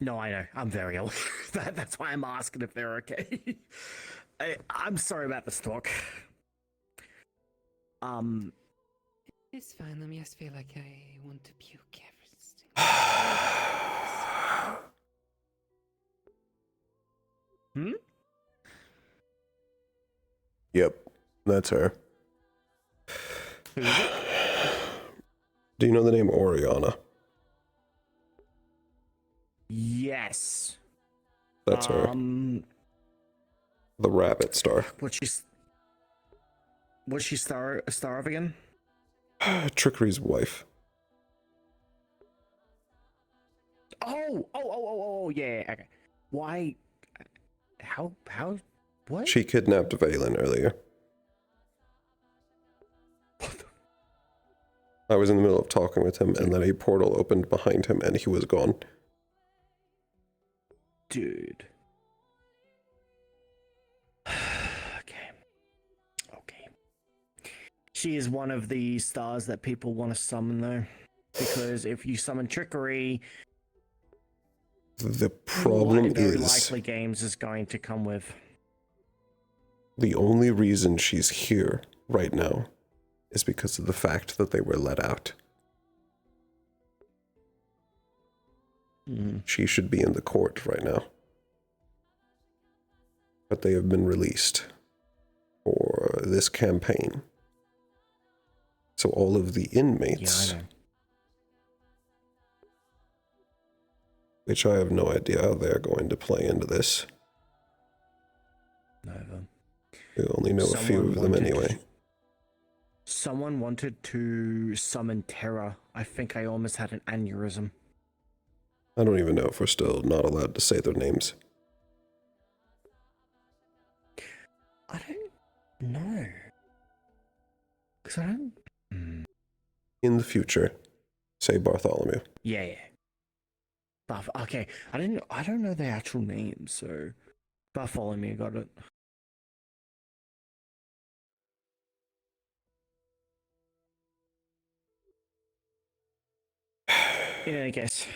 No, I know. I'm very ill. That's why I'm asking if they're okay. I'm sorry about this talk. It's fine. I just feel like I want to puke Hmm? Yep, that's her. Who is it? Do you know the name Oriana? Yes. That's her. The rabbit star. What's she star of again? Trickery's wife. Oh, yeah, okay. Why? How, what? She kidnapped Valen earlier. I was in the middle of talking with him, and then a portal opened behind him, and he was gone. Dude. Okay. She is one of the stars that people want to summon, though. Because if you summon Trickery... The problem very is... likely games is going to come with. The only reason she's here right now is because of the fact that they were let out. She should be in the court right now. But they have been released for this campaign. So all of the inmates, Yeah, I know. which I have no idea how they're going to play into this. Neither. We only know a few of them anyway. Someone wanted to summon terror. I think I almost had an aneurysm. I don't even know if we're still not allowed to say their names. I don't know. Because I don't... In the future, say Bartholomew. Yeah. Okay, I don't know their actual names, so Bartholomew got it. In any case,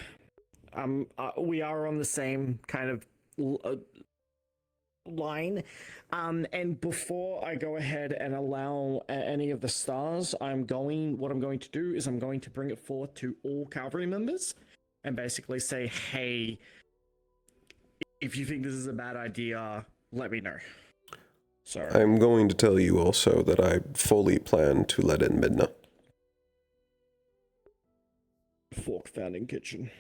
we are on the same kind of line. And before I go ahead and allow any of the stars, what I'm going to do is I'm going to bring it forth to all cavalry members and basically say, hey, if you think this is a bad idea, let me know. So I'm going to tell you also that I fully plan to let in Midna. Fork found in kitchen.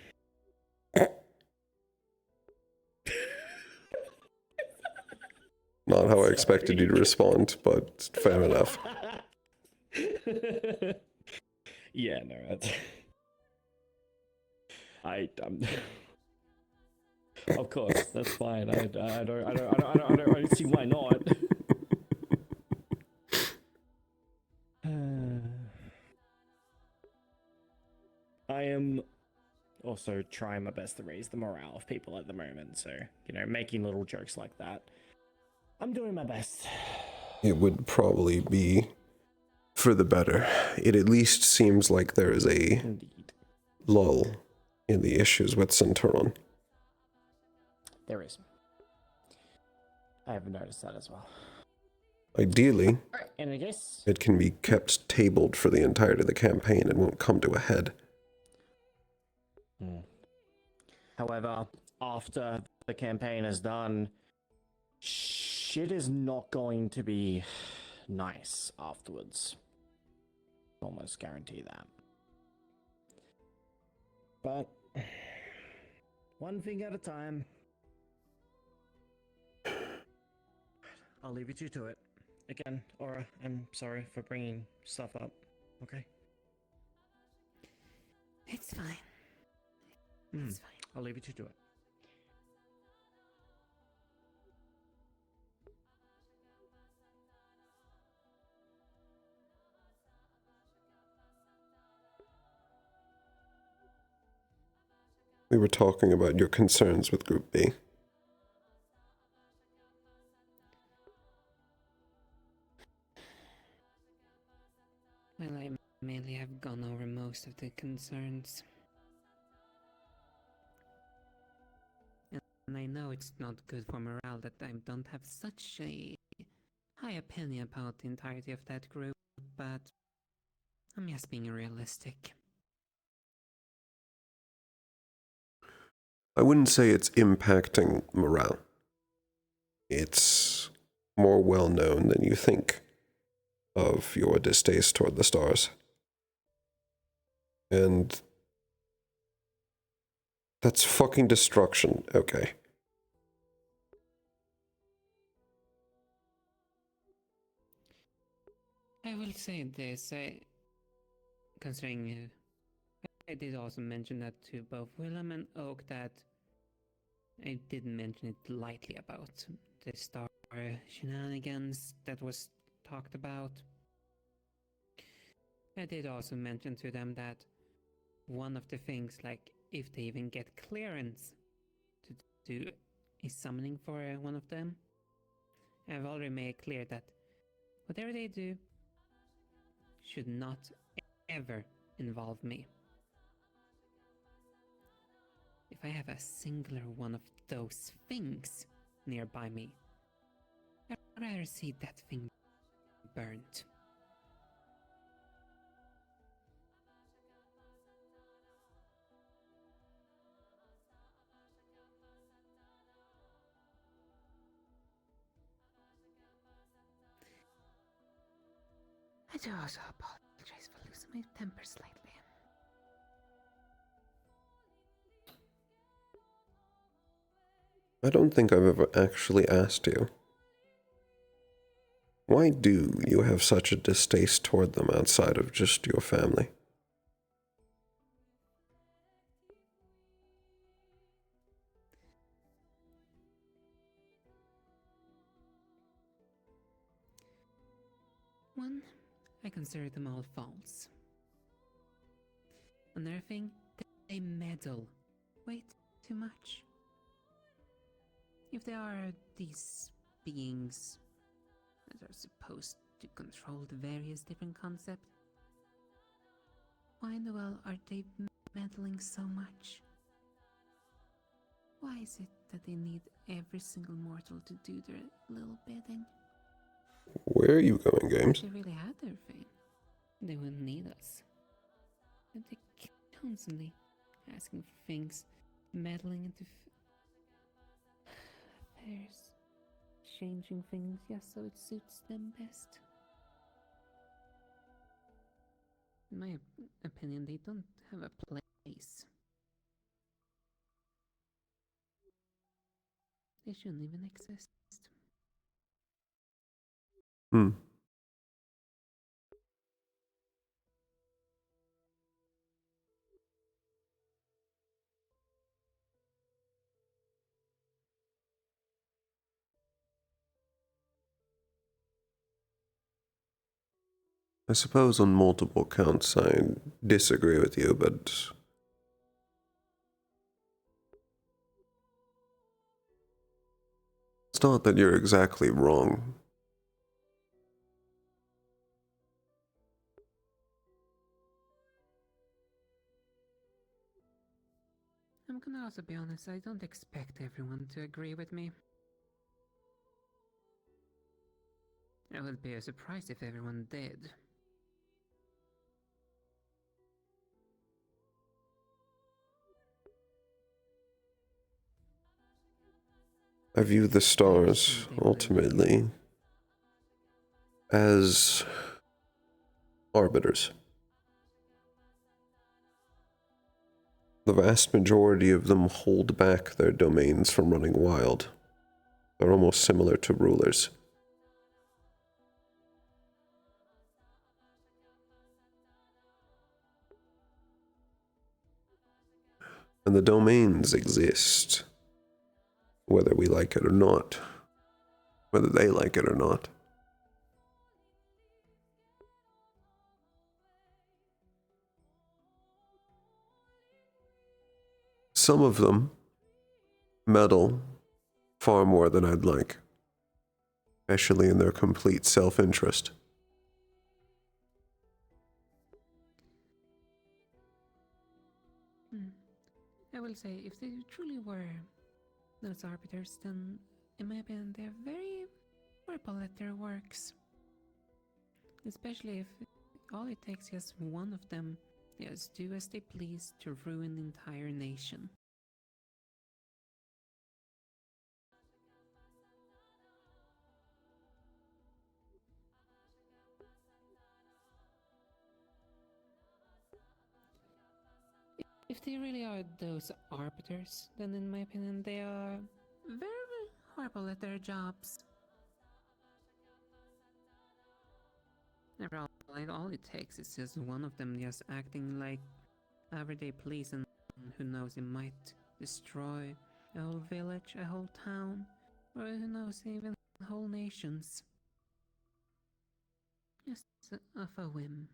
Not how I expected you to respond, but fair enough. Yeah, no, that's... Of course, that's fine. I don't see why not. I am also trying my best to raise the morale of people at the moment, so, making little jokes like that. I'm doing my best. It would probably be for the better. It at least seems like there is a lull in the issues with Centauron. There is. I have noticed that as well. Ideally, And I guess it can be kept tabled for the entirety of the campaign and won't come to a head. However, after the campaign is done, shit is not going to be nice afterwards. Almost guarantee that. But one thing at a time. I'll leave you two to it. Again, Aura, I'm sorry for bringing stuff up. Okay? It's fine. It's fine. I'll leave you two to it. We were talking about your concerns with Group B. Well, I mainly have gone over most of the concerns. And I know it's not good for morale that I don't have such a high opinion about the entirety of that group, but I'm just being realistic. I wouldn't say it's impacting morale. It's more well known than you think of your distaste toward the stars. And that's fucking destruction, okay. I will say this, considering I did also mention that to both Willem and Oak that I didn't mention it lightly about the star shenanigans that was talked about. I did also mention to them that one of the things, like if they even get clearance to do a summoning for one of them, I've already made clear that whatever they do should not ever involve me. If I have a singular one of those things nearby me, I'd rather see that thing burnt. I do also apologize for losing my temper slightly. I don't think I've ever actually asked you. Why do you have such a distaste toward them outside of just your family? One, I consider them all false. Another thing, they meddle way too much. If they are these beings that are supposed to control the various different concepts, why in the world are they meddling so much? Why is it that they need every single mortal to do their little bidding? Where are you going, Games? If they really had their thing, they wouldn't need us. And they constantly asking for things, meddling into affairs, changing things just so it suits them best. In my opinion, they don't have a place. They shouldn't even exist. Hmm. I suppose on multiple counts I disagree with you, but it's not that you're exactly wrong. I'm gonna also be honest, I don't expect everyone to agree with me. It would be a surprise if everyone did. I view the stars, ultimately, as arbiters. The vast majority of them hold back their domains from running wild. They're almost similar to rulers. And the domains exist, whether we like it or not, whether they like it or not. Some of them meddle far more than I'd like, especially in their complete self-interest. I will say, if they truly were those arbiters, then, in my opinion, they're very horrible at their works. Especially if all it takes is one of them just do as they please to ruin the entire nation. If they really are those arbiters, then in my opinion they are very horrible at their jobs. After all it takes is just one of them just acting like everyday police, and who knows, it might destroy a whole village, a whole town, or who knows, even whole nations. Just of a whim.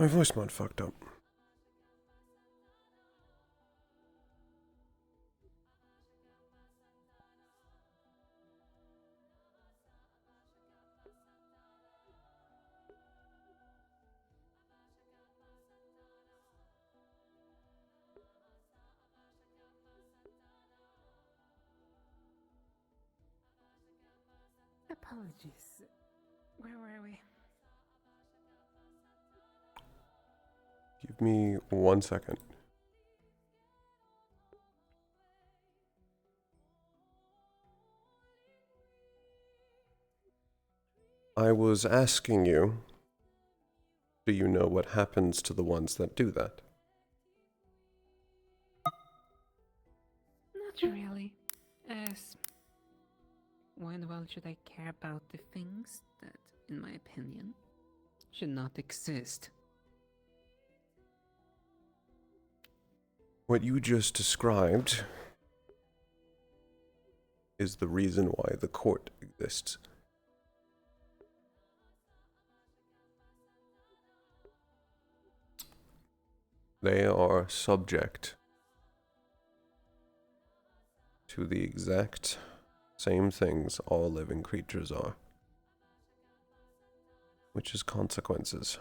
My voice mod fucked up. Apologies. Where were we? Give me 1 second. I was asking you, do you know what happens to the ones that do that? Not really. As why in the world should I care about the things that, in my opinion, should not exist? What you just described is the reason why the court exists. They are subject to the exact same things all living creatures are, which is consequences.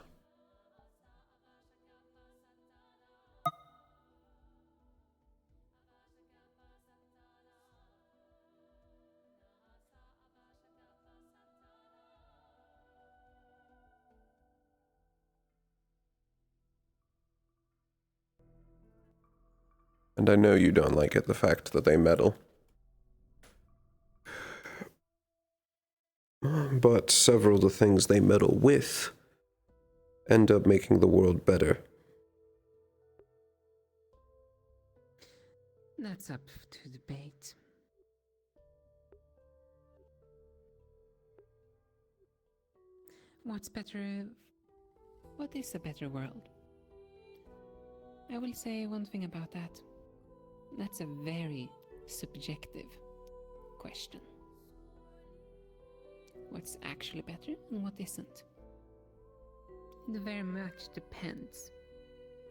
And I know you don't like it, the fact that they meddle. But several of the things they meddle with end up making the world better. That's up to debate. What's better? What is a better world? I will say one thing about that. That's a very subjective question. What's actually better and what isn't? It very much depends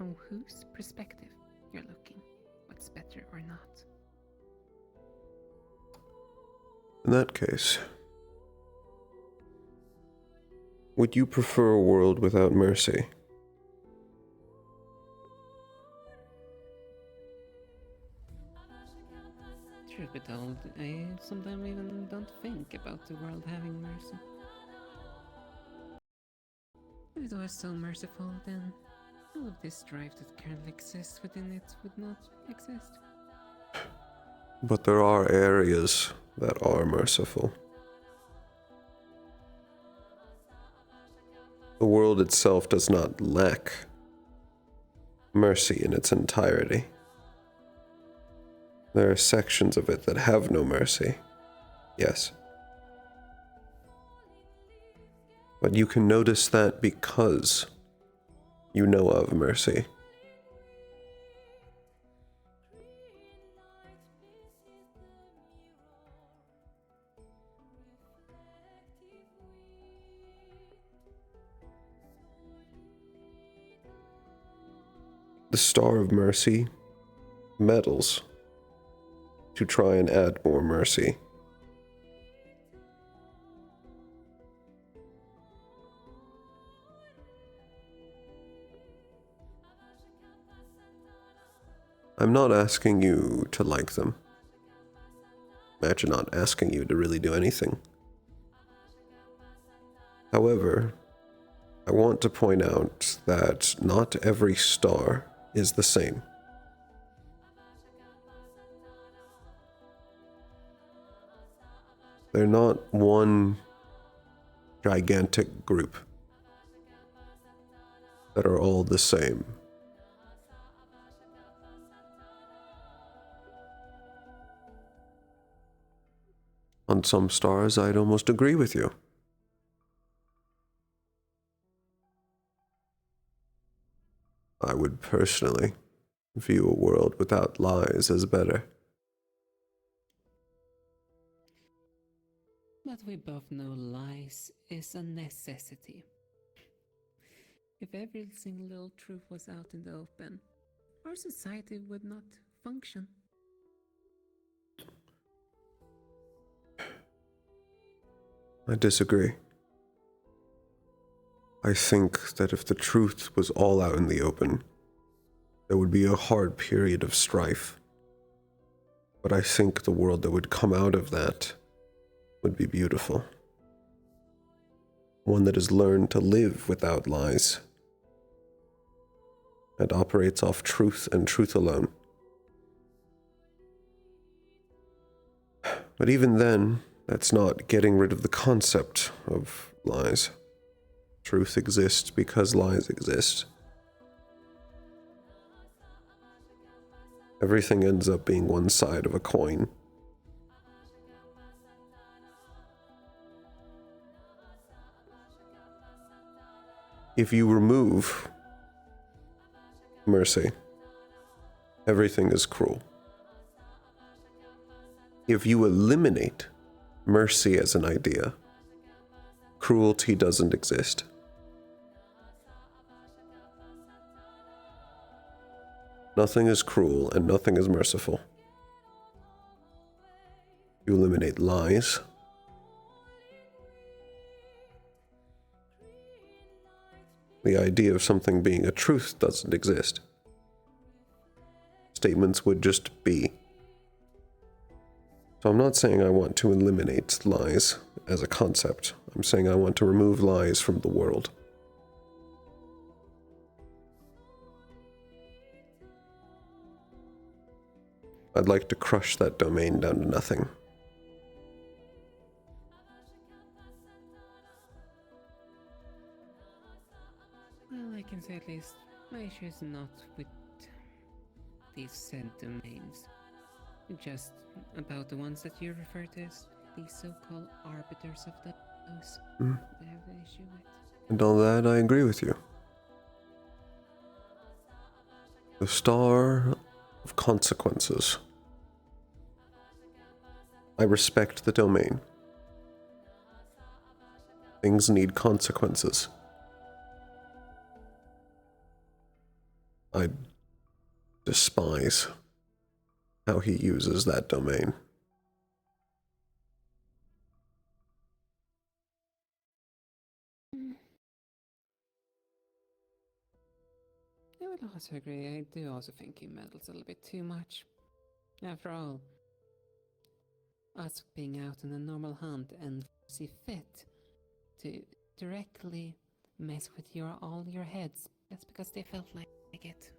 on whose perspective you're looking. What's better or not. In that case, would you prefer a world without mercy? Truth be told, I sometimes even don't think about the world having mercy. If it was so merciful, then all of this strife that currently exists within it would not exist. But there are areas that are merciful. The world itself does not lack mercy in its entirety. There are sections of it that have no mercy, yes. But you can notice that because you know of mercy. The Star of Mercy meddles to try and add more mercy. I'm not asking you to like them. I'm actually not asking you to really do anything. However, I want to point out that not every star is the same. They're not one gigantic group that are all the same. On some stars, I'd almost agree with you. I would personally view a world without lies as better. But we both know lies is a necessity. If every single little truth was out in the open, our society would not function. I disagree. I think that if the truth was all out in the open, there would be a hard period of strife. But I think the world that would come out of that would be beautiful. One that has learned to live without lies and operates off truth and truth alone. But even then, that's not getting rid of the concept of lies. Truth exists because lies exist. Everything ends up being one side of a coin. If you remove mercy, everything is cruel. If you eliminate mercy as an idea, cruelty doesn't exist. Nothing is cruel and nothing is merciful. You eliminate lies. The idea of something being a truth doesn't exist. Statements would just be. So I'm not saying I want to eliminate lies as a concept. I'm saying I want to remove lies from the world. I'd like to crush that domain down to nothing. Well, I can say at least my issue is not with these said domains. Just about the ones that you refer to as these so-called arbiters of those. Mm. I have an issue with. And on that, I agree with you. The star of consequences. I respect the domain. Things need consequences. I despise how he uses that domain. I would also agree. I do also think he meddles a little bit too much. After all, us being out on a normal hunt and see fit to directly mess with all your heads, that's because they felt like it.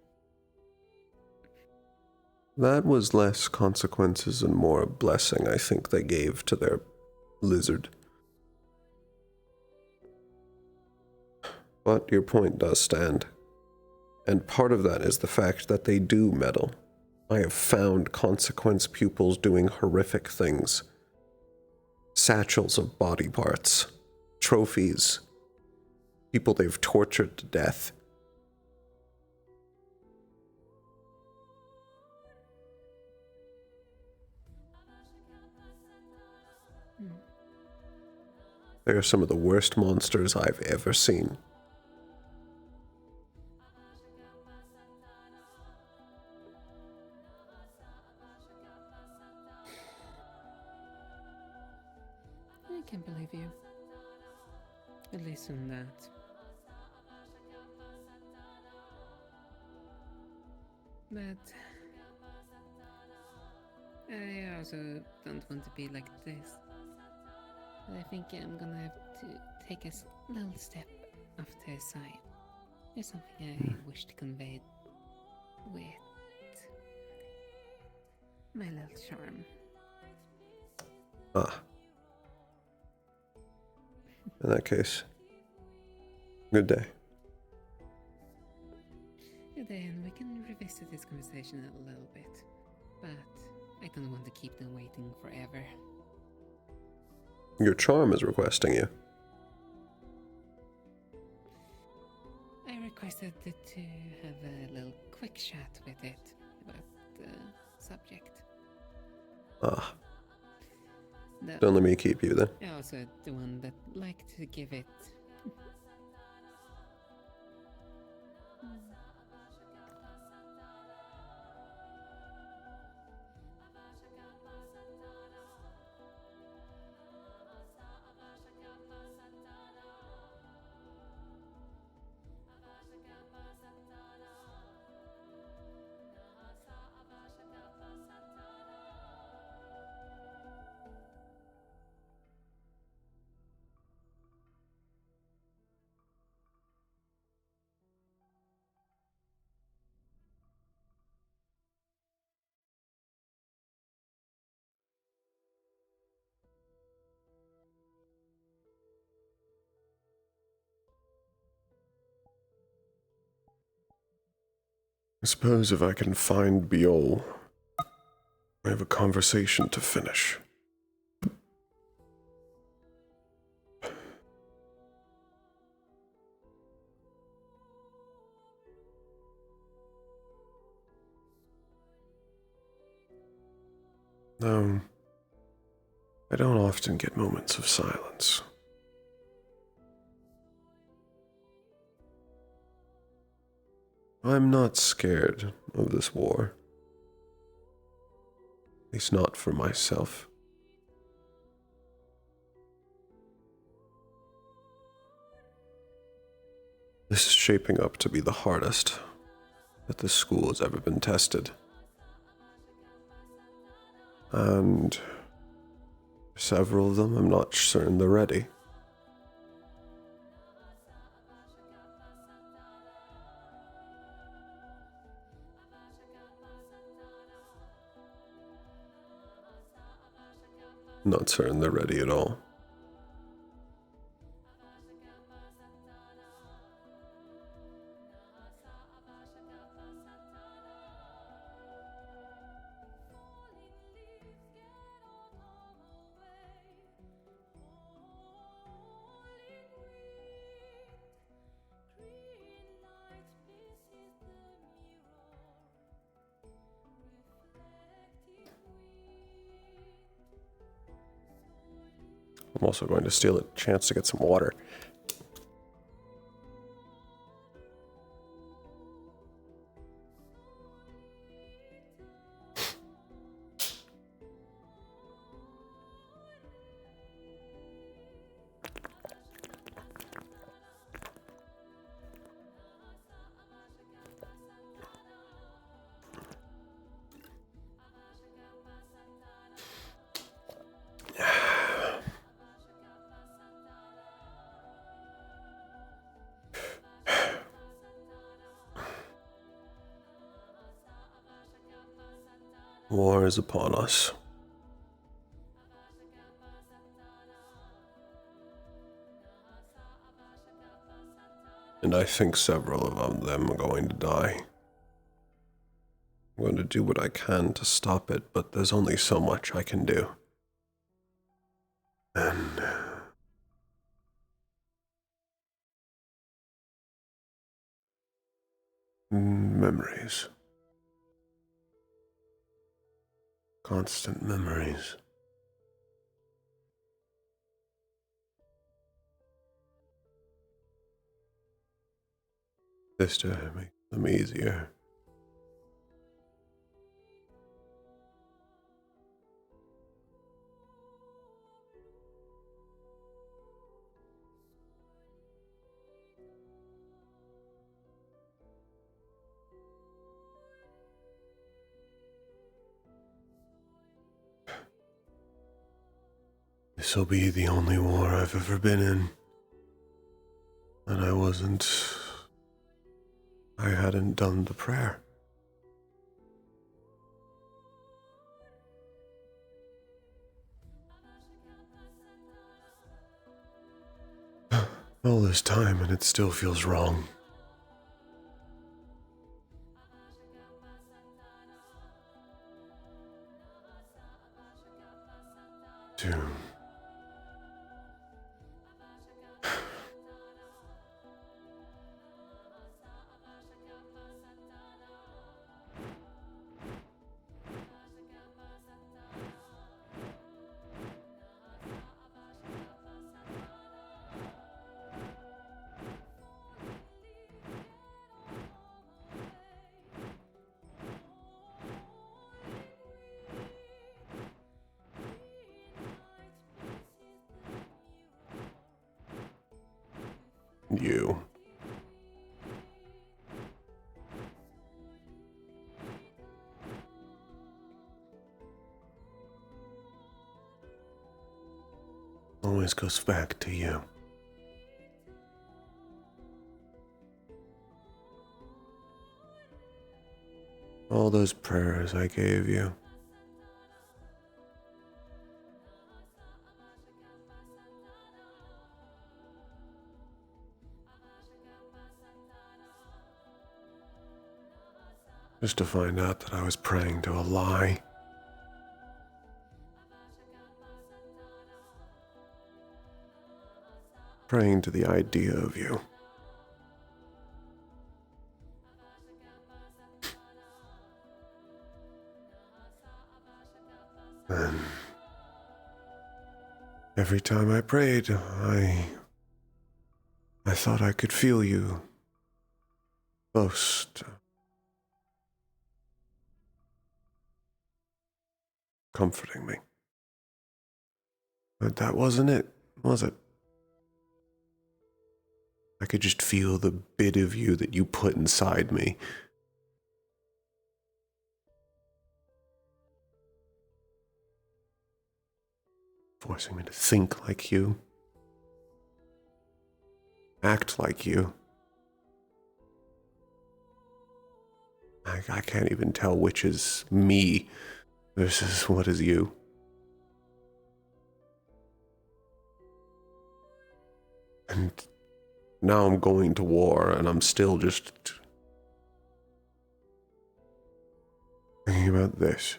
That was less consequences and more a blessing I think they gave to their lizard. But your point does stand. And part of that is the fact that they do meddle. I have found consequence pupils doing horrific things. Satchels of body parts, trophies, people they've tortured to death. They are some of the worst monsters I've ever seen. I can believe you. At least on that. But I also don't want to be like this. But I think I'm gonna have to take a little step off to the side. There's something I wish to convey with my little charm. Ah. In that case, good day. Good day, and we can revisit this conversation a little bit. But I don't want to keep them waiting forever. Your charm is requesting you. I requested to have a little quick chat with it about the subject. Ah. Don't let me keep you then. I also the one that liked to give it I suppose if I can find Biol, I have a conversation to finish. No, I don't often get moments of silence. I'm not scared of this war. At least not for myself. This is shaping up to be the hardest that this school has ever been tested. And several of them, I'm not certain they're ready. Not certain they're ready at all. I'm also going to steal a chance to get some water. War is upon us. And I think several of them are going to die. I'm going to do what I can to stop it, but there's only so much I can do. And memories. Constant memories. This to make them easier. This'll be the only war I've ever been in. And I hadn't done the prayer. All this time and it still feels wrong. To you. Always goes back to you. All those prayers I gave you. Just to find out that I was praying to a lie. Praying to the idea of you. And every time I prayed, I thought I could feel you close to comforting me. But that wasn't it, was it? I could just feel the bit of you that you put inside me. Forcing me to think like you. Act like you. I can't even tell which is me versus what is you. And now I'm going to war and I'm still just thinking about this.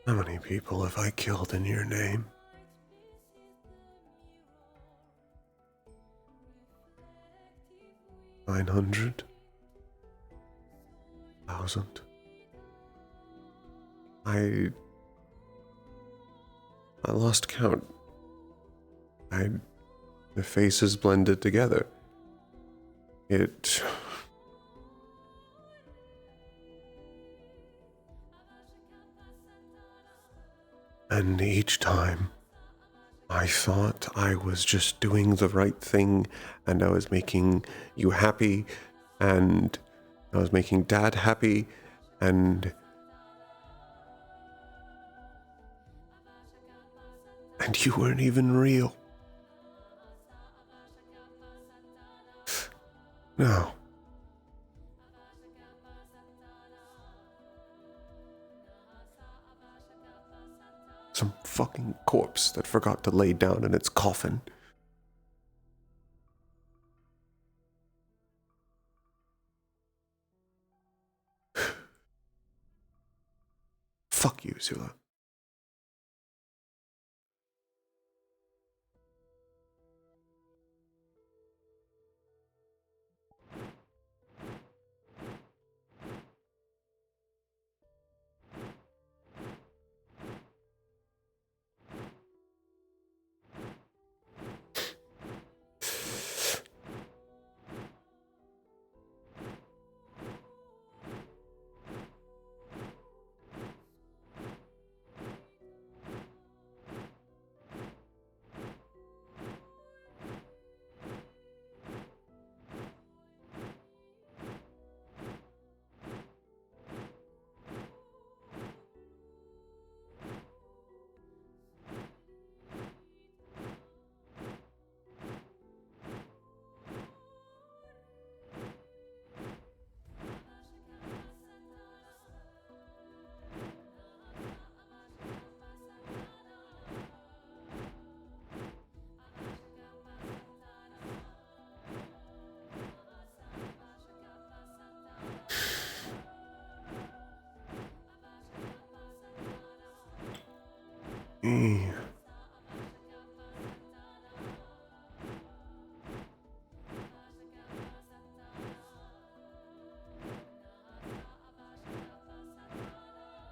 How many people have I killed in your name? 900? 1,000? I lost count. The faces blended together. And each time, I thought I was just doing the right thing, and I was making you happy, and I was making Dad happy, and you weren't even real. No. Some fucking corpse that forgot to lay down in its coffin. Fuck you, Zula.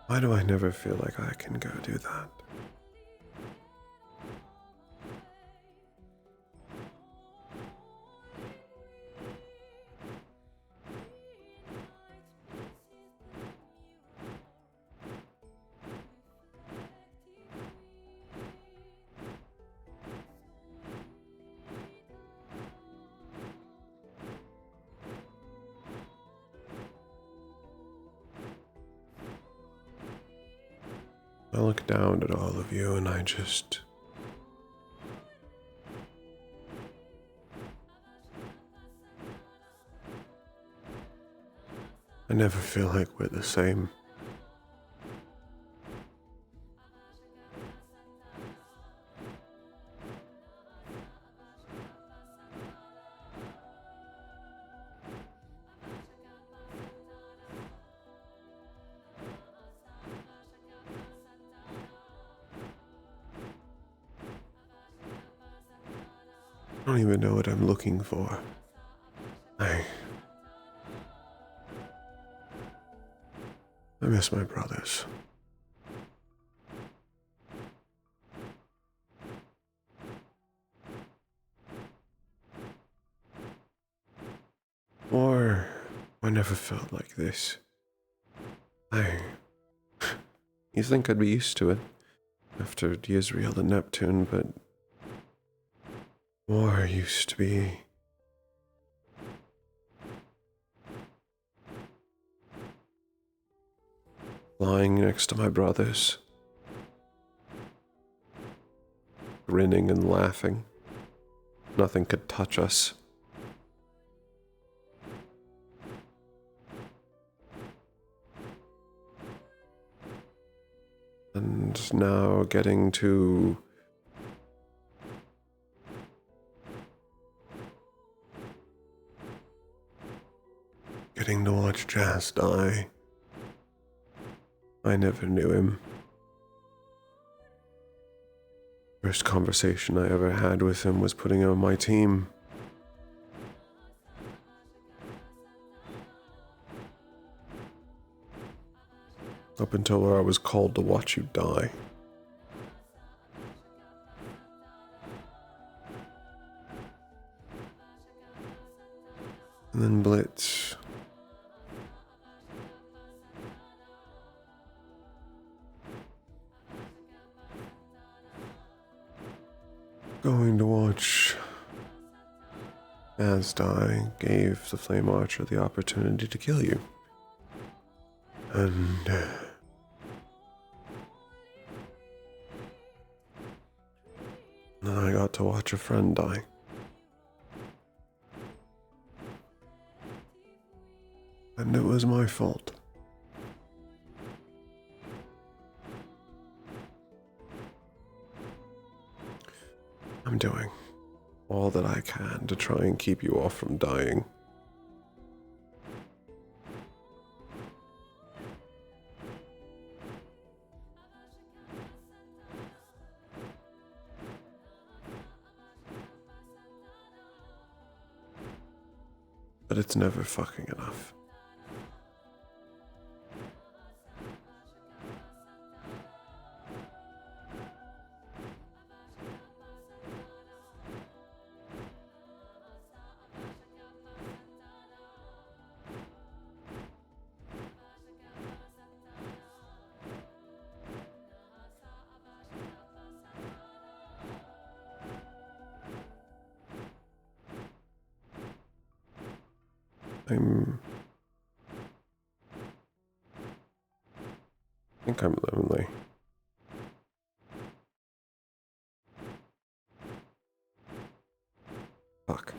Why do I never feel like I can go do that? I look down at all of you and I never feel like we're the same. I don't even know what I'm looking for. I miss my brothers. Or I never felt like this. You think I'd be used to it after the Israel and Neptune, but war used to be lying next to my brothers, grinning and laughing. Nothing could touch us. And now getting to watch Jazz die. I never knew him. First conversation I ever had with him was putting him on my team. Up until where I was called to watch you die. And then Blitz. Going to watch Az die gave the Flame Archer the opportunity to kill you. And then I got to watch a friend die. And it was my fault. I'm doing all that I can to try and keep you off from dying. But it's never fucking enough. I think I'm lonely. Fuck.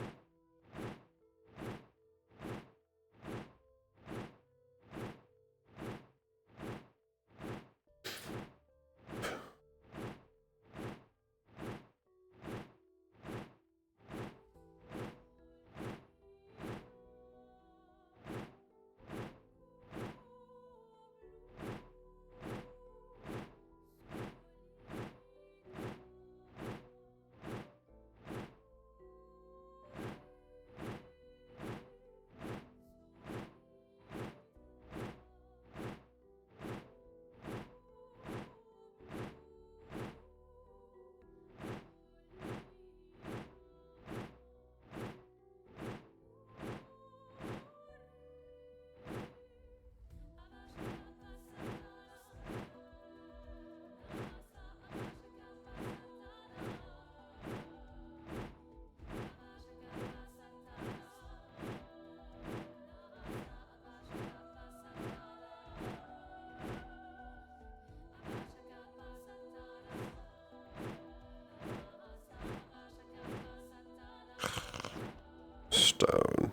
stone.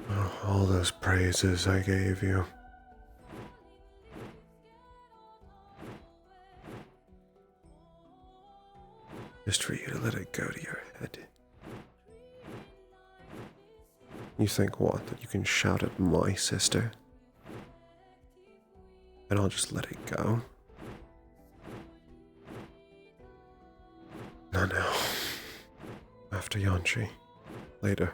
Oh, all those praises I gave you. Just for you to let it go to your head. You think what? That you can shout at my sister? And I'll just let it go? No, no. After Yanchi. Later.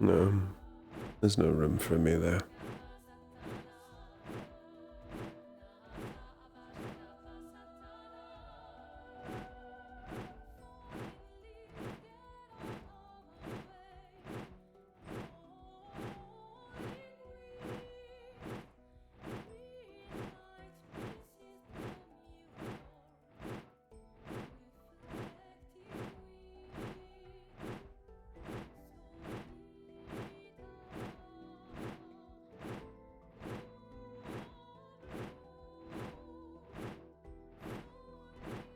No, there's no room for me there.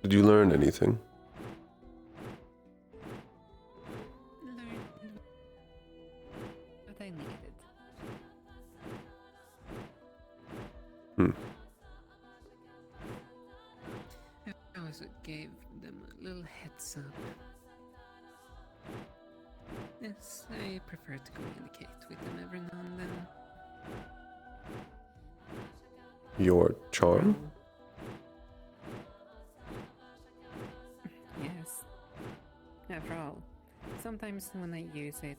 Did you learn anything? What I needed. Hmm. I also gave them a little heads up. Yes, I prefer to communicate with them every now and then. Your charm? Yes. After all, sometimes when I use it,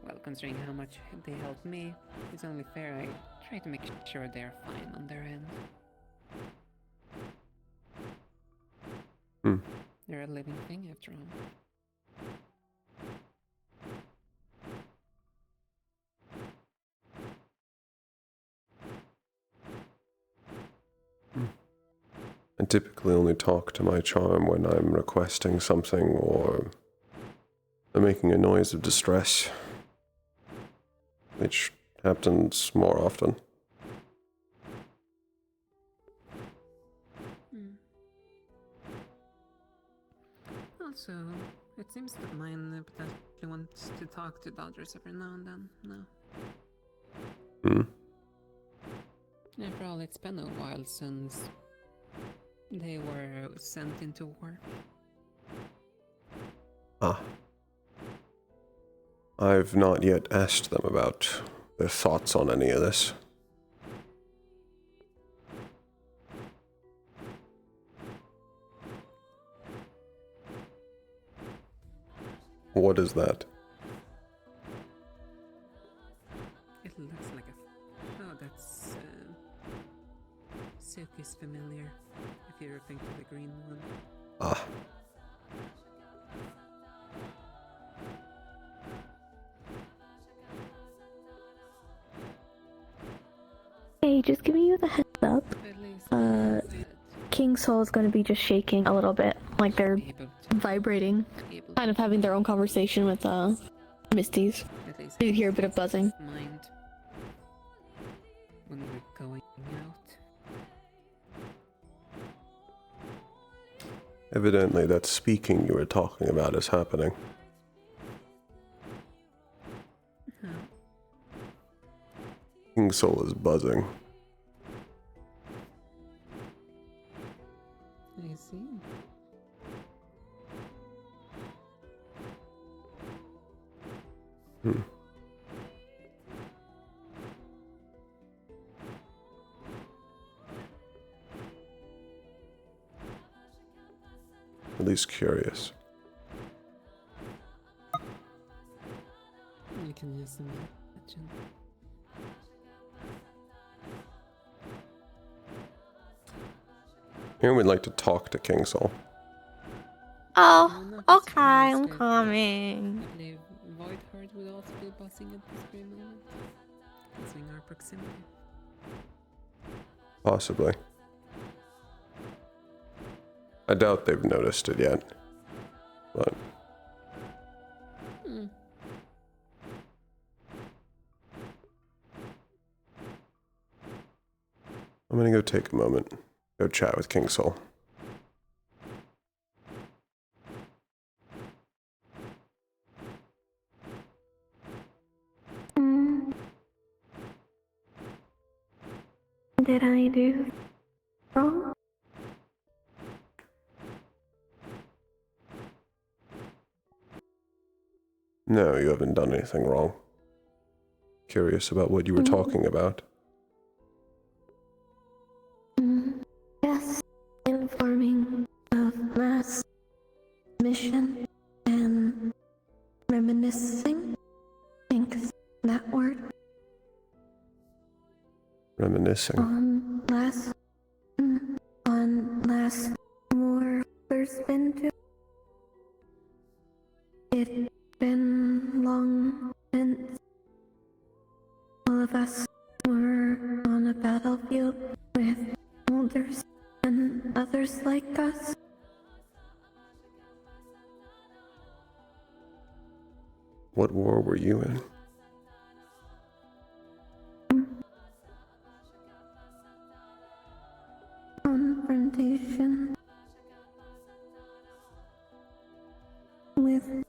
well, considering how much they help me, it's only fair I try to make sure they're fine on their end. Hmm. They're a living thing after all. I typically only talk to my charm when I'm requesting something or I'm making a noise of distress, which happens more often. Also, it seems that mine potentially wants to talk to Dodgers every now and then. No. Hmm? After all, it's been a while since they were sent into war. Ah. I've not yet asked them about their thoughts on any of this. What is that? It looks like a... Oh, that's... Silk is familiar, if you think of the green one. Ah. Hey, just giving you the heads up. King Soul is going to be just shaking a little bit, like they're vibrating, kind of having their own conversation with Misty's. You hear a bit of buzzing. Mind when we're going out. Evidently that speaking you were talking about is happening. King Soul is buzzing. I see. Hmm. At least curious. We can use some action. Here we'd like to talk to King Soul. Oh, okay, I'm coming. I believe Voidheart would also be buzzing at this very moment, considering our proximity. Possibly. I doubt they've noticed it yet. But... Hmm. I'm gonna go take a moment. Go chat with King Soul. Did I do wrong? No, you haven't done anything wrong. Curious about what you were talking about. Yes, informing of mass mission and reminiscing. Thanks, that word. Reminiscing. On last war first been to. It's been long since all of us were on a battlefield with elders and others like us. What war were you in? Confrontation with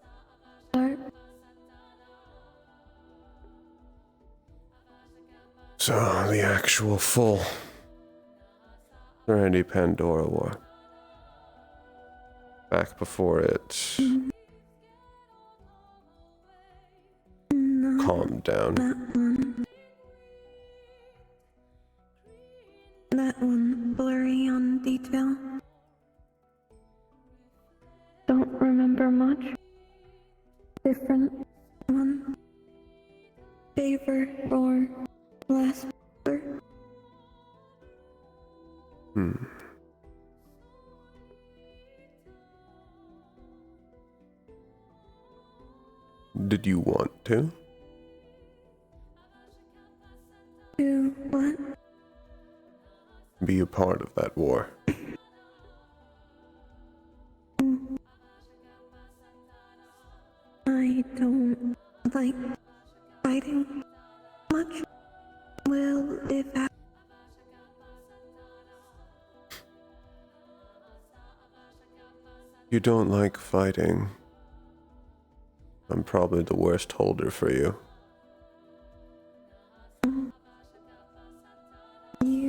CARP. So, the actual full Serenity Pandora War. Back before it calmed down. That one blurry on detail. Don't remember much. Different one. Favor or last favor. Did you want to? To what? Be a part of that war. I don't like fighting much. Well, if I... You don't like fighting. I'm probably the worst holder for you. You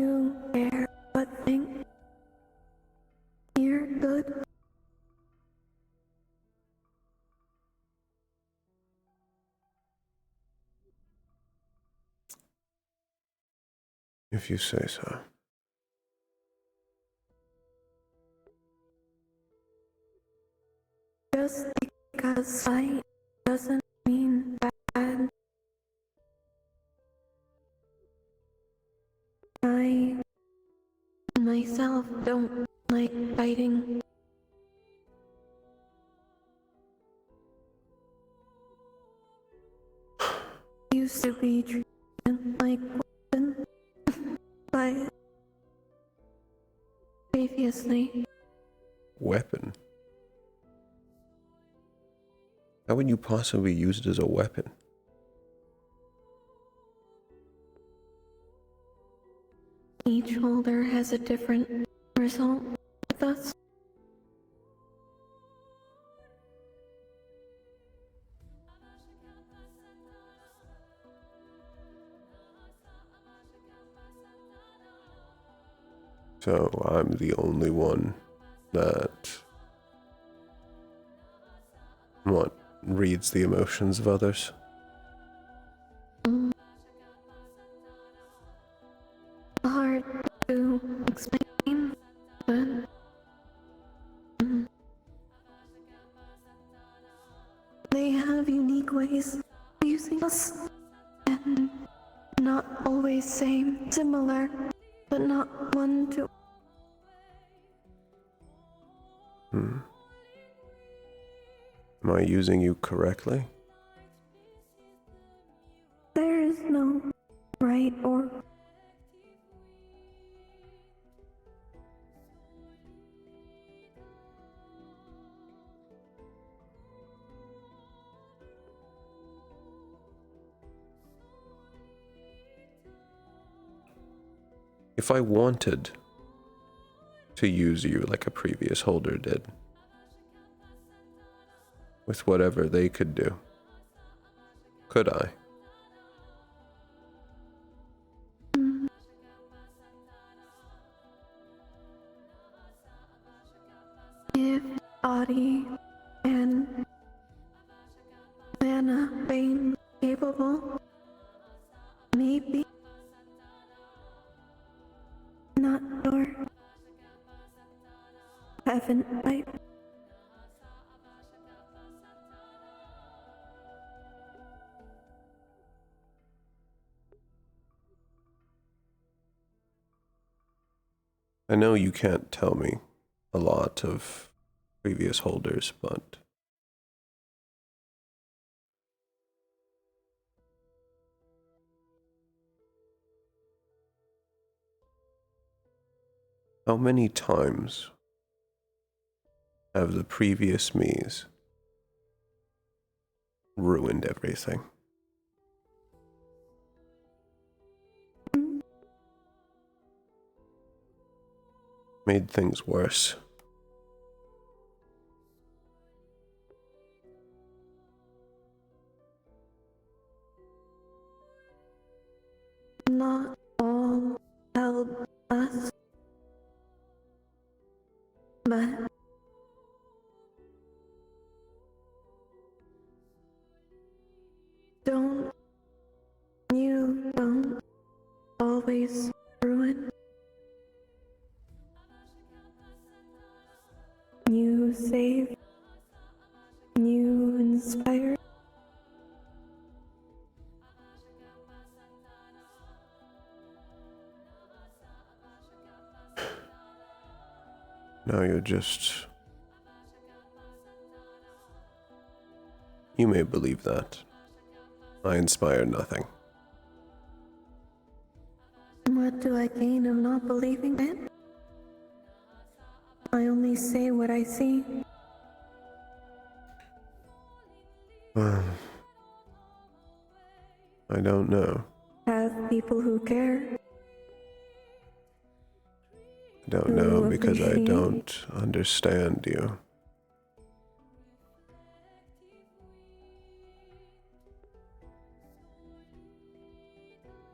If you say so. Just because sight doesn't mean bad. I myself don't like fighting. Used to be treated like weapon, but previously. Weapon? How would you possibly use it as a weapon? Each holder has a different result with us. So I'm the only one that reads the emotions of others. Hard to explain, but they have unique ways of using us, and not always same, similar, but not one to. Am I using you correctly? There is no right or If I wanted to use you like a previous holder did, with whatever they could do, could I? if body and mana brain capable, maybe. Not sure. Haven't I? I know you can't tell me a lot of previous holders, but how many times have the previous me's ruined everything? Made things worse. Not all help us, but don't always ruin. You save, you inspire. Now you're just... You may believe that. I inspire nothing. What do I gain of not believing it? I only say what I see. I don't know. Have people who care. I don't know because I don't understand you.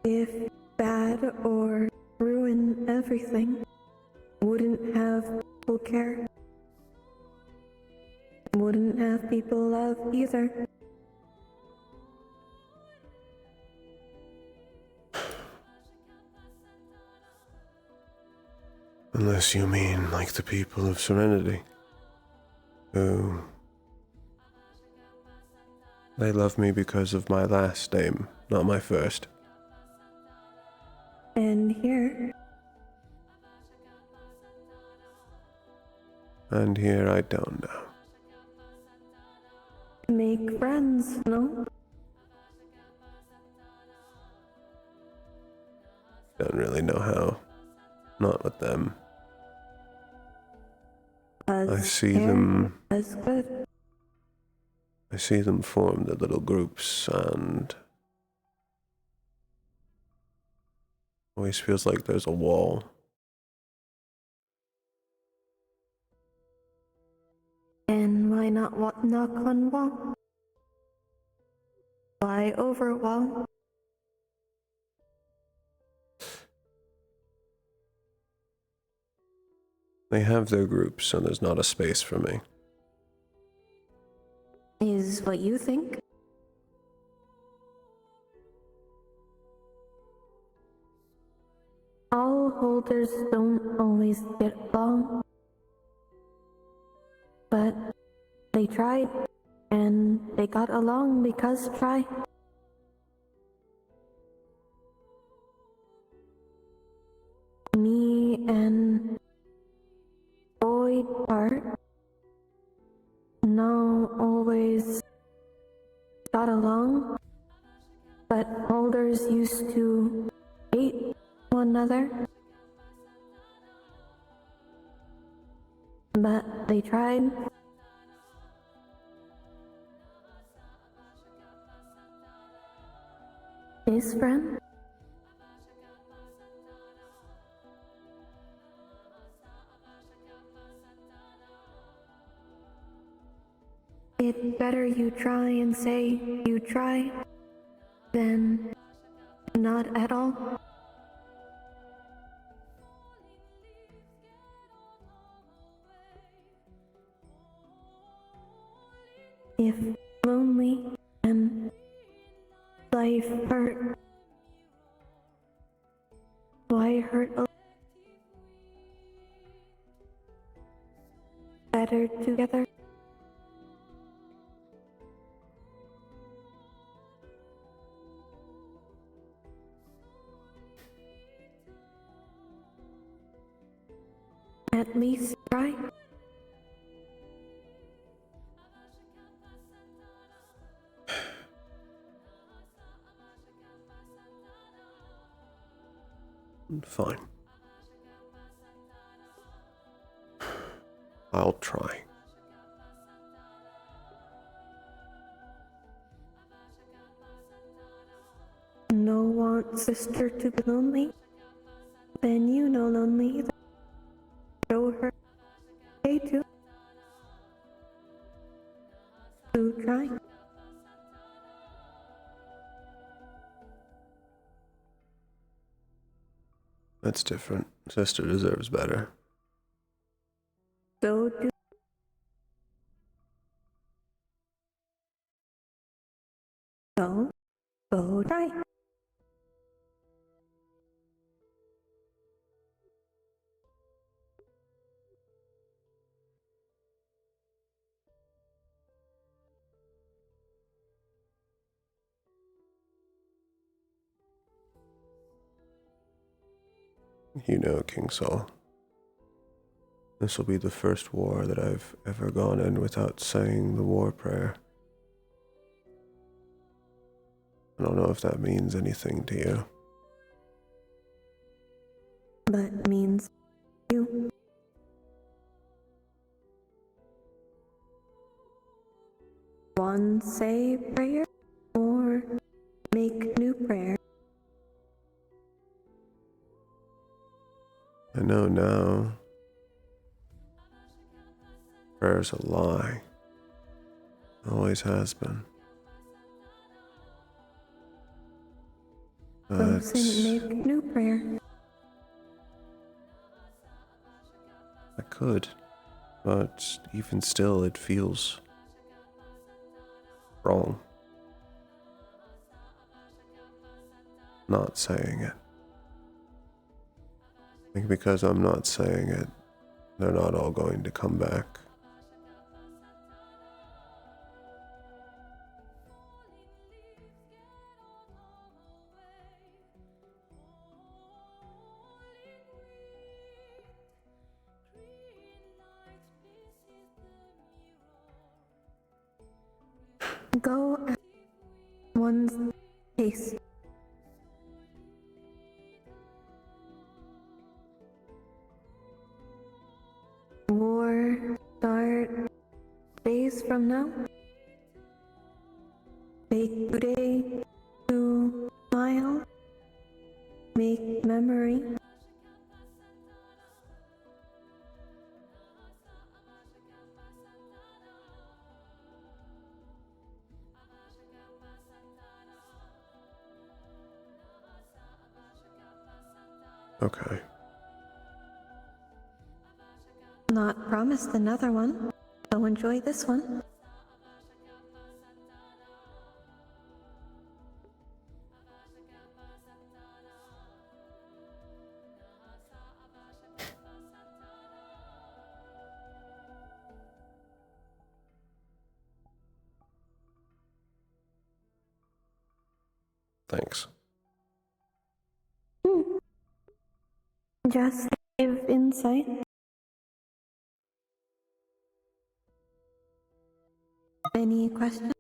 If bad or ruin everything, wouldn't have people care. Wouldn't have people love either. Unless you mean like the people of Serenity, who... They love me because of my last name, not my first. And here, And here I don't know. make friends, no? Don't really know how. Not with them. I see them... As good. I see them form their little groups, and... always feels like there's a wall. And why not knock on wall? Fly over wall? They have their groups, so there's not a space for me. Is what you think? All holders don't always get along. But they tried, and they got along because try. Me and Boyd part no always got along, but holders used to hate one another. But they tried. His friend? It's better you try and say you try than not at all. If lonely and life hurt, why hurt better together? At least try. Fine. I'll try. No want sister to be lonely? Then you know lonely. Show her okay too. To try. That's different. Sister deserves better. So do. So, go try. You know, King Saul. This will be the first war that I've ever gone in without saying the war prayer. I don't know if that means anything to you. But means you. One say prayer or make new prayer. I know now. Prayer's a lie. Always has been. So say make new prayer. I could, but even still it feels wrong. Not saying it. I think because I'm not saying it, they're not all going to come back. Go at one's pace. War start days from now. Make today to smile. Make memory. Okay. Not promised another one, so enjoy this one. Thanks. Just give insight. Any questions?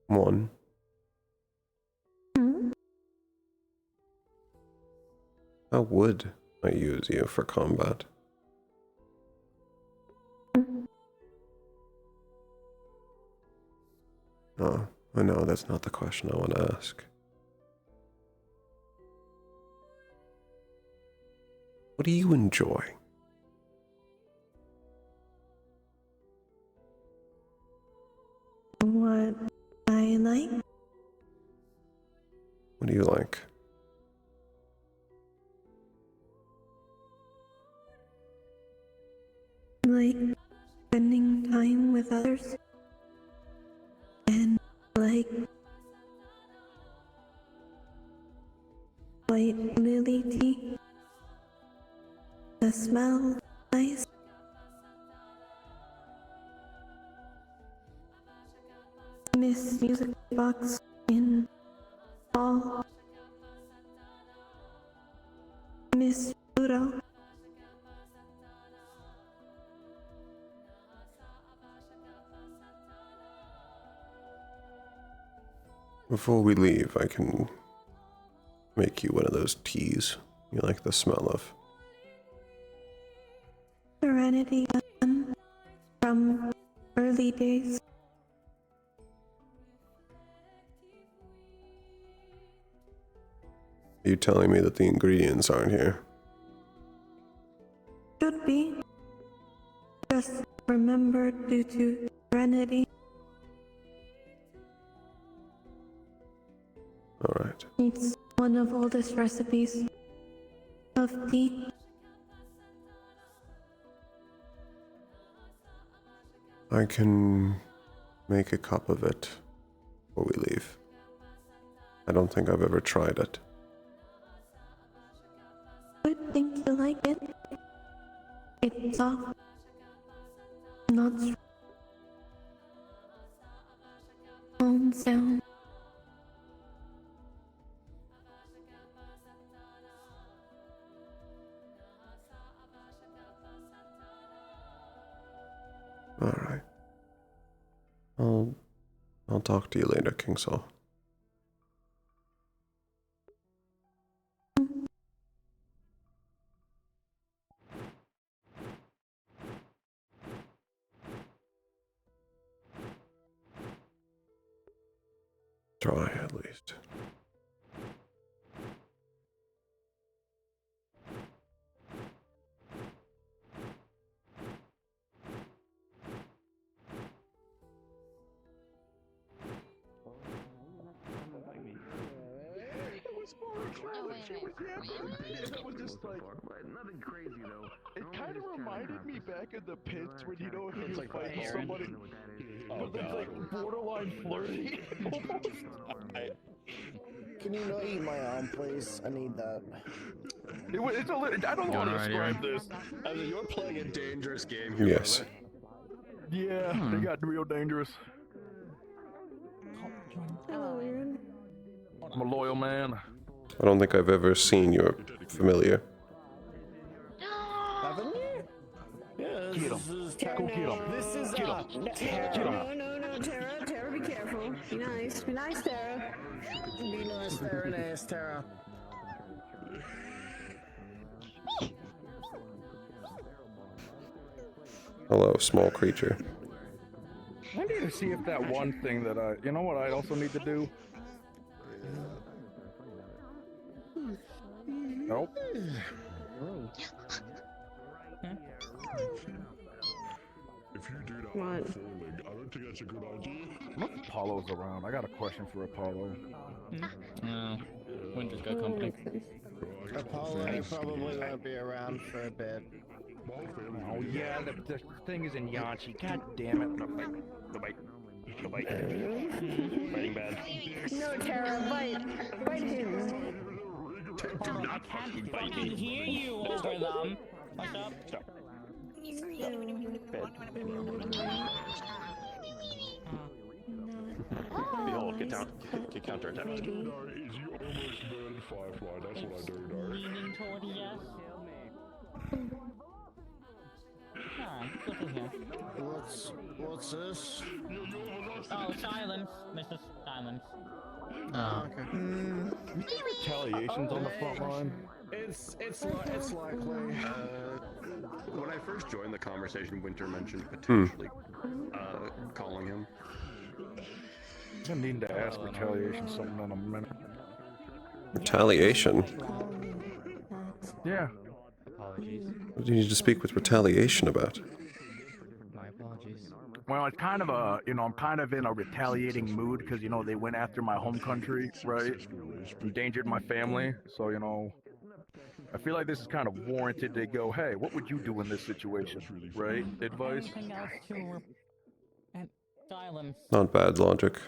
One. How would I use you for combat? Oh, I know that's not the question I want to ask. What do you enjoy? What I like? What do you like? Like spending time with others. And like white lily tea. The smell nice. Miss music box in fall. Miss Pluto. Before we leave, I can make you one of those teas you like the smell of. Serenity from early days. Are you telling me that the ingredients aren't here? Should be. Just remember due to serenity. Alright. It's one of oldest recipes of tea. I can make a cup of it before we leave. I don't think I've ever tried it. I think you like it. It's soft. Not strong. Calms down. Alright. I'll talk to you later, King Saul. Try at least. It was fun. That was just like nothing crazy though. It kind of reminded me back in the pits when if you fight somebody. It's like borderline flirty. Can you not eat my arm, please? I need that. It's a little. I don't know how to describe this. I mean, you're playing a dangerous game here. Yes. Yeah, they got real dangerous. I'm a loyal man. I don't think I've ever seen your familiar. Haven't you? Yeah, Get him. Go get him. This is Tara. No, Tara. Tara, be careful. Be nice. Be nice, Tara. Be nice, Tara. Nice, Tara. Hello, small creature. I need to see if that one thing that you know what I also need to do? Nope. If you do that What? falling, I don't think that's a good idea. Look, Apollo's around. I got a question for Apollo. No. Winter's got company. Apollo probably won't be around for a bit. Oh yeah, the thing is in Yanchi. God damn it. No bite. Biting bad. No, Tara, bite him. I can't fucking hear you over them. What's up? Stop. Behold, get down. Get counterattacked. Is you almost murdered Firefly? That's what I do know. Leaning toward yes. Ah, good to hear. What's this? Oh, silence. This is silence. Oh, okay. Retaliation's on the front line. It's likely. When I first joined the conversation, Winter mentioned potentially calling him. I need to ask Retaliation something in a minute. Retaliation? Yeah. Apologies. What do you need to speak with Retaliation about? My apologies. Well, it's kind of I'm kind of in a retaliating mood because, they went after my home country, right? Endangered my family. So, I feel like this is kind of warranted to go, hey, what would you do in this situation, right? Advice? Anything else to silence? Not bad logic.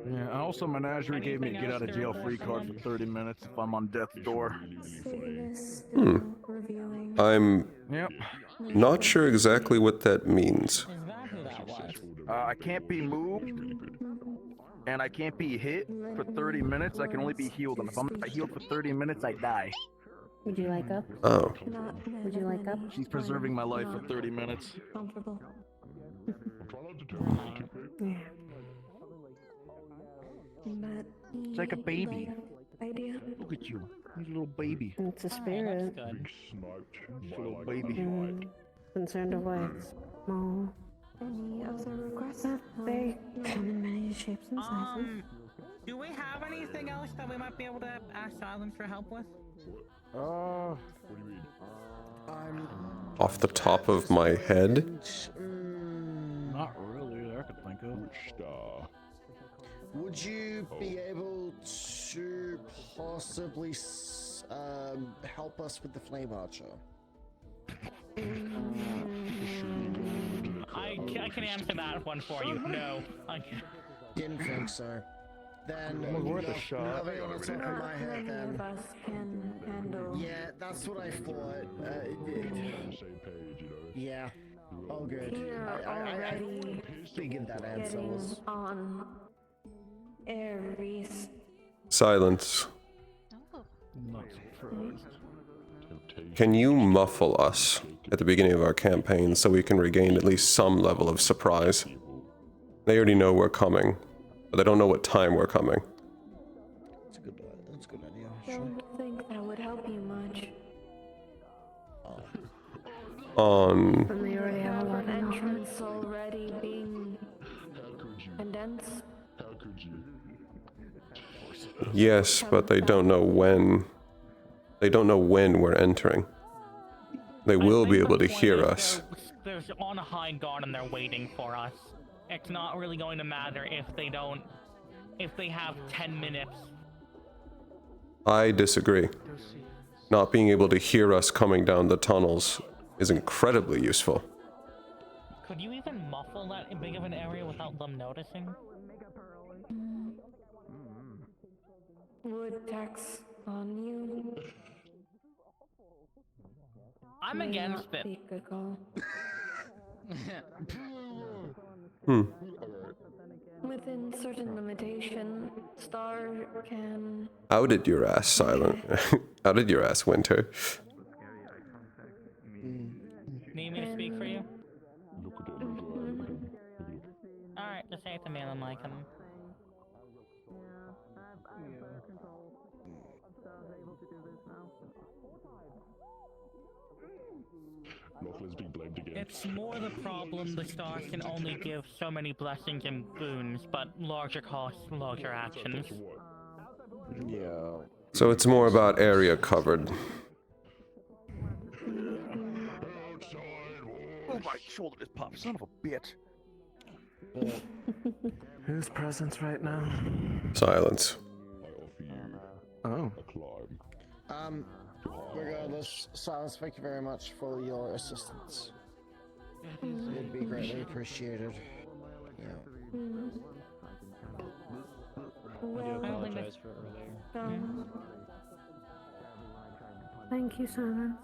Yeah, also Menagerie gave me a get out of jail free card for 30 minutes if I'm on death's door. I'm Yep. not sure exactly what that means. I can't be moved, and I can't be hit for 30 minutes. I can only be healed, and if I'm not healed for 30 minutes, I die. Would you like up? Oh. Would you like up? She's preserving my life for 30 minutes. Comfortable. It's like a baby. Idea. Look at you. He's a little baby. It's a spirit. It's a little baby. Concerned of why it's small. Any other requests? They come in many shapes and sizes. Do we have anything else that we might be able to ask Silence for help with? What do you mean? Off the top of my head? Not really, that I could think of. Which star? Would you be able to possibly help us with the flame archer? I can answer that one for you. No, I can't. Didn't think so. Then It was worth a shot. nothing on the top of my head. Many of us can handle. Yeah, that's what I thought. Yeah. Oh, good. Here I figured that answer getting was. on Aries. Silence. Not surprised. Can you muffle us at the beginning of our campaign so we can regain at least some level of surprise? They already know we're coming, but they don't know what time we're coming. That's a good idea. Don't think that would help you much. On... When they already have a lot of entrance already being condensed. Yes, but they don't know when. They don't know when we're entering. They will be able to hear us. They're on a high guard and they're waiting for us. It's not really going to matter if they have 10 minutes I disagree. Not being able to hear us coming down the tunnels is incredibly useful. Could you even muffle that big of an area without them noticing? Would tax on you? I'm May against not it. be a good call. Within certain limitation, Star can. Outed your ass, Silent. Outed your ass, Winter. Need me to speak for you? Alright, just say it to me and then I can... It's more the problem the stars can only give so many blessings and boons, but larger costs, larger actions. Yeah. So it's more about area covered. Oh, my shoulder just popped, son of a bitch. Who's present right now? Silence. Oh. Regardless, Silence, thank you very much for your assistance. It'd be greatly appreciated. Yeah. Well, I apologize for earlier. Thank you, Silence.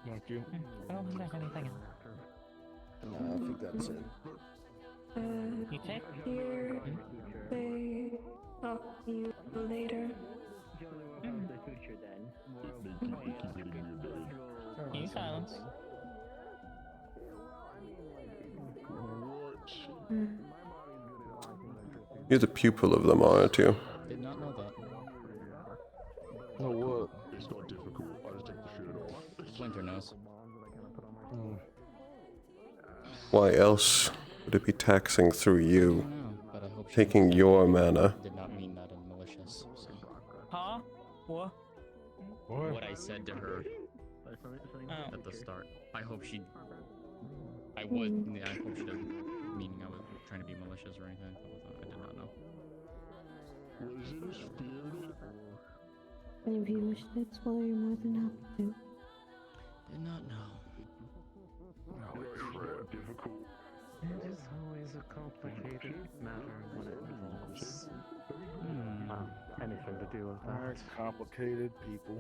Thank you. I don't think there's anything else. No, I think that's it. You take? Here, they talk to you later. You silence. You're the pupil of them, aren't you? Did not know that. Oh, what? It's not difficult. I just take the shirt off. Winter knows. Why else would it be taxing through you? But I hope she Taking your mana. did not mean that in malicious. So. Huh? What? What I said to her at the start. I hope she. I hope she doesn't. Meaning I was trying to be malicious or anything. I did not know. If you wish to explore, you're more than happy to. Did not know. It is always a complicated matter when it involves anything to do with that. Complicated people.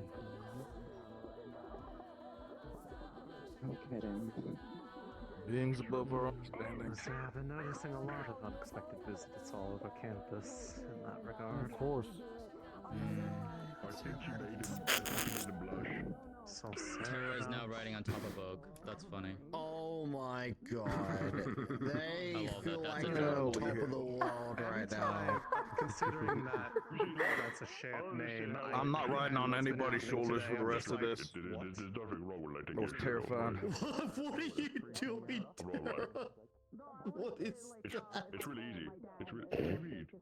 No kidding. Beings above our understanding. I've been noticing a lot of unexpected visits all over campus in that regard. Of course. I think you made him blush. So sad. Tara is now riding on top of Oak. That's funny. Oh my god. They I love feel that. like That's they're on adorable. top of the world right now. Considering that that's a shared name, I'm not riding on anybody's shoulders for the rest of this. There's nothing wrong with letting That was terrifying. What are you doing? What is that? It's really easy. It's really easy.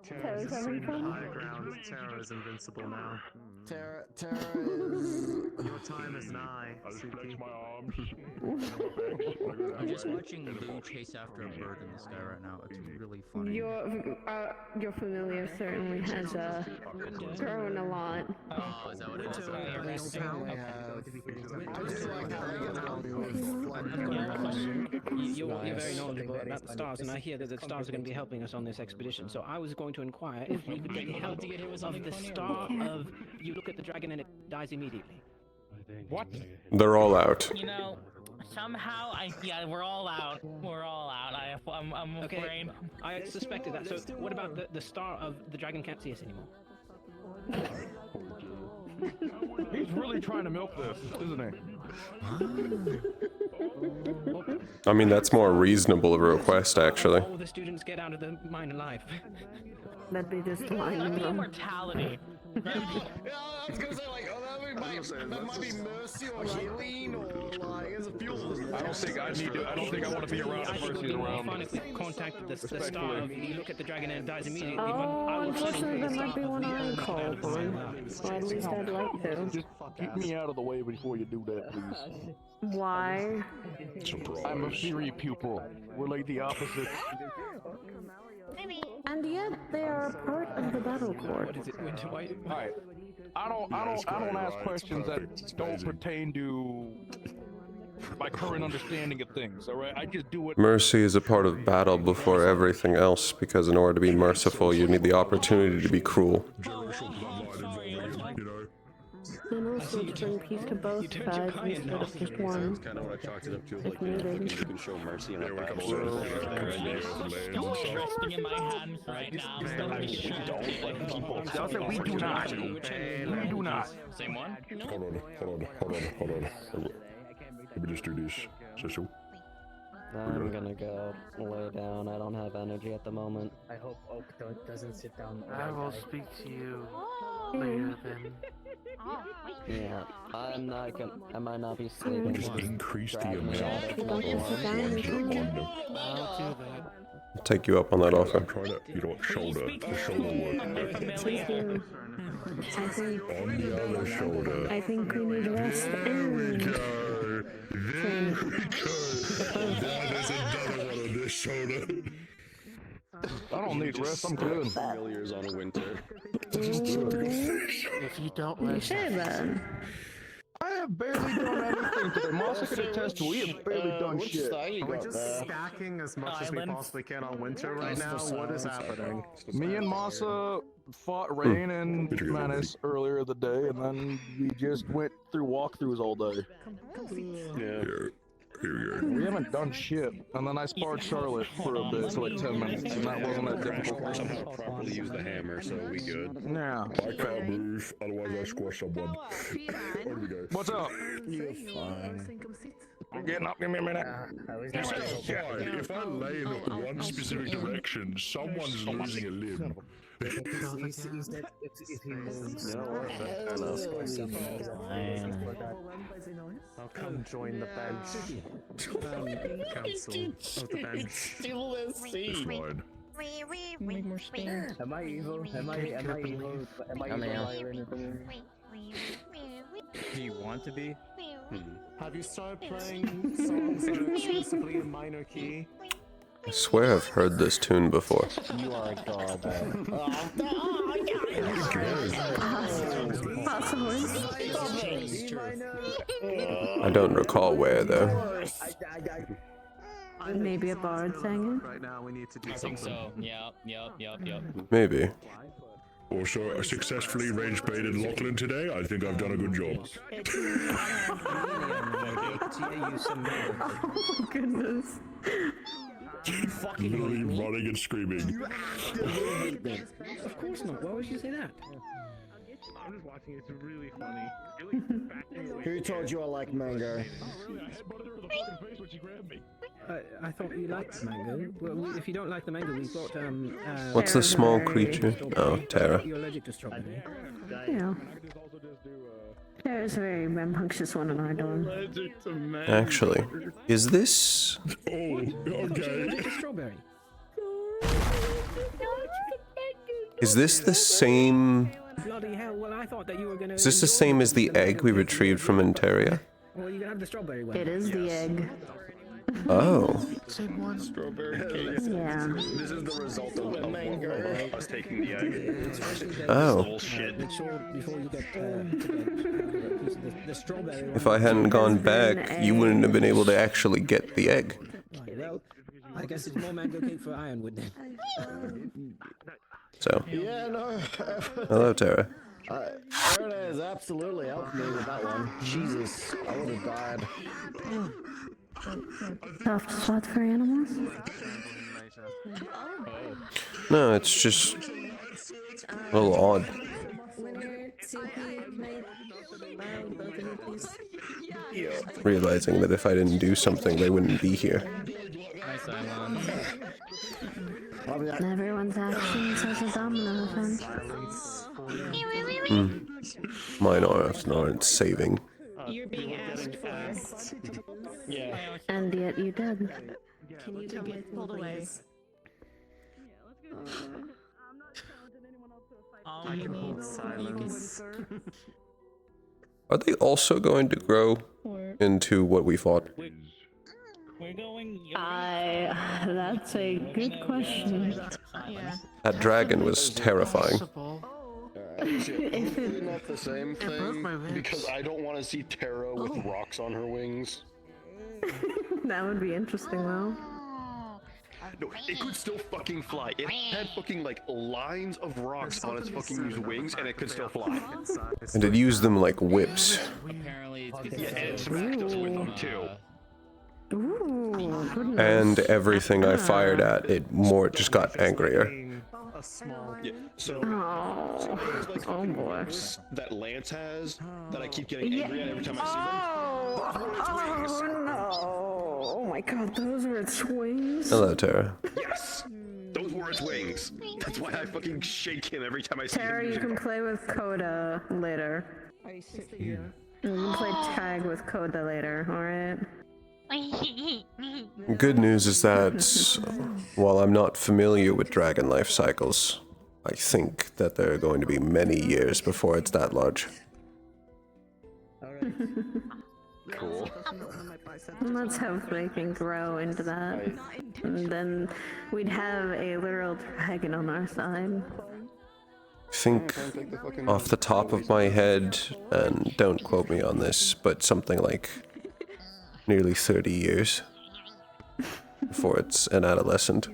Tara's assumed high ground. Tara is invincible now. Tara is... Your time is nigh, Suki. My arms. I'm just watching Lou chase after a bird in the sky right now. It's really funny. Your familiar certainly has grown a lot. Oh, is that what it is? You're very knowledgeable about the stars, and I hear that the stars are going to be helping us on this expedition. So I was going to inquire if you could get the help of the star of you look at the dragon and it dies immediately. What? They're all out. You know, somehow yeah, we're all out. We're all out. I'm Okay, afraid. I suspected that. So what about the star of the dragon can't see us anymore? He's really trying to milk this, isn't he? I mean, that's more reasonable of a request, actually. All the students get out of the mine alive. That'd be just That'd be immortality. Yeah, I was gonna say, like, oh, that might be mercy or healing or, like, as a fuel. I don't think I want to be around if Mercy's around. Fine if we contacted the star of you look at the dragon and it dies immediately. But I Oh, will unfortunately, that might be one I call upon. Or at least I'd like to. Just keep me out of the way before you do that, please. Why? I'm a theory pupil. We're like the opposites. And And yet they are part of the battle court. What is it? Why? Alright. I don't ask questions that don't pertain to my current understanding of things, alright? I just do what Mercy is a part of battle before everything else, because in order to be merciful, you need the opportunity to be cruel. And also to bring peace to both sides instead of just one. That's kind of what I chalked it up to. Like, needed. you can show mercy in a battle. Resting in my hands right now. Y'all said we do not. We do not. Same one? Hold on. Let me just do this. So. I'm gonna go lay down. I don't have energy at the moment. I hope Oak doesn't sit down. I will speak to you later then. Yeah, I'm not gonna. I might not be sleeping. Just increase the amount I'll do that. I'll take you up on that offer. Try that, you know, shoulder work. On the other shoulder. I think we need rest and There we go. There's another one on this shoulder. I don't need rest, I'm good. Familiars on a winter. If you don't rest, I have barely done anything today. Masa could attest to we have barely done shit. We're just stacking as much as we possibly can on winter right now. What is happening? Me and Masa fought Rain and Menace earlier the day, and then we just went through walkthroughs all day. Yeah. Here we haven't done shit. And then I sparred Charlotte for a bit, for like 10 minutes, and that wasn't that difficult. Somehow properly use the hammer, so we good. Yeah. I can't move, otherwise I squash someone. Where do we go? What's up? You're fine. I'm getting up, give me a minute. It's not fine. If I lay in one specific direction, someone's losing a limb. If he moves, I'll come join the bench. Council of the bench. Still a C. Fine. Make more space. Am I evil? Am I evil? Do you want to be? Have you started playing songs that are exclusively in minor key? I swear I've heard this tune before. You are a god. I don't recall where though. Maybe a bard sang Right now we need to do I think something. so. Yep. Maybe. Also, I successfully rage baited Lachlan today. I think I've done a good job. Oh my goodness. Literally running and screaming. Of course not. Why would you say that? I'm just watching. It's really funny. Who told you I like mango? I thought you liked mango. Well, if you don't like the mango, we've got What's the small creature? Oh, Terra. You're allergic to strawberry. Yeah. There's a very rambunctious one in our dorm. Actually, is this? Oh, okay. Strawberry. Is this the same? Bloody hell! Well, I thought that you were gonna. Is this the same as the egg we retrieved from Interia? Well, you can have the strawberry one. It is the egg. Oh. Strawberry cake. Yeah. This is the result of us taking the egg. Oh. Bullshit. Make sure before you get the strawberry one. If I hadn't gone back, you wouldn't have been able to actually get the egg. Right, well, I guess it's more mango cake for Ironwood then. So. Yeah, no. Hello, Terra. Aaron has absolutely helped me with that one. Jesus, I would have died. Soft spot for animals? No, it's just a little odd. Realizing that if I didn't do something, they wouldn't be here. Everyone's actions has a domino effect. Mine aren't saving. You're being asked first. Yeah. And yet you did. Can you get pulled away? I can hold silence. Are they also going to grow into what we fought? We're going. That's a good question. Yeah. That dragon was terrifying. Hopefully not the same broke my thing, ribs. because I don't want to see Terra with rocks on her wings. That would be interesting though. No, it could still fucking fly. It had fucking like lines of rocks on its fucking wings, and it could still fly. And it used them like whips. Apparently, Yeah, and it smacked us with them too. Ooh, goodness. And everything I fired at, it more just got angrier. A small. Yeah. So. Oh, oh boy. That Lance has, that I keep getting angry at every time I see them. Oh no! Oh my god, those are its wings. Hello, Tara. Yes! Those were its wings. That's why I fucking shake him every time I see him. Tara, you can play with Coda later. You can play tag with Coda later, alright? Good news is that, while I'm not familiar with dragon life cycles, I think that there are going to be many years before it's that large. Cool. Let's hope they can grow into that. And then we'd have a literal dragon on our side. I think, off the top of my head, and don't quote me on this, but something like nearly 30 years before it's an adolescent.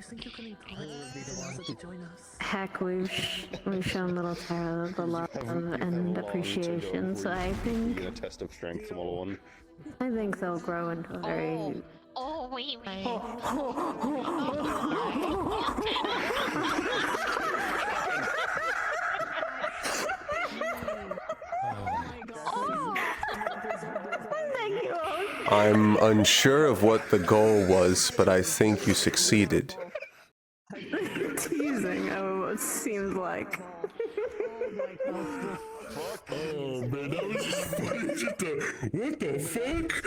Heck, we've shown little Tara the love and appreciation, so I think A test of strength 101. I think they'll grow into a very. Oh, wait. I'm unsure of what the goal was, but I think you succeeded. Teasing, it seems like. Oh man, that was just funny. Just a, what the fuck?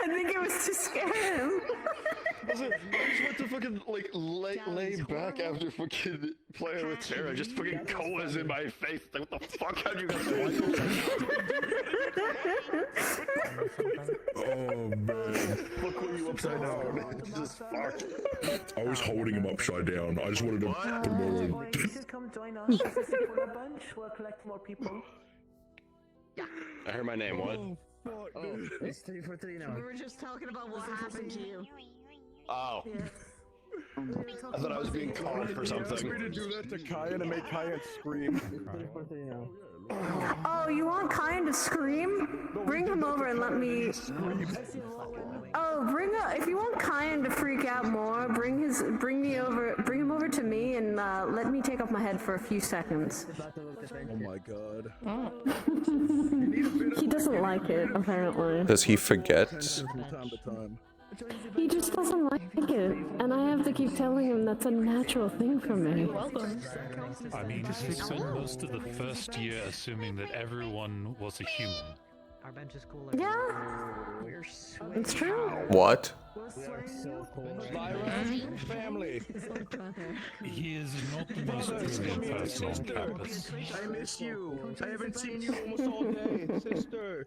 I think it was to scare him. Listen, I just went to fucking like lay back after fucking playing with Tara. Just fucking Koa's in my face. Like, what the fuck? How'd you guys Oh man. Fuck were you upside down? Just fuck. I was holding him upside down. I just wanted to put him over. You should come join us. This is a bunch. We'll collect more people. I heard my name. What? It's 343 now. We were just talking about what happened to you. Oh. I thought I was being caught for something. You to do that to Kyan and make Kyan scream. Oh, you want Kyan to scream? Bring him over and let me. Oh, if you want Kyan to freak out more, bring him over to me and let me take off my head for a few seconds. Oh my god. He doesn't like it, apparently. Does he forget? From time to time. He just doesn't like it, and I have to keep telling him that's a natural thing for me. I mean, he spent most of the first year assuming that everyone was a human. Our bench is cooler. Yeah, it's true. What? Family. He is not the most brilliant person on campus. I miss you. I haven't seen you almost all day, sister.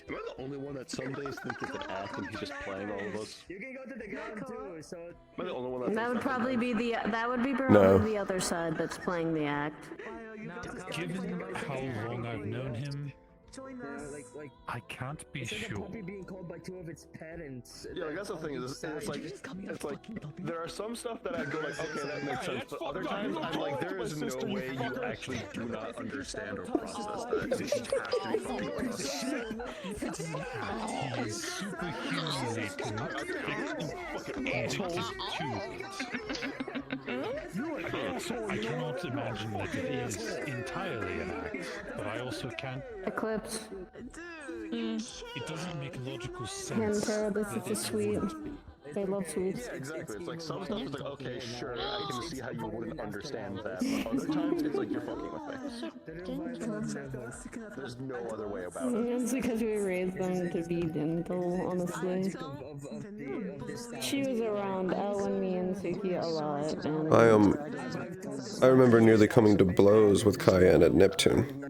Am I the only one that some days think it's an act and he's just playing all of us? You can go to the ground too, so. Am I the only one that That would probably be the the other side that's playing the act. Given how long I've known him, I can't be sure. Puppy being called by two of its parents. Yeah, like that's the thing is, it's like there are some stuff that I go like, okay, that makes sense, but other times I'm like, there is no way you actually do not understand or process that. It just has to be fucking processed. He is superhumanly addicted to I cannot imagine that it is entirely an act, but I also can't. Eclipse. It doesn't make logical sense. Pantera, this is a sweet. They love sweets. Yeah, exactly. It's like some stuff is like, okay, sure, I can see how you wouldn't understand that, but other times it's like you're fucking with me. There's no other way about it. It's because we raised them to be gentle, honestly. She was around Elwin, me, and Suki a lot, and I remember nearly coming to blows with Cayenne at Neptune.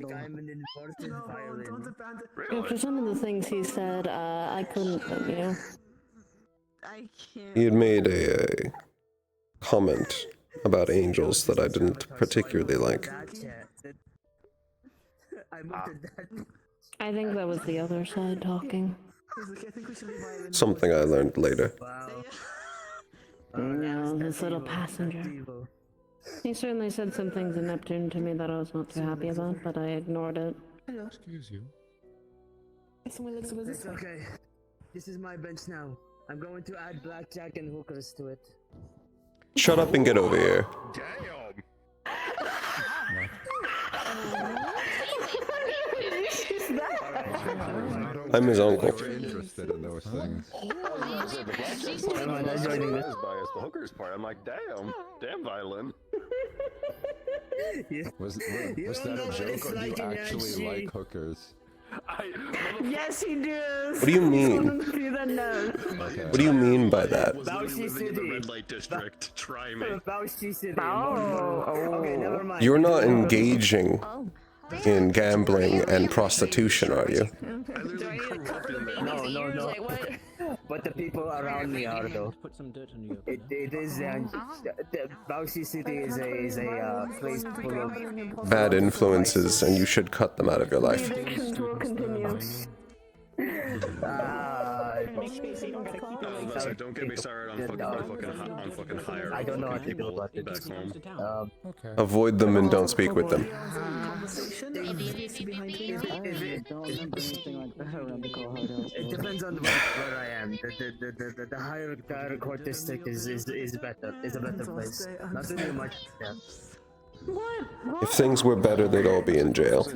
yeah, for some of the things he said, I couldn't, I can't. He had made a comment about angels that I didn't particularly like. I think that was the other side talking. Something I learned later. No, this little passenger. He certainly said some things in Neptune to me that I was not too happy about, but I ignored it. Hello. Excuse you. It's okay. This is my bench now. I'm going to add blackjack and hookers to it. Shut up and get over here. I'm his uncle. Interested in those things. The hookers part. I'm like, damn violin. Was that a joke, or do you actually like hookers? Yes, he does. What do you mean? Okay. What do you mean by that? Bauchi City. Red light district. Try me. Bauchi City. Okay, never mind. You're not engaging in gambling and prostitution, are you? No. But the people around me are though. Put some dirt on you. It is Bauchi City is a place full of Bad influences, and you should cut them out of your life. Will continue. Don't get me started on fucking higher. I don't know what to do about it. Back home. Avoid them and don't speak with them. It depends on where I am. The higher court district is better. Is a better place. Not really much. Yeah. If things were better, they'd all be in jail.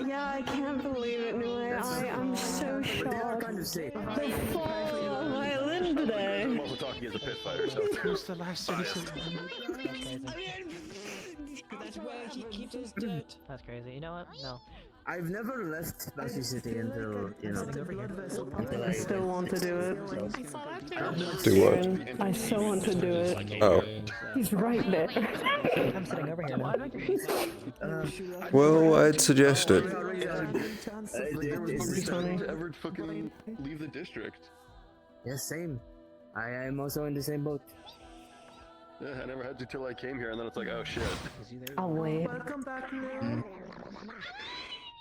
Yeah, I can't believe it, Nui. I'm so shocked. The fall of violin today. I'm also talking as a pit fighter, so. Who's the last citizen? That's where he keeps his dirt. That's crazy. You know what? No. I've never left Bauchi City until, I still want to do it. Do what? I so want to do it. Oh. He's right there. I'm sitting over here now. Well, I'd suggest it. Ever fucking leave the district? Yes, same. I am also in the same boat. Yeah, I never had to till I came here, and then it's like, oh shit. I'll wait. Welcome back,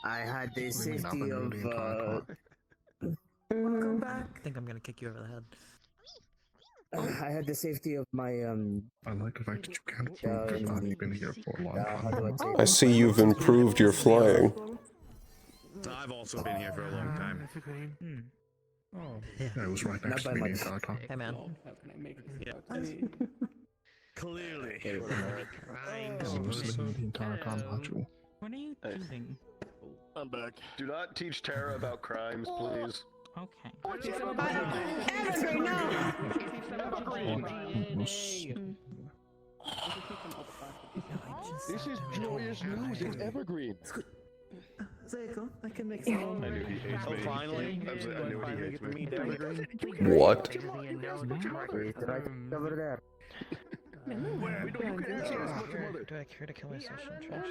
I had the safety of Welcome back. I think I'm gonna kick you over the head. I had the safety of my I like the fact that you can't prove you've not been here for a long time. I see you've improved your flying. I've also been here for a long time. Oh, yeah, it was right next to me the entire time. Hey man. Clearly. I was listening the entire time, Hachu. What are you doing? I'm back. Do not teach Tara about crimes, please. Okay. This is joyous news. It's evergreen. Seiko, I can make some. I knew he hates me. Finally, I knew he hates me. What? Over there. Do I care to kill my social trash?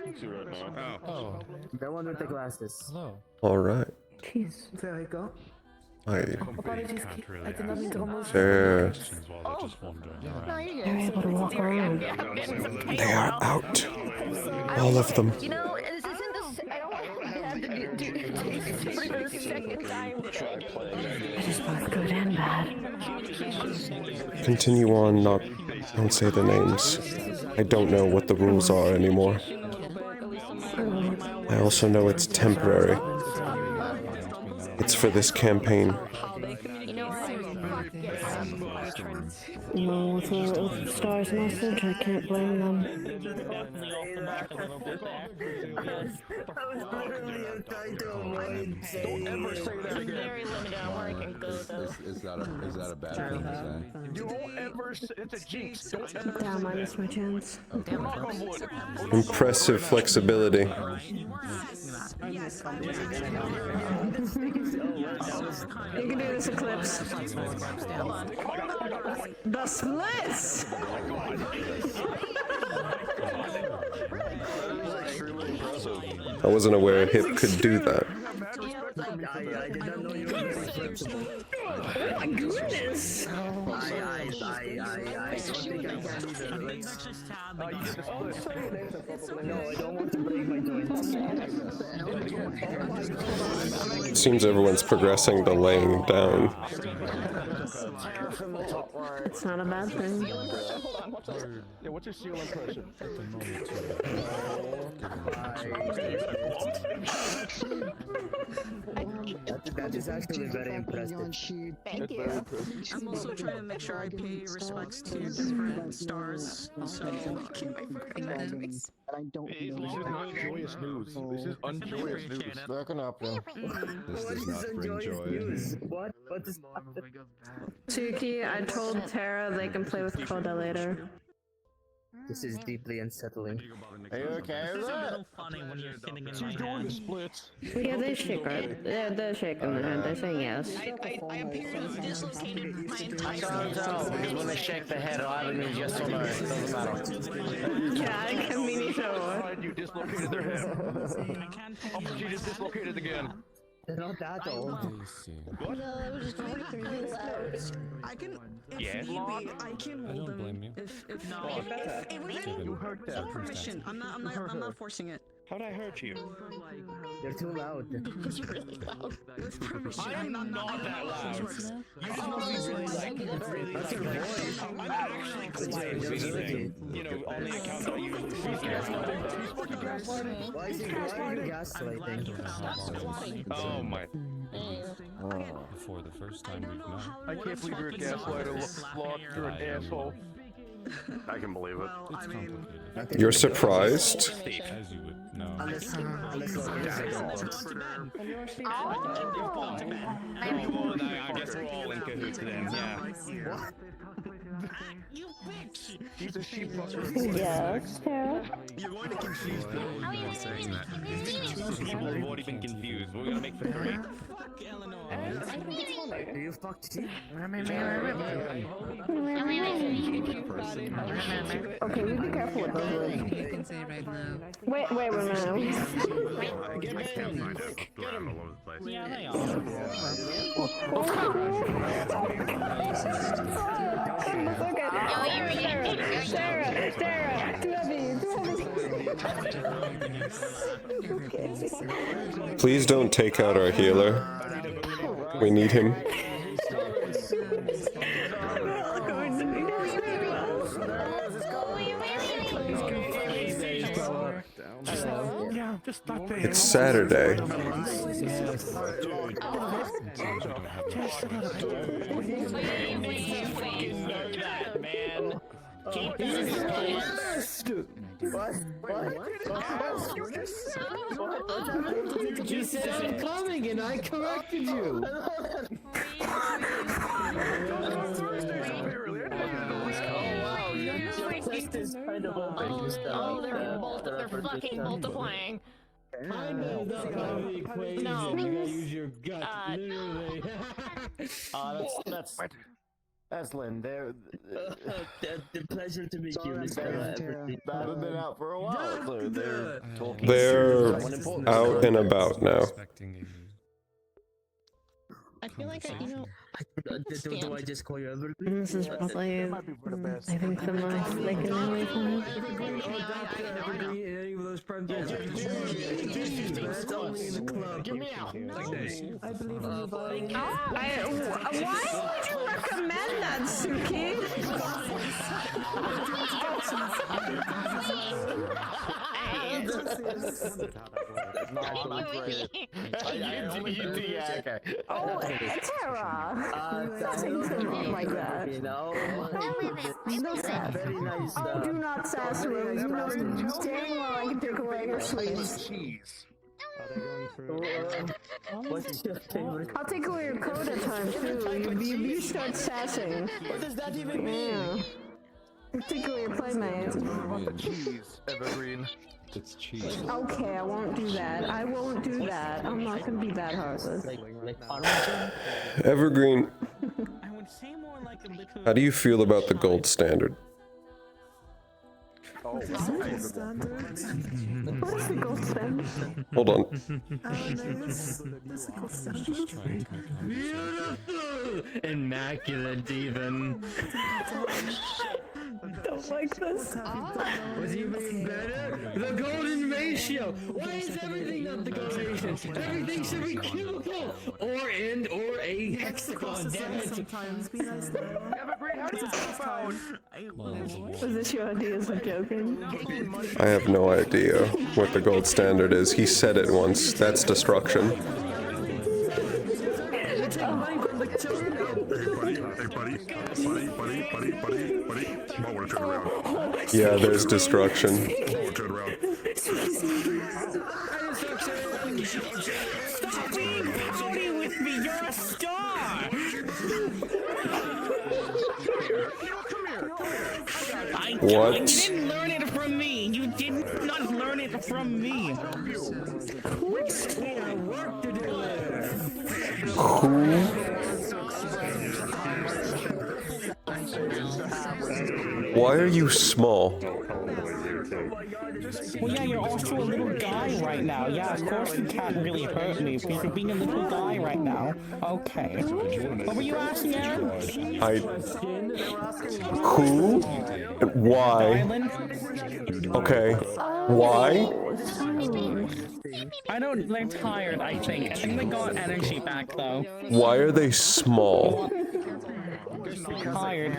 Oh. The one with the glasses. Hello. Alright. Jeez. There we go. Apologies, I did not mean to almost. They're able to walk around. They are out. All of them. You know, this isn't the. I don't have to do for the second time today. I just both good and bad. Continue on, don't say the names. I don't know what the rules are anymore. I also know it's temporary. It's for this campaign. No, with the Star's message, I can't blame them. Don't ever say that again. Is that a bad thing to say? Don't ever. It's a jinx. Don't ever. Damn, I missed my chance. Impressive flexibility. You can do this, Eclipse. The splits! That is extremely impressive. I wasn't aware Hip could do that. I did not know you were very flexible. Oh my goodness! I don't think I can either. No, I don't want to break my joints. It seems everyone's progressing to laying down. It's not a bad thing. Yeah, what's your seal impression? That is actually very impressive. Thank you. I'm also trying to make sure I pay respects to different stars, so keep my fucking names. This is not joyous news. This is unjoyous news. That can happen. This does not bring joy. What? What is happening? Tuki, I told Tara they can play with Coda later. This is deeply unsettling. Are you okay with that? Funny when you're sitting in She's doing the splits. Yeah, they shake it. They're shaking their head. They're saying yes. I apparently dislocated my entire Because when they shake their head, it either means yes or no. It doesn't matter. Yeah, I can mean each other. You dislocated their head. Oh, she just dislocated again. They're not that old. I can. Yes. I can hold them. If You hurt them. permission. I'm not forcing it. How'd I hurt you? You're too loud. Because you're really loud. With permission. I am not that loud. You just must be really like That's your voice. I'm actually quiet as anything. You know, on the account that I usually Why are you gaslighting? Oh my. Before the first time we've met. I can't believe you're a gaslighter, Sloth. You're an asshole. I can believe it. I mean, You're surprised? As you would know. I guess we're all in cahoots then, yeah. you bitch! He's a sheep fucker. Yes, Tara. You're going to confuse people. Two people have already been confused. We're gonna make for three. Fuck Eleanor. Do you fuck sheep? Okay, we be careful with those words. You can say right now. Wait a minute. Yeah, they are. Please don't take out our healer. We need him. Yeah, just stop it. It's Saturday. You said I'm coming and I corrected you. Oh, they're fucking multiplying. I know that's not the equation. No. You gotta use your gut, literally. That's Lynn. They're The pleasure to meet you, Miss Tara. They haven't been out for a while, so they're talking. They're out and about now. I feel like Do I just call you Evergreen? This is probably, I think, the most they can really find. Any of those projects. That's only in the club. Get me out. I believe in you, buddy. Why would you recommend that, Suki? Oh, Tara! Nothing to look like that. No sass. Oh, do not sass me. You know damn well I can take away your sweets. What's your favorite? I'll take away your coda time too. You start sassing. What does that even mean? Yeah. I'll take away your playmate. Want the cheese, Evergreen. It's cheese. Okay, I won't do that. I won't do that. I'm not gonna be that heartless. Evergreen, I would say more like a little. how do you feel about the gold standard? What's the gold standard? Hold on. Immaculate, even. Don't like this. What's even better? The golden ratio. Why is everything not the golden ratio? Everything should be cubical or a hexagon. Damn it. Sometimes be nice though. Was this your ideas of joking? I have no idea what the gold standard is. He said it once. That's destruction. Hey, buddy. Might want to turn around. Yeah, there's destruction. Might want to turn around. Stop being pouty with me! You're a star! What? You didn't learn it from me! You did not learn it from me! Who? Why are you small? Well, yeah, you're also a little guy right now. Yeah, of course you can't really hurt me because you're being a little guy right now. Okay. What were you asking, Aaron? Who? Why? Okay. Why? I don't. They're tired, I think. I think they got energy back, though. Why are they small? Tired.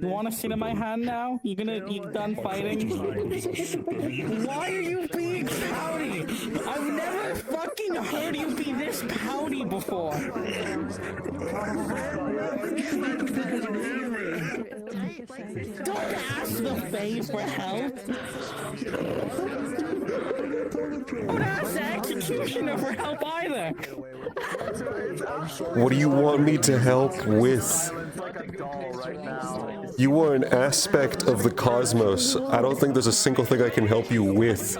You want to sit in my hand now? You done fighting? Why are you being pouty? I've never fucking heard you be this pouty before. Don't ask the face for help. Don't ask the executioner for help either. What do you want me to help with? You are an aspect of the cosmos. I don't think there's a single thing I can help you with.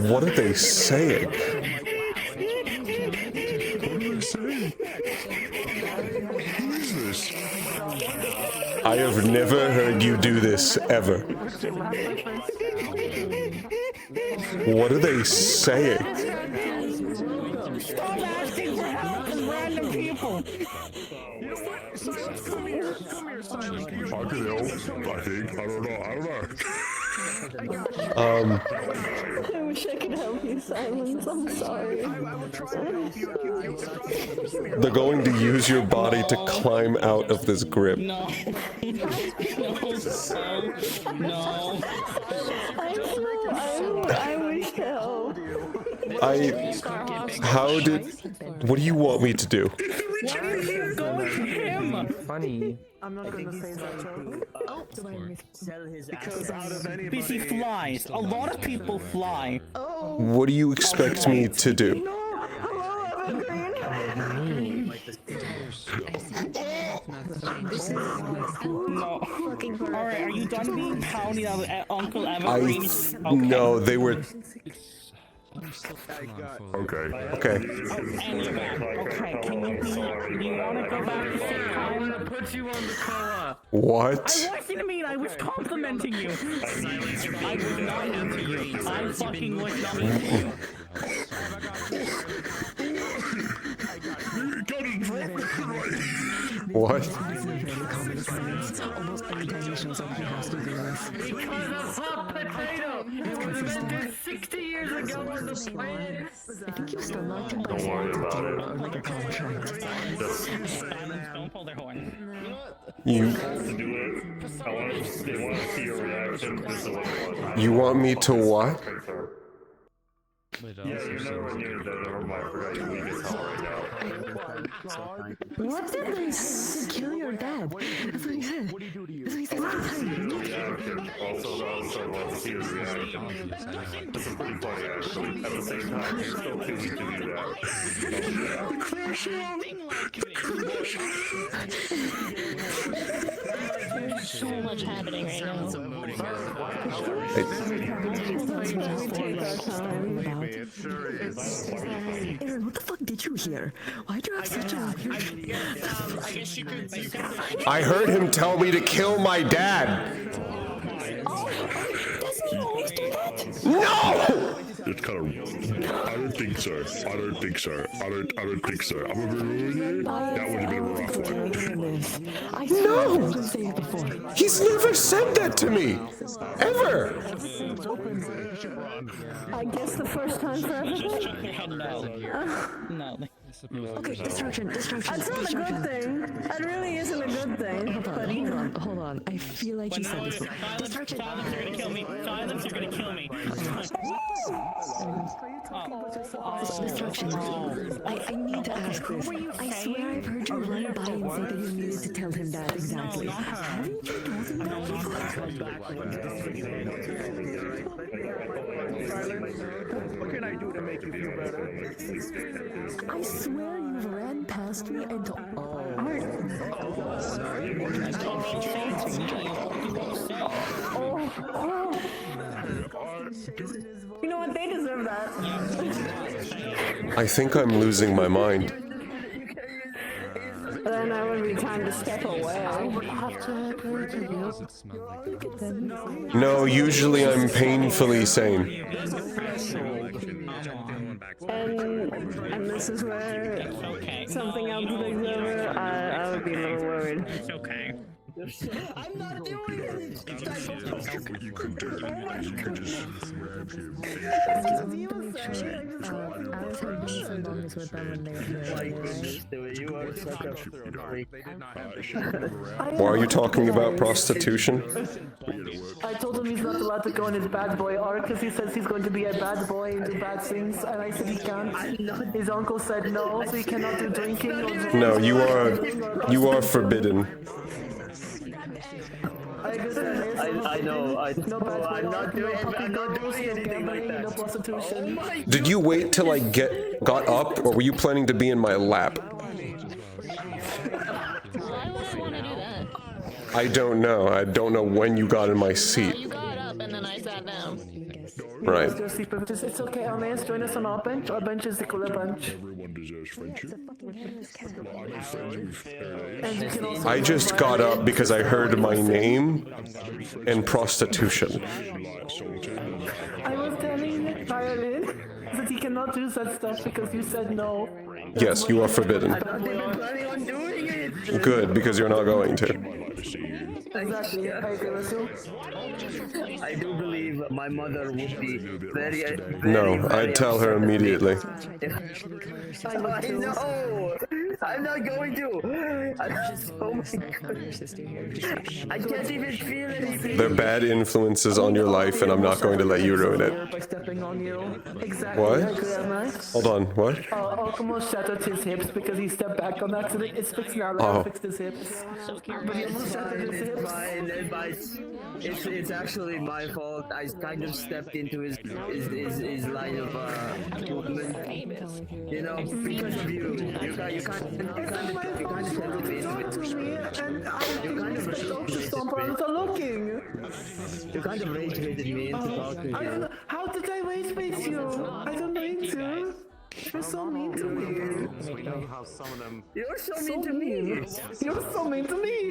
What are they saying? I have never heard you do this, ever. What are they saying? Stop asking for help from random people. I can help, I think. I don't know. I wish I could help you, Silence. I'm sorry. They're going to use your body to climb out of this grip. No. No. I wish to help. What do you want me to do? Why did you go with him? Funny. I'm not gonna say that joke. Because out of anybody... Because he flies. A lot of people fly. What do you expect me to do? No. Alright, are you done being pouty now that Uncle Evergreen? No, they were... Okay. Okay. And you're back. Okay, can you want to go back to sit down? I'm gonna put you on the koa. What? I wasn't mean, I was complimenting you. I was not into you. I fucking was not into you. What? Almost any dimensions of he has to do this. Because a hot potato! It was invented 60 years ago on the planet! I think you still like him. Don't worry about it. Like a contract. Don't pull their horn. You... To do it, they want to see your reaction. You want me to what? Yeah, you're nowhere near that. Never mind. I forgot you leave his hell right now. What did they kill your dad? That's what he said. What do you do to you? That's what he said. Also, I want to see his reaction. This is pretty funny, actually. At the same time, you're still choosing to do that. There's so much happening right now. It- Aaron, what the fuck did you hear? Why'd you have such a weird... I guess you could I heard him tell me to kill my dad. Doesn't he always do that? No! It's kind of. I don't think so. I don't think so. I don't think so. I'm a bit. That would have been a rough one. I swear I've said it before. He's never said that to me. Ever. I guess the first time for everything? No. Okay, distraction. That's not a good thing. That really isn't a good thing. Hold on. I feel like you said this before. Distraction. Silence, you're gonna kill me. Silence, you're gonna kill me. Distraction. I need to ask this. I swear I've heard you run by and say that you needed to tell him that exactly. Haven't you told him that What can I do to make you feel better? I swear you've ran past me and told... You know what? They deserve that. I think I'm losing my mind. Then that would be time to step away. No, usually I'm painfully sane. And this is where something else takes over. I would be a little worried. It's okay. I'm not doing it! You could do it. You could just grab him. I was having some moments with them when they were here. You are such a freak. Why are you talking about prostitution? I told him he's not allowed to go in his bad boy arc because he says he's going to be a bad boy and do bad things, and I said he can't. His uncle said no, so he cannot do drinking or drugs. No, you are forbidden. I know. I'm not doing anything like that. No prostitution. Did you wait till I got up, or were you planning to be in my lap? I don't know. I don't know when you got in my seat. You got up and then I sat down. Right. It's okay, Almaeus, join us on our bench. Our bench is the cooler bench. Everyone deserves friendship. I make friends with I just got up because I heard my name and prostitution. I was telling Violin that he cannot do such stuff because you said no. Yes, you are forbidden. They've been planning on doing it. Good, because you're not going to. Exactly, I agree with you. I do believe my mother would be very No, I'd tell her immediately. I know! I'm not going to! Oh my god. I can't even feel anything! They're bad influences on your life, and I'm not going to let you ruin it. By stepping on you. Exactly, What? I agree, Alma. Hold on, what? Almost shattered his hips because he stepped back on accident. It's fixed now, Oh. I fixed his hips. But he almost shattered his hips. It's actually my fault. I kind of stepped into his line of movement. You know, because of you. You kind of stepped into You kind of rage baited me into talking to you. How did I rage bait you? I don't mean to. You're so mean to me. You're so mean to me. You're so mean to me.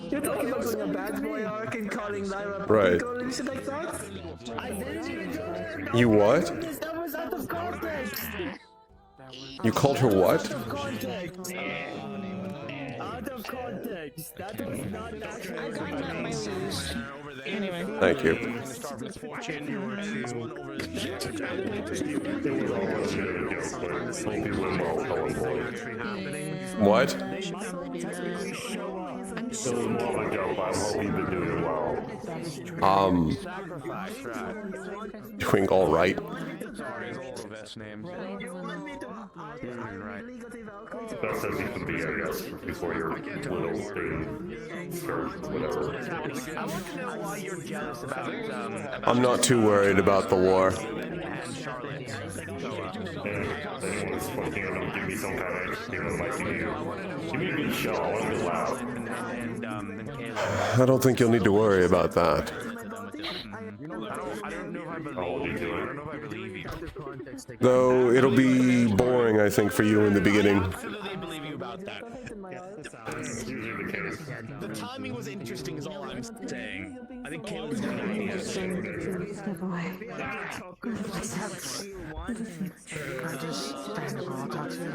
You're talking about doing a bad boy arc and calling Lyra Right. girl and shit like that. I didn't even do that. You what? That was out of context. You called her what? Out of context. Out of context. That was not actually. Anyway. Thank you. What? It was more of a joke, but I'm hoping you're doing well. Doing all right. Best as you can be, I guess, before your little thing starts, whatever. I want to know why you're jealous about I'm not too worried about the war. Anyone's fucking give me some kind of, like, give me a good show, I want to be loud. then Caleb. I don't think you'll need to worry about that. I don't know if I believe you. I don't know if I believe you. Though it'll be boring, I think, for you in the beginning. I absolutely believe you about that. The timing was interesting is all I'm saying. I think Caleb's got an idea. Step away. I just stand up. I'll talk to you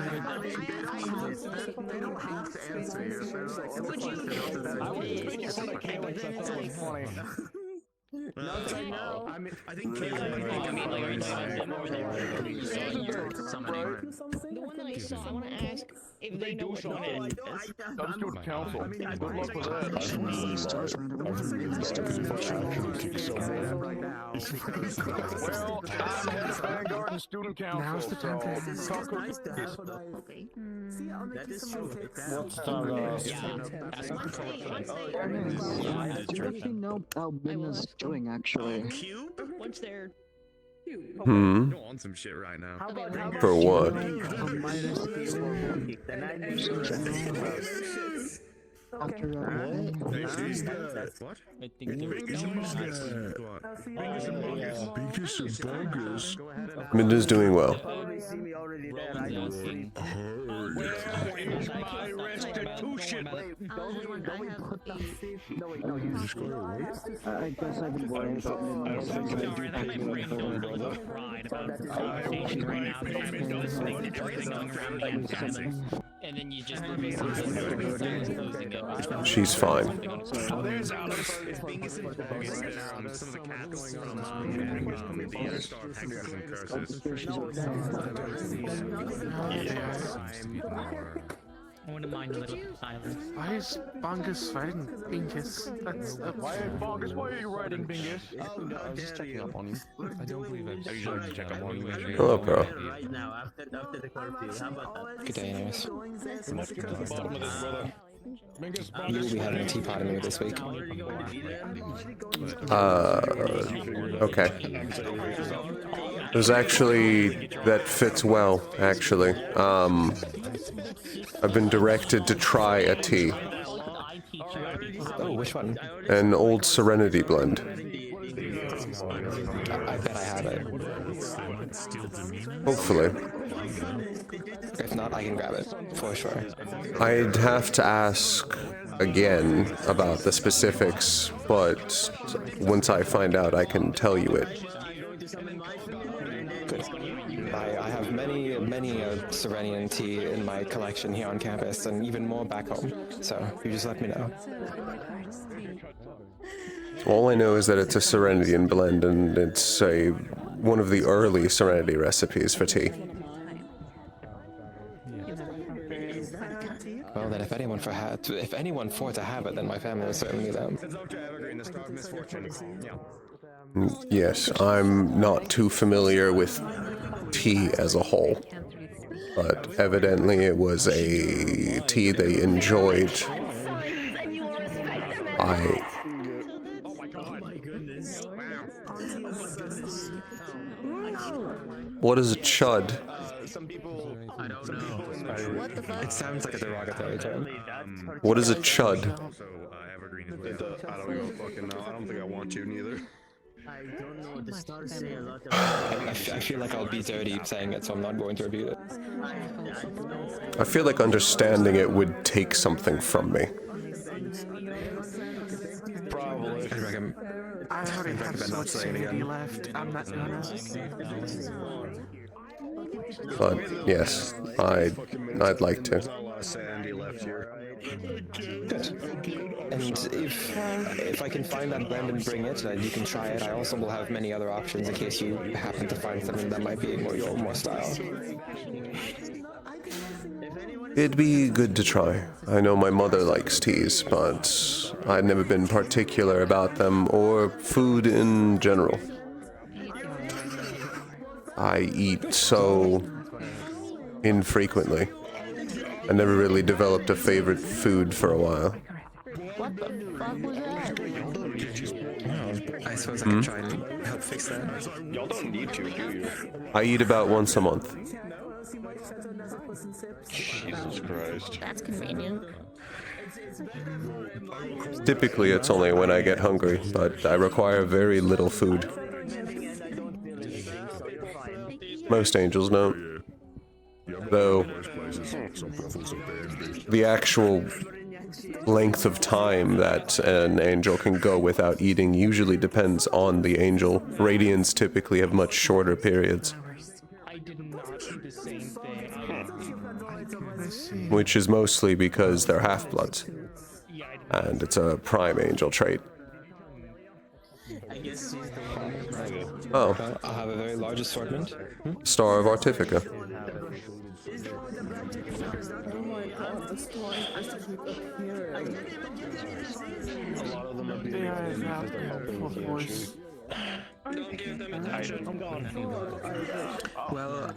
No, I think Caleb. I mean, like, are you saying that more than you're summoning? The one that I saw, I want to ask if they know what one is. I'm student council. Good luck with that. Well, I'm head of Vanguard and student council. Now's the time to talk to Okay. That is true. What's that? I'd like to know how Minna's doing, actually. Cube? Once they're... Hmm? On some shit right now. For what? What? I think Bingus and Bungus. Minda's doing well. my restitution. I guess I've been worrying about And then you just She's fine. Oh, there's Alex. It's Bingus and Bungus. There's some of the cats going among the other star hexes and curses. I wouldn't mind a little silence. Why is Bungus fighting Bingus? That's Why, Bongus, why are you writing Bingus? Oh, no, I'm just checking up on him. I don't believe I've usually like to check up on you. Hello, bro. right now after the curfew. How about that? Good day, anyways. Bingus, You will be having a teapot in me this week. Okay. There's actually, that fits well, actually. I've been directed to try a tea. Oh, which one? An old Serenity blend. I bet I have it. Hopefully. If not, I can grab it, for sure. I'd have to ask again about the specifics, but once I find out, I can tell you it. Good. I have many Serenian tea in my collection here on campus, and even more back home, so you just let me know. All I know is that it's a Serenity blend, and it's one of the early Serenity recipes for tea. Well, then if anyone for to have it, then my family will certainly need them. Yes, I'm not too familiar with tea as a whole, but evidently it was a tea they enjoyed. What is a chud? Some people, I don't know. What the fuck? It sounds like a derogatory term. What is a chud? So, Evergreen is I don't even fucking know. I don't think I want to neither. I don't know. The stars say a lot I feel like I'll be dirty saying it, so I'm not going to repeat it. I feel like understanding it would take something from me. Probably. I already have so much sanity left. I'm not gonna. But yes, I'd like to. Sandy left here. Good. And if I can find that blend and bring it, you can try it. I also will have many other options in case you happen to find something that might be more style. It'd be good to try. I know my mother likes teas, but I'd never been particular about them or food in general. I eat so infrequently. I never really developed a favorite food for a while. What the fuck was that? I suppose I can try and help fix that. Y'all don't need to, do you? I eat about once a month. Jesus Christ. That's convenient. Typically, it's only when I get hungry, but I require very little food. Most angels don't. Though, the actual length of time that an angel can go without eating usually depends on the angel. Radiants typically have much shorter periods. Which is mostly because they're half-bloods. And it's a prime angel trait. Oh. I'll have a very large assortment. Star of Artifica. Well,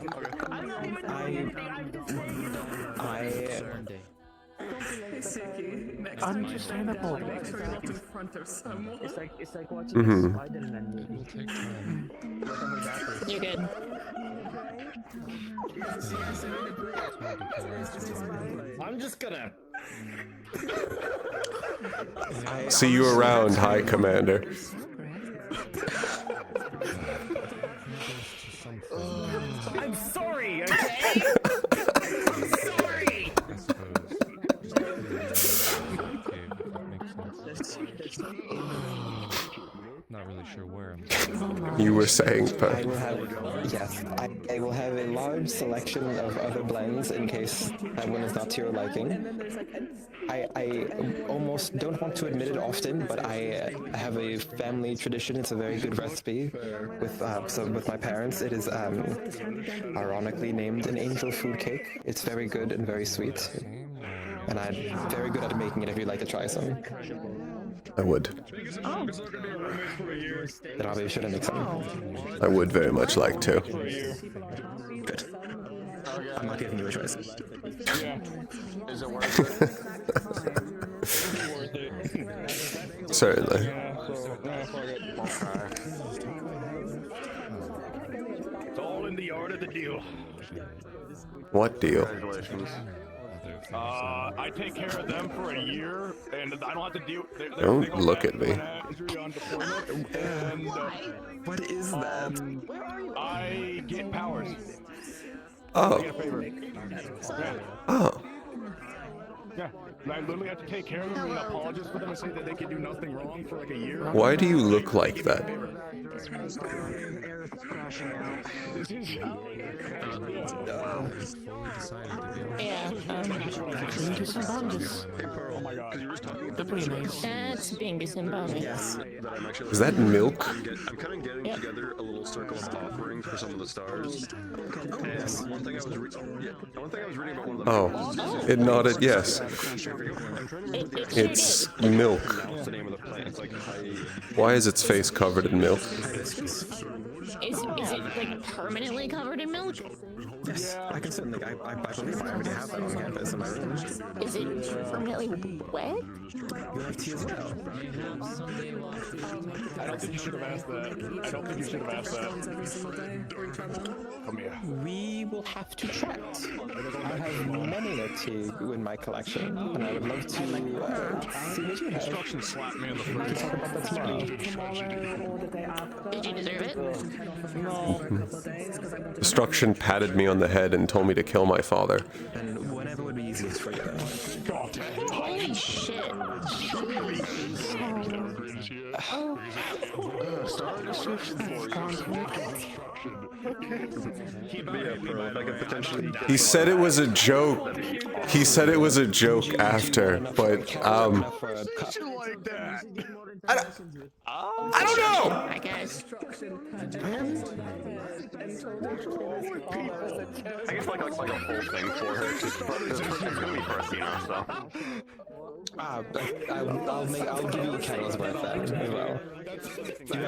I'm just saying that all. It's like watching Mhm. Spider-Man movie. You're good. I'm just gonna. See you around, High Commander. I'm sorry, okay? I'm sorry! Not really sure where You were saying, I will have, yes, I will have a large selection of other blends in case that one is not to your liking. I almost don't want to admit it often, but I have a family tradition. It's a very good recipe with my parents. It is ironically named an angel food cake. It's very good and very sweet, and I'm very good at making it. If you'd like to try some. I would. Then I'll be sure to make some. I would very much like to. Good. I'm not giving you a choice. Is it worth it? Certainly. It's all in the art of the deal. What deal? I take care of them for a year, and I don't have to deal. Don't look at me. What is that? I get powers. Oh. I get a favor. Yeah. Oh. Yeah. I literally have to take care of them and apologize for them and say that they can do nothing wrong for like a year. Why do you look like that? Oh my god. That's Bingus and Bonus. Yes. Is that milk? I'm kind of getting together a little circle of offerings for some of the stars. And one thing I was reading about one of the Oh, it nodded yes. It's milk. the name of the plant. It's like Why is its face covered in milk? Is it like permanently covered in milk? Yes, I can certainly. I believe I already have that on campus in my room. Is it permanently wet? You have tea as well. I don't think you should have asked that. I don't think you should have asked that. Come here. We will have to chat. I have many a tea in my collection, and I would love to see what you have. Instruction slapped me in the We can face. talk about that tomorrow. Did you deserve it? Destruction patted me on the head and told me to kill my father. And whatever would be easiest for you. Holy shit. He said it was a joke. He said it was a joke after, but I don't know. I guess. I guess like a full thing for her. It's gonna be for Athena, so. I'll give you a candle's worth then as well.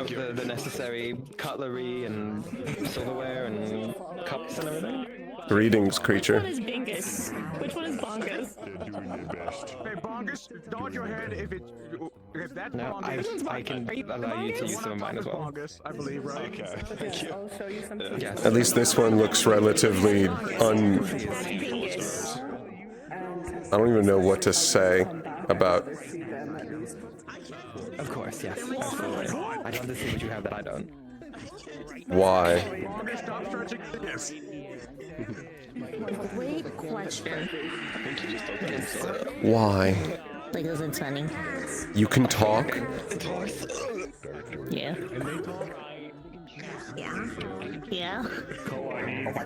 You have the necessary cutlery and silverware and cups and everything. Greetings, creature. Which one is Bingus? Which one is Bongus? Hey, Bongus, dodge your head if that's No, Bongus. I can allow you to use some of mine as well. Bongus, I believe, right? Okay, thank you. I'll show you some Yes. At least this one looks relatively I don't even know what to say. about. Of course, yes. Absolutely. I'd love to see what you have that I don't. Why? Great question. Why? Like, is it funny? You can talk? Yeah. Yeah. Yeah.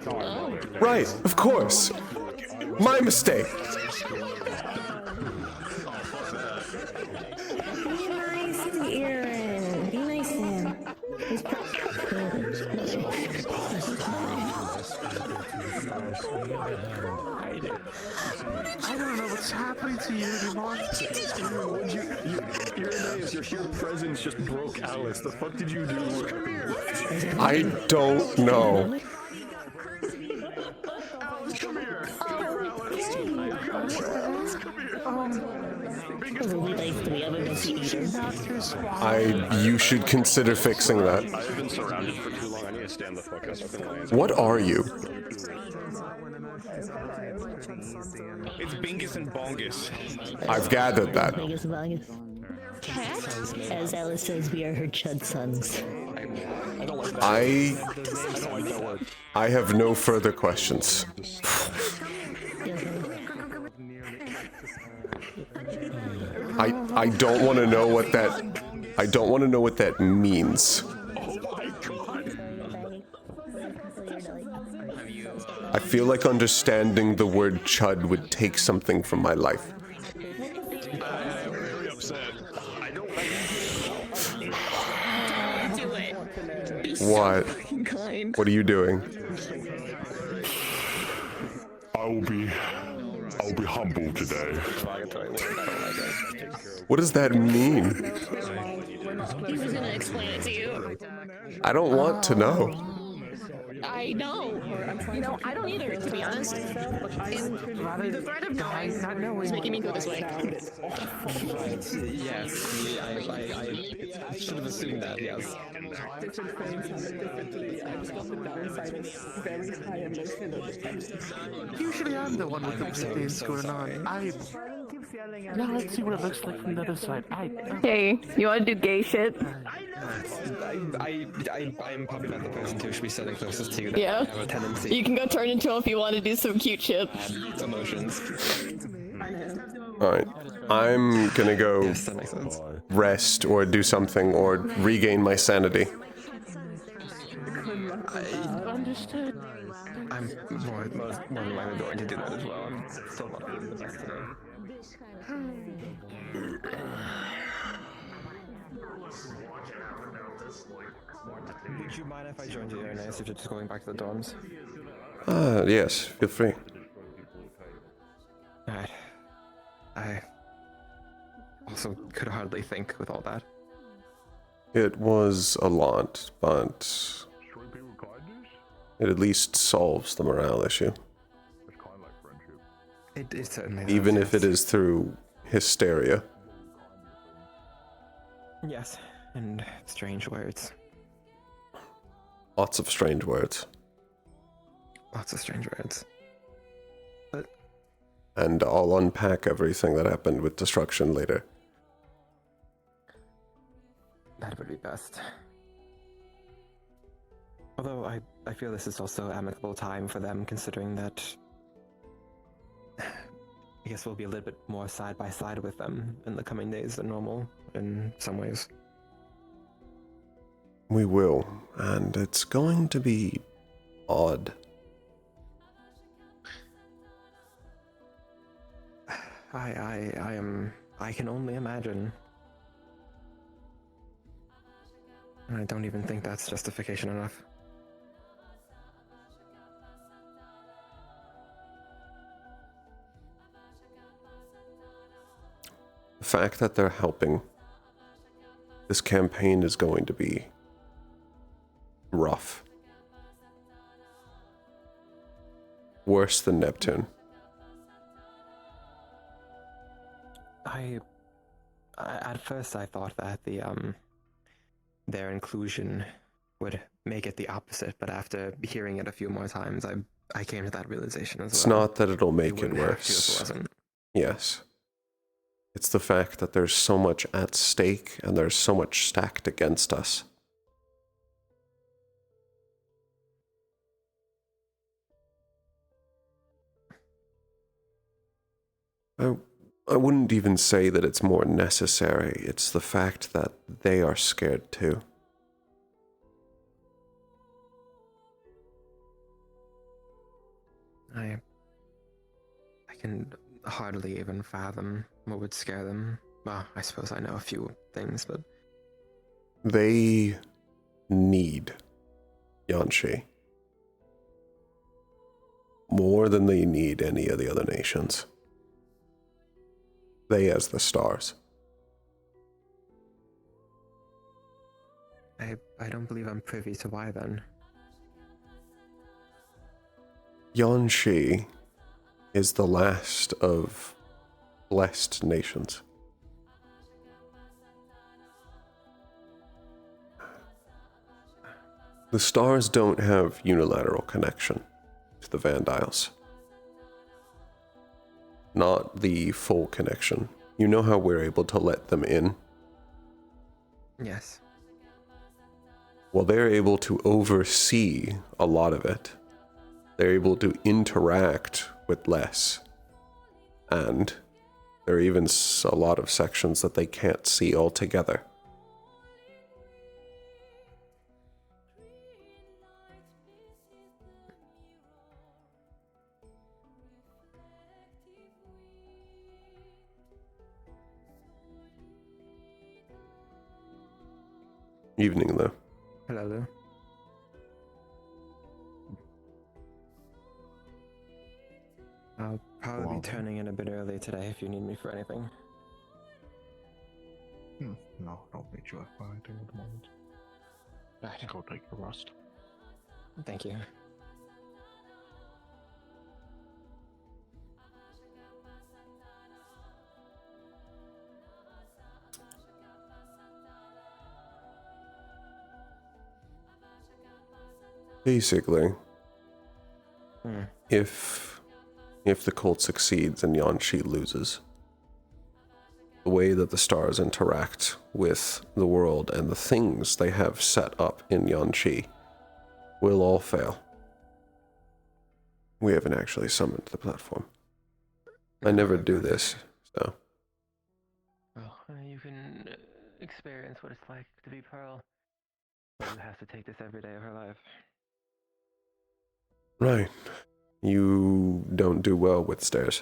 Oh. Right, of course. My mistake. Be nice to Aaron. Be nice to him. He's I don't know what's happening to you anymore. Your sheer presence just broke Alice. The fuck did you do? I don't know. Alice, come here. You should consider fixing that. I've been surrounded for too long. I need to stand the fuck up. What are you? It's Bingus and Bongus. I've gathered that. As Alice says, we are her chud sons. I have no further questions. I don't want to know what that. I don't want to know what that means. I feel like understanding the word chud would take something from my life. I'm very upset. I don't Do it. Be What? so fucking kind. What are you doing? I'll be humble today. What does that mean? He was gonna explain it to you. I don't want to know. I know. You know, I don't either, to be honest. And the threat of dying is making me go this way. Yes, I should have assumed that, yes. Different frames have it differently. I just got the downside of very high emotional. Usually I'm the one with the things going on. Now let's see what it looks like from the other side. Hey, you wanna do gay shit? I am probably not the person who should be sitting closest to you. Yeah. I have a tendency You can go turn into him if you want to do some cute shit. emotions. Alright. I'm gonna go rest or do something or regain my sanity. Understood. I'm more than likely going to do that as well. I'm still not feeling the best today. Would you mind if I joined you there, Nice, if you're just going back to the dorms? Yes, feel free. Alright. I also could hardly think with all that. It was a lot, but it at least solves the morale issue. It certainly does, Even if yes. it is through hysteria. Yes, and strange words. Lots of strange words. Lots of strange words. And I'll unpack everything that happened with destruction later. That would be best. Although I feel this is also amicable time for them, considering that I guess we'll be a little bit more side by side with them in the coming days than normal in some ways. We will, and it's going to be odd. I can only imagine. And I don't even think that's justification enough. The fact that they're helping, this campaign is going to be rough. Worse than Neptune. At first I thought that their inclusion would make it the opposite, but after hearing it a few more times, I came to that realization as well. It's not that it'll make it wouldn't have to if it worse. wasn't. Yes. It's the fact that there's so much at stake and there's so much stacked against us. I wouldn't even say that it's more necessary. It's the fact that they are scared too. I can hardly even fathom what would scare them. Well, I suppose I know a few things, but... They need Yanshi more than they need any of the other nations. They as the stars. I don't believe I'm privy to why then. Yanshi is the last of blessed nations. The stars don't have unilateral connection to the Vandiles. Not the full connection. You know how we're able to let them in? Yes. Well, they're able to oversee a lot of it. They're able to interact with less. And there are even a lot of sections that they can't see altogether. Evening, though. Hello, Lou. I'll probably be turning in a bit early today if you need me for anything. No, don't need you for anything at the moment. I think I'll take a rest. Thank you. Basically, if the cult succeeds and Yanshi loses, the way that the stars interact with the world and the things they have set up in Yanshi will all fail. We haven't actually summoned the platform. I never do this, so. Well, you can experience what it's like to be Pearl. But you have to take this every day of her life. Right. You don't do well with stairs.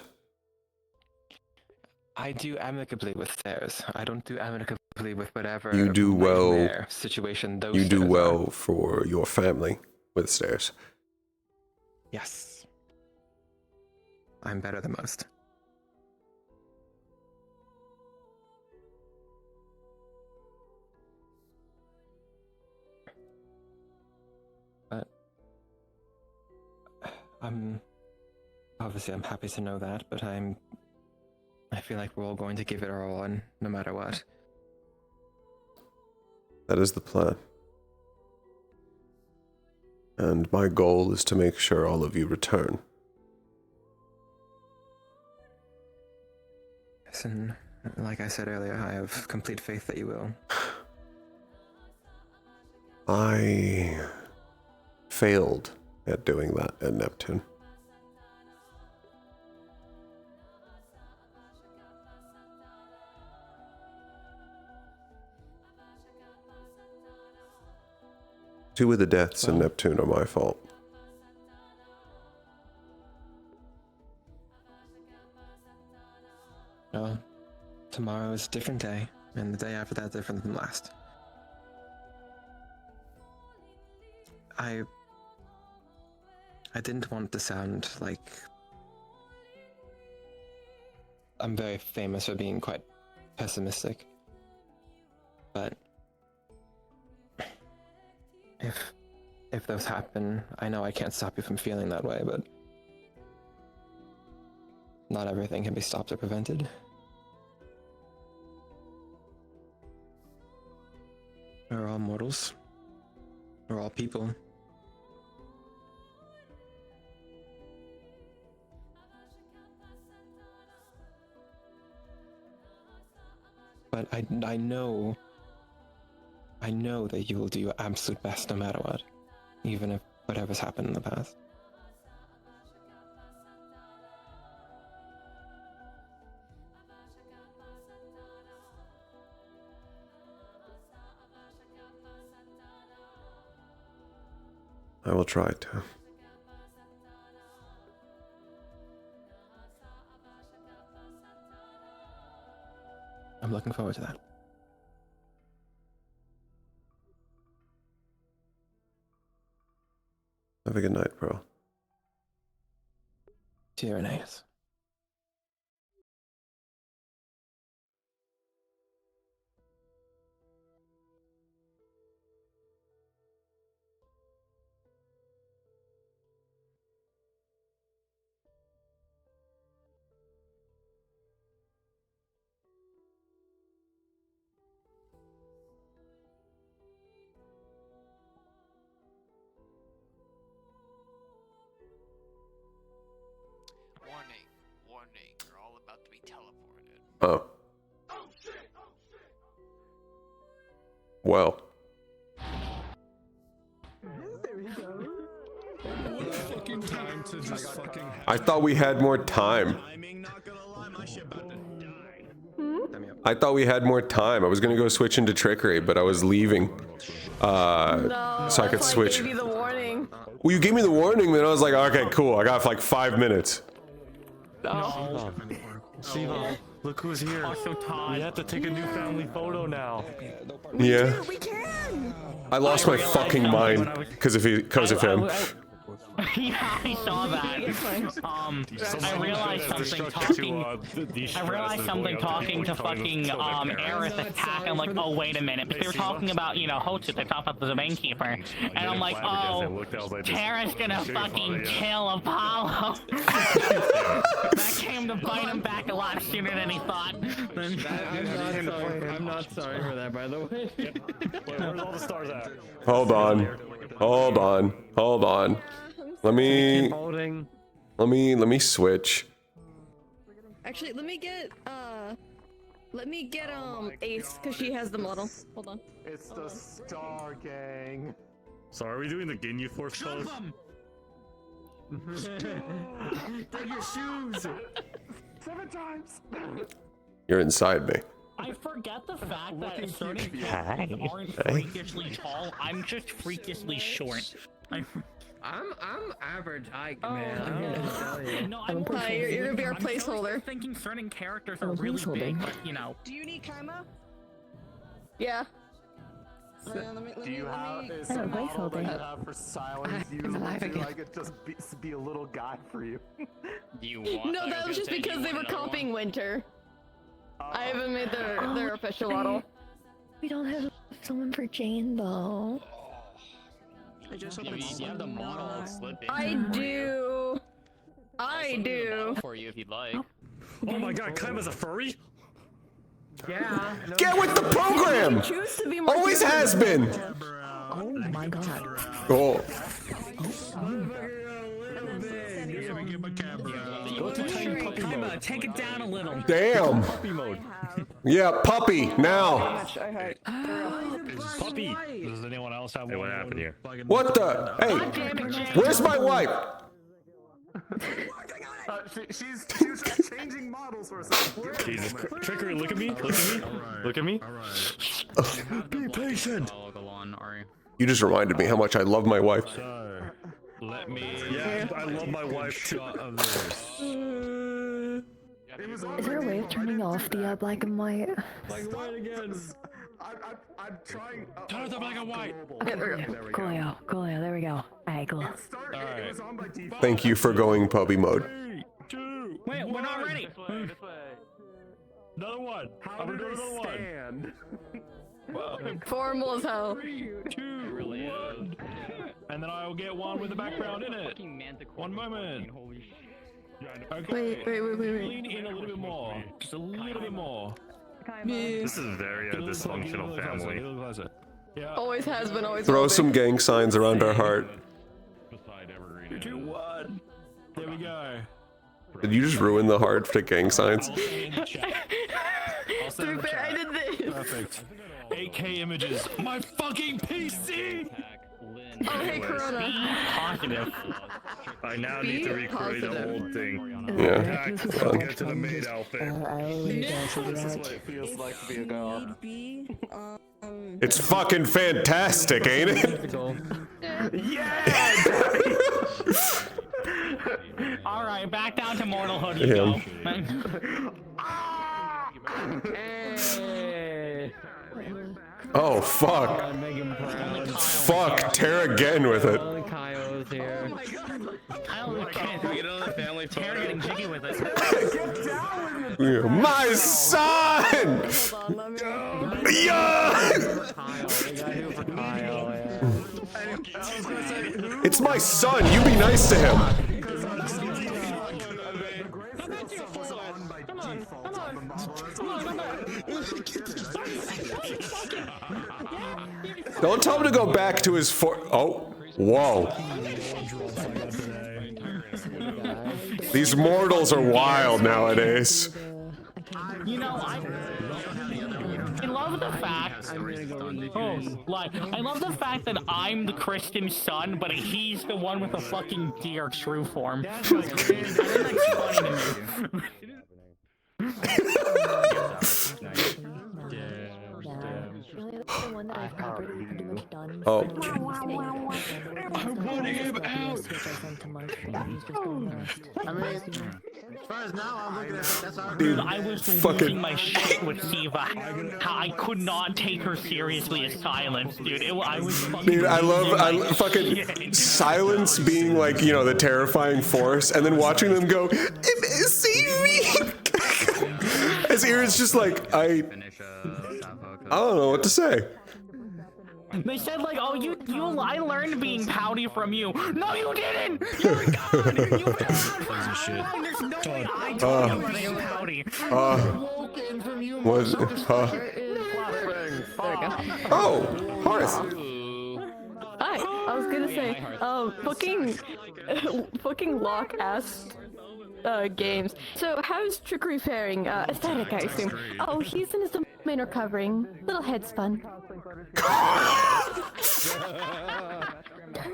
I do amicably with stairs. I don't do amicably with whatever You do well. nightmare situation those You do stairs well are. for your family with stairs. Yes. I'm better than most. But I'm happy to know that, but I feel like we're all going to give it our all in, no matter what. That is the plan. And my goal is to make sure all of you return. Listen, like I said earlier, I have complete faith that you will. I failed at doing that at Neptune. Two of the deaths in Neptune are my fault. Well, tomorrow is a different day, and the day after that different than last. I didn't want to sound like I'm very famous for being quite pessimistic, but if those happen, I know I can't stop you from feeling that way, but not everything can be stopped or prevented. We're all mortals. We're all people. but I know that you will do your absolute best no matter what, even if whatever's happened in the past. I will try to. I'm looking forward to that. Have a good night, bro. Tyrannies. Warning, you're all about to be teleported. Oh. Well. I thought we had more time. I thought we had more time. I was gonna go switch into trickery, but I was leaving. So I could switch. I gave you the warning. Well, you gave me the warning, then I was like, okay, cool. I got like 5 minutes. No. Siva, look who's here. We have to take a new family photo now. Yeah. I lost my fucking mind because of him. Yeah, I saw that. I realized something talking. I realized something talking to fucking Aerith attack. I'm like, oh wait a minute. But they were talking about, you know, Hotsu. They talked about the domain keeper, and I'm like, oh, Terra's gonna fucking kill Apollo. That came to bite him back a lot sooner than he thought. I'm not sorry for that, by the way. Where's all the stars at? Hold on. Let me switch. Actually, let me get Ace, because she has the model. Hold on. It's the Star Gang. So are we doing the Ginyu Force pose? Take your shoes. 7 times. You're inside me. I forget the fact that certain characters aren't freakishly tall. I'm just freakishly short. I'm average height, man. No, I'm you're gonna be our I'm placeholder. thinking certain characters are really big, but you know. Do you need karma? Yeah. Do you have is the model that you have for silence usable too? I could just be a little guy for you. You want? No, that was just because they were copying Winter. I haven't made their official model. We don't have someone for Jane though. You have the model slip in. I do. For you if you'd like. Oh my god, Kaima's a furry? Yeah. Get with the program! Always has been! Oh my god. Oh. Go to tiny puppy mode. Take it down a little. Damn. Puppy mode. Yeah, puppy, now. Puppy. Does anyone else have one? What happened here? What the? Hey, where's my wife? She's changing models or something. Jesus Christ. Trickery, look at me. Look at me. Be patient. You just reminded me how much I love my wife. So, let me. Yeah, I love my wife too. Is there a way of turning off the black and white? Black and white again. I'm trying. Turn off the black and white. Okay, there we go. Coolio, there we go. Alright, cool. Alright. Thank you for going puppy mode. 3, 2, Wait, we're not ready. This way. Another one. How do they stand? Formal as hell. 3, 2, 1. And then I will get one with the background in it. One moment. Okay. Wait. Lean in a little bit more. Just a little bit more. This is very a dysfunctional family. Yeah. Always has been, always Throw will be. some gang signs around our heart. 3, 2, 1. There we go. Did you just ruin the heart to gang signs? I'll To be fair, I did this. Perfect. 8K images. My fucking PC! Oh, hey, Corona. Positive. I now need to recreate the whole thing. Yeah. I'll get to the maid outfit. This is what it feels like to be a girl. It's fucking fantastic, ain't it? All right, back down to mortalhood you Yeah. go. Oh fuck. Fuck, Tara getting with it. Kyle's here. Can we get on the family photo? Tara getting jiggy with it. Yeah. My son! Yeah! It's my son, you be nice to him. Don't tell him to go back to his oh, whoa. These mortals are wild nowadays. You know, I love the fact. I love the fact that I'm the Christian son, but he's the one with the fucking deer true form. Oh. I want him out! I mean, as far as now, I'm looking at that's our Dude, I was fucking losing my shit with Siva. How I could not take her seriously as Silence, dude. I was fucking Dude, I losing my fucking shit. Silence being like, you know, the terrifying force, and then watching them go, see me. His ear is just like, I don't know what to say. They said like, oh, I learned being pouty from you. No, you didn't. You're a god. You've been around for how long? There's no way I told you that you're pouty. Was oh, Horace. Hi, I was gonna say, fucking Locke asked games. So how's Trickery faring? Aesthetic, I assume. Oh, he's in his domain recovering. Little head spun.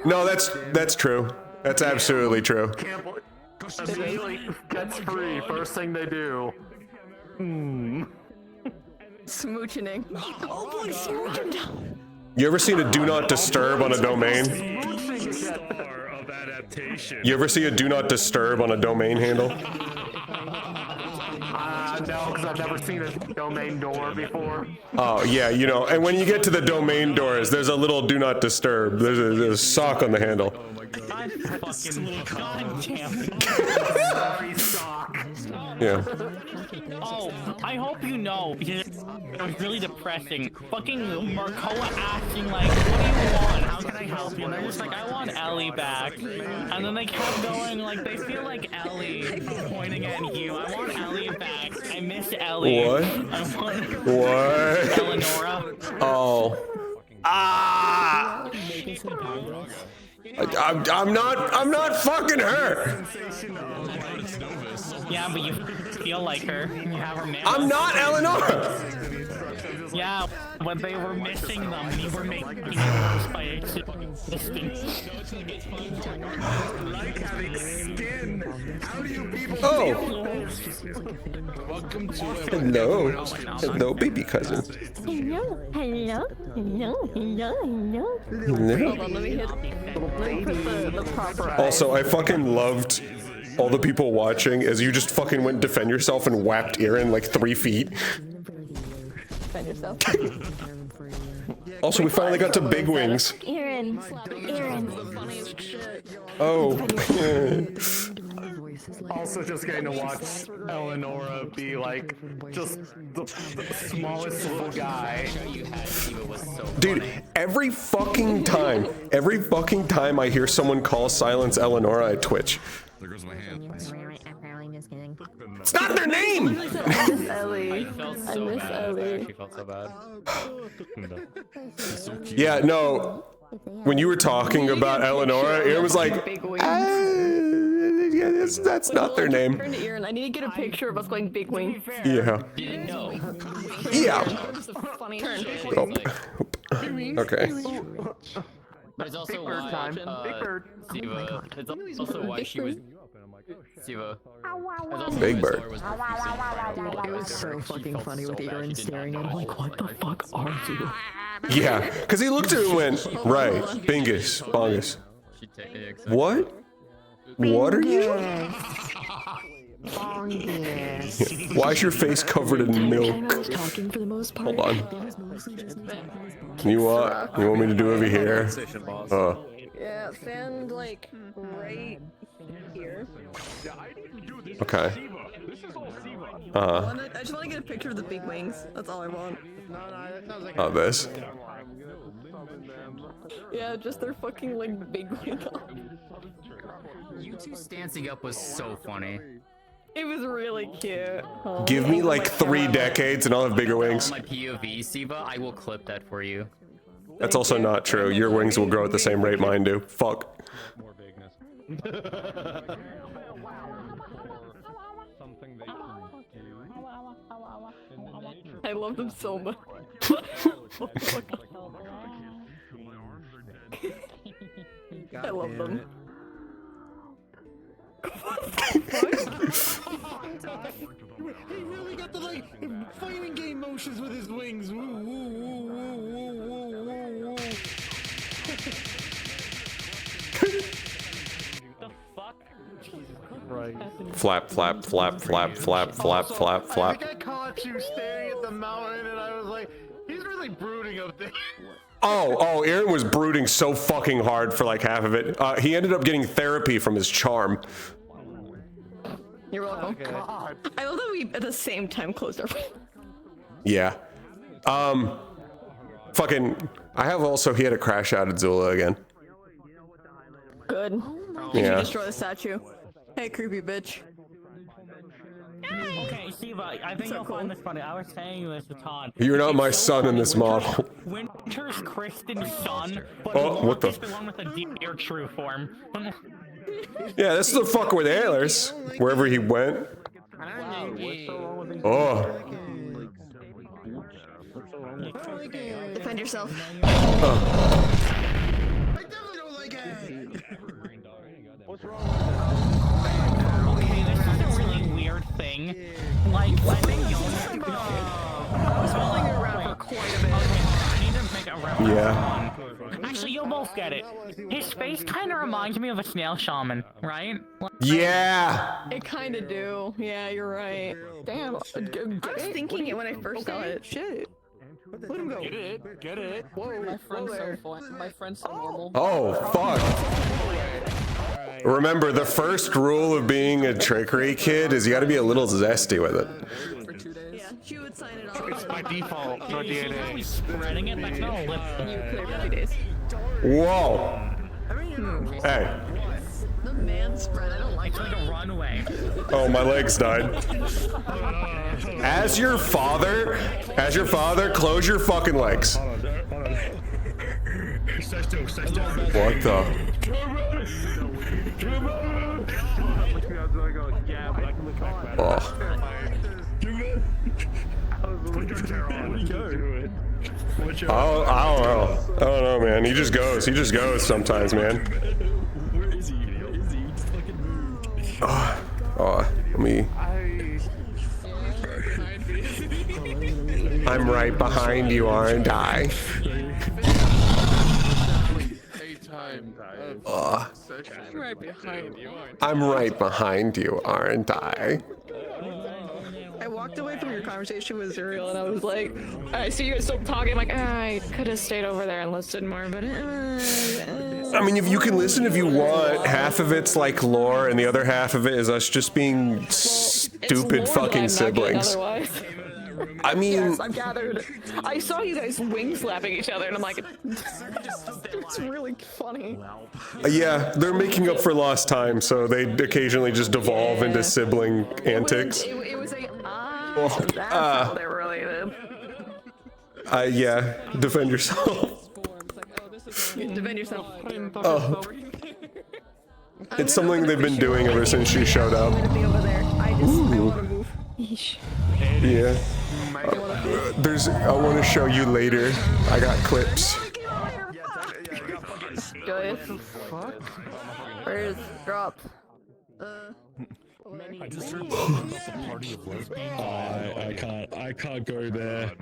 No, that's true. That's absolutely true. Immediately gets free. First thing they do. Smooching. Oh boy, smooching. You ever seen a do not disturb on a domain? Of adaptation. You ever see a do not disturb on a domain handle? No, because I've never seen a domain door before. Oh yeah, you know, and when you get to the domain doors, there's a little do not disturb. There's a sock on the handle. God damn. Yeah. Oh, I hope you know, because it was really depressing. Fucking Marcoa asking like, what do you want? How can I help you? And they're just like, I want Ellie back. And then they kept going like, they feel like Ellie pointing at you. I want Ellie back. I miss Ellie. What? I want What? Eleonora. Oh. Ah! I'm not fucking her. Yeah, but you feel like her. You have her mammoth. I'm not Eleanor. Yeah, but they were missing them, and you were making it worse by existing. Like having skin. How do you people Oh. Welcome to Hello, baby cousin. Hello. Hello. Hold on, let me put the proper Also, I fucking loved all the people watching as you just fucking went defend yourself and whapped Aaron like 3 feet. Defend yourself. Also, we finally got to Big Wings. Aaron. Oh. Also, just getting to watch Eleonora be like just the smallest little guy. Dude, every fucking time I hear someone call Silence Eleonora at Twitch. There goes my hand. It's not their name! I miss Ellie. I felt I so miss bad. I Ellie. actually felt so bad. So cute. Yeah, no. When you were talking about Eleonora, it was like, Big wings. yeah, that's not their name. Turn to Erin. I need to get a picture of us going big wing. Yeah. Didn't know. Yeah. Turn. Okay. But it's also Big bird why, time. Big bird. Siva, it's also why she was, Siva. Big bird. It was so fucking funny with Aaron staring at him like, what the fuck are you? Yeah, because he looked at it and went, right, bingus, bongus. What? What are you? Why is your face covered in milk? Hold on. You want me to do over here? Yeah, stand like right here. Okay. I just want to get a picture of the big wings. That's all I want. Oh, this. Yeah, just their fucking like big wing up. You two stancing up was so funny. It was really cute. Oh. Give me like 3 decades and I'll have bigger wings. My POV, Siva, I will clip that for you. That's also not true. Your wings will grow at the same rate mine do. Fuck. I love them so much. I love them. He really got the like fighting game motions with his wings. Woo, woo, woo, woo, woo, woo, woo, woo. The fuck? Right. Flap, flap, flap, flap, flap, flap, flap, I flap. think I caught you staring at the mountain, and I was like, he's really brooding up there. Oh, Aaron was brooding so fucking hard for like half of it. He ended up getting therapy from his charm. You're welcome. God. I love that we at the same time closed our. Yeah. Fucking. I have also. He had a crash out at Zula again. Good. Did Yeah. you destroy the statue? Hey, creepy bitch. Okay, Siva, I think you'll find this funny. I was saying this to Todd. You're not my son in this model. Winter's Kristen's son, but Oh, what the? the one with the deer true form. Yeah, this is a fucker with antlers. Wherever he went. Oh. Defend yourself. Okay, this is a really weird thing. Like, I think I was following you around for quite a bit. Okay, I need to make a reference. Yeah. Actually, you'll both get it. His face kind of reminds me of a snail shaman, right? Yeah. It kind of do. Yeah, you're right. Damn. I was thinking it when I first saw it. Shit. Let him go. Get it. Get it. Whoa. My friend's so normal. Oh, fuck. Remember, the first rule of being a trickery kid is you gotta be a little zesty with it. Yeah, she would sign it off. It's by default. No DNA. Spreading it like no lip. You clear 50 days. Whoa. Hey. The man spread. I don't like It's like a runway. Oh, my legs died. As your father, close your fucking legs. What the? Oh. I don't know, man. He just goes sometimes, man. Oh, let me. I'm right behind you, aren't I? Right behind you. I'm right behind you, aren't I? I walked away from your conversation with Zuriel and I was like, I see you guys still talking. I'm like, I could have stayed over there and listened more, but. I mean, if you can listen if you want. Half of it's like lore, and the other half of it is us just being stupid fucking siblings. I mean, yes, I've gathered. I saw you guys wing slapping each other, and I'm like, it's really funny. yeah, they're making up for lost time, so they occasionally just devolve into sibling antics. It was a that's how they're related. Yeah, defend yourself. Defend yourself. Oh. It's something they've been doing ever since she showed up. Ooh. Yeah. I want to show you later. I got clips. Good. Where's drop? I just heard about the party of lesbians. I can't go there.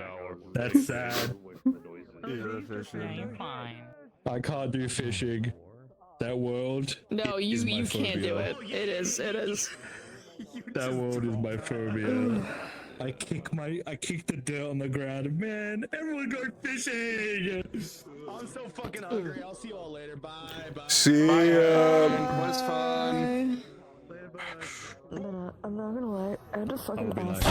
That's sad. I can't do fishing. That world. No, is my you can't do phobia. it. It is. That world is my phobia. I kick the dirt on the ground. Man, everyone go fishing. I'm so fucking hungry. I'll see you all later. Bye. See ya. Was fun. I'm not gonna lie, I had to fucking ask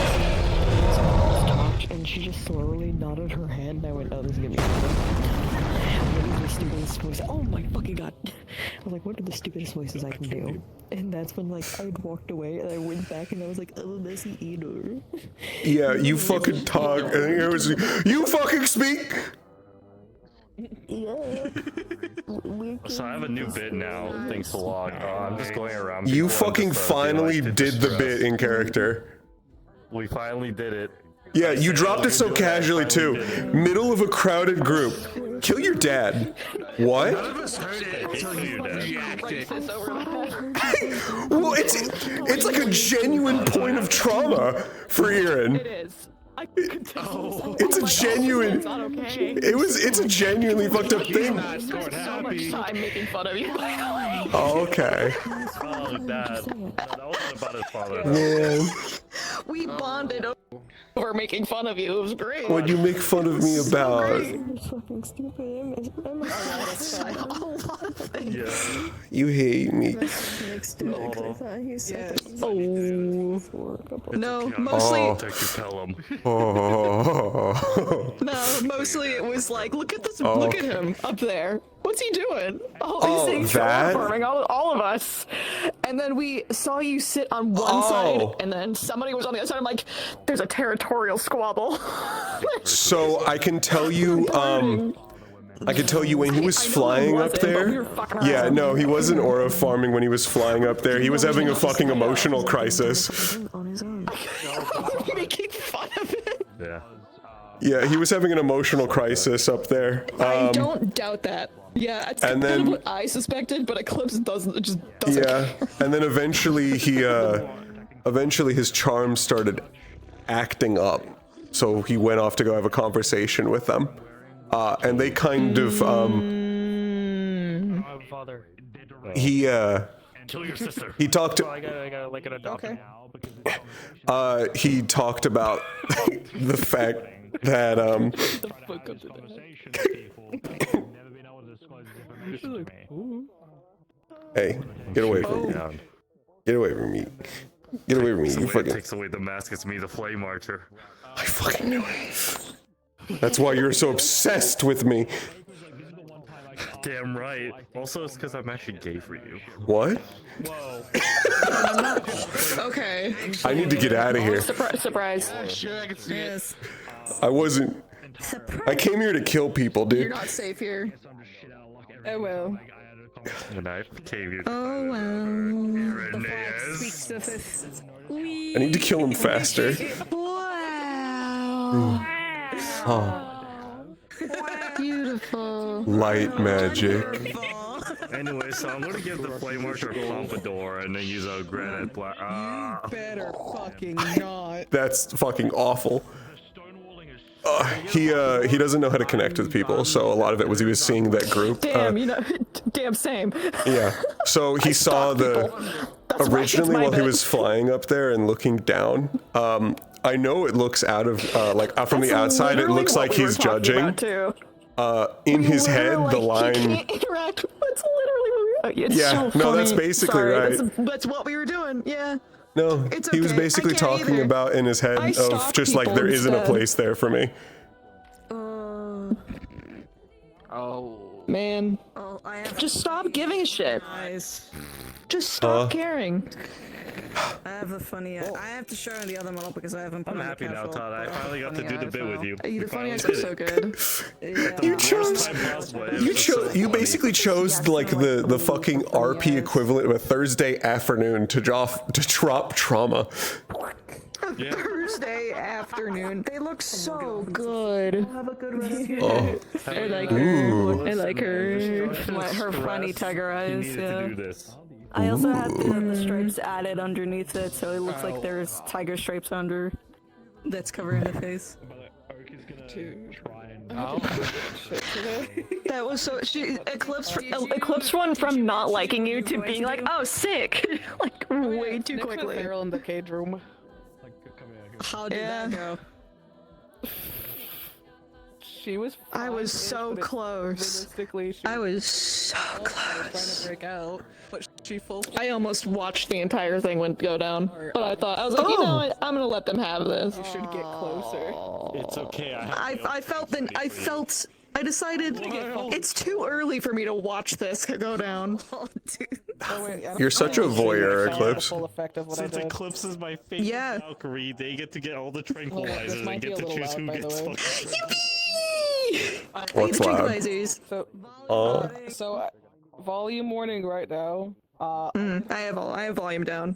and she just slowly nodded her head and I went, oh, this is gonna be what is the stupidest voice? Oh my fucking god. I was like, what are the stupidest voices I can do? And that's when like I walked away and I went back and I was like, oh, messy eater. Yeah, you fucking talk. And it was, you fucking speak. Yeah. So I have a new bit now, thanks to Log. I'm just going around. You people and fucking just, being finally like, did the bit in character. We finally did it. Yeah, you dropped it so casually too. Middle of a crowded group. Kill your dad. What? Well, it's like a genuine point of trauma for Ian. It is. It's a genuine. It's a genuinely fucked up thing. So much time making fun of you, by the way. Oh, okay. Oh, Dad. That wasn't about his father. Man. We bonded over making fun of you. It was great. What'd you make fun of me about? You're fucking stupid. I'm a lot of things. Yeah. You hate me. No, mostly. Oh. No, mostly it was like, look at this, look at him up there. What's he doing? All these things that? farming, all of us. And then we saw you sit on one side, and then somebody was on the other side. I'm like, there's a territorial squabble. So I can tell you, when he was flying up there. Yeah, no, he wasn't aura farming when he was flying up there. He was having a fucking emotional crisis. Making fun of it. Yeah. Yeah, he was having an emotional crisis up there. I don't doubt that. Yeah, it's and kind then, of what I suspected, but Eclipse doesn't. Yeah, and then eventually his charm started acting up, so he went off to go have a conversation with them, and they kind of Father. he Kill your sister. he talked to. I gotta like an adopted now because he talked about the fact that Hey, get away from me. Get away from me. Get away from me. You fucking. Takes away the mask. It's me, the flame archer. I fucking knew it. That's why you're so obsessed with me. Damn right. Also, it's because I'm actually gay for you. What? Whoa. Okay. I need to get out of here. Surprise. Oh shit, I can see it. I wasn't. I came here to kill people, dude. You're not safe here. Oh well. And I came here. Oh well. I need to kill him faster. Wow. Oh. Beautiful. Light magic. Anyway, so I'm gonna give the flame archer a pompadour and then use a granite black. You better fucking not. That's fucking awful. He doesn't know how to connect with people, so a lot of it was he was seeing that group. Damn, damn same. Yeah. So he saw originally while he was flying up there and looking down. I know it looks out of from the outside, it looks like he's judging. In his head, the line. Can't interact. That's literally what we. Yeah, So no, that's funny. basically Sorry, right. That's what we were doing. Yeah. No, It's he was okay, I basically can't talking either. about in his head I of stalk just like people there isn't a instead. place there for me. Oh. Man. Just stop giving a shit. Just stop caring. I have a funny. I have to share on the other model because I haven't. I'm happy now, Todd. I finally got to do the bit with you. The funny finally eyes are did so it. good. You chose. You basically chose like the fucking RP equivalent of a Thursday afternoon to drop trauma. Thursday afternoon. They look so good. Have a good rest of your Oh. day. I like Ooh. her. I like her. Her funny tiger eyes. Yeah. I also have the stripes added underneath it, so it looks like there's tiger stripes under. That's covering the face. That was so. She eclipsed one from not liking you to being like, oh, sick, like way too quickly. Feral in the cage room. How did that go? She was. I was so close. I was so Trying to close. break out, but she full. I almost watched the entire thing go down, but I thought I was like, you know what? I'm gonna let them have this. You should get closer. It's okay. I decided it's too early for me to watch this go down. Oh, wait, You're such a voyeur, the Eclipse. full effect of what I Since did. Eclipse is my favorite Valkyrie, they get to get all the tranquilizers and get to choose who gets fucked. What's loud? So, volume warning right now. I have volume down.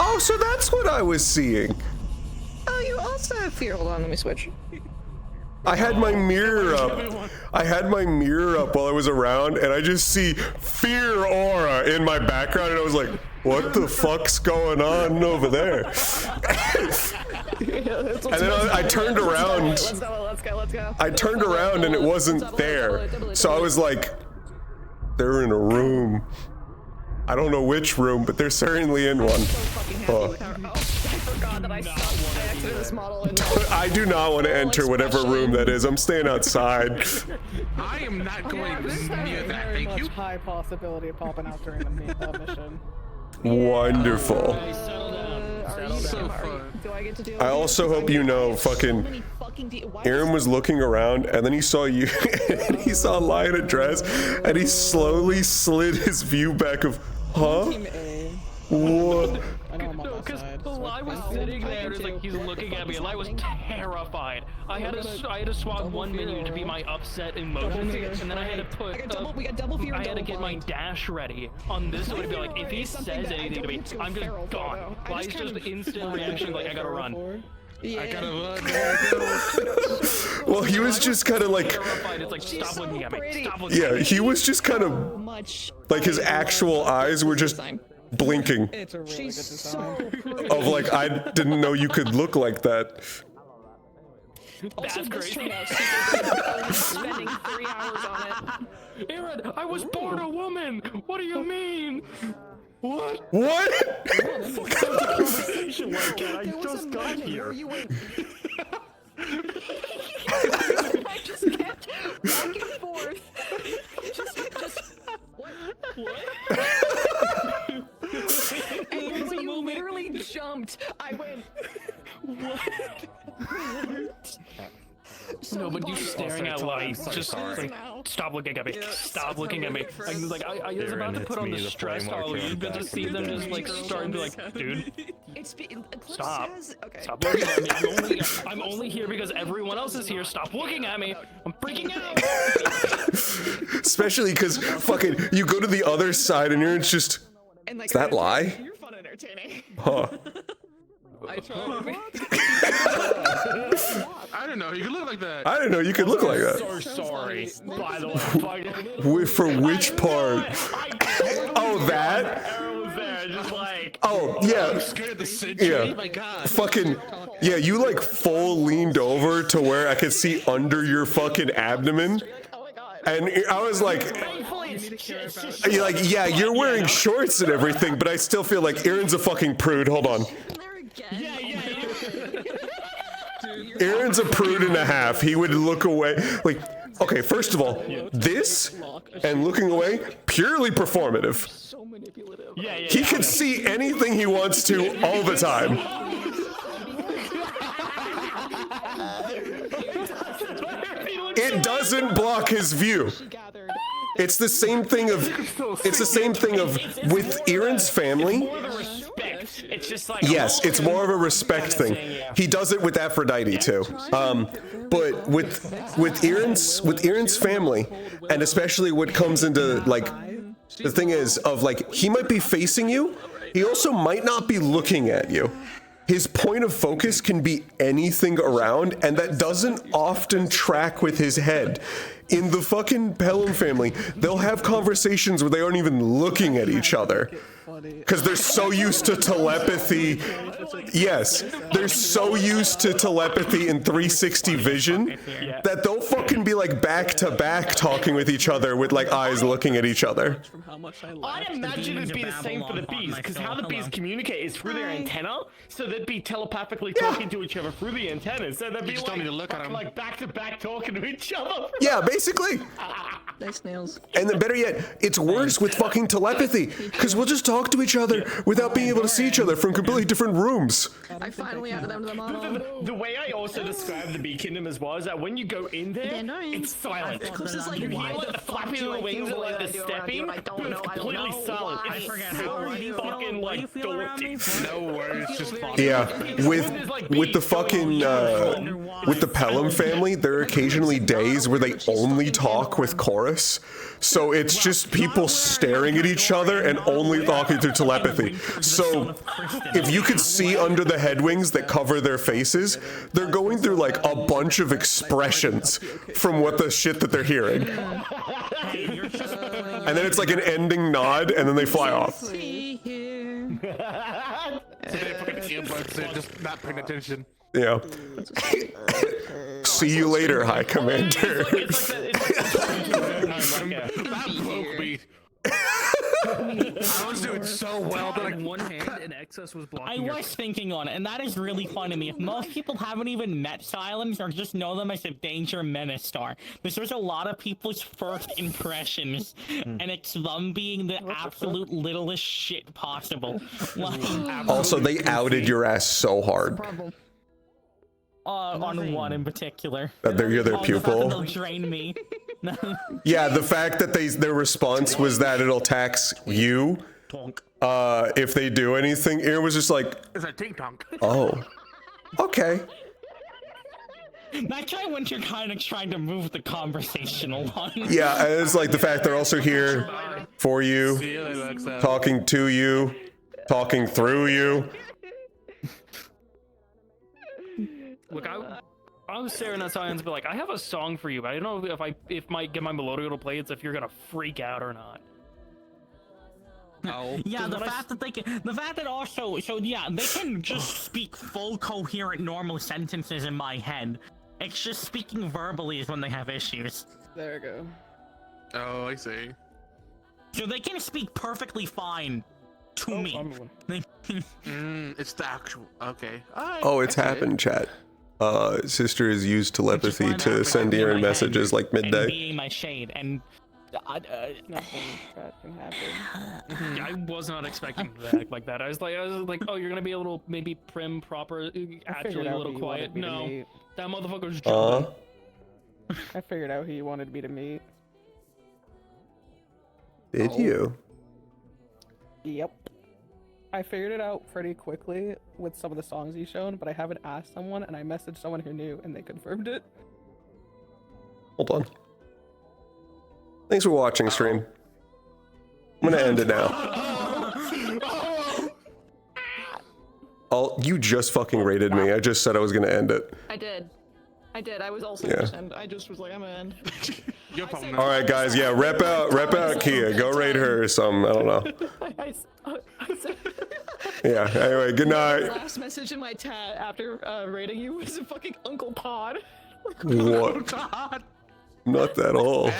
Oh, so that's what I was seeing. Oh, you also have fear. Hold on, let me switch. I had my mirror up. I had my mirror up while I was around, and I just see fear aura in my background, and I was like, "What the fuck's going on over there?" And then I turned around. Let's go. I turned around, and it wasn't there. So I was like, "They're in a room. I don't know which room, but they're certainly in one." Oh. I do not want to enter whatever room that is. I'm staying outside. I am not going near that. Thank you. High possibility of popping out during the mission. Wonderful. Do I get to do I also hope you know, fucking Aaron was looking around, and then he saw you, and he saw Lionel dress, and he slowly slid his view back of, huh? What? No, because I was sitting there, it's like he's looking at me, and I was terrified. I had to swap one menu to be my upset emotion, and then I had to put. We got double fear. I had to get my dash ready on this one to be like, if he says anything to me, I'm just gone. Like, just instant reaction, like I gotta run. Yeah. I gotta run. Well, he was just kind of like, Terrified. It's like, stop looking at me. Stop looking at yeah, me. he was just kind of like his actual eyes were just blinking. It's a really good design. Of like, I didn't know you could look like that. That's crazy. Spending 3 hours on it. Aaron, I was born a woman. What do you mean? What? What? Conversation like that. I just got here. I just kept back and forth. Just what? And when you literally jumped, I went, what? No, but you staring at lights. Just like, stop looking at me. Stop looking at me. Like I was about to put on the stress all you but to see them just like start and be like, dude, stop. Stop looking at me. I'm only here because everyone else is here. Stop looking at me. I'm freaking out. Especially because fucking you go to the other side and you're just, is that lie? You're fun entertaining. Huh. I tried. I don't know. You could look like that. I didn't know you could look like that. So sorry. By the way, For which part? Oh, that? Aaron was there, just like. Oh, yeah. I'm scared of the century. Yeah. My God. Fucking, yeah, you like full leaned over to where I could see under your fucking abdomen. And I was like, you're like, yeah, you're wearing shorts and everything, but I still feel like Aaron's a fucking prude. Hold on. Aaron's a prude and a half. He would look away. Like, Okay, first of all, this and looking away, purely performative. He can see anything he wants to all the time. It doesn't block his view. It's the same thing of with Erin's family. It's just like Yes, it's more of a respect thing. He does it with Aphrodite too. But with Erin's family, and especially what comes into like the thing is of like he might be facing you, he also might not be looking at you. His point of focus can be anything around, and that doesn't often track with his head. In the fucking Pelham family, they'll have conversations where they aren't even looking at each other. Because they're so used to telepathy. Yes, they're so used to telepathy and 360 vision that they'll fucking be like back to back talking with each other with like eyes looking at each other. I'd imagine it'd be the same for the bees, because how the bees communicate is through their antenna, so they'd be telepathically talking to each other through the antenna, so they'd be like back to back talking to each other. Yeah, basically. Nice nails. And then better yet, it's worse with fucking telepathy, because we'll just talk to each other without being able to see each other from completely different rooms. I finally added them to the model. The way I also describe the bee kingdom as well is that when you go in there, it's silent. You hear like the flapping of the wings and like the stepping, but it's completely silent. It's so fucking like daunting. No words, just Yeah, with the fucking with the Pelham family, there are occasionally days where they only talk with chorus, so it's just people staring at each other and only talking through telepathy. So if you could see under the headwings that cover their faces, they're going through like a bunch of expressions from what the shit that they're hearing, and then it's like an ending nod, and then they fly off. So they put earbuds in, just not paying attention. Yeah. See you later, High Commander. I was doing so well that one hand and excess was blocking. I was thinking on it, and that is really fun to me. If most people haven't even met Silence or just know them as a Danger Menace star, this was a lot of people's first impressions, and it's them being the absolute littlest shit possible. Like, Also, they outed your ass so hard. On one in particular. That you're their The fact that pupil. they'll drain me. Yeah, the fact that their response was that it'll tax you if they do anything. It was just like, It's a ting tong. oh, okay. That guy went to kind of trying to move the conversation along. Yeah, and it's like the fact they're also here for you, talking to you, talking through you. Look, I was staring at Silence, but like, I have a song for you, but I don't know if my get my Melodio to play, it's if you're gonna freak out or not. Oh. Yeah, the fact that also, so yeah, they can just speak full coherent normal sentences in my head. It's just speaking verbally is when they have issues. There we go. Oh, I see. So they can speak perfectly fine to me. It's the actual. Okay. Oh, it's happened, chat. Sister has used telepathy to send Aaron messages like And midday. being my shade, and Nothing bad can happen. Yeah, I was not expecting to act like that. I was like, oh, you're gonna be a little maybe prim, proper, actually a little quiet. No, that motherfucker's jumping. I figured out who you wanted me to meet. Did you? Yep. I figured it out pretty quickly with some of the songs you shown, but I haven't asked someone, and I messaged someone who knew, and they confirmed it. Hold on. Thanks for watching, stream. I'm gonna end it now. You just fucking rated me. I just said I was gonna end it. I did. I was also Yeah. and I just was like, I'm gonna end. All right, guys. Yeah, rep out Kia. Go raid her or something. I don't know. I said, Yeah. Anyway, good night. the last message in my chat after rating you was a fucking Uncle Todd. What? Todd. Not at all.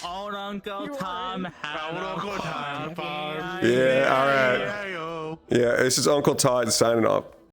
Old Uncle Tom had a Yeah. All right. Yeah. This is Uncle Todd signing off.